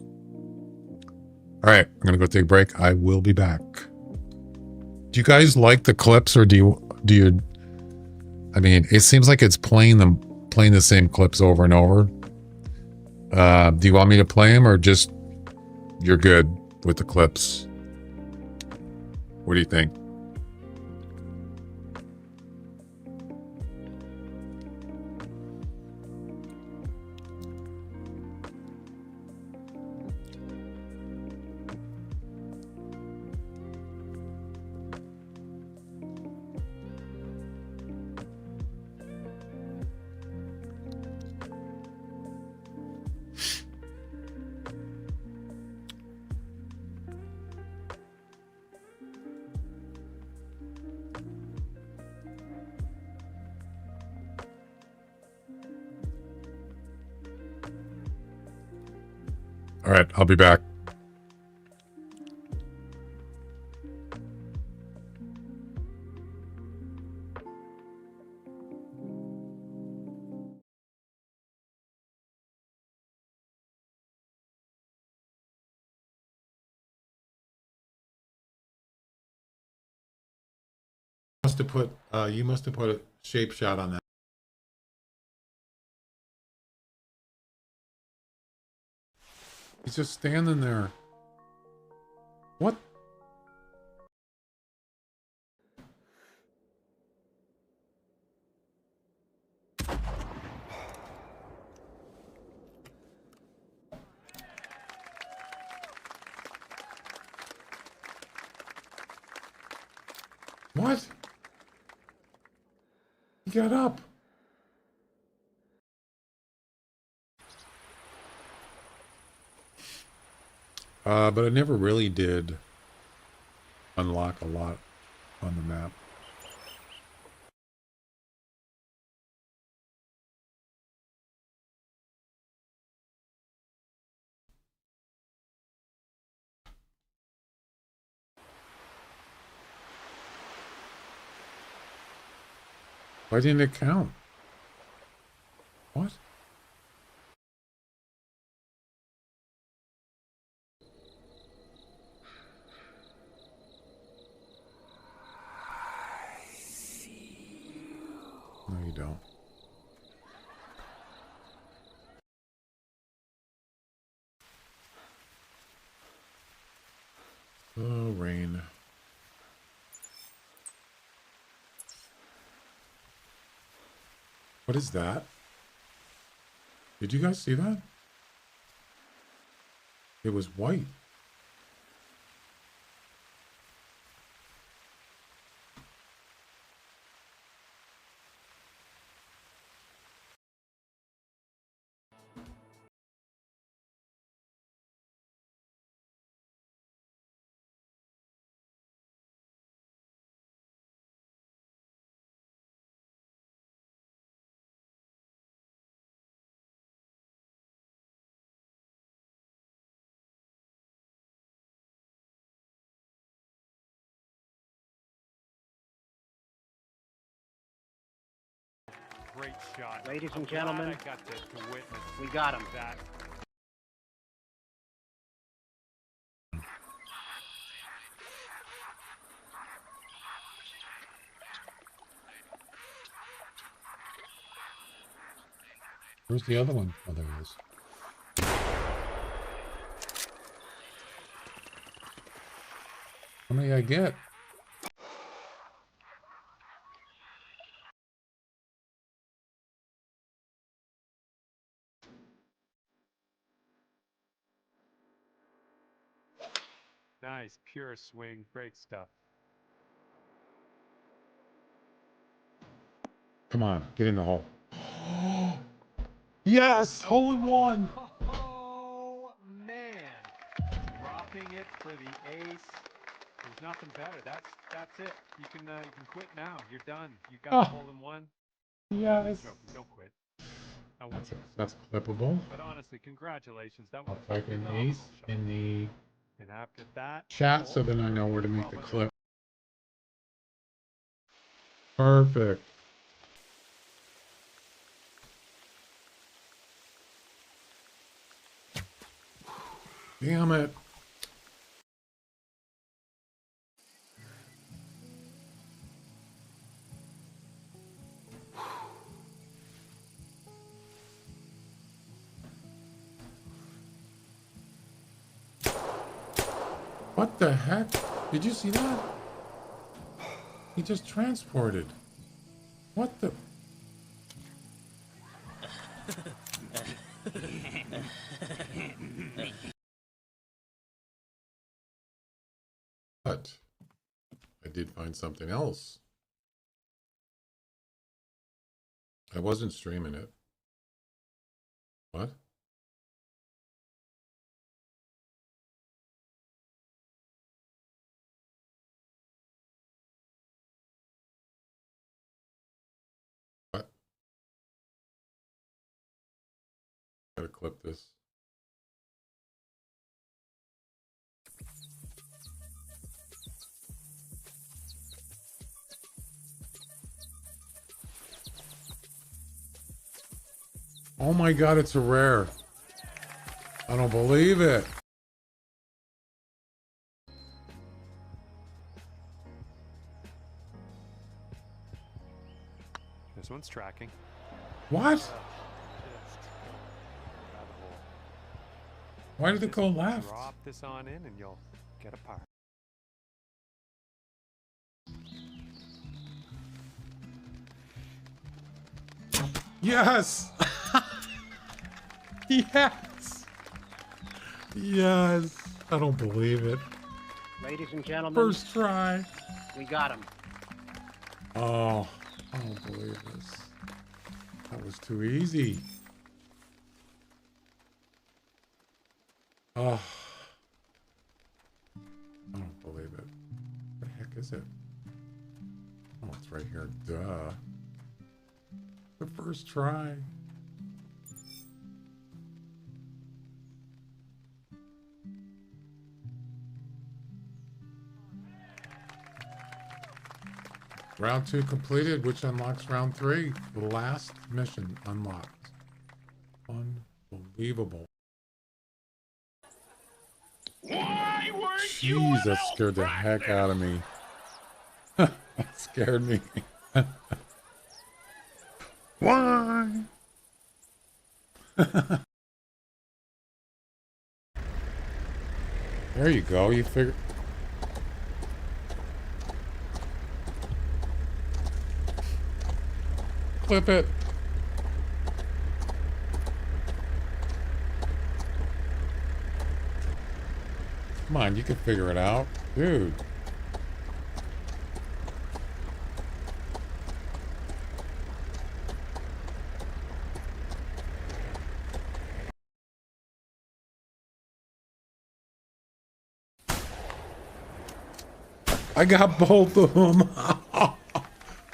All right, I'm gonna go take a break. I will be back. Do you guys like the clips, or do you? I mean, it seems like it's playing the same clips over and over. Do you want me to play them, or just you're good with the clips? What do you think? All right, I'll be back. You must have put a shape shot on that. He's just standing there. What? What? He got up. But I never really did unlock a lot on the map. Why didn't it count? What? No, you don't. Oh, rain. What is that? Did you guys see that? It was white. Great shot. Ladies and I'm glad gentlemen, I got to witness we got him. that. Where's the other one? Oh, there it is. How many I get? Nice, pure swing, great stuff. Come on, get in the hole. Yes, hole in one. Oh man, dropping nothing better. That's it. You can quit now. You're done. You got Oh. the hole in one. Yes. Joking. Don't quit. I won't. That's clippable. But honestly, congratulations. That I'll was type a in phenomenal these shot. in the And after that, chat so then I know where to make the Well, clip. Perfect. Damn it. What the heck? Did you see that? He just transported. What the? But I did find something else. I wasn't streaming it. What? What? Gotta clip this. Oh my god, it's a rare. I don't believe it. this one's tracking. What? Just grab a hole. Why did it go Just left? Drop this on in, and you'll get a par. Yes! Yes! Yes! I don't believe it. Ladies and gentlemen, First try. we got him. Oh, I don't believe this. That was too easy. Oh. I don't believe it. What the heck is it? Oh, it's right here. Duh. The first try. Round 2 completed, which unlocks round 3. The last mission unlocked. Unbelievable. Jeez, that scared the heck out of me. That scared me. Why? There you go. You figure. Clip it. Come on, you can figure it out. Dude. I got both of them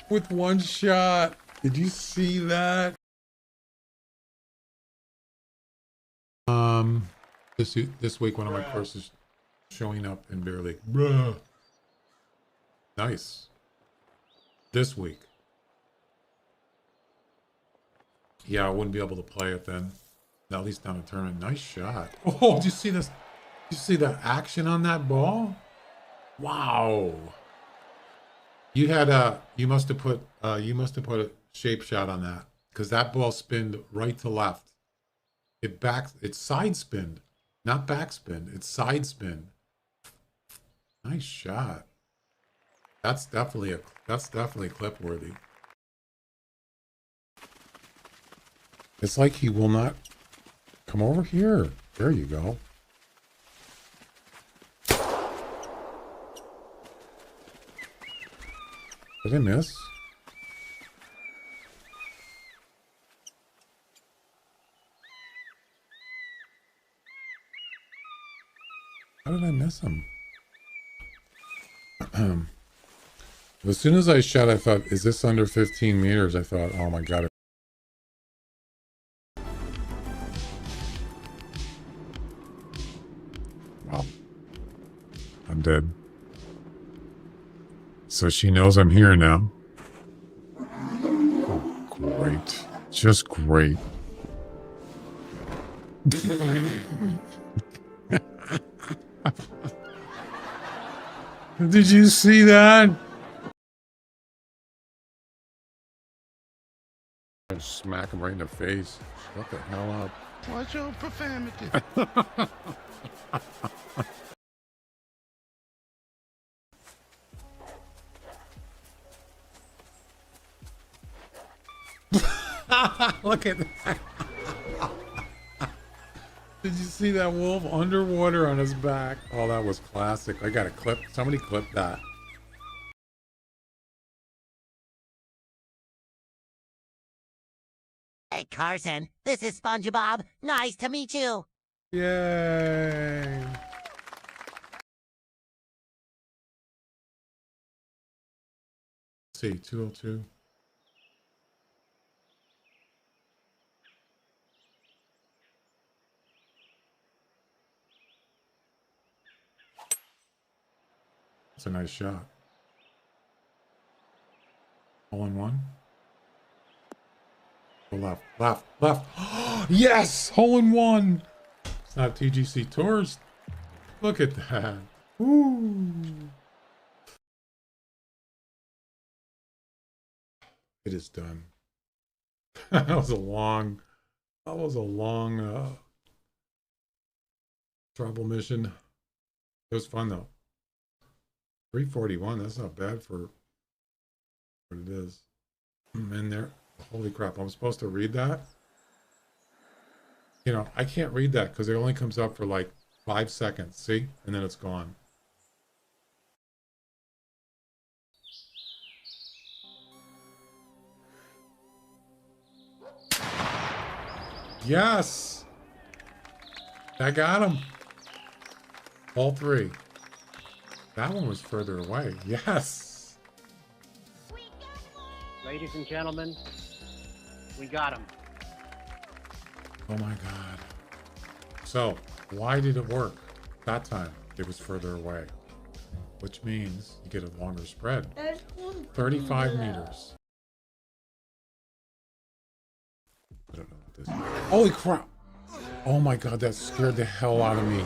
with one shot. Did you see that? This week one of my courses showing up in Bear League. Bruh. Nice. This week. Yeah, I wouldn't be able to play it then. At least down a tournament. Nice shot. Oh, did you see this? Did you see the action on that ball? Wow. You had you must have put a shape shot on that, because that ball spinned right to left. It's side spinned, not back spin. It's side spin. Nice shot. That's definitely clip worthy. It's like he will not come over here. There you go. Did I miss? How did I miss him? As soon as I shot, I thought, is this under 15 meters? I thought, oh my God. Wow. I'm dead. So she knows I'm here now. Oh, great. Just great. Did you see that? I smack him right in the face. Shut the hell up. Watch your profanity. Look at that. Did you see that wolf underwater on his back? Oh, that was classic. I got a clip. Somebody clip that. Hey, Carson, this is SpongeBob. Nice to meet you. Yay. Let's see, 202. That's a nice shot. Hole in one. Go left, left, left. Yes! Hole in one! It's not TGC Tours. Look at that. Ooh. It is done. That was a long travel mission. It was fun though. 341, that's not bad for what it is. I'm in there. Holy crap, I'm supposed to read that? You know, I can't read that because it only comes up for like 5 seconds, see? And then it's gone. Yes! I got him. All three. That one was further away. Yes! Ladies and gentlemen, we got him. Oh my God. So, why did it work? That time, it was further away. Which means you get a longer spread. 35 meters. I don't know what this is. Holy crap! Oh my God, that scared the hell out of me.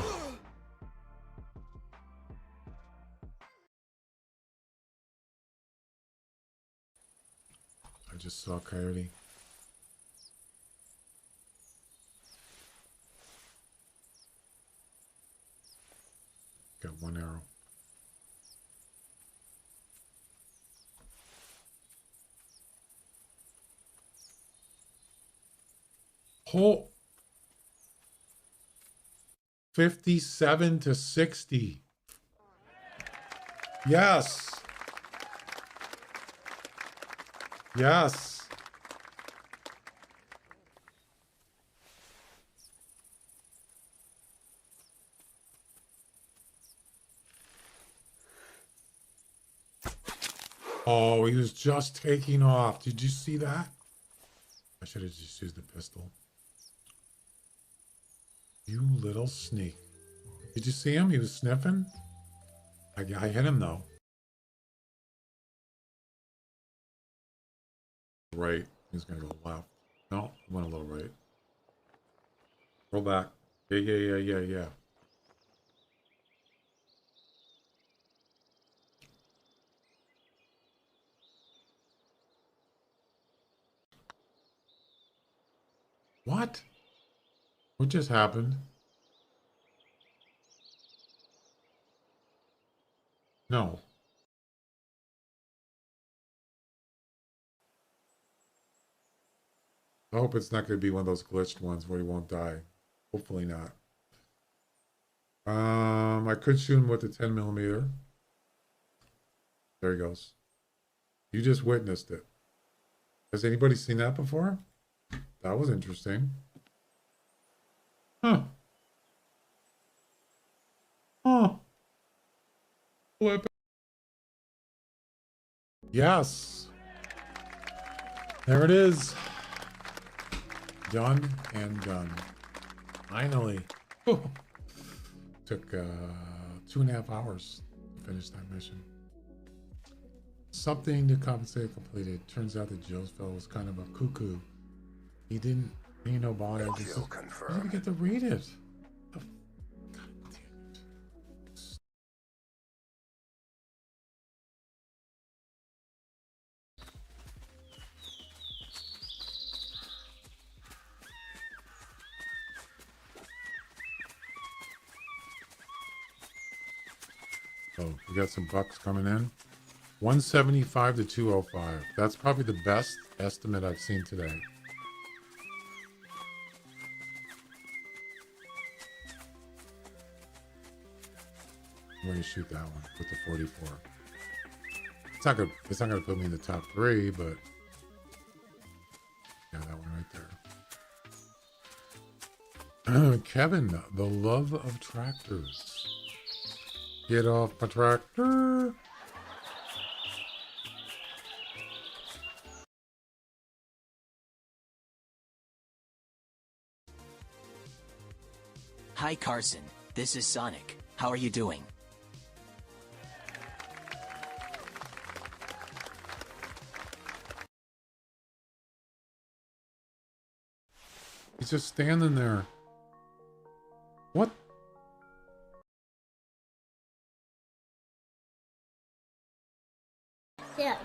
I just saw a coyote. Got one arrow. Whole 57 to 60. Yes. Yes. Oh, he was just taking off. Did you see that? I should have just used the pistol. You little sneak. Did you see him? He was sniffing. I hit him though. Right. He's gonna go left. No, went a little right. Roll back. Yeah. What? What just happened? No. I hope it's not going to be one of those glitched ones where he won't die. Hopefully not. I could shoot him with a 10mm. There he goes. You just witnessed it. Has anybody seen that before? That was interesting. Huh. Huh. Flip Yes. There it is. Done and done. Finally. Took 2.5 hours to finish that mission. Something to compensate completed. Turns out that Joe's fellow was kind of a cuckoo. He didn't know about it. I didn't get to read it. Oh, God damn it. Oh, we got some bucks coming in. 175 to 205. That's probably the best estimate I've seen today. I'm going to shoot that one with the 44. It's not gonna put me in the top 3, but yeah, that one right there. Kevin, the love of tractors. Get off my tractor. Hi Carson, this is Sonic. How are you doing? He's just standing there. What? Yes.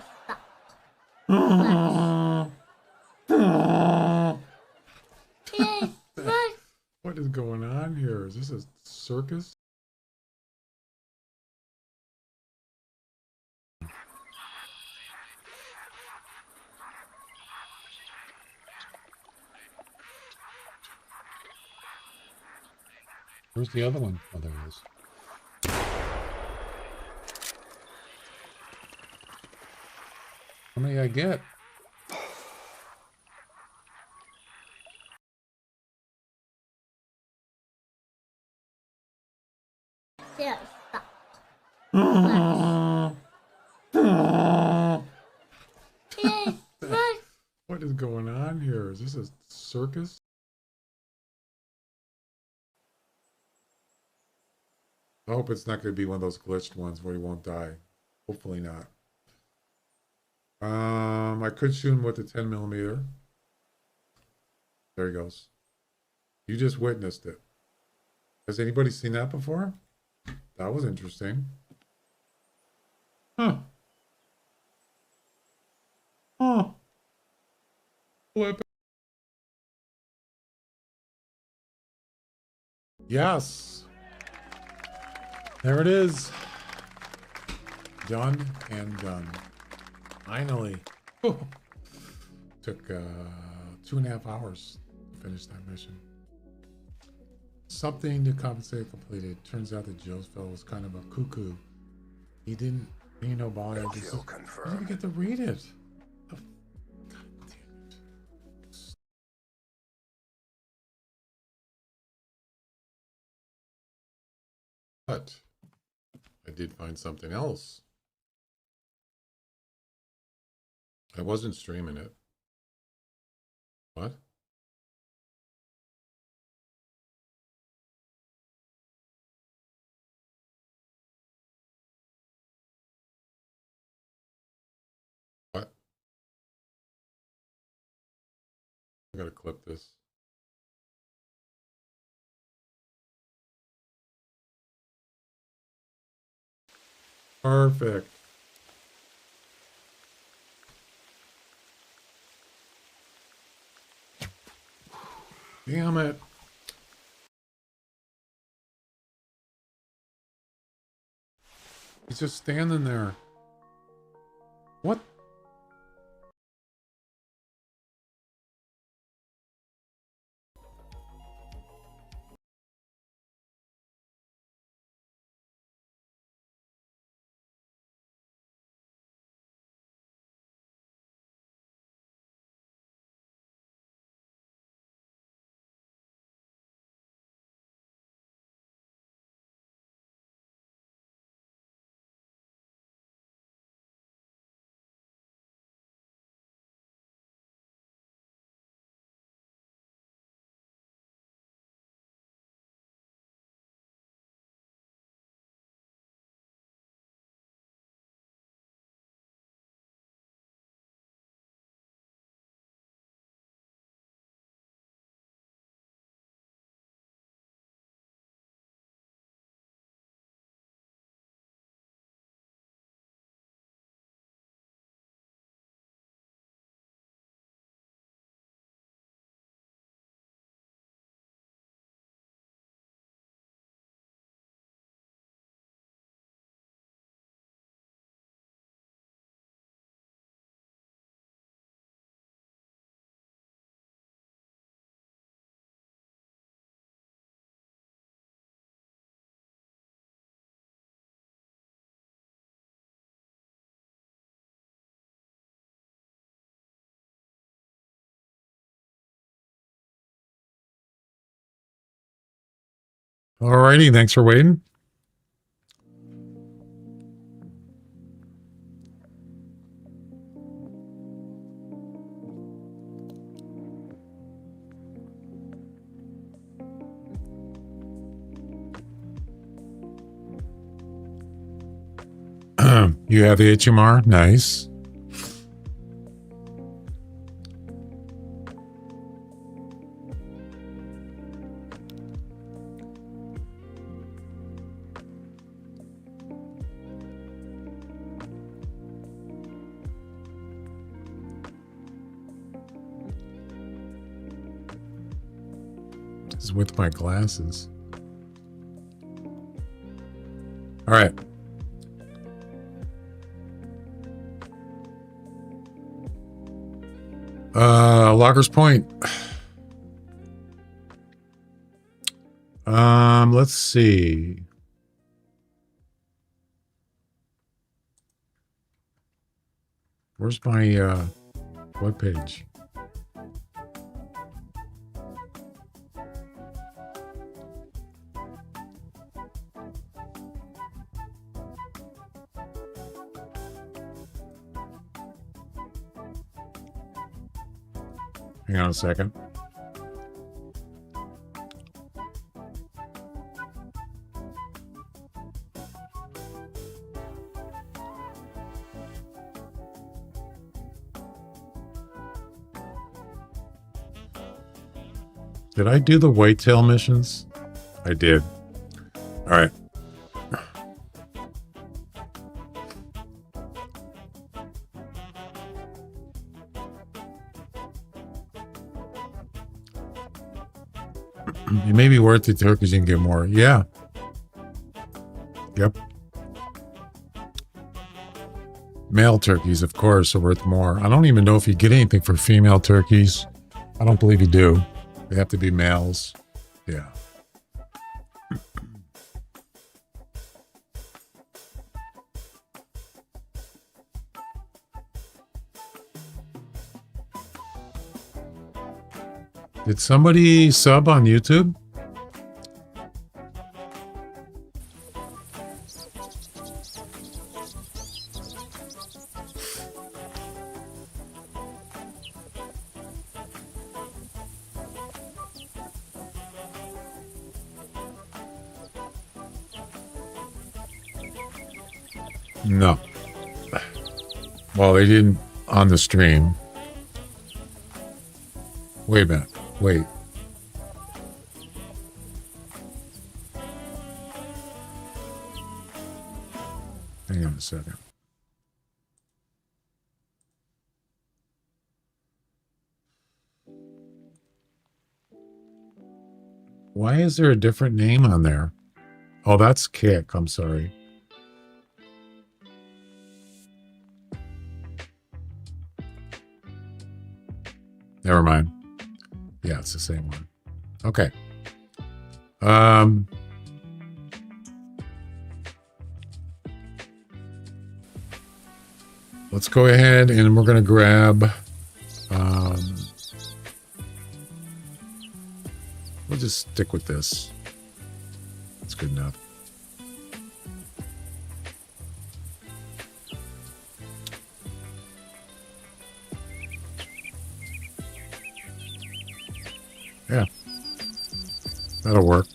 What is going on here? Is this a circus? Where's the other one? Oh, there it is. How many I get? Yes. What is going on here? Is this a circus? I hope it's not going to be one of those glitched ones where he won't die. Hopefully not. I could shoot him with a 10mm. There he goes. You just witnessed it. Has anybody seen that before? That was interesting. Huh. Huh. Flip. Yes. There it is. Done and done. Finally. Took 2.5 hours to finish that mission. Something to compensate completed. Turns out that Joe's fellow was kind of a cuckoo. He didn't know about it. I didn't get to read it. Oh, God damn it. But I did find something else. I wasn't streaming it. What? What? I gotta clip this. Perfect. Damn it. He's just standing there. What? Alrighty, thanks for waiting. You have the HMR? Nice. This is with my glasses. All right. Lockers Point. Let's see. Where's my webpage? Hang on a second. Did I do the whitetail missions? I did. All right. It may be worth it too because you can get more. Yeah. Yep. Male turkeys, of course, are worth more. I don't even know if you get anything for female turkeys. I don't believe you do. They have to be males. Yeah. Did somebody sub on YouTube? No. Well, they didn't on the stream. Wait a minute. Wait. Hang on a second. Why is there a different name on there? Oh, that's Kick. I'm sorry. Never mind. Yeah, it's the same one. Okay. Let's go ahead and we're going to grab, we'll just stick with this. That's good enough. Yeah, that'll work.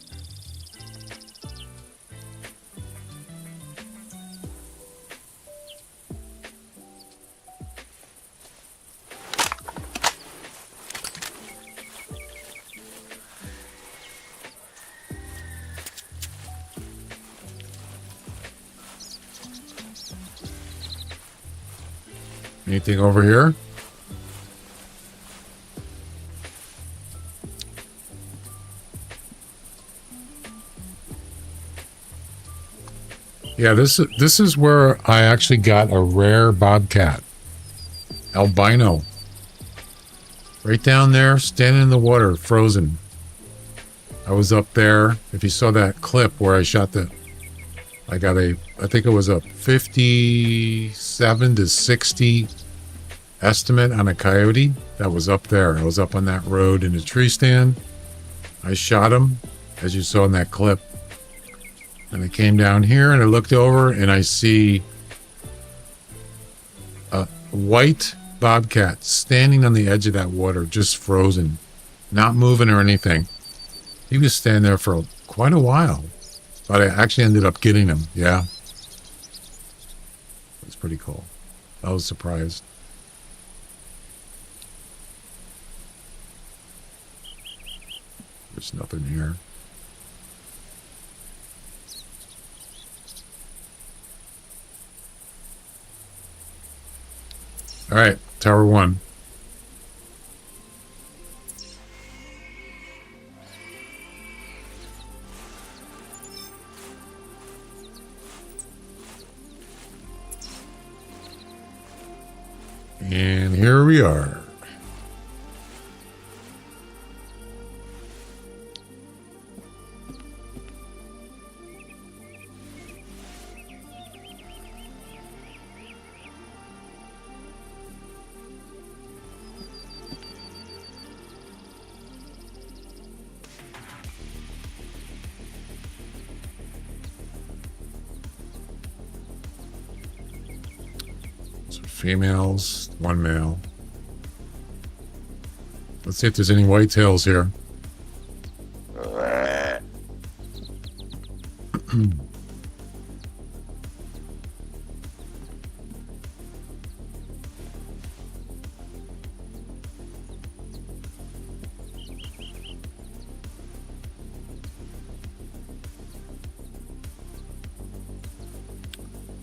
Anything over here? Yeah, this is where I actually got a rare bobcat, albino, right down there, standing in the water, frozen. I was up there. If you saw that clip where I shot I think it was a 57 to 60 estimate on a coyote that was up there. I was up on that road in a tree stand. I shot him, as you saw in that clip. And I came down here and I looked over and I see a white bobcat standing on the edge of that water, just frozen, not moving or anything. He was standing there for quite a while, but I actually ended up getting him. Yeah. It was pretty cool. I was surprised. There's nothing here. All right, Tower 1. And here we are. Females, one male. Let's see if there's any whitetails here.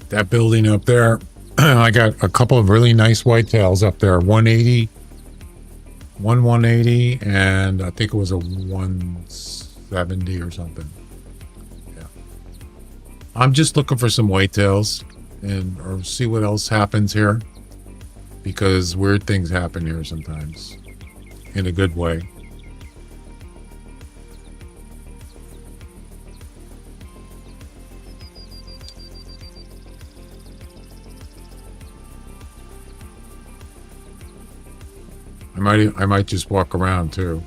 That building up there, I got a couple of really nice whitetails up there. 180, 180, and I think it was a 170 or something. Yeah. I'm just looking for some whitetails and or see what else happens here, because weird things happen here sometimes in a good way. I might just walk around too.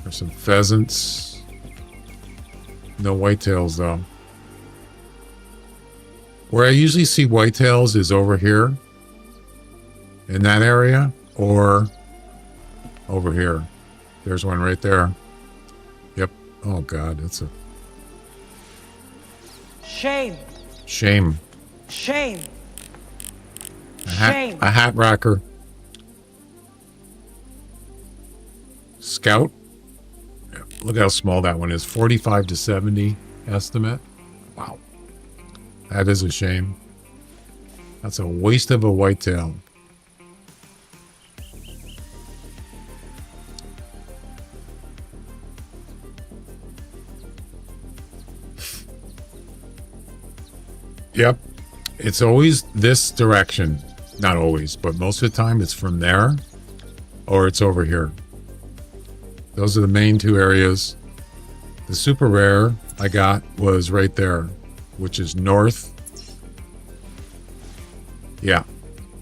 There's some pheasants. No whitetails though. Where I usually see whitetails is over here in that area or over here. There's one right there. Yep. Oh God, that's a Shame. shame. Shame. Shame. A hat racker. Scout. Yeah, look how small that one is. 45 to 70 estimate. Wow. That is a shame. That's a waste of a whitetail. Yep. It's always this direction. Not always, but most of the time it's from there or it's over here. Those are the main two areas. The super rare I got was right there, which is north. Yeah,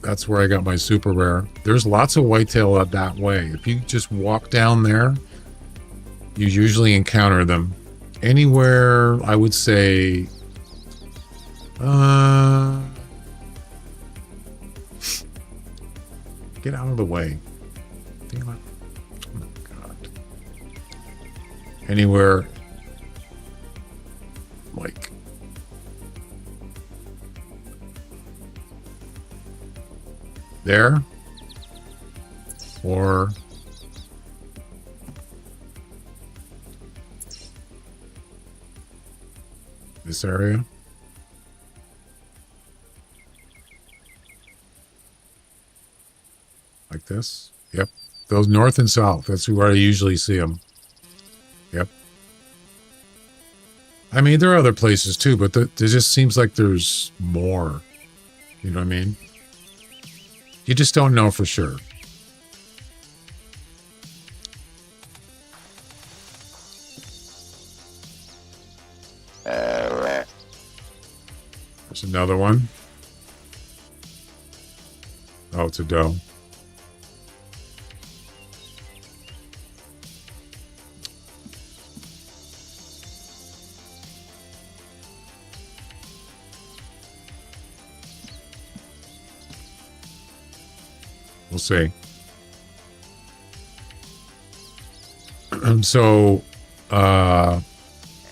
that's where I got my super rare. There's lots of whitetail up that way. If you just walk down there, you usually encounter them. Anywhere, I would say, get out of the way. Think about, oh God. Anywhere like there or this area. Like this. Yep. Those north and south. That's where I usually see them. Yep. I mean, there are other places too, but there just seems like there's more. You know what I mean? You just don't know for sure. There's another one. Oh, it's a doe. see. So,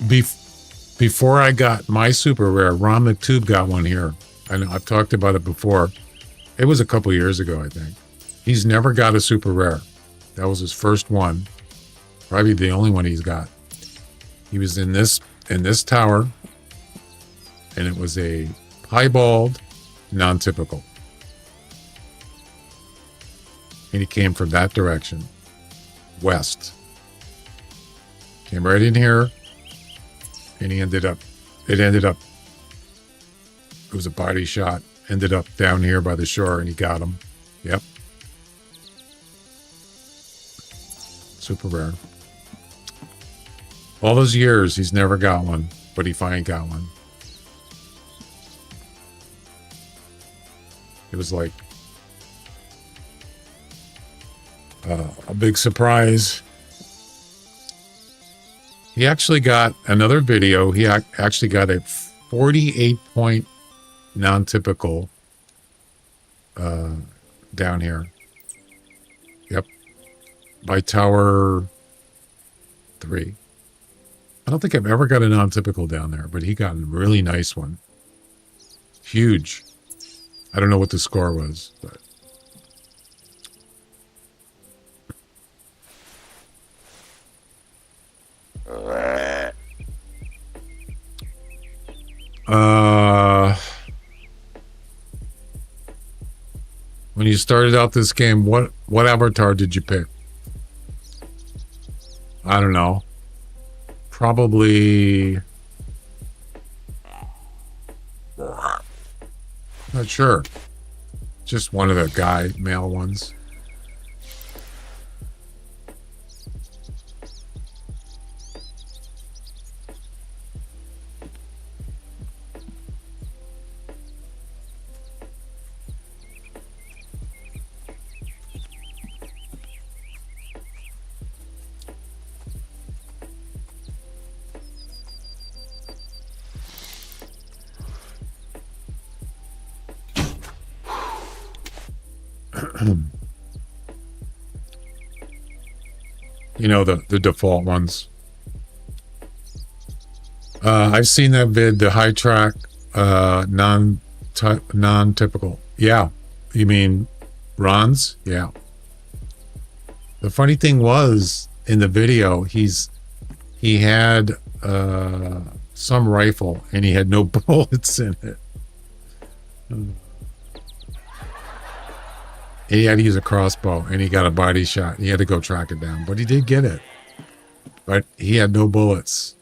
before I got my super rare, Ron McTube got one here. I know I've talked about it before. It was a couple years ago, I think. He's never got a super rare. That was his first one. Probably the only one he's got. He was in this tower, and it was a piebald, non-typical. And he came from that direction, west. Came right in here, and it ended up, it was a body shot, ended up down here by the shore, and he got him. Yep. Super rare. All those years, he's never got one, but he finally got one. It was like a big surprise. He actually got another video. He actually got a 48-point non-typical down here. Yep. By Tower 3. I don't think I've ever got a non-typical down there, but he got a really nice one. Huge. I don't know what the score was, but... when you started out this game, what avatar did you pick? I don't know. Probably... Not sure. Just one of the male ones. You know, the default ones. I've seen that vid, the high track, non-typical. Yeah. You mean Ron's? Yeah. The funny thing was, in the video, he had some rifle and he had no bullets in it. He had to use a crossbow, and he got a body shot. He had to go track it down, but he did get it. But he had no bullets,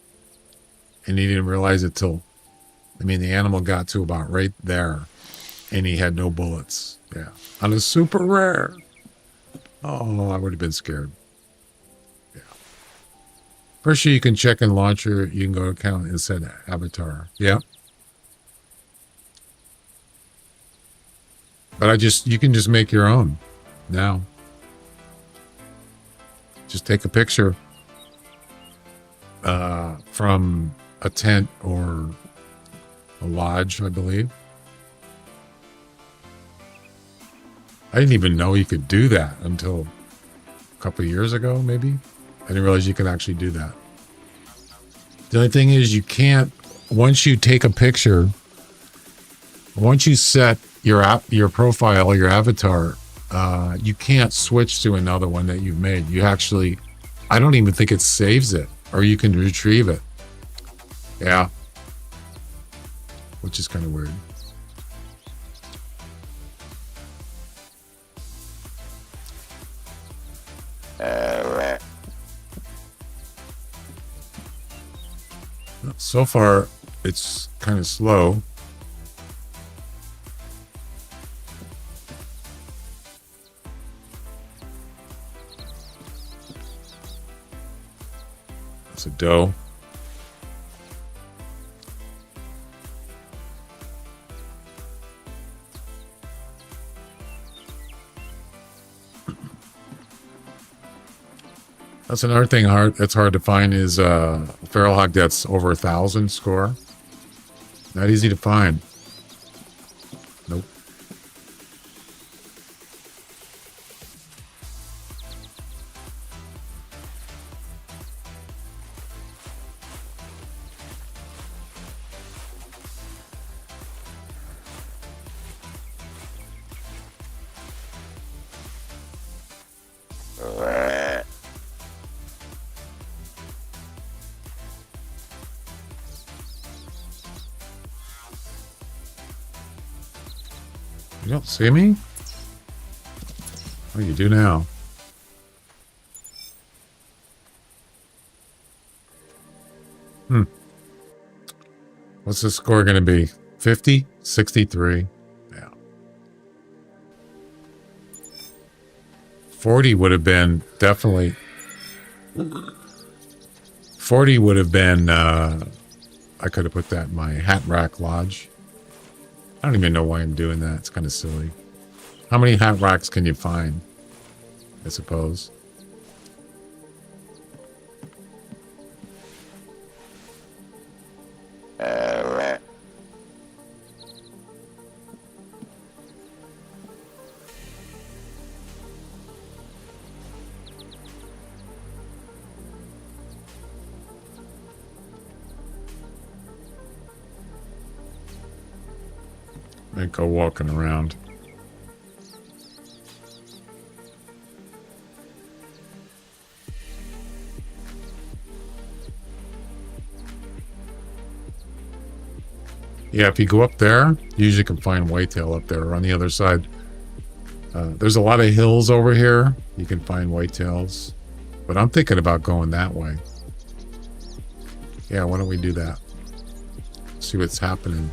and he didn't realize it till, I mean, the animal got to about right there, and he had no bullets. Yeah, on a super rare. Oh, I would have been scared. Yeah. First, you can check in launcher. You can go to account and set avatar. Yeah. But you can just make your own now. Just take a picture from a tent or a lodge, I believe. I didn't even know you could do that until a couple of years ago, maybe. I didn't realize you could actually do that. The only thing is you can't, once you take a picture, once you set your profile, your avatar, you can't switch to another one that you've made. You actually, I don't even think it saves it, or you can retrieve it. Yeah. Which is kind of weird. So far, it's kind of slow. It's a doe. That's another thing that's hard to find is feral hog that's over 1,000 score. Not easy to find. Nope. You don't see me? Oh, you do now. What's the score going to be? 50? 63? Yeah. 40 would have been definitely... 40 would have been... I could have put that in my hat rack lodge. I don't even know why I'm doing that. It's kind of silly. How many hat racks can you find? I suppose. And go walking around. Yeah, if you go up there, you usually can find whitetail up there or on the other side. There's a lot of hills over here. You can find whitetails. But I'm thinking about going that way. Yeah, why don't we do that? See what's happening.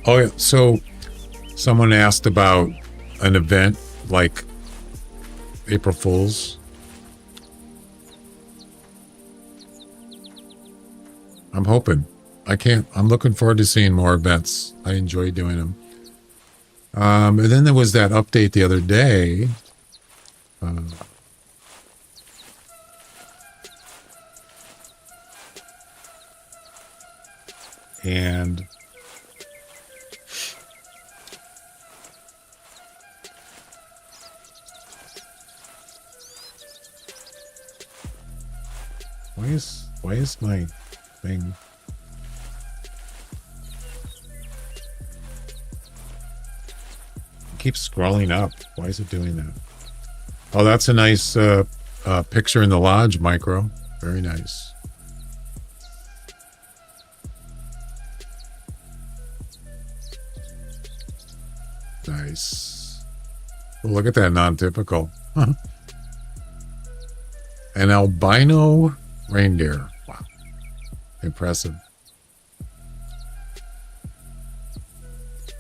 Oh, yeah. So someone asked about an event like April Fool's. I'm hoping. I'm looking forward to seeing more events. I enjoy doing them. And then there was that update the other day. And why is my thing? It keeps scrolling up. Why is it doing that? Oh, that's a nice picture in the lodge, Micro. Very nice. Nice. Well, look at that non-typical. An albino reindeer. Wow. Impressive.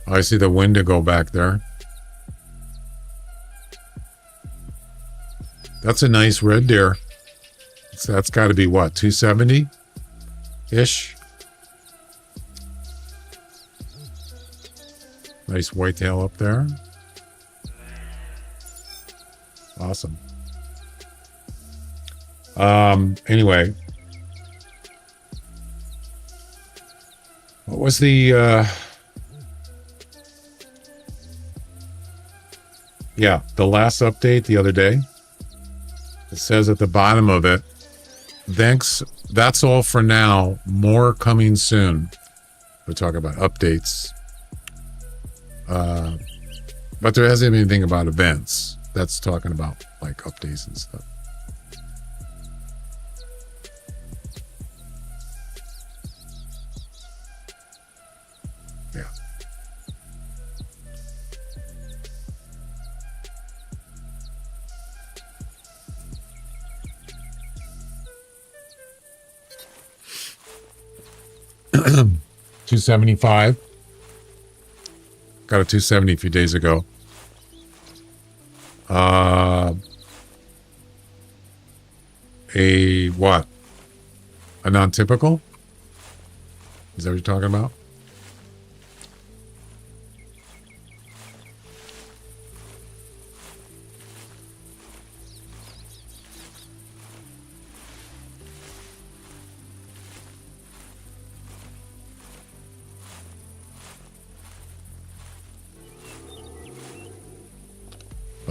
Oh, I see the Wendigo back there. That's a nice red deer. So that's got to be what, 270-ish? Nice whitetail up there. Awesome. Anyway. What was the, yeah, the last update the other day? It says at the bottom of it, thanks, that's all for now. More coming soon. We're talking about updates. But there hasn't been anything about events. That's talking about like updates and stuff. Yeah. $275. Got a 270 a few days ago. A what? A non-typical? Is that what you're talking about?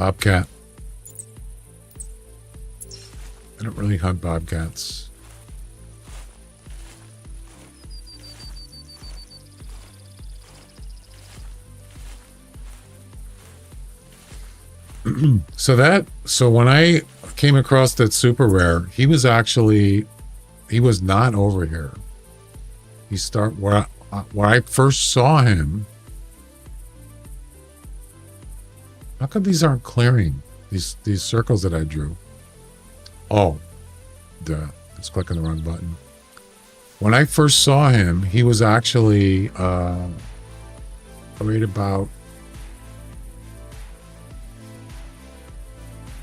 Bobcat. I don't really hunt bobcats. So when I came across that super rare, he was not over here. Where I first saw him. How come these aren't clearing? These circles that I drew. Oh, duh. It's clicking the wrong button. When I first saw him, he was actually right about.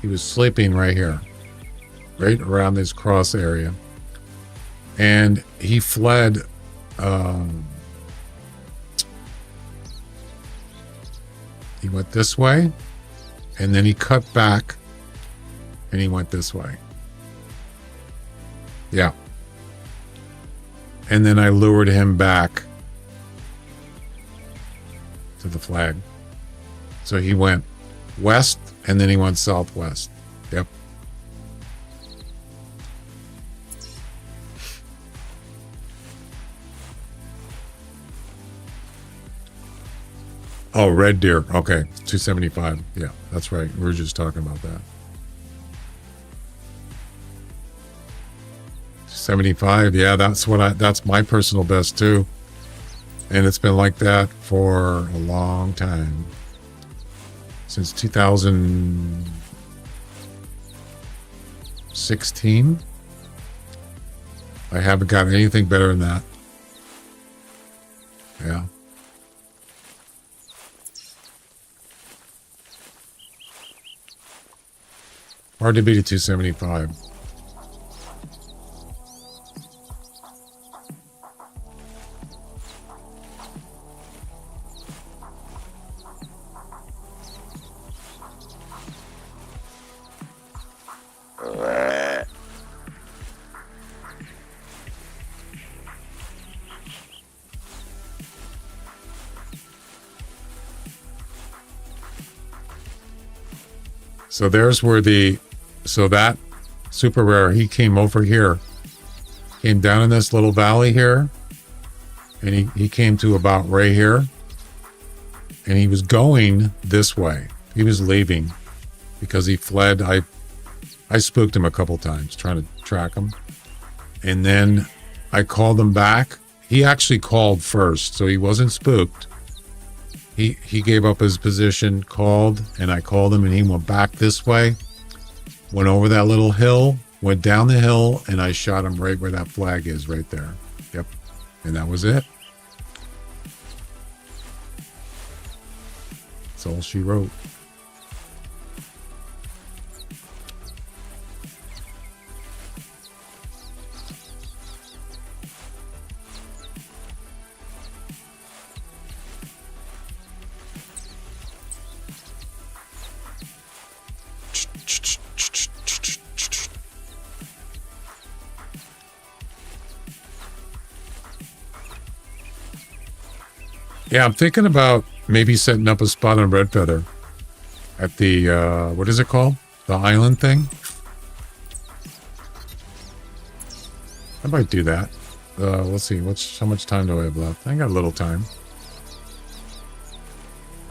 He was sleeping right here, right around this cross area, and he fled. He went this way, and then he cut back, and he went this way. Yeah. And then I lured him back to the flag. So he went west, and then he went southwest. Yep. Oh, red deer. Okay, 275. Yeah, that's right. We were just talking about that. 75. Yeah, that's my personal best too. And it's been like that for a long time. Since 2016. I haven't got anything better than that. Yeah. Hard to beat a 275. So there's where that super rare, he came over here, came down in this little valley here, and he came to about right here, and he was going this way. He was leaving because he fled. I spooked him a couple times trying to track him, and then I called him back. He actually called first, so he wasn't spooked. He gave up his position, called, and I called him, and he went back this way, went over that little hill, went down the hill, and I shot him right where that flag is, right there. Yep. And that was it. That's all she wrote. Yeah, I'm thinking about maybe setting up a spot on Red Feather at the, what is it called? The island thing? I might do that. Let's see, how much time do I have left? I got a little time.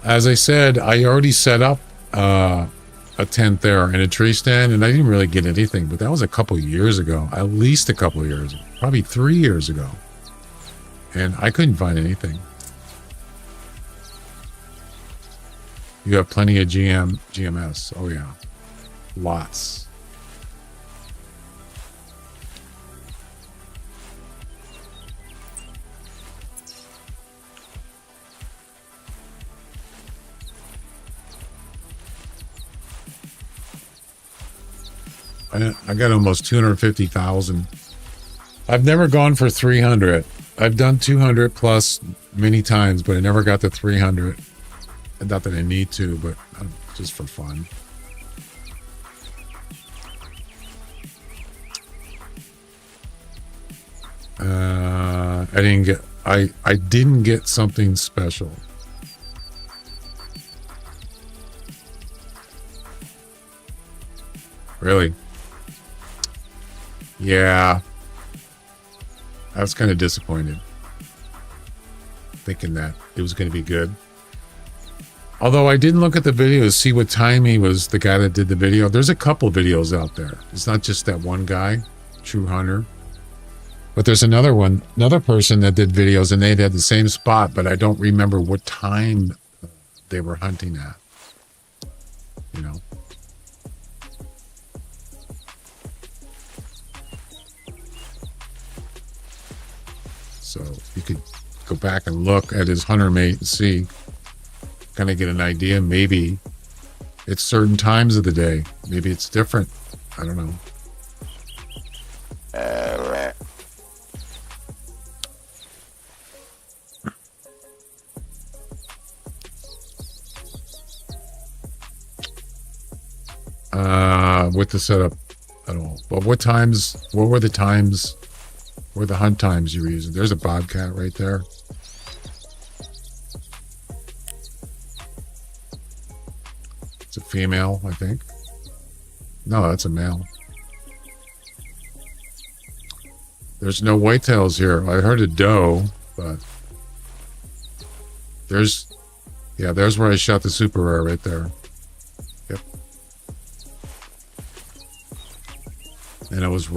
As I said, I already set up a tent there and a tree stand, and I didn't really get anything, but that was a couple years ago. At least a couple years, probably 3 years ago. And I couldn't find anything. You have plenty of GMS. Oh yeah. Lots. I got almost 250,000. I've never gone for 300. I've done 200 plus many times, but I never got to 300. Not that I need to, but just for fun. I didn't get something special. Really? Yeah. I was kind of disappointed. Thinking that it was going to be good. Although I didn't look at the video to see what time he was, the guy that did the video. There's a couple videos out there. It's not just that one guy, True Hunter. But there's another person that did videos and they'd had the same spot, but I don't remember what time they were hunting at. You know? So you could go back and look at his hunter mate and see, kind of get an idea. Maybe it's certain times of the day. Maybe it's different. I don't know. With the setup, I don't know. But what were the hunt times you were using? There's a bobcat right there. It's a female, I think. No, that's a male. There's no whitetails here. I heard a doe, but there's where I shot the super rare right there. Yep. And I was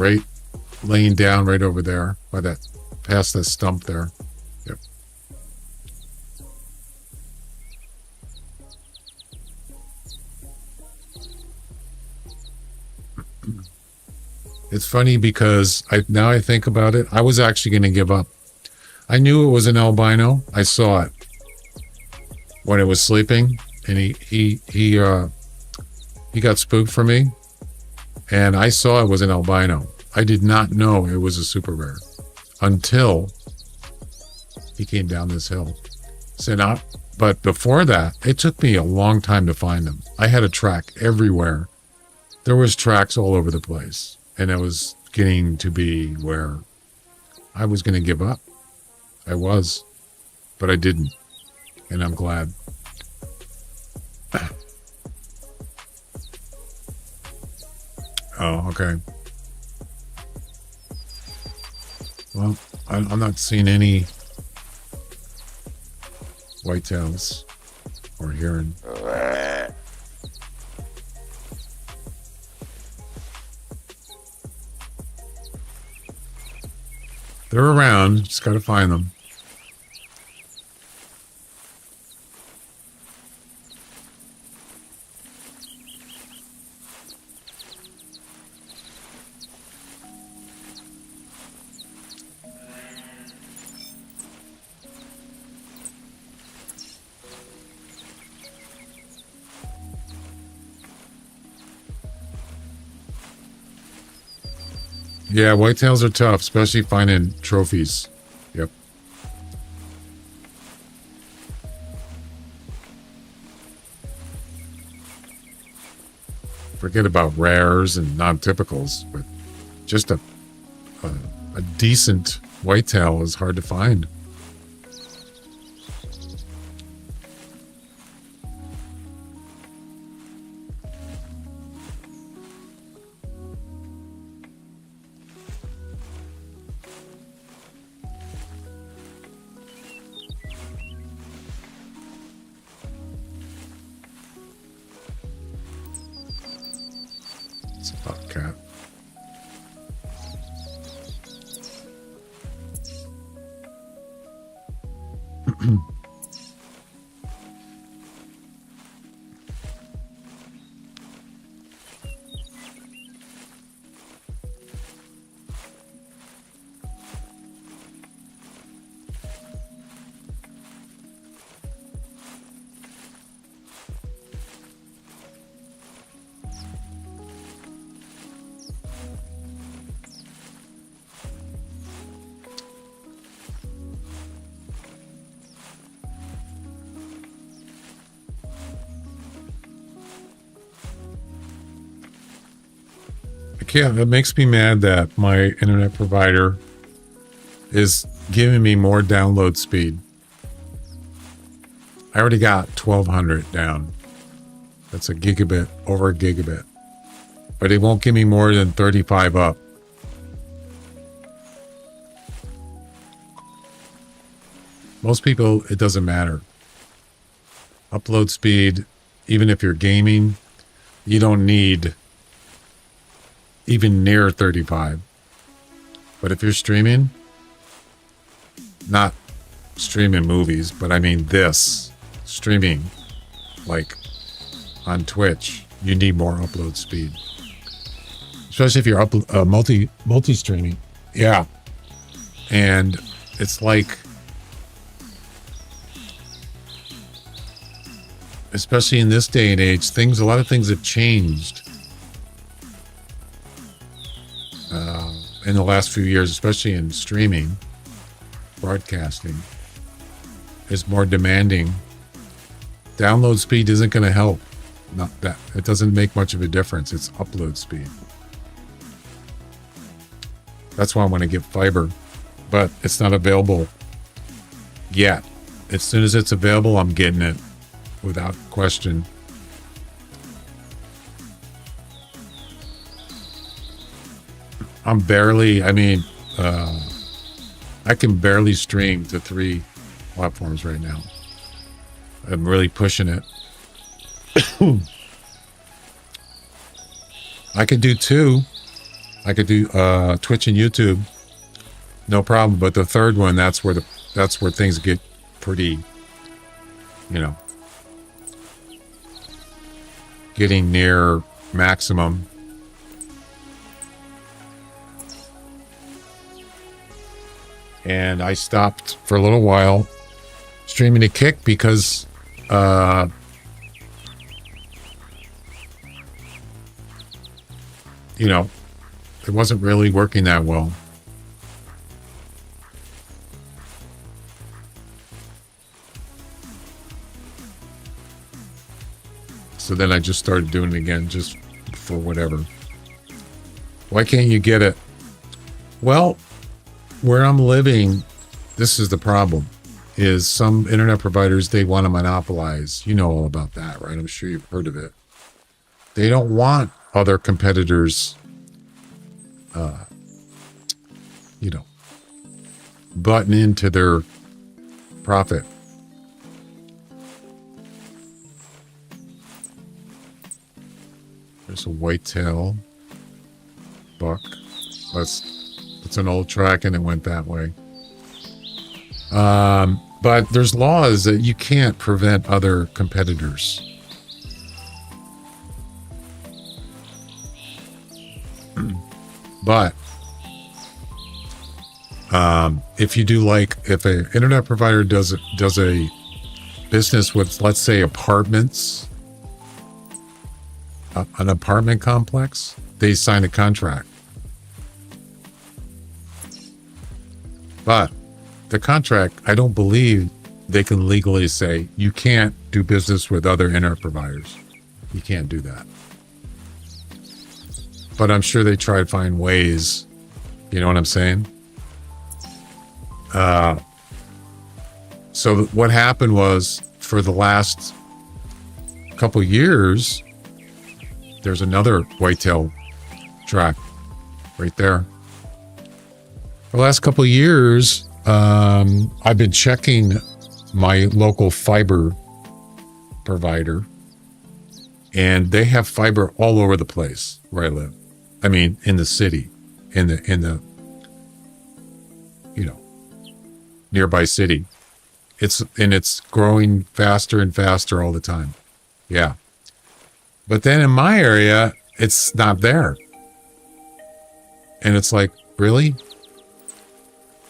laying down right over there by past that stump there. Yep. It's funny because now I think about it, I was actually going to give up. I knew it was an albino. I saw it when it was sleeping, and he got spooked for me, and I saw it was an albino. I did not know it was a super rare until he came down this hill. But before that, it took me a long time to find them. I had a track everywhere. There was tracks all over the place. And I was getting to be where I was going to give up. I was. But I didn't. And I'm glad. Oh, okay. Well, I'm not seeing any whitetails or hearing. They're around, just gotta find them. Yeah, whitetails are tough, especially finding trophies. Yep. Forget about rares and non-typicals, but just a decent whitetail is hard to find. Cat. Yeah, it makes me mad that my internet provider is giving me more download speed. I already got 1200 down. That's a gigabit, over a gigabit. but it won't give me more than 35 up. Most people, it doesn't matter. Upload speed, even if you're gaming, you don't need even near 35. But if you're streaming, not streaming movies, but I mean this, streaming, like on Twitch, you need more upload speed. Especially if you're multi-streaming. Yeah. And it's like, especially in this day and age, a lot of things have changed in the last few years, especially in streaming, broadcasting is more demanding. Download speed isn't going to help. Not that it doesn't make much of a difference. It's upload speed. That's why I want to get fiber, but it's not available yet. As soon as it's available, I'm getting it without question. I can barely stream to 3 platforms right now. I'm really pushing it. I could do 2. I could do Twitch and YouTube, no problem. But the third one, that's where things get pretty, getting near maximum. And I stopped for a little while streaming to Kick because it wasn't really working that well. So then I just started doing it again just for whatever. Why can't you get it? Well, where I'm living, this is the problem, is some internet providers, they want to monopolize. You know all about that, right? I'm sure you've heard of it. They don't want other competitors, button into their profit. There's a whitetail buck. It's an old track and it went that way. But there's laws that you can't prevent other competitors. But if you do, like, if an internet provider does a business with, let's say, apartments, an apartment complex, they sign a contract. But the contract, I don't believe they can legally say you can't do business with other internet providers. You can't do that. But I'm sure they try to find ways. You know what I'm saying? So what happened was, for the last couple years, there's another whitetail track right there. For the last couple of years, I've been checking my local fiber provider, and they have fiber all over the place where I live. I mean, in the city, in the nearby city. It's growing faster and faster all the time. Yeah. But then in my area, it's not there. And it's like, really?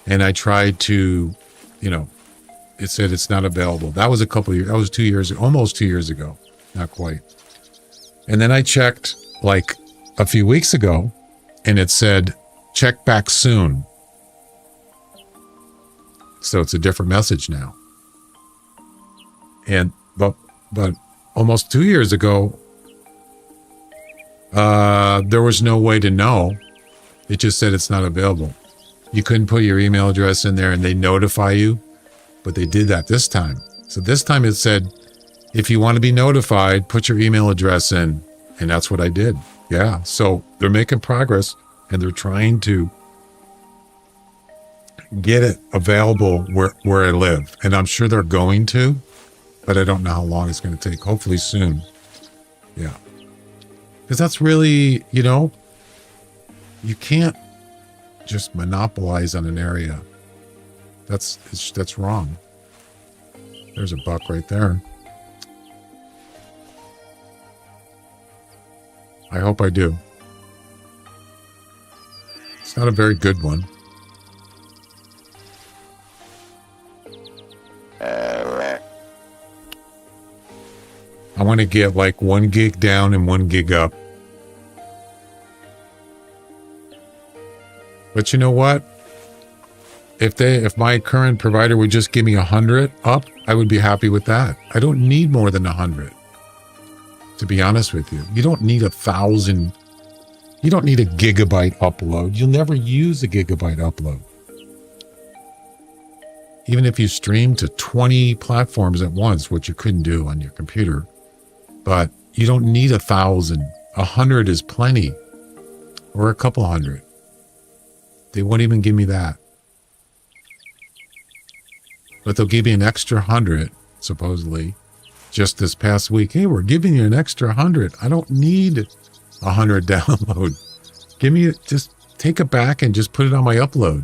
And I tried to, it said it's not available. That was that was 2 years, almost 2 years ago. Not quite. And then I checked like a few weeks ago, and it said, check back soon. So it's a different message now. And, but almost 2 years ago, there was no way to know. It just said it's not available. You couldn't put your email address in there and they notify you, but they did that this time. So this time it said, if you want to be notified, put your email address in. And that's what I did. Yeah, so they're making progress and they're trying to get it available where I live. And I'm sure they're going to, but I don't know how long it's going to take. Hopefully soon. Yeah. Because that's really, you know, you can't just monopolize on an area. That's wrong. There's a buck right there. I hope I do. It's not a very good one. I want to get like 1 gig down and 1 gig up. But you know what? If my current provider would just give me 100 up, I would be happy with that. I don't need more than 100. To be honest with you, you don't need 1,000. You don't need a gigabyte upload. You'll never use a gigabyte upload. Even if you stream to 20 platforms at once, which you couldn't do on your computer, but you don't need 1,000. 100 is plenty, or a couple hundred. They won't even give me that. But they'll give you an extra 100, supposedly, just this past week. Hey, we're giving you an extra 100. I don't need 100 download. Give me, just take it back and just put it on my upload.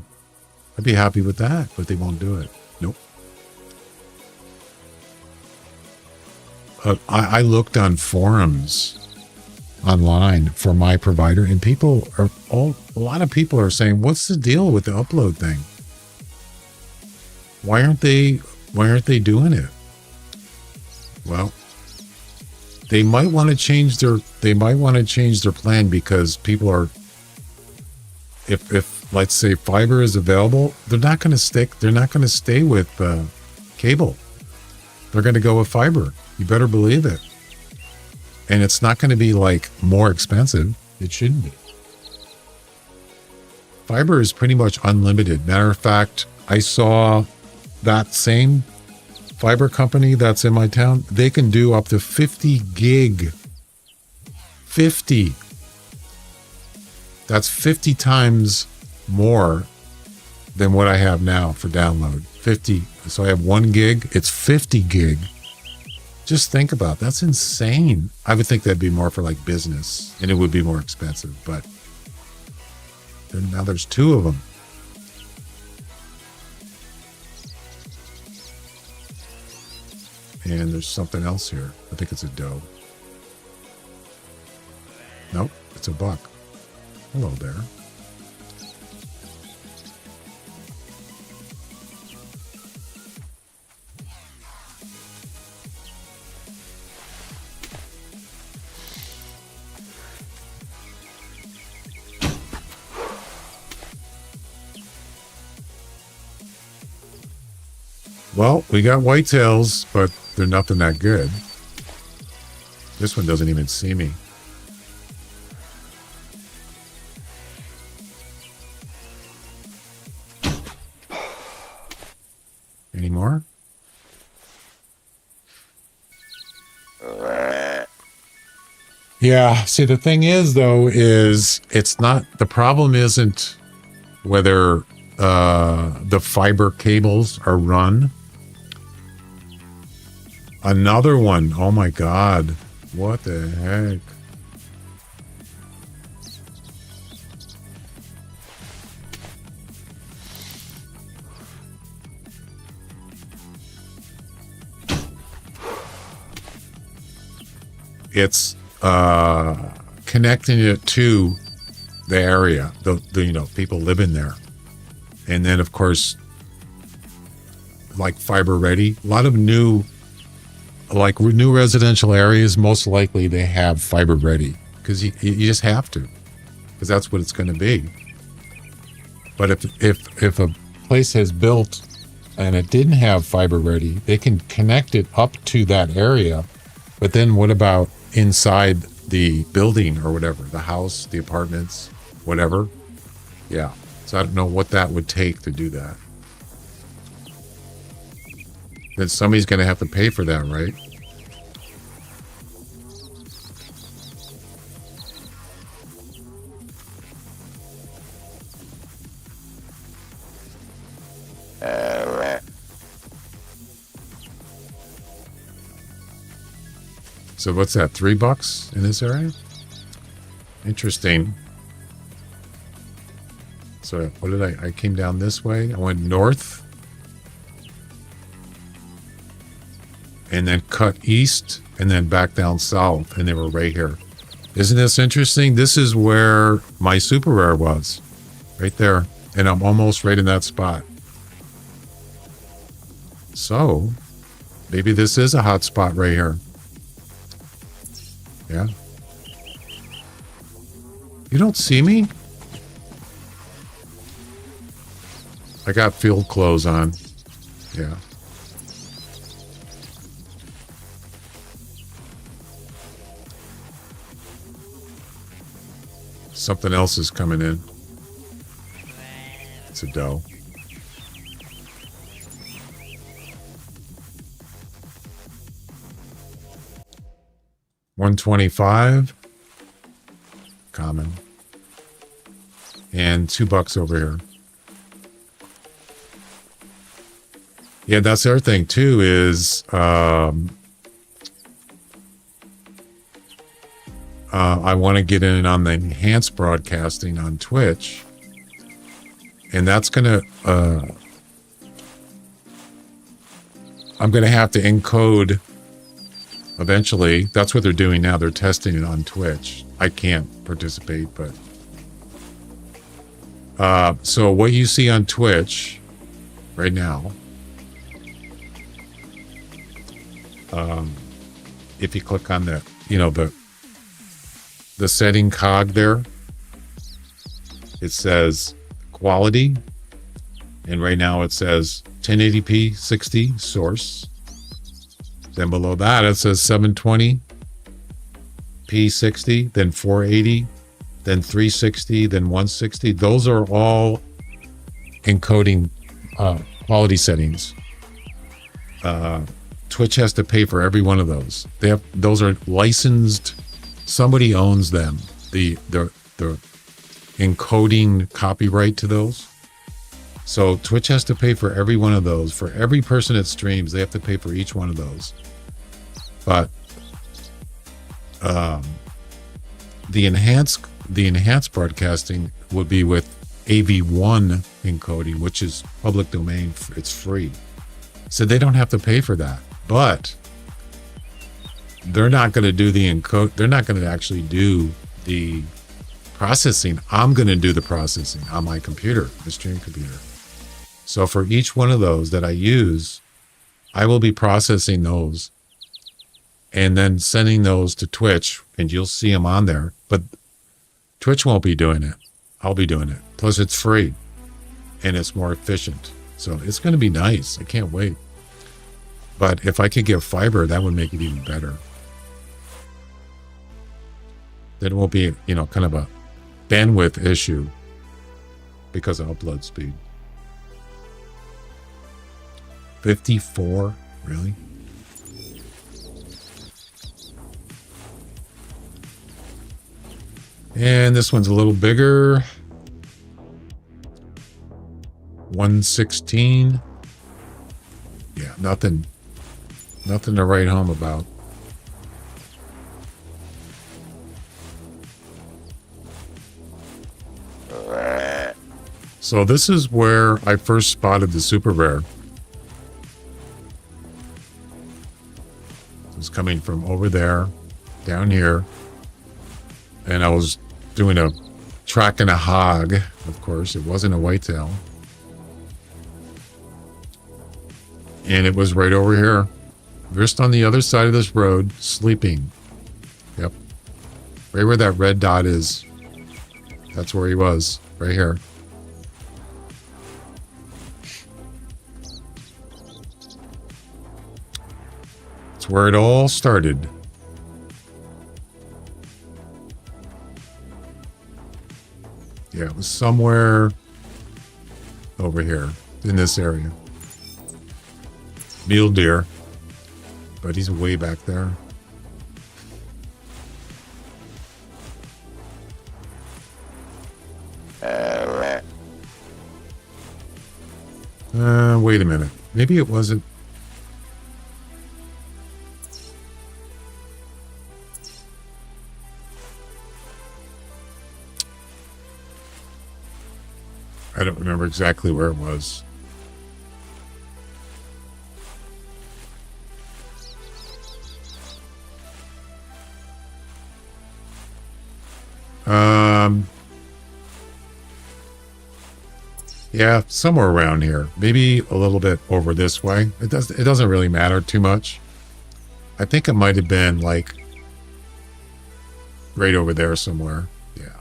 I'd be happy with that, but they won't do it. Nope. I looked on forums online for my provider, and a lot of people are saying, what's the deal with the upload thing? Why aren't they doing it? Well, they might want to change their plan, because people are, if let's say fiber is available, they're not going to stay with cable. They're going to go with fiber. You better believe it. And it's not going to be like more expensive. It shouldn't be. Fiber is pretty much unlimited. Matter of fact, I saw that same fiber company that's in my town. They can do up to 50 gig. 50. That's 50 times more than what I have now for download. 50. So I have 1 gig. It's 50 gig. Just think about it. That's insane. I would think that'd be more for like business, and it would be more expensive, but now there's 2 of them. And there's something else here. I think it's a doe. Nope, it's a buck. Hello there. Well, we got whitetails, but they're nothing that good. This one doesn't even see me. Any more? Yeah, see, the thing is, though, is it's not, the problem isn't whether the fiber cables are run. Another one. Oh my God. What the heck? It's connecting it to the area, the people living there. And then of course, like fiber ready, a lot of new residential areas, most likely they have fiber ready, because you just have to, because that's what it's going to be. But if a place has built and it didn't have fiber ready, they can connect it up to that area. But then what about inside the building or whatever, the house, the apartments, whatever? Yeah. So I don't know what that would take to do that. Then somebody's going to have to pay for that, right? So what's that? $3 in this area? Interesting. So what did I came down this way. I went north. And then cut east and then back down south. And they were right here. Isn't this interesting? This is where my super rare was. Right there. And I'm almost right in that spot. So maybe this is a hot spot right here. Yeah. You don't see me? I got field clothes on. Yeah. Something else is coming in. It's a doe. $125. Common. And $2 over here. Yeah, that's the other thing too is I want to get in on the enhanced broadcasting on Twitch. And that's going to I'm going to have to encode eventually. That's what they're doing now. They're testing it on Twitch. I can't participate, but so what you see on Twitch right now, if you click on the, you know, the setting cog there, it says quality, and right now it says 1080p 60 source. Then below that it says 720p 60, then 480, then 360, then 160. Those are all encoding quality settings. Twitch has to pay for every one of those. Those are licensed. Somebody owns them. The encoding copyright to those. So Twitch has to pay for every one of those. For every person that streams, they have to pay for each one of those. But the enhanced broadcasting would be with AV1 encoding, which is public domain. It's free. So they don't have to pay for that. But they're not going to do the encode. They're not going to actually do the processing. I'm going to do the processing on my computer, the stream computer. So for each one of those that I use, I will be processing those and then sending those to Twitch, and you'll see them on there. But Twitch won't be doing it. I'll be doing it. Plus it's free and it's more efficient. So it's going to be nice. I can't wait. But if I could get fiber, that would make it even better. Then it won't be, you know, kind of a bandwidth issue because of upload speed. 54? Really? And this one's a little bigger. 116. Yeah, nothing to write home about. So this is where I first spotted the super rare. It was coming from over there, down here. And I was doing a tracking a hog, of course. It wasn't a whitetail. And it was right over here. Just on the other side of this road, sleeping. Yep. Right where that red dot is. That's where he was. Right here. It's where it all started. Yeah, it was somewhere over here in this area. Mule deer, but he's way back there. Wait a minute. Maybe it wasn't. I don't remember exactly where it was. Yeah, somewhere around here. Maybe a little bit over this way. It doesn't really matter too much. I think it might have been like right over there somewhere. Yeah.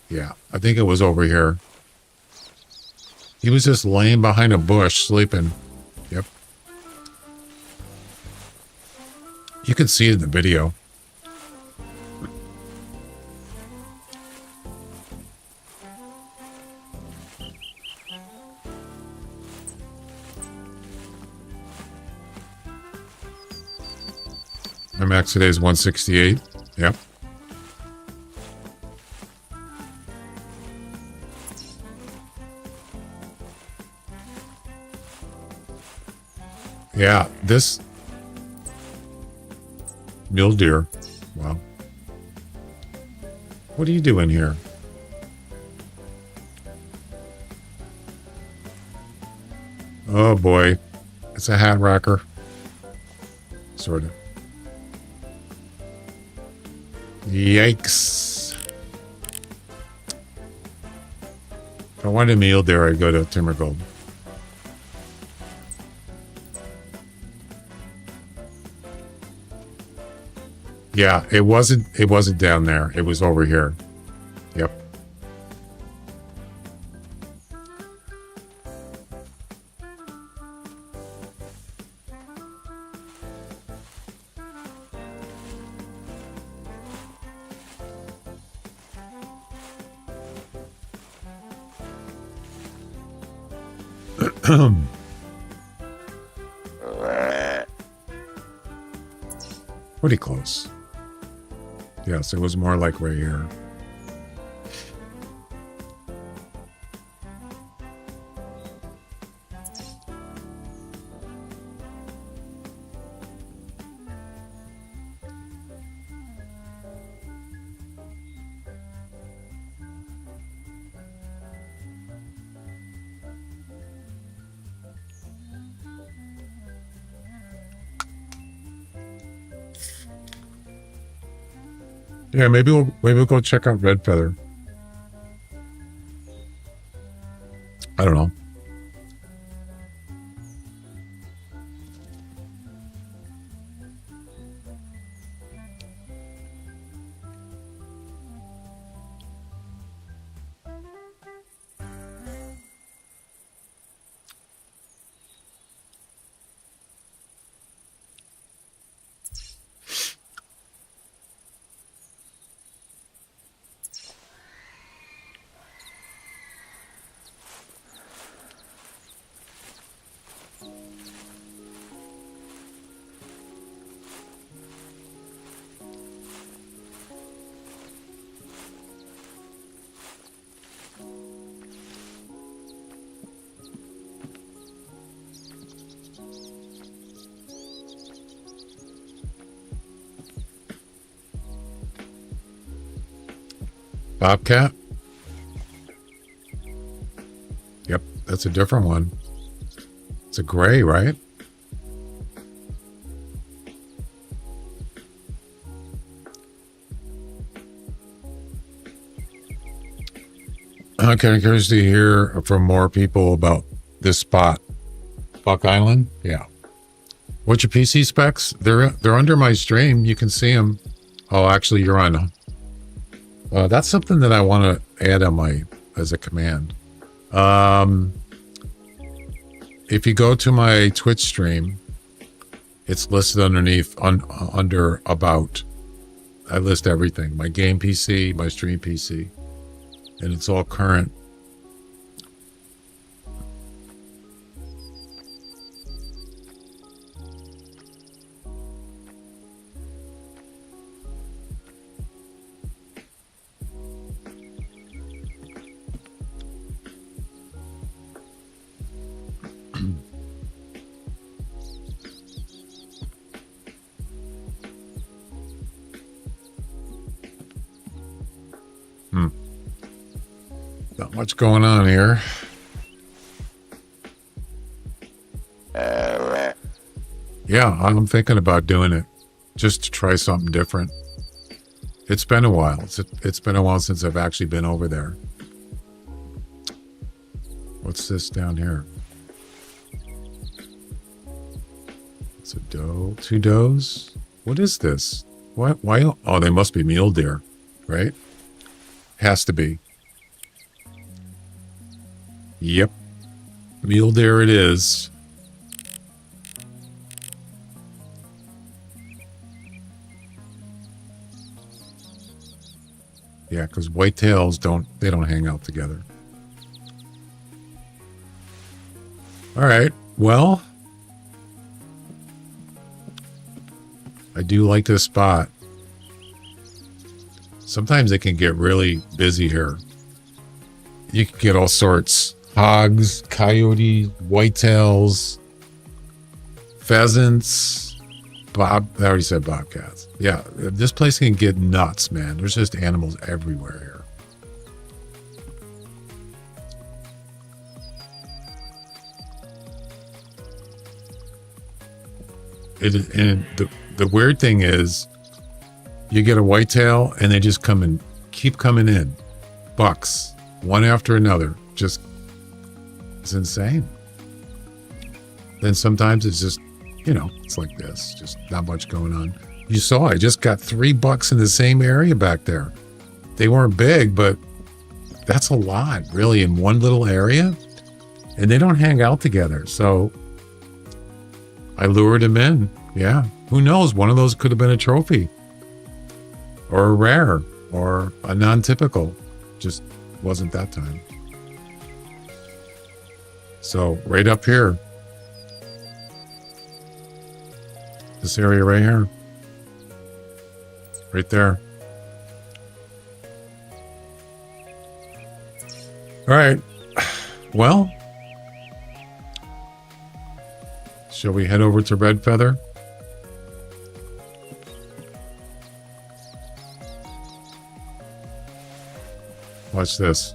Yeah, I think it was over here. He was just laying behind a bush sleeping. Yep. You can see it in the video. My max today is 168. Yep. Yeah, this mule deer. Wow. What are you doing here? Oh boy. It's a hat racker. Sort of. Yikes. If I wanted a mule deer, I'd go to Timbergold. Yeah, it wasn't down there. It was over here. Yep. Pretty close. Yes, it was more like right here. Yeah, maybe we'll go check out Red Feather. I don't know. Bobcat? Yep, that's a different one. It's a gray, right? I'm kind of curious to hear from more people about this spot. Buck Island? Yeah. What's your PC specs? They're under my stream. You can see them. Oh, actually, you're on. That's something that I want to add on as a command. If you go to my Twitch stream, it's listed underneath under about. I list everything: my game PC, my stream PC, and it's all current. Not much going on here. Yeah, I'm thinking about doing it just to try something different. It's been a while. It's been a while since I've actually been over there. What's this down here? It's a doe. 2 does? What is this? Why? Oh, they must be mule deer, right? Has to be. Yep. Mule deer it is. Yeah, because whitetails don't hang out together. All right. Well, I do like this spot. Sometimes it can get really busy here. You can get all sorts. Hogs, coyotes, whitetails, pheasants, I already said bobcats. Yeah, this place can get nuts, man. There's just animals everywhere here. And the weird thing is, you get a whitetail and they just keep coming in. Bucks, one after another. Just, it's insane. Then sometimes it's just, it's like this. Just not much going on. You saw I just got 3 bucks in the same area back there. They weren't big, but that's a lot, really, in one little area. And they don't hang out together. So I lured him in. Yeah. Who knows? One of those could have been a trophy. Or a rare. Or a non-typical. Just wasn't that time. So right up here. This area right here. Right there. All right. Well, shall we head over to Red Feather? Watch this.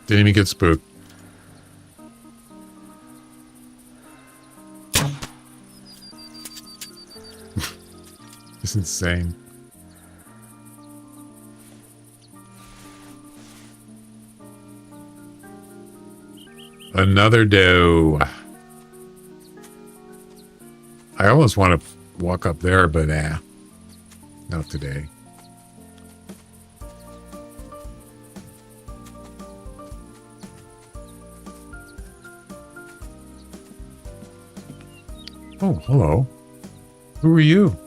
Didn't even get spooked. It's insane. Another doe. I almost want to walk up there, but not today. Oh, hello. Who are you?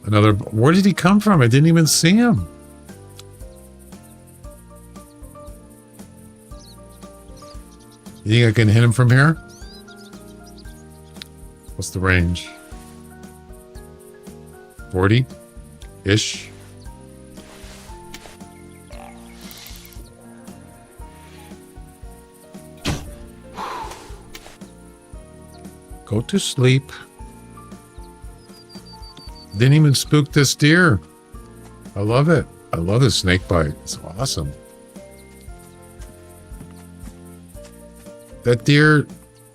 Another. Where did he come from? I didn't even see him. You think I can hit him from here? What's the range? 40-ish. Go to sleep. Didn't even spook this deer. I love it. I love the snake bite. It's awesome. That deer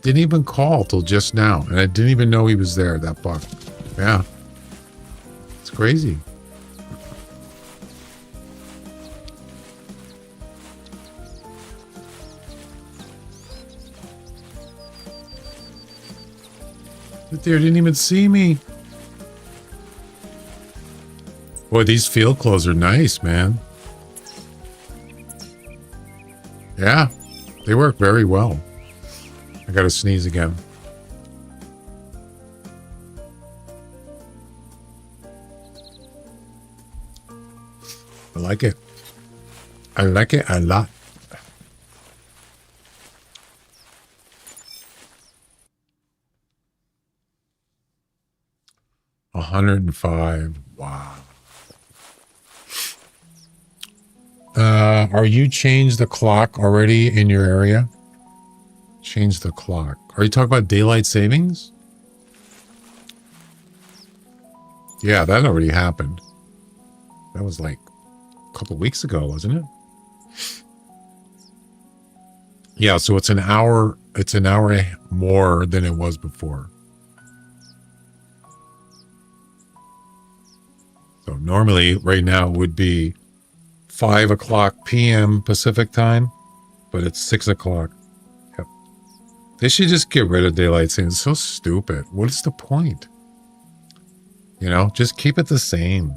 didn't even call till just now. And I didn't even know he was there, that buck. Yeah. It's crazy. The deer didn't even see me. Boy, these field clothes are nice, man. Yeah, they work very well. I gotta sneeze again. I like it. I like it a lot. $105. Wow. Are you changed the clock already in your area? Change the clock. Are you talking about daylight savings? Yeah, that already happened. That was like a couple weeks ago, wasn't it? Yeah, so it's an hour more than it was before. So normally right now it would be 5 o'clock p.m. Pacific time, but it's 6 o'clock. Yep. They should just get rid of daylight savings. It's so stupid. What is the point? You know, just keep it the same.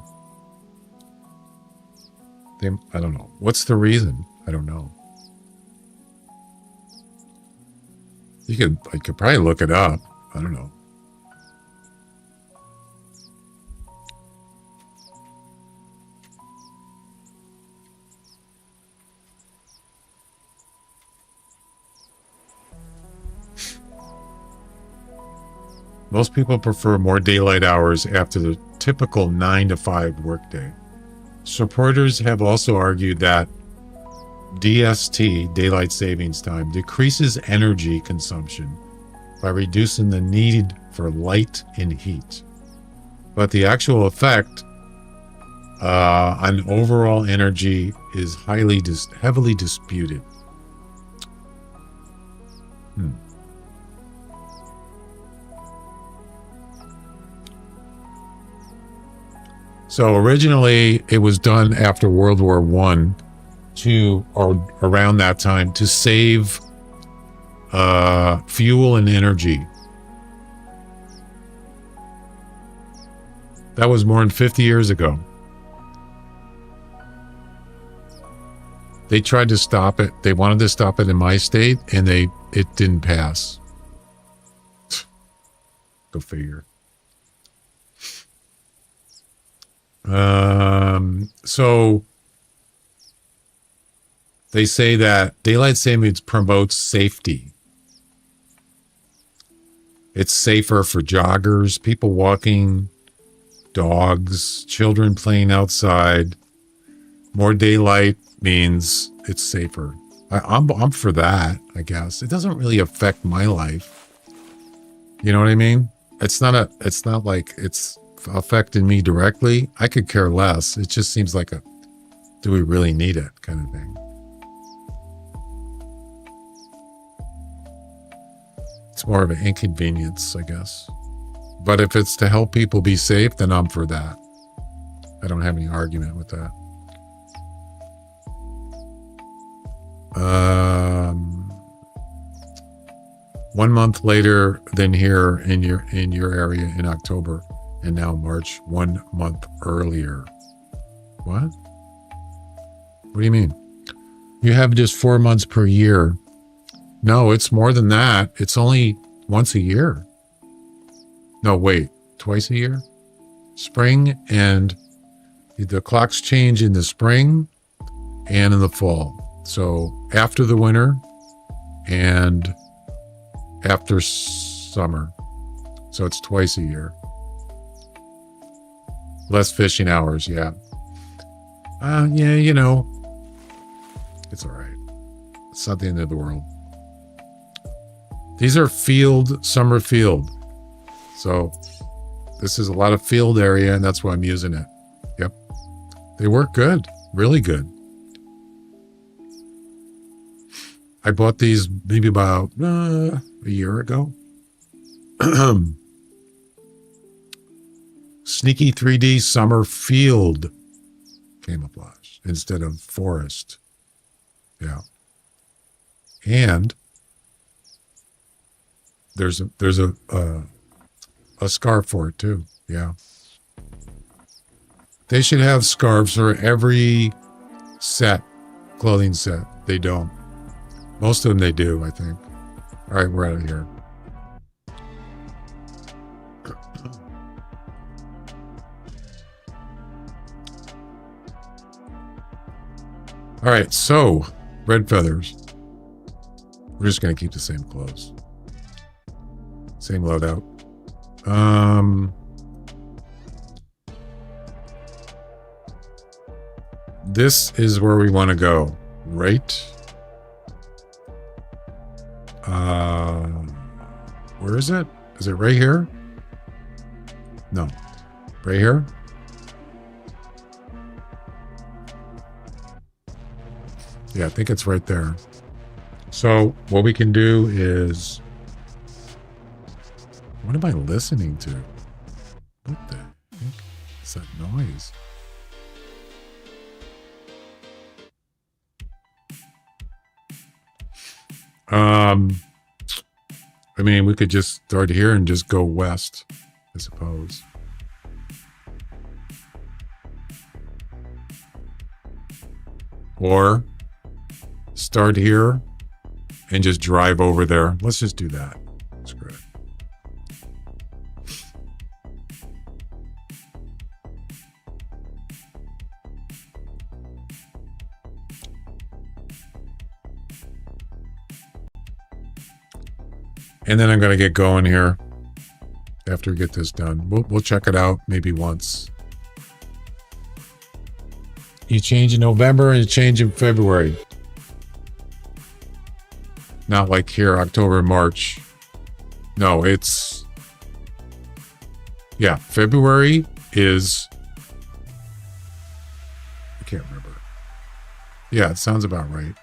I don't know. What's the reason? I don't know. I could probably look it up. I don't know. Most people prefer more daylight hours after the typical 9 to 5 workday. Supporters have also argued that DST, daylight savings time, decreases energy consumption by reducing the need for light and heat. But the actual effect on overall energy is heavily disputed. So originally it was done after World War I or around that time to save fuel and energy. That was more than 50 years ago. They tried to stop it. They wanted to stop it in my state, and it didn't pass. Go figure. So they say that daylight savings promotes safety. It's safer for joggers, people walking, dogs, children playing outside. More daylight means it's safer. I'm for that, I guess. It doesn't really affect my life. You know what I mean? It's not like it's affecting me directly. I could care less. It just seems like do we really need it kind of thing. It's more of an inconvenience, I guess. But if it's to help people be safe, then I'm for that. I don't have any argument with that. 1 month later than here in your area in October, and now March, 1 month earlier. What? What do you mean? You have just 4 months per year. No, it's more than that. It's only once a year. No, wait, twice a year? Spring, and the clocks change in the spring and in the fall. So after the winter and after summer. So it's twice a year. Less fishing hours, yeah. Yeah, you know, it's all right. It's not the end of the world. These are summer field. So this is a lot of field area, and that's why I'm using it. Yep. They work good, really good. I bought these maybe about a year ago. Sneaky 3D summer field camouflage instead of forest. Yeah. And there's a scarf for it too. Yeah. They should have scarves for every clothing set. They don't. Most of them they do, I think. All right, we're out of here. All right, so red feathers. We're just going to keep the same clothes. Same loadout. this is where we want to go, right? Where is it? Is it right here? No. Right here? Yeah, I think it's right there. So what we can do is... What am I listening to? What the heck is that noise? I mean, we could just start here and just go west, I suppose. Or start here and just drive over there. Let's just do that. Screw it. And then I'm going to get going here after we get this done. We'll check it out maybe once. You change in November and you change in February. Not like here, October, March. No, it's... Yeah, February is... I can't remember. Yeah, it sounds about right.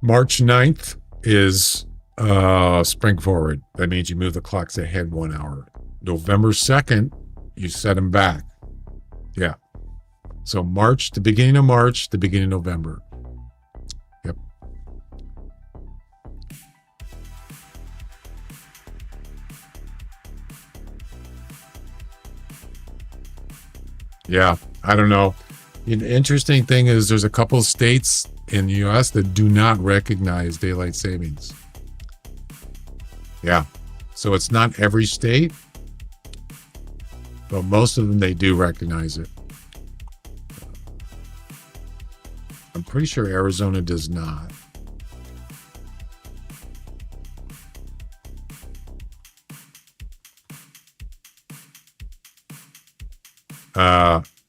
March 9th is spring forward. That means you move the clocks ahead 1 hour. November 2nd, you set them back. Yeah. So March, the beginning of March, the beginning of November. Yep. Yeah, I don't know. The interesting thing is there's a couple of states in the U.S. that do not recognize daylight savings. Yeah. So it's not every state, but most of them, they do recognize it. I'm pretty sure Arizona does not.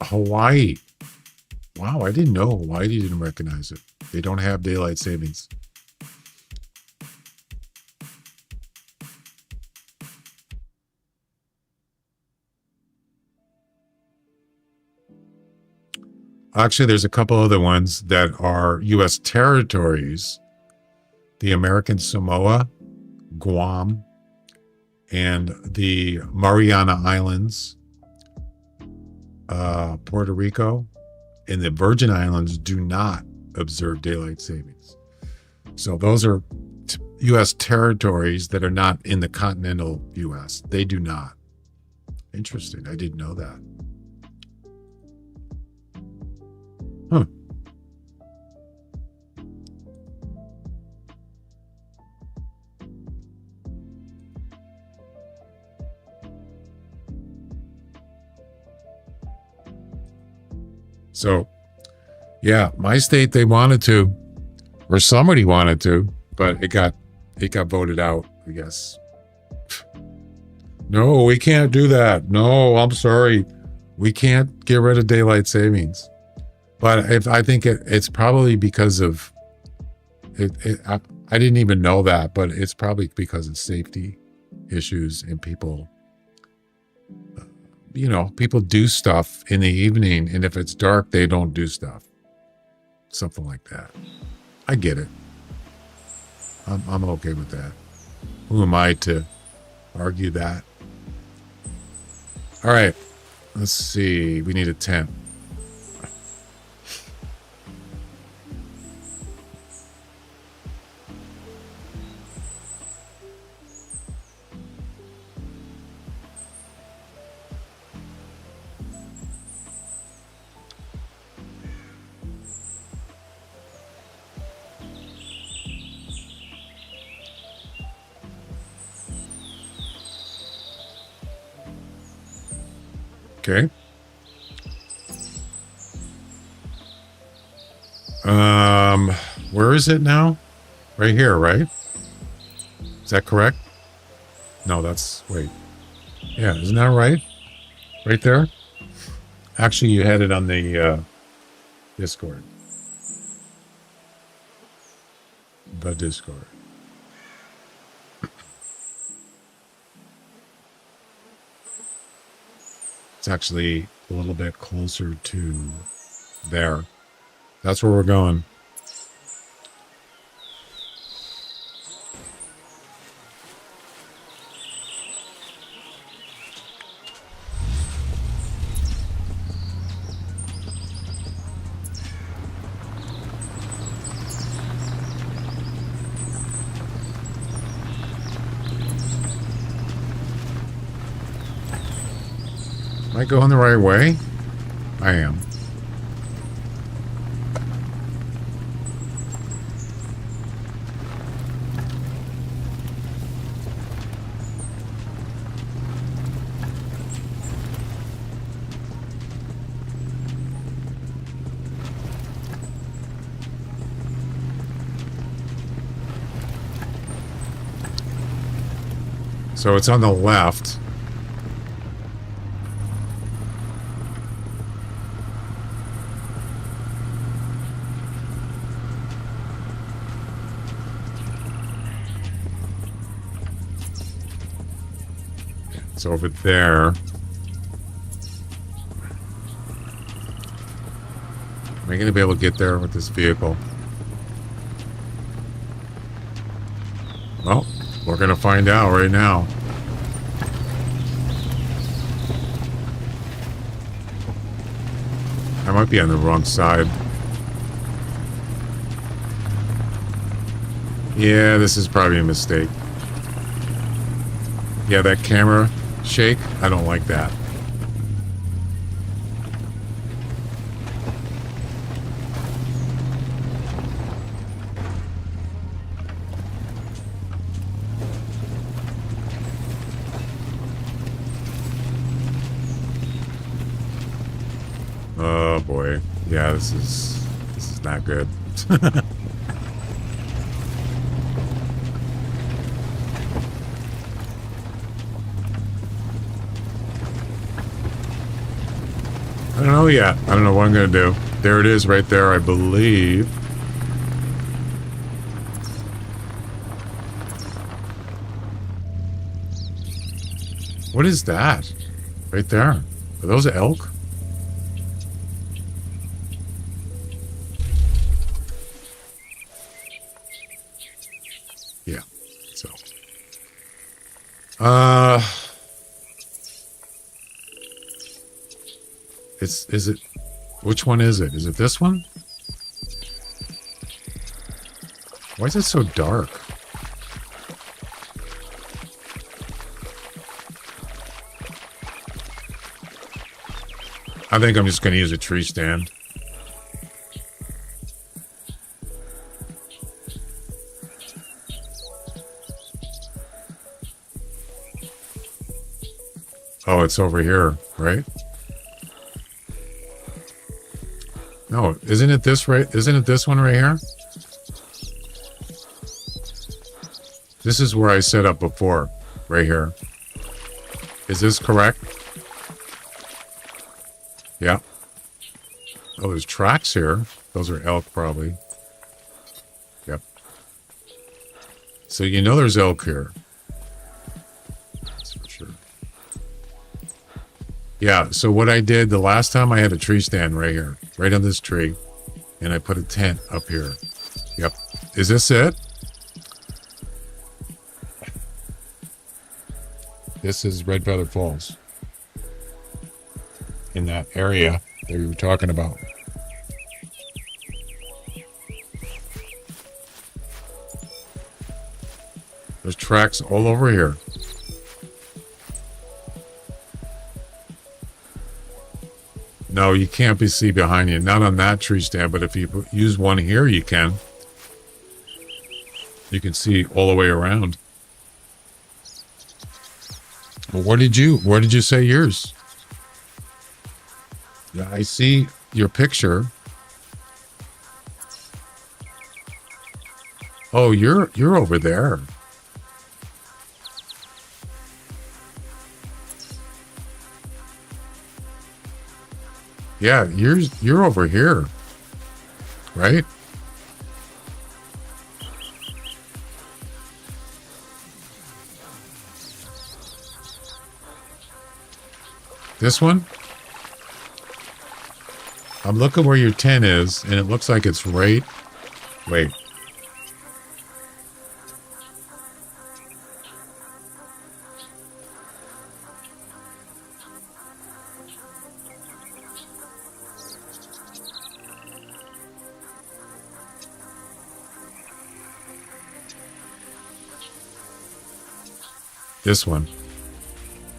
Hawaii. Wow, I didn't know Hawaii didn't recognize it. They don't have daylight savings. Actually, there's a couple other ones that are U.S. territories. The American Samoa, Guam, and the Mariana Islands, Puerto Rico, and the Virgin Islands do not observe daylight savings. So those are U.S. territories that are not in the continental U.S. They do not. Interesting. I didn't know that. Huh. So, yeah, my state, they wanted to, or somebody wanted to, but it got voted out, I guess. No, we can't do that. No, I'm sorry. We can't get rid of daylight savings. But I think it's probably because of it. I didn't even know that, but it's probably because of safety issues and people. You know, people do stuff in the evening, and if it's dark, they don't do stuff. Something like that. I get it. I'm okay with that. Who am I to argue that? All right. Let's see. We need a tent. Okay. Where is it now? Right here, right? Is that correct? No, that's, wait. Yeah, isn't that right? Right there? Actually, you had it on the Discord. The Discord. It's actually a little bit closer to there. That's where we're going. Am I going the right way? I am. So it's on the left. It's over there. Am I going to be able to get there with this vehicle? Well, we're going to find out right now. I might be on the wrong side. Yeah, this is probably a mistake. Yeah, that camera shake, I don't like that. Oh boy. Yeah, this is not good. I don't know yet. I don't know what I'm going to do. There it is right there, I believe. What is that? Right there. Are those elk? Yeah. So. Is it, which one is it? Is it this one? Why is it so dark? I think I'm just going to use a tree stand. Oh, it's over here, right? No, isn't it this right? Isn't it this one right here? This is where I set up before, right here. Is this correct? Yeah. Oh, there's tracks here. Those are elk, probably. Yep. So you know there's elk here. That's for sure. Yeah, so what I did the last time, I had a tree stand right here. Right on this tree. And I put a tent up here. Yep. Is this it? This is Red Feather Falls. In that area that we were talking about. There's tracks all over here. No, you can't see behind you. Not on that tree stand, but if you use one here, you can. You can see all the way around. Well, where did you say yours? Yeah, I see your picture. Oh, you're over there. Yeah, you're over here, right? This one? I'm looking where your 10 is, and it looks like it's right. Wait. This one.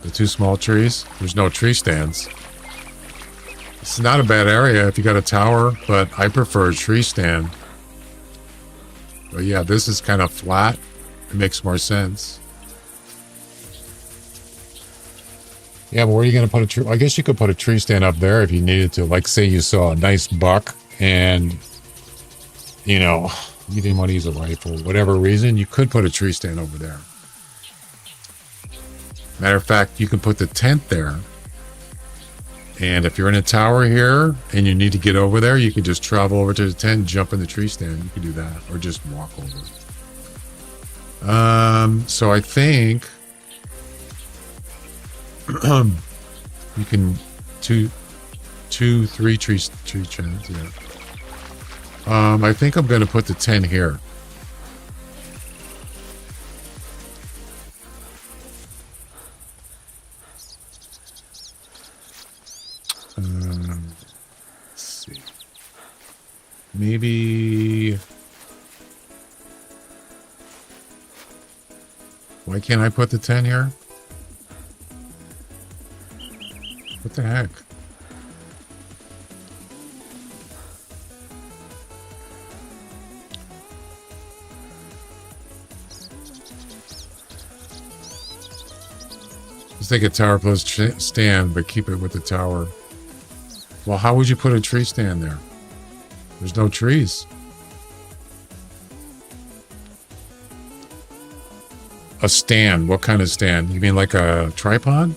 The two small trees. There's no tree stands. It's not a bad area if you got a tower, but I prefer a tree stand. But yeah, this is kind of flat. It makes more sense. Yeah, but where are you going to put a tree? I guess you could put a tree stand up there if you needed to. Like, say you saw a nice buck and, you know, you didn't want to use a rifle. Whatever reason, you could put a tree stand over there. Matter of fact, you can put the tent there. And if you're in a tower here and you need to get over there, you can just travel over to the tent, jump in the tree stand. You can do that, or just walk over. So I think you can three tree stands. Yeah. I think I'm going to put the tent here. Let's see. Maybe. Why can't I put the 10 here? What the heck? Let's take a tower plus stand, but keep it with the tower. Well, how would you put a tree stand there? There's no trees. A stand. What kind of stand? You mean like a tripod?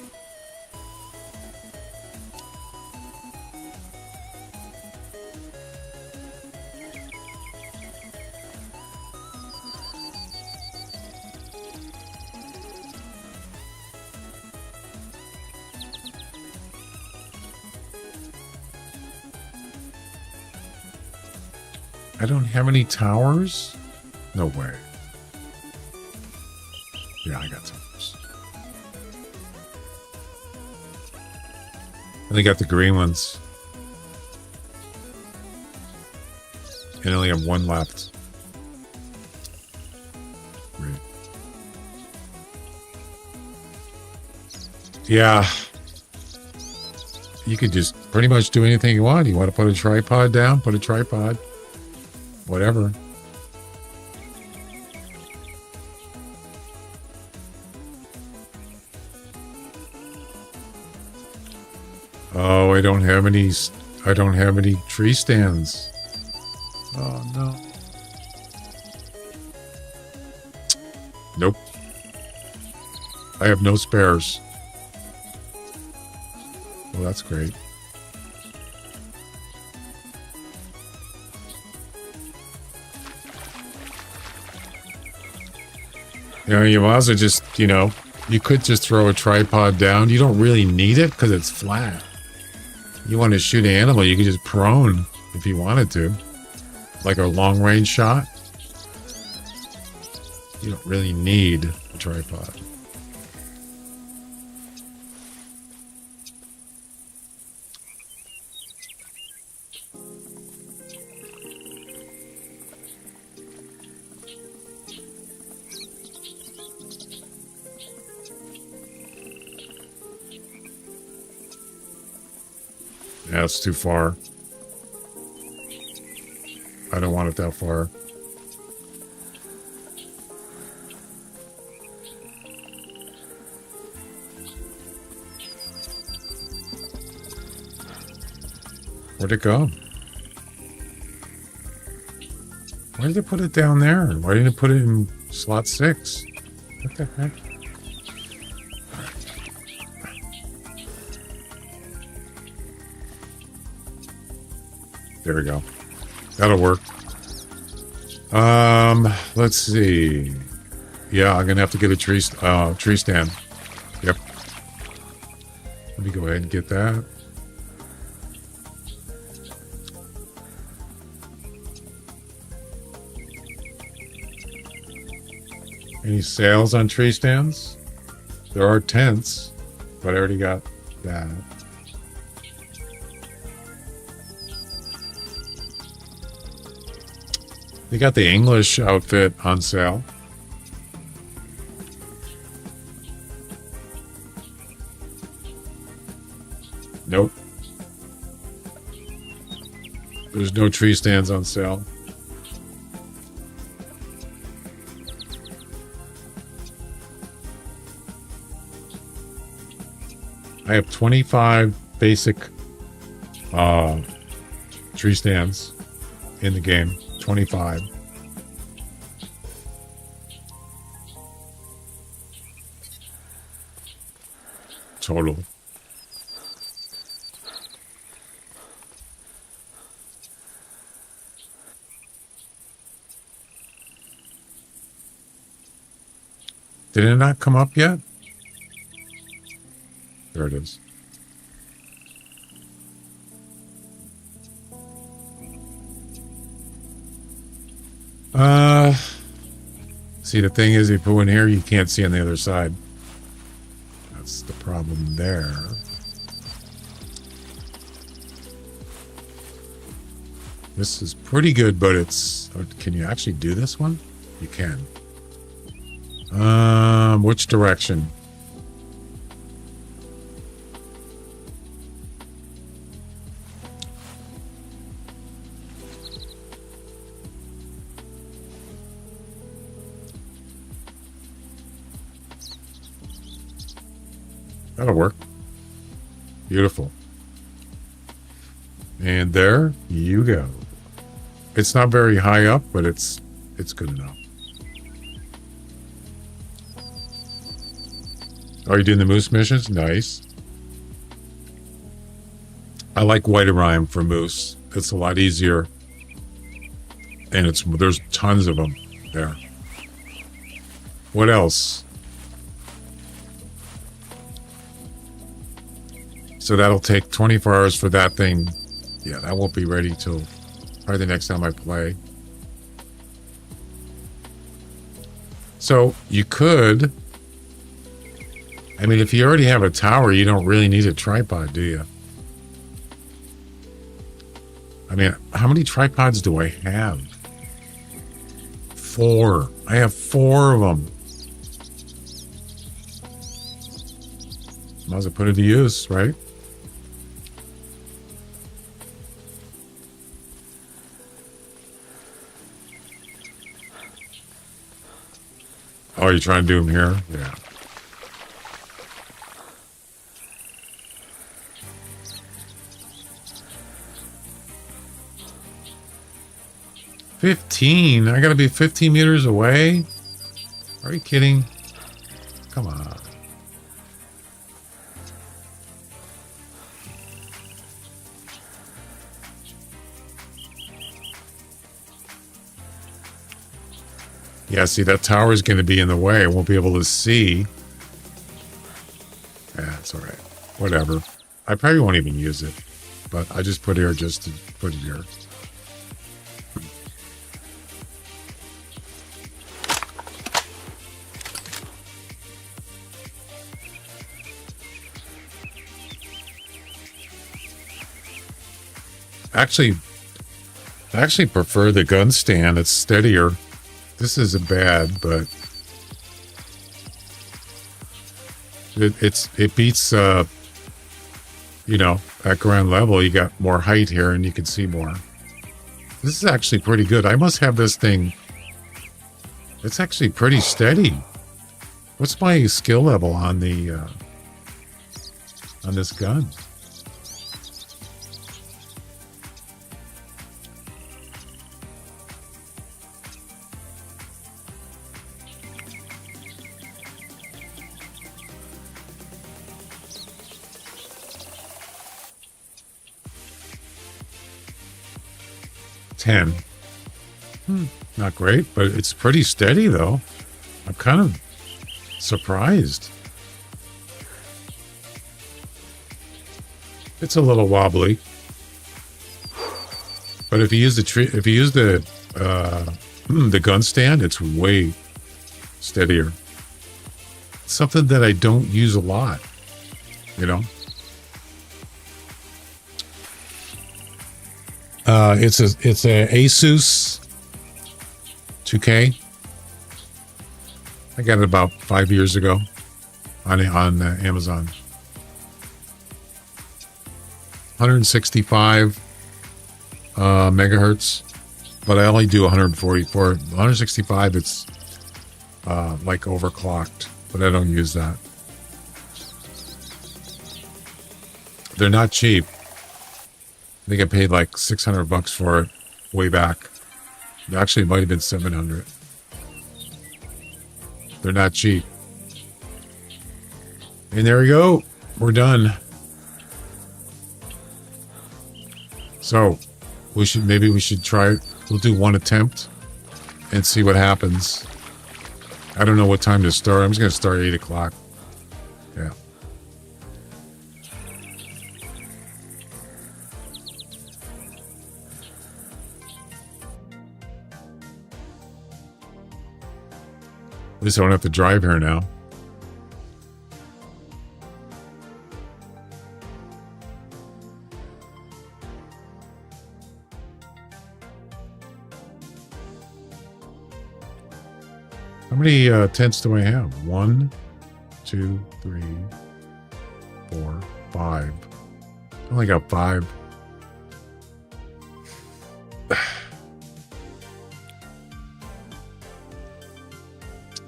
I don't have any towers? No way. Yeah, I got towers. And I got the green ones. And I only have one left. Great. Yeah. You could just pretty much do anything you want. You want to put a tripod down? Put a tripod. Whatever. Oh, I don't have any tree stands. Oh no. Nope. I have no spares. Well, that's great. You know, you might as well just, you know, you could just throw a tripod down. You don't really need it because it's flat. You want to shoot an animal, you could just prone if you wanted to. Like a long range shot. You don't really need a tripod. Yeah, it's too far. I don't want it that far. Where'd it go? Why Why did they put it down there? Why didn't it put it in slot 6? What the heck? There we go. That'll work. Let's see. Yeah, I'm gonna have to get a tree stand. Yep. Let me go ahead and get that. Any sales on tree stands? There are tents, but I already got that. They got the English outfit on sale. Nope. There's no tree stands on sale. I have 25 basic tree stands in the game. 25. Total. Did it not come up yet? There it is. See, the thing is, if you put in here, you can't see on the other side. That's the problem there. This is pretty good, but it's... Can you actually do this one? You can. Which direction? That'll work. Beautiful. And there you go. It's not very high up, but it's good enough. Are you doing the moose missions? Nice. I like White Orion for moose. It's a lot easier. And there's tons of them there. What else? So that'll take 24 hours for that thing. Yeah, that won't be ready till probably the next time I play. So you could... I mean, if you already have a tower, you don't really need a tripod, do you? I mean, how many tripods do I have? 4. I have 4 of them. Might as well put it to use, right? Oh, you're trying to do them here? Yeah. $15? I gotta be 15 meters away? Are you kidding? Come on. Yeah, see, that tower is going to be in the way. I won't be able to see. Yeah, it's all right. Whatever. I probably won't even use it. But I just put here just to put it here. I actually prefer the gun stand. It's steadier. This isn't bad, but it beats you know, at ground level. You got more height here and you can see more. This is actually pretty good. I must have this thing. It's actually pretty steady. What's my skill level on the on this gun? 10. Not great, but it's pretty steady though. I'm kind of surprised. It's a little wobbly, but if you use the gun stand, it's way steadier. Something that I don't use a lot, you know. It's a Asus 2K. I got it about 5 years ago on Amazon. 165 megahertz, but I only do 144. 165, it's like overclocked, but I don't use that. They're not cheap. I think I paid like $600 for it way back. Actually, it might have been $700. They're not cheap. And there we go. We're done. So maybe we should try it. We'll do one attempt and see what happens. I don't know what time to start. I'm just going to start at 8 o'clock. Yeah. At least I don't have to drive here now. How many tents do I have? 1, 2, 3, 4, 5. I only got 5.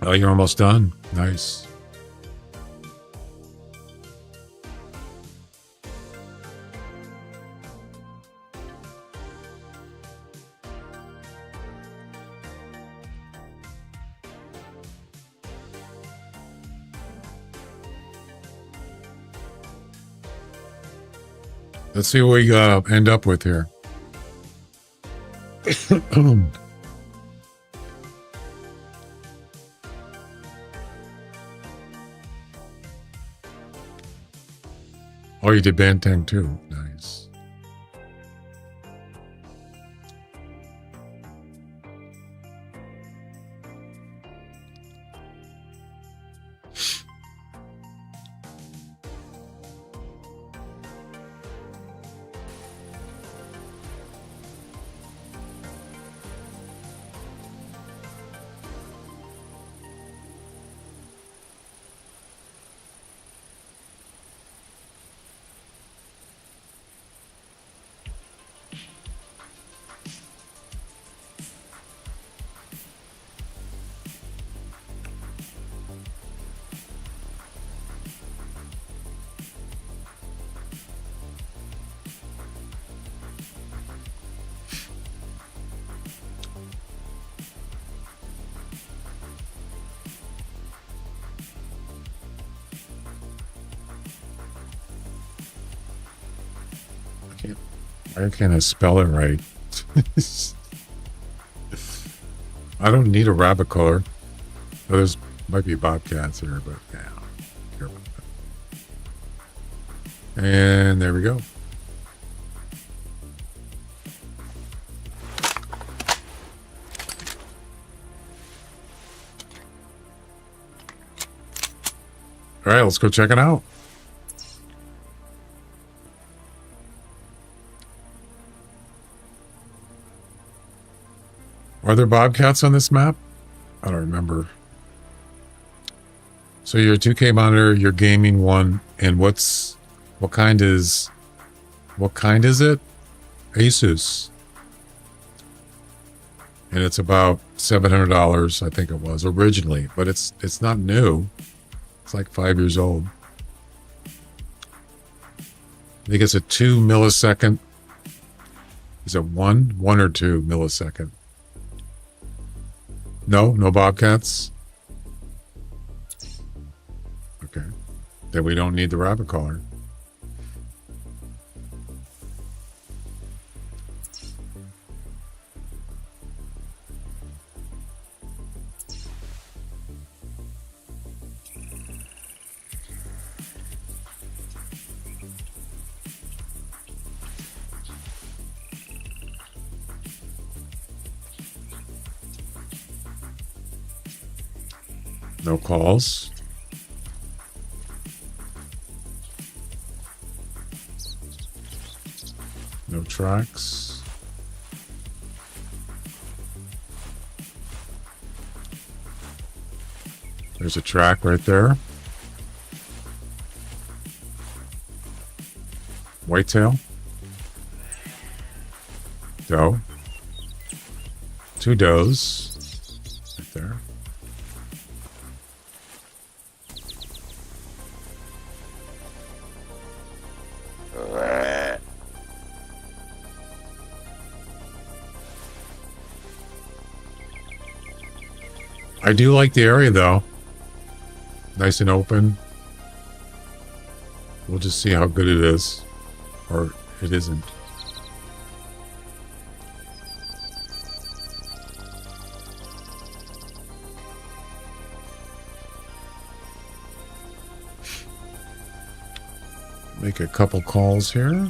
Oh, you're almost done. Nice. Let's see what we end up with here. Oh, you did Bantang too. Nice. Why can't I spell it right? I don't need a rabbit color. Oh, there's might be bobcats here, but yeah, I don't care about that. And there we go. All right, let's go check it out. Are there bobcats on this map? I don't remember. So your 2K monitor, your gaming one, and what kind is it? Asus. And it's about $700, I think it was originally, but it's not new. It's like 5 years old. I think it's a 2 millisecond. Is it 1 or 2 millisecond? No bobcats. Okay, then we don't need the rabbit collar. No calls. No tracks. There's a track right there. Whitetail. Doe. 2 does. Right there. I do like the area though. Nice and open. We'll just see how good it is. Or it isn't. Make a couple calls here.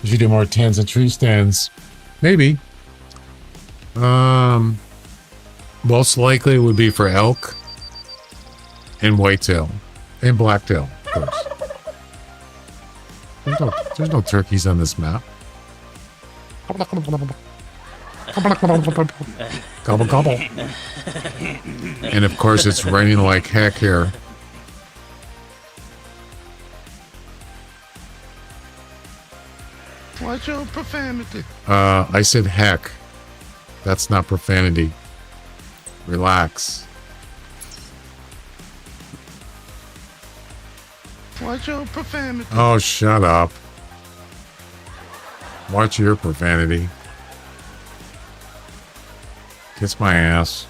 You should do more tens and tree stands. Maybe. Most likely it would be for elk and whitetail and blacktail, of course. There's no turkeys on this map. Gobble gobble. And of course it's raining like heck here. Watch your profanity. I said heck. That's not profanity. Relax. Watch your profanity. Oh, shut up. Watch your profanity. Kiss my ass.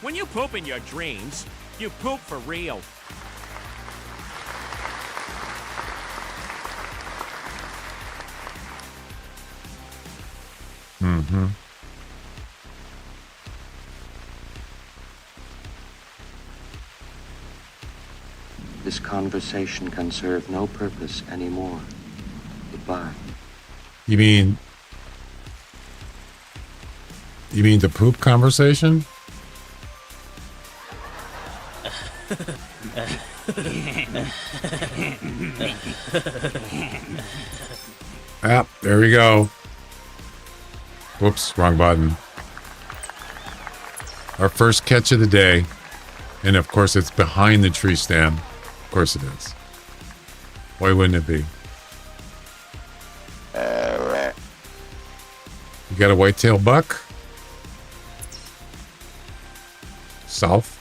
When you poop in your dreams, you poop for real. Mm-hmm. This conversation can serve no purpose anymore. Goodbye. You mean the poop conversation? Ah, there we go. Whoops, wrong button. Our first catch of the day. And of course it's behind the tree stand. Of course it is. Why wouldn't it be? You got a whitetail buck? South.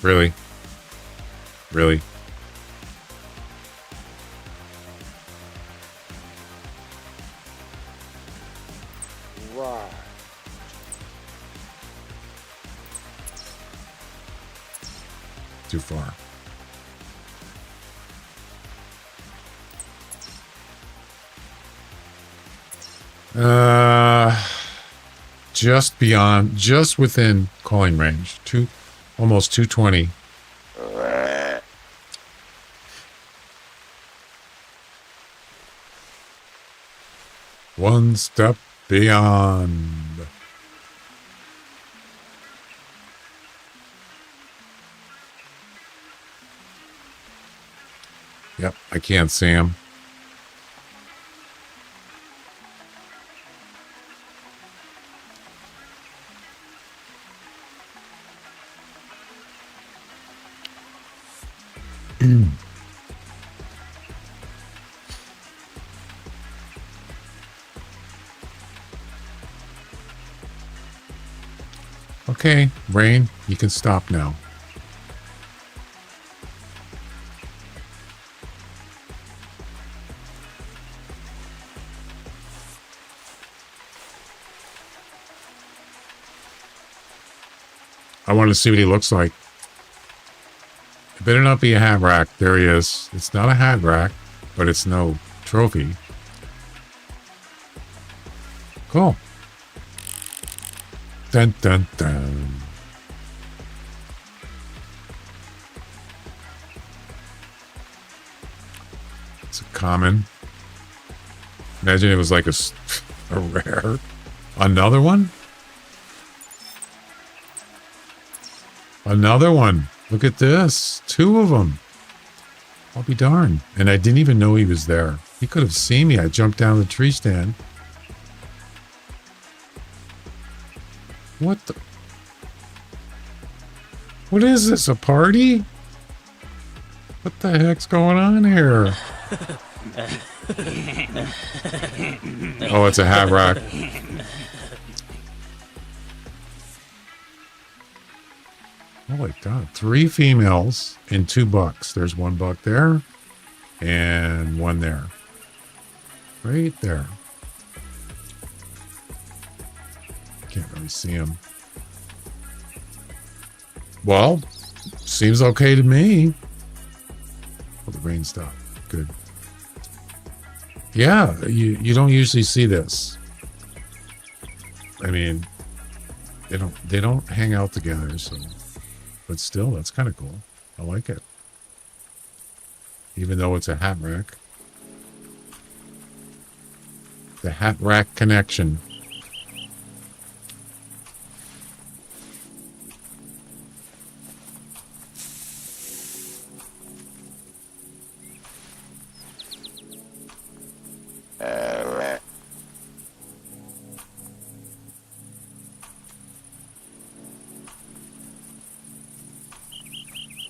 Really? Really? Right. Too far. Just beyond, just within calling range. Almost 220. One step beyond. Yep, I can't see him. Okay, Rain, you can stop now. I want to see what he looks like. It better not be a hat rack. There he is. It's not a hat rack, but it's no trophy. Cool. Dun dun dun. It's a common. Imagine it was like a rare. Another one? Another one. Look at this. 2 of them. I'll be darned. And I didn't even know he was there. He could have seen me. I jumped down the tree stand. What the? What is this? A party? What the heck's going on here? Oh, it's a hat rack. Holy God. 3 females and 2 bucks. There's 1 buck there and 1 there. Right there. Can't really see him. Well, seems okay to me. Oh, the rain stopped. Good. Yeah, you don't usually see this. I mean, they don't hang out together, so but still that's kind of cool. I like it. Even though it's a hat rack. The hat rack connection.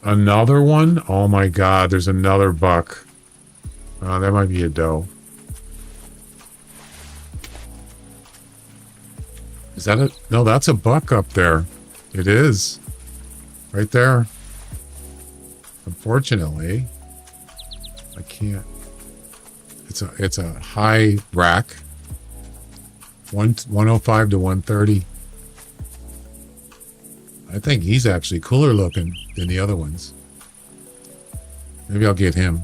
Another one? Oh my God, there's another buck. That might be a doe. Is that a... No, that's a buck up there. It is. Right there. Unfortunately, I can't... It's a high rack. 105 to 130. I think he's actually cooler looking than the other ones. Maybe I'll get him.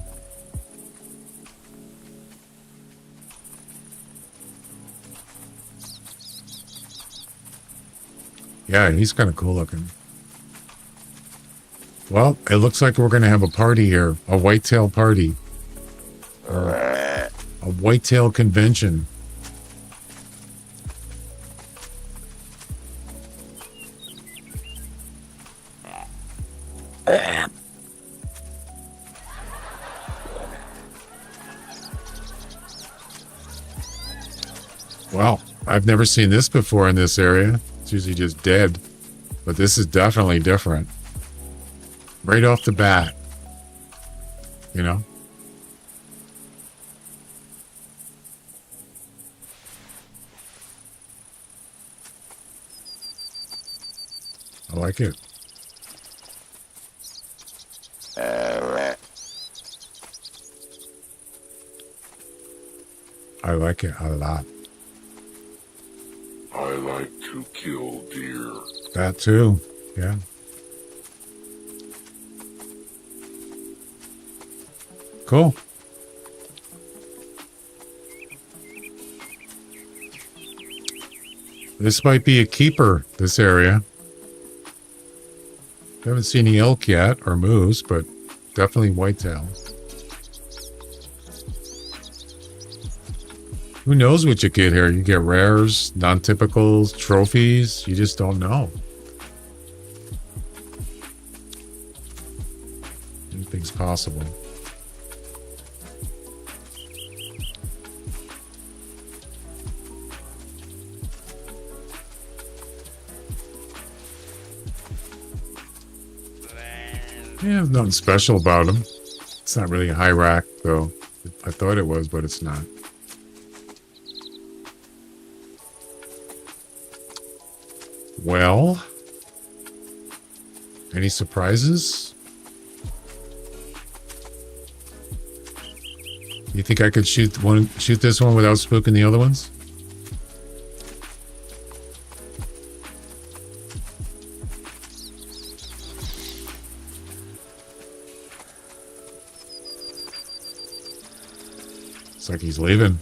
Yeah, he's kind of cool looking. Well, it looks like we're going to have a party here. A whitetail party. Or a whitetail convention. Wow, I've never seen this before in this area. It's usually just dead. But this is definitely different. Right off the bat. You know? I like it. I like it a lot. I like to kill deer. That too, yeah. Cool. This might be a keeper, this area. Haven't seen any elk yet, or moose, but definitely whitetail. Who knows what you get here? You get rares, non-typicals, trophies. You just don't know. Anything's possible. Yeah, there's nothing special about them. It's not really a high rack, though. I thought it was, but it's not. Well, Any surprises? You think I could shoot this one without spooking the other ones? It's like he's leaving.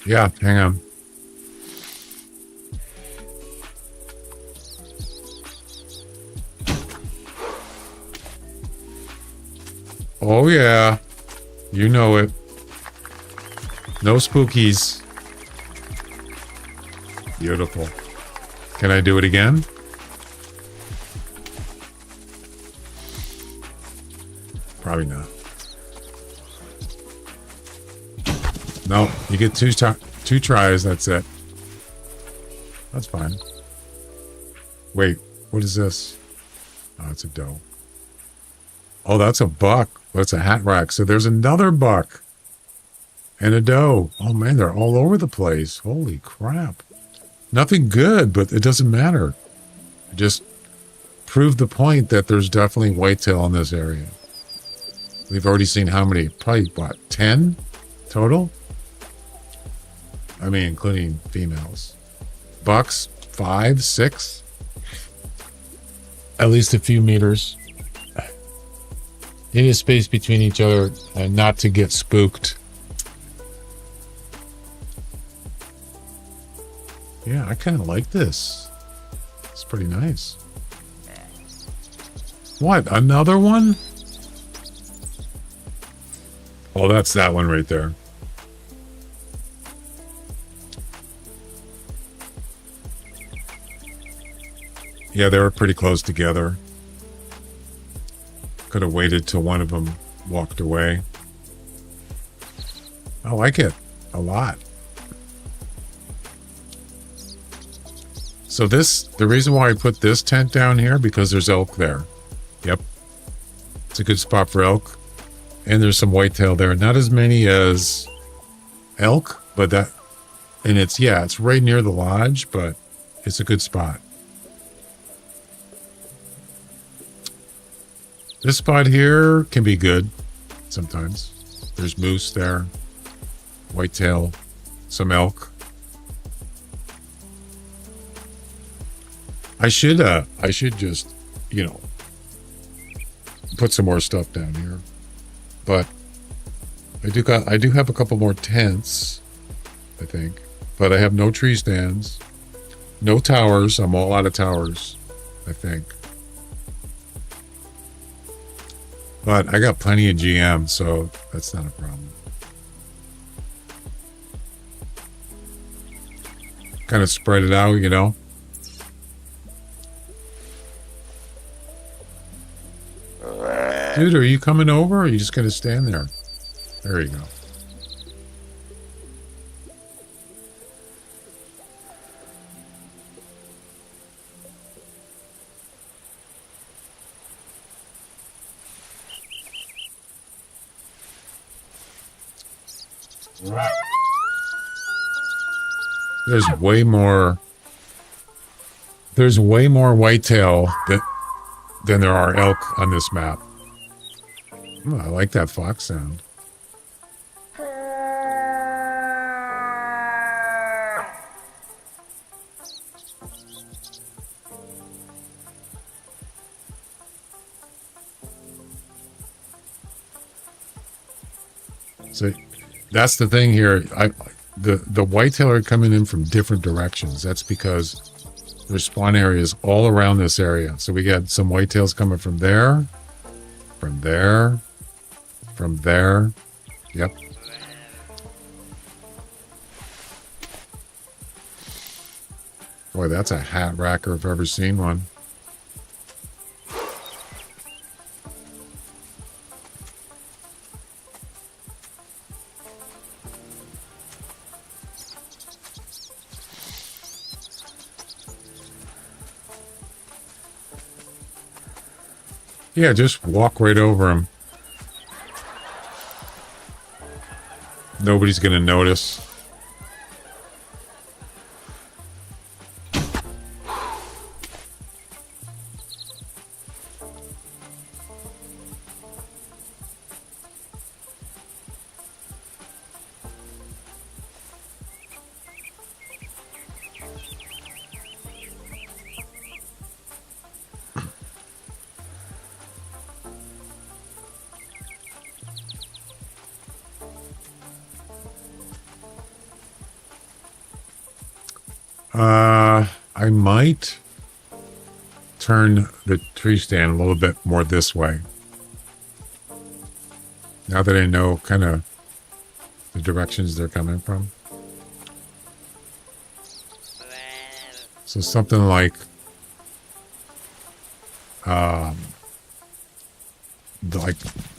Yeah, hang on. Oh yeah, you know it. No spookies. Beautiful. Can I do it again? Probably not. No, you get two tries, that's it. That's fine. Wait, what is this? Oh, it's a doe. Oh, that's a buck. That's a hat rack. So there's another buck. And a doe. Oh man, they're all over the place. Holy crap. Nothing good, but it doesn't matter. Just prove the point that there's definitely whitetail in this area. We've already seen how many? Probably, what, 10 total? I mean, including females. Bucks, 5, 6? At least a few meters. In a space between each other and not to get spooked. Yeah, I kind of like this. It's pretty nice. What, another one? Oh, that's that one right there. Yeah, they were pretty close together. Could have waited till one of them walked away. I like it a lot. So the reason why I put this tent down here, because there's elk there. Yep. It's a good spot for elk. And there's some whitetail there. Not as many as elk, but it's right near the lodge, but it's a good spot. This spot here can be good sometimes. There's moose there, whitetail, some elk. I should just, put some more stuff down here. But I do have a couple more tents, I think. But I have no tree stands, no towers. I'm all out of towers, I think. But I got plenty of GM, so that's not a problem. Kind of spread it out, Dude, are you coming over or are you just going to stand there? There you go. There's way more whitetail than there are elk on this map. Oh, I like that fox sound. So that's the thing here. The whitetail are coming in from different directions. That's because there's spawn areas all around this area. So we got some whitetails coming from there, from there, from there. Yep. Boy, that's a hat racker if I've ever seen one. Yeah, just walk right over him. Nobody's gonna notice. I might turn the tree stand a little bit more this way. Now that I know kind of the directions they're coming from. So something like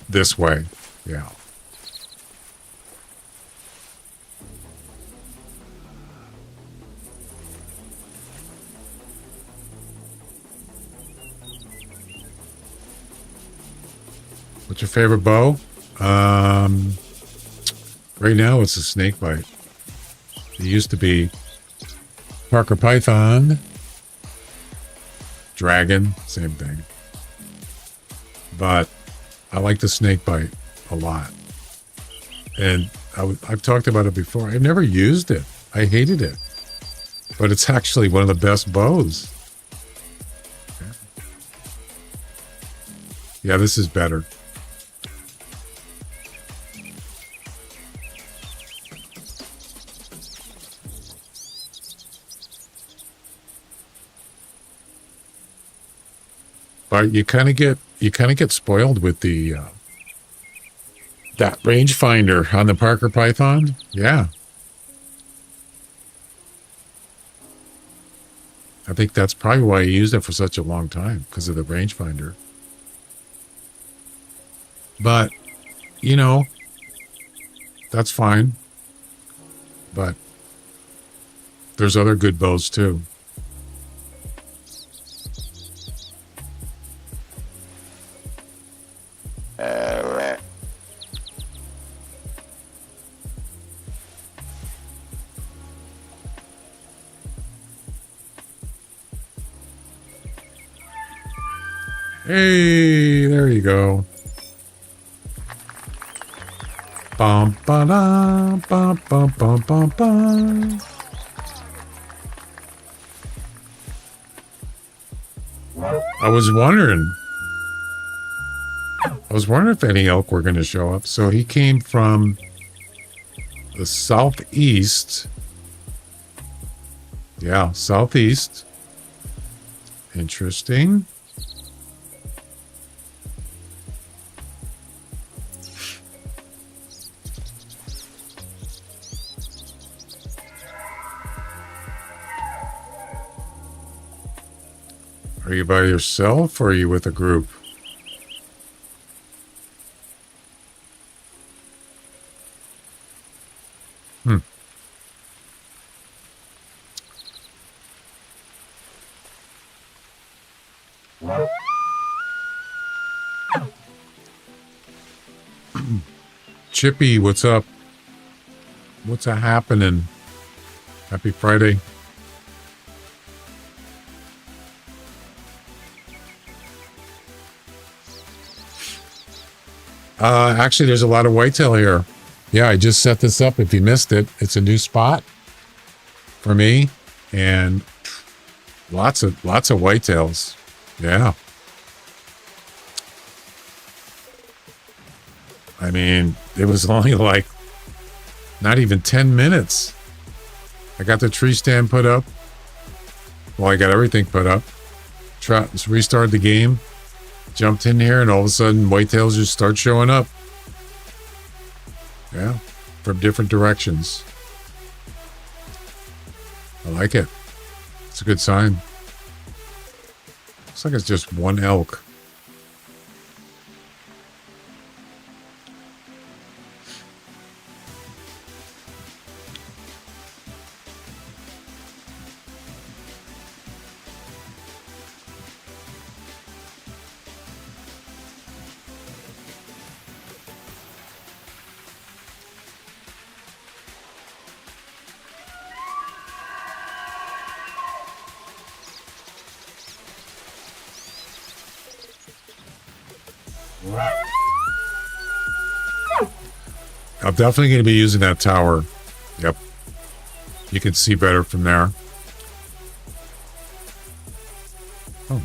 this way. Yeah. What's your favorite bow? Right now it's a snake bite. It used to be Parker Python, Dragon, same thing. But I like the snake bite a lot. And I've talked about it before. I've never used it. I hated it. But it's actually one of the best bows. Yeah, this is better. But you kind of get spoiled with the that rangefinder on the Parker Python. Yeah. I think that's probably why I used it for such a long time, because of the rangefinder. But, you know, that's fine. But there's other good bows too. Hey, there you go. Bum ba da bum bum bum bum bum. I was wondering if any elk were going to show up. So he came from the southeast. Yeah, southeast. Interesting. Are you by yourself or are you with a group? Chippy, what's up? What's happening? Happy Friday. Actually, there's a lot of whitetail here. Yeah, I just set this up. If you missed it, it's a new spot for me, and lots of whitetails. Yeah. I mean, it was only like not even 10 minutes. I got the tree stand put up. Well, I got everything put up. Restarted the game. Jumped in here, and all of a sudden, whitetails just start showing up. Yeah, from different directions. I like it. It's a good sign. Looks like it's just one elk. I'm definitely going to be using that tower. Yep. You can see better from there. Oh,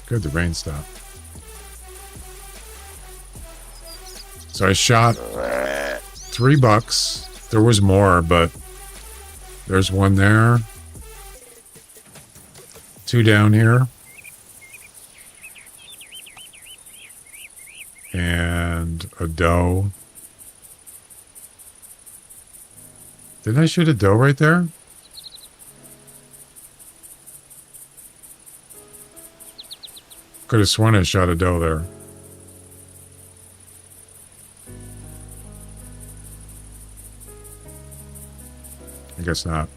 good. The rain stopped. So I shot 3 bucks. There was more, but there's one there. 2 down here. And a doe. Didn't I shoot a doe right there? Could have sworn I shot a doe there. I guess not.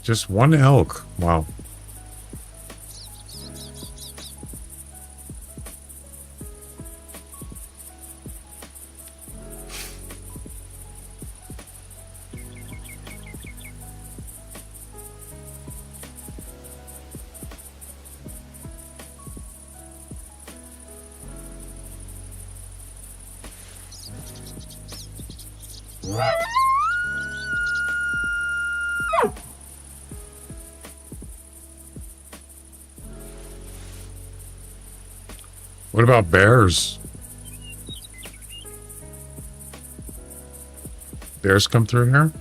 Just one elk. Wow. What about bears? Bears come through here?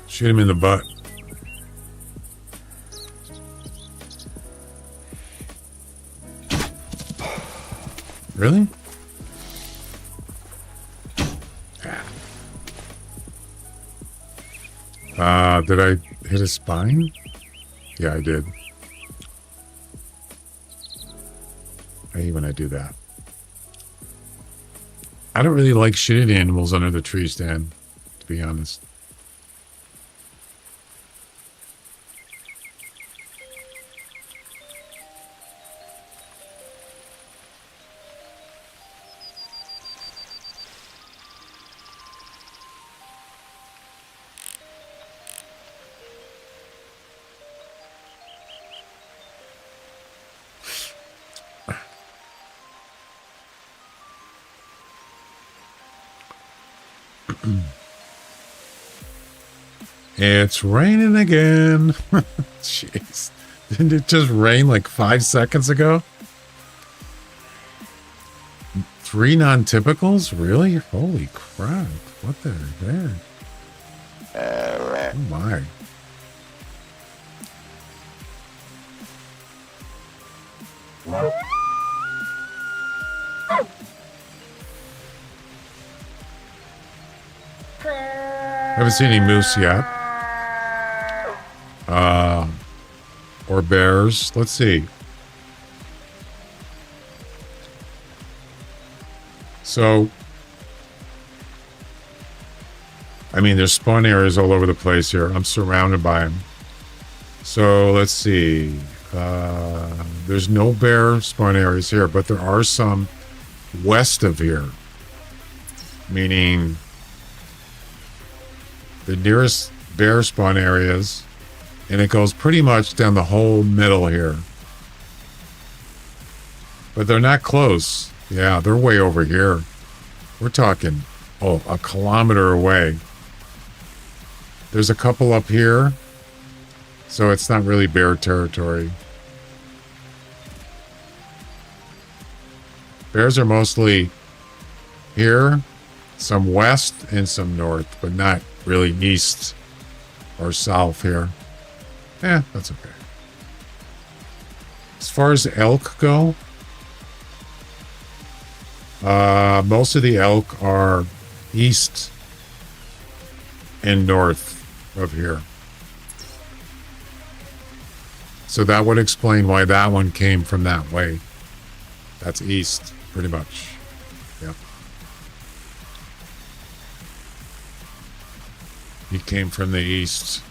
Shoot him in the butt. Really? Did I hit his spine? Yeah, I did. I hate when I do that. I don't really like shooting animals under the tree stand, to be honest. It's raining again. Jeez. Didn't it just rain like 5 seconds ago? 3 non-typicals? Really? Holy crap. What the heck? Oh my. Haven't seen any moose yet. Or bears. Let's see. So, I mean, there's spawn areas all over the place here. I'm surrounded by them. So, let's see. There's no bear spawn areas here, but there are some west of here. Meaning the nearest bear spawn areas, and it goes pretty much down the whole middle here. But they're not close. Yeah, they're way over here. We're talking, a kilometer away. There's a couple up here, so it's not really bear territory. Bears are mostly here, some west and some north, but not really east or south here. Yeah, that's okay. As far as elk go, most of the elk are east and north of here. So that would explain why that one came from that way. That's east, pretty much. Yep. He came from the east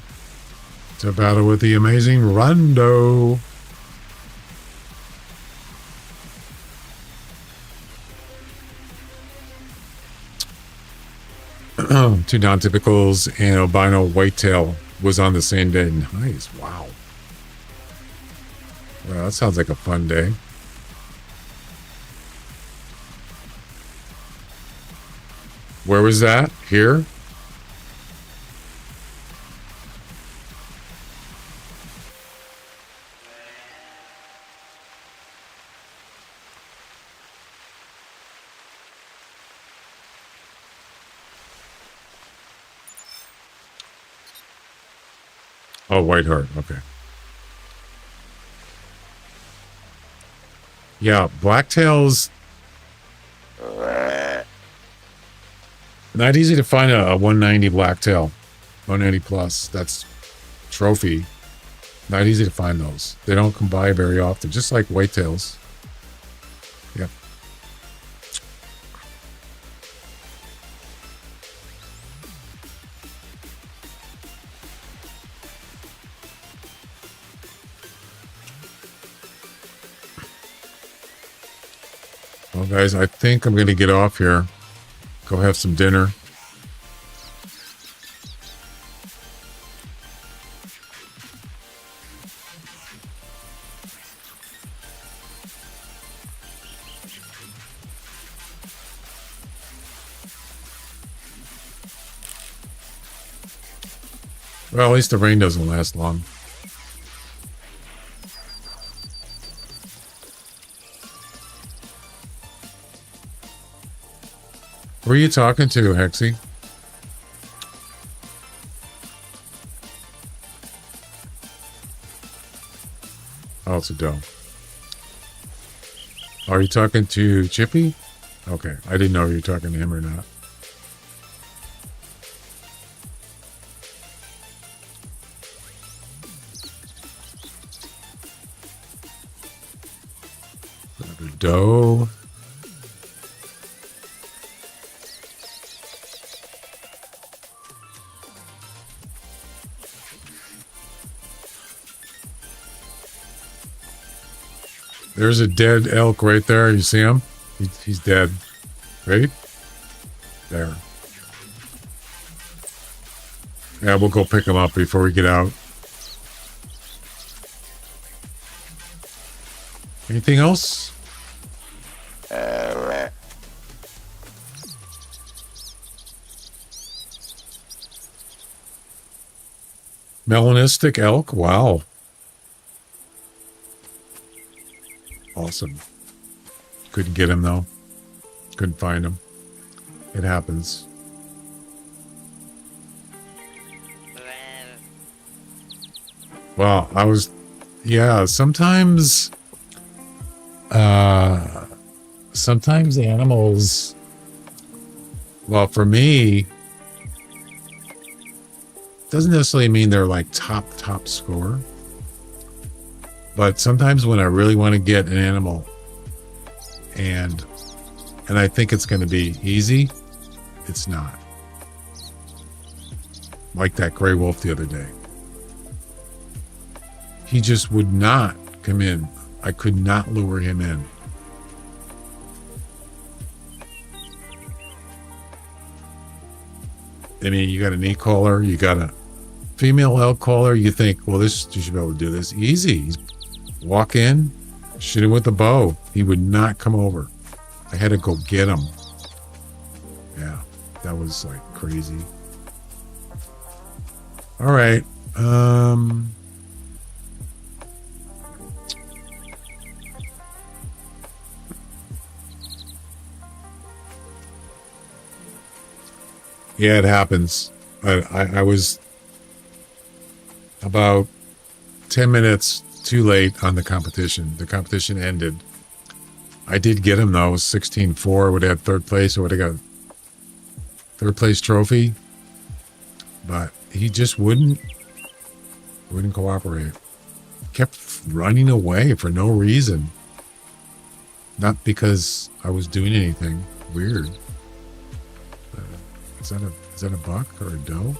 to battle with the amazing Rondo. Two non-typicals and albino whitetail was on the same day. Nice. Wow. Well, that sounds like a fun day. Where was that? Here? Oh, White Heart. Okay. Yeah, blacktails. Not easy to find a 190 blacktail. 190 plus. That's trophy. Not easy to find those. They don't come by very often, just like whitetails. Yep. Well, guys, I think I'm going to get off here. Go have some dinner. Well, at least the rain doesn't last long. Who are you talking to, Hexy? Oh, it's a doe. Are you talking to Chippy? Okay, I didn't know if you were talking to him or not. Another doe. There's a dead elk right there. You see him? He's dead. Right? There. Yeah, we'll go pick him up before we get out. Anything else? Melanistic elk? Wow. Awesome. Couldn't get him though. Couldn't find him. It happens. Well, yeah, sometimes animals, well, for me, doesn't necessarily mean they're like top score. But sometimes when I really want to get an animal and I think it's going to be easy, it's not. Like that gray wolf the other day. He just would not come in. I could not lure him in. I mean, you got an e caller, you got a female elk caller. You think, well, you should be able to do this easy. Walk in, shoot him with the bow. He would not come over. I had to go get him. Yeah, that was like crazy. All right. Yeah, it happens. I was about 10 minutes too late on the competition. The competition ended. I did get him though. 16-4. Would have had third place. I would have got third place trophy. But he just wouldn't cooperate. Kept running away for no reason. Not because I was doing anything weird. Is that a buck or a doe?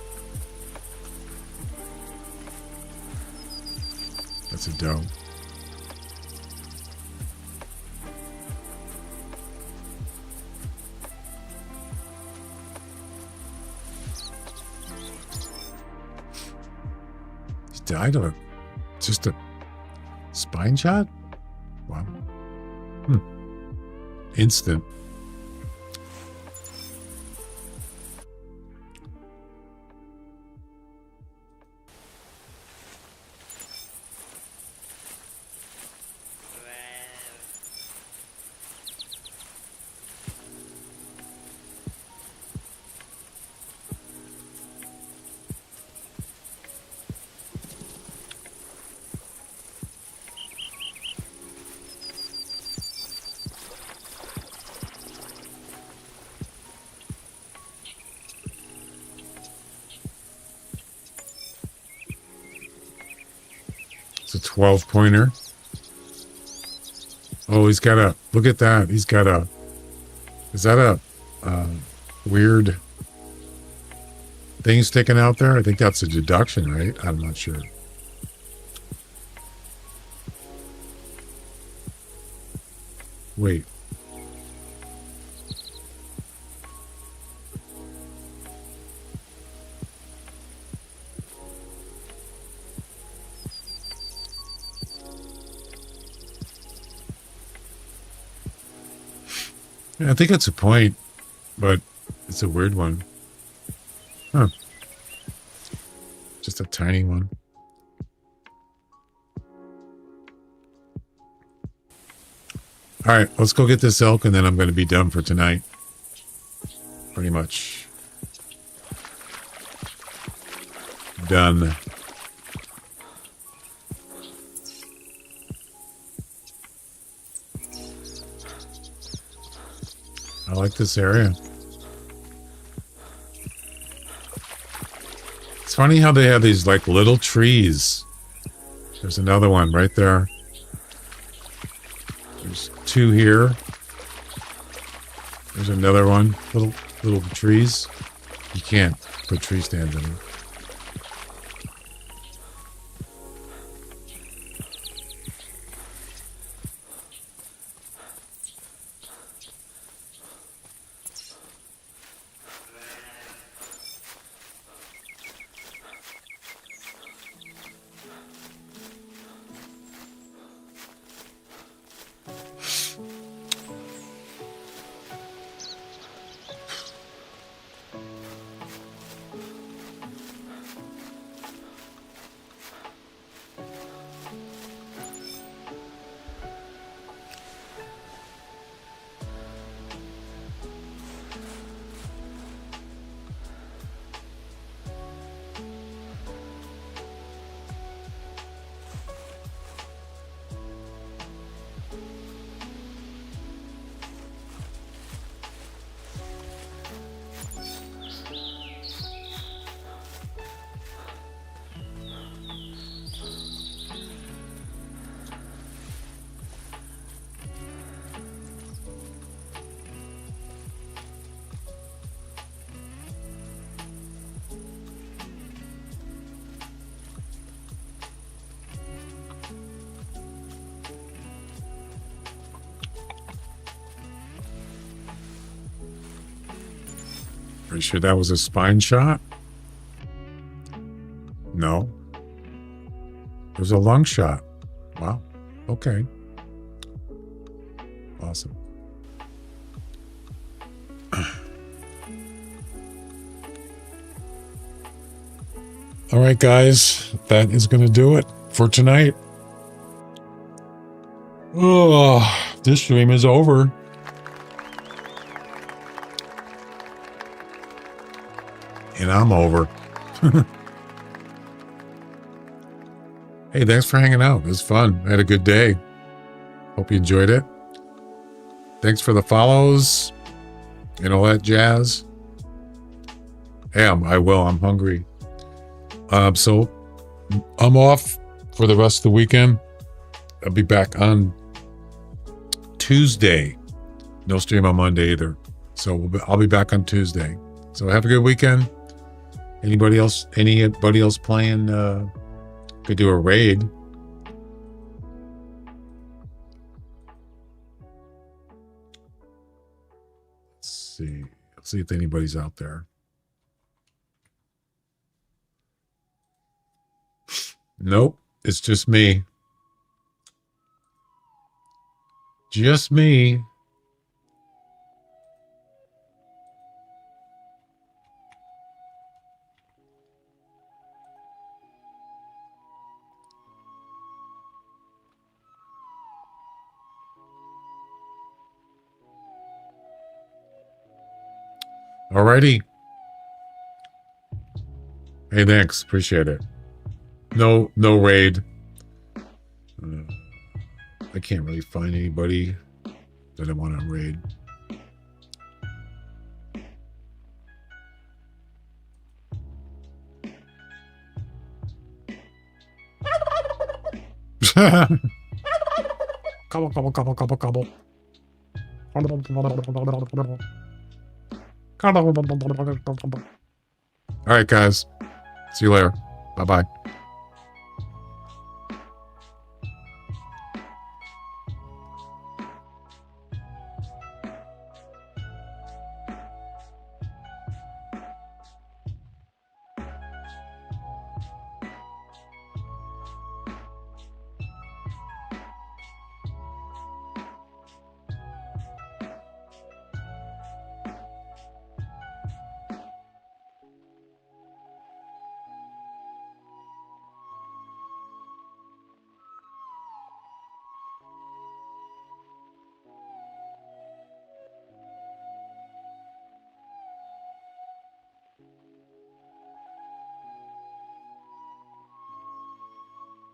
That's a doe. died of just a spine shot? Wow. Instant. It's a 12-pointer. Oh, he's got a, look at that. He's got a, is that a weird thing sticking out there? I think that's a deduction, right? I'm not sure. Wait. Yeah, I think it's a point, but it's a weird one. Huh. Just a tiny one. All right, let's go get this elk, and then I'm going to be done for tonight. Pretty much. Done. I like this area. It's funny how they have these like little trees. There's another one right there. There's two here. There's another one. Little trees. You can't put tree stands in them. Are you sure that was a spine shot? No. It was a lung shot. Wow. Okay. Awesome. All right, guys. That is going to do it for tonight. Oh, this stream is over. And I'm over. Hey, thanks for hanging out. It was fun. I had a good day. Hope you enjoyed it. Thanks for the follows and all that jazz. Hey, I will. I'm hungry. So I'm off for the rest of the weekend. I'll be back on Tuesday. No stream on Monday either. So I'll be back on Tuesday. So have a good weekend. Anybody else playing? Could do a raid. Let's see if anybody's out there. Nope. It's just me. Just me. Alrighty. Hey, thanks. Appreciate it. No raid. I can't really find anybody that I want to raid. Gobble, gobble, gobble, gobble, gobble. All right, guys. See you later. Bye-bye.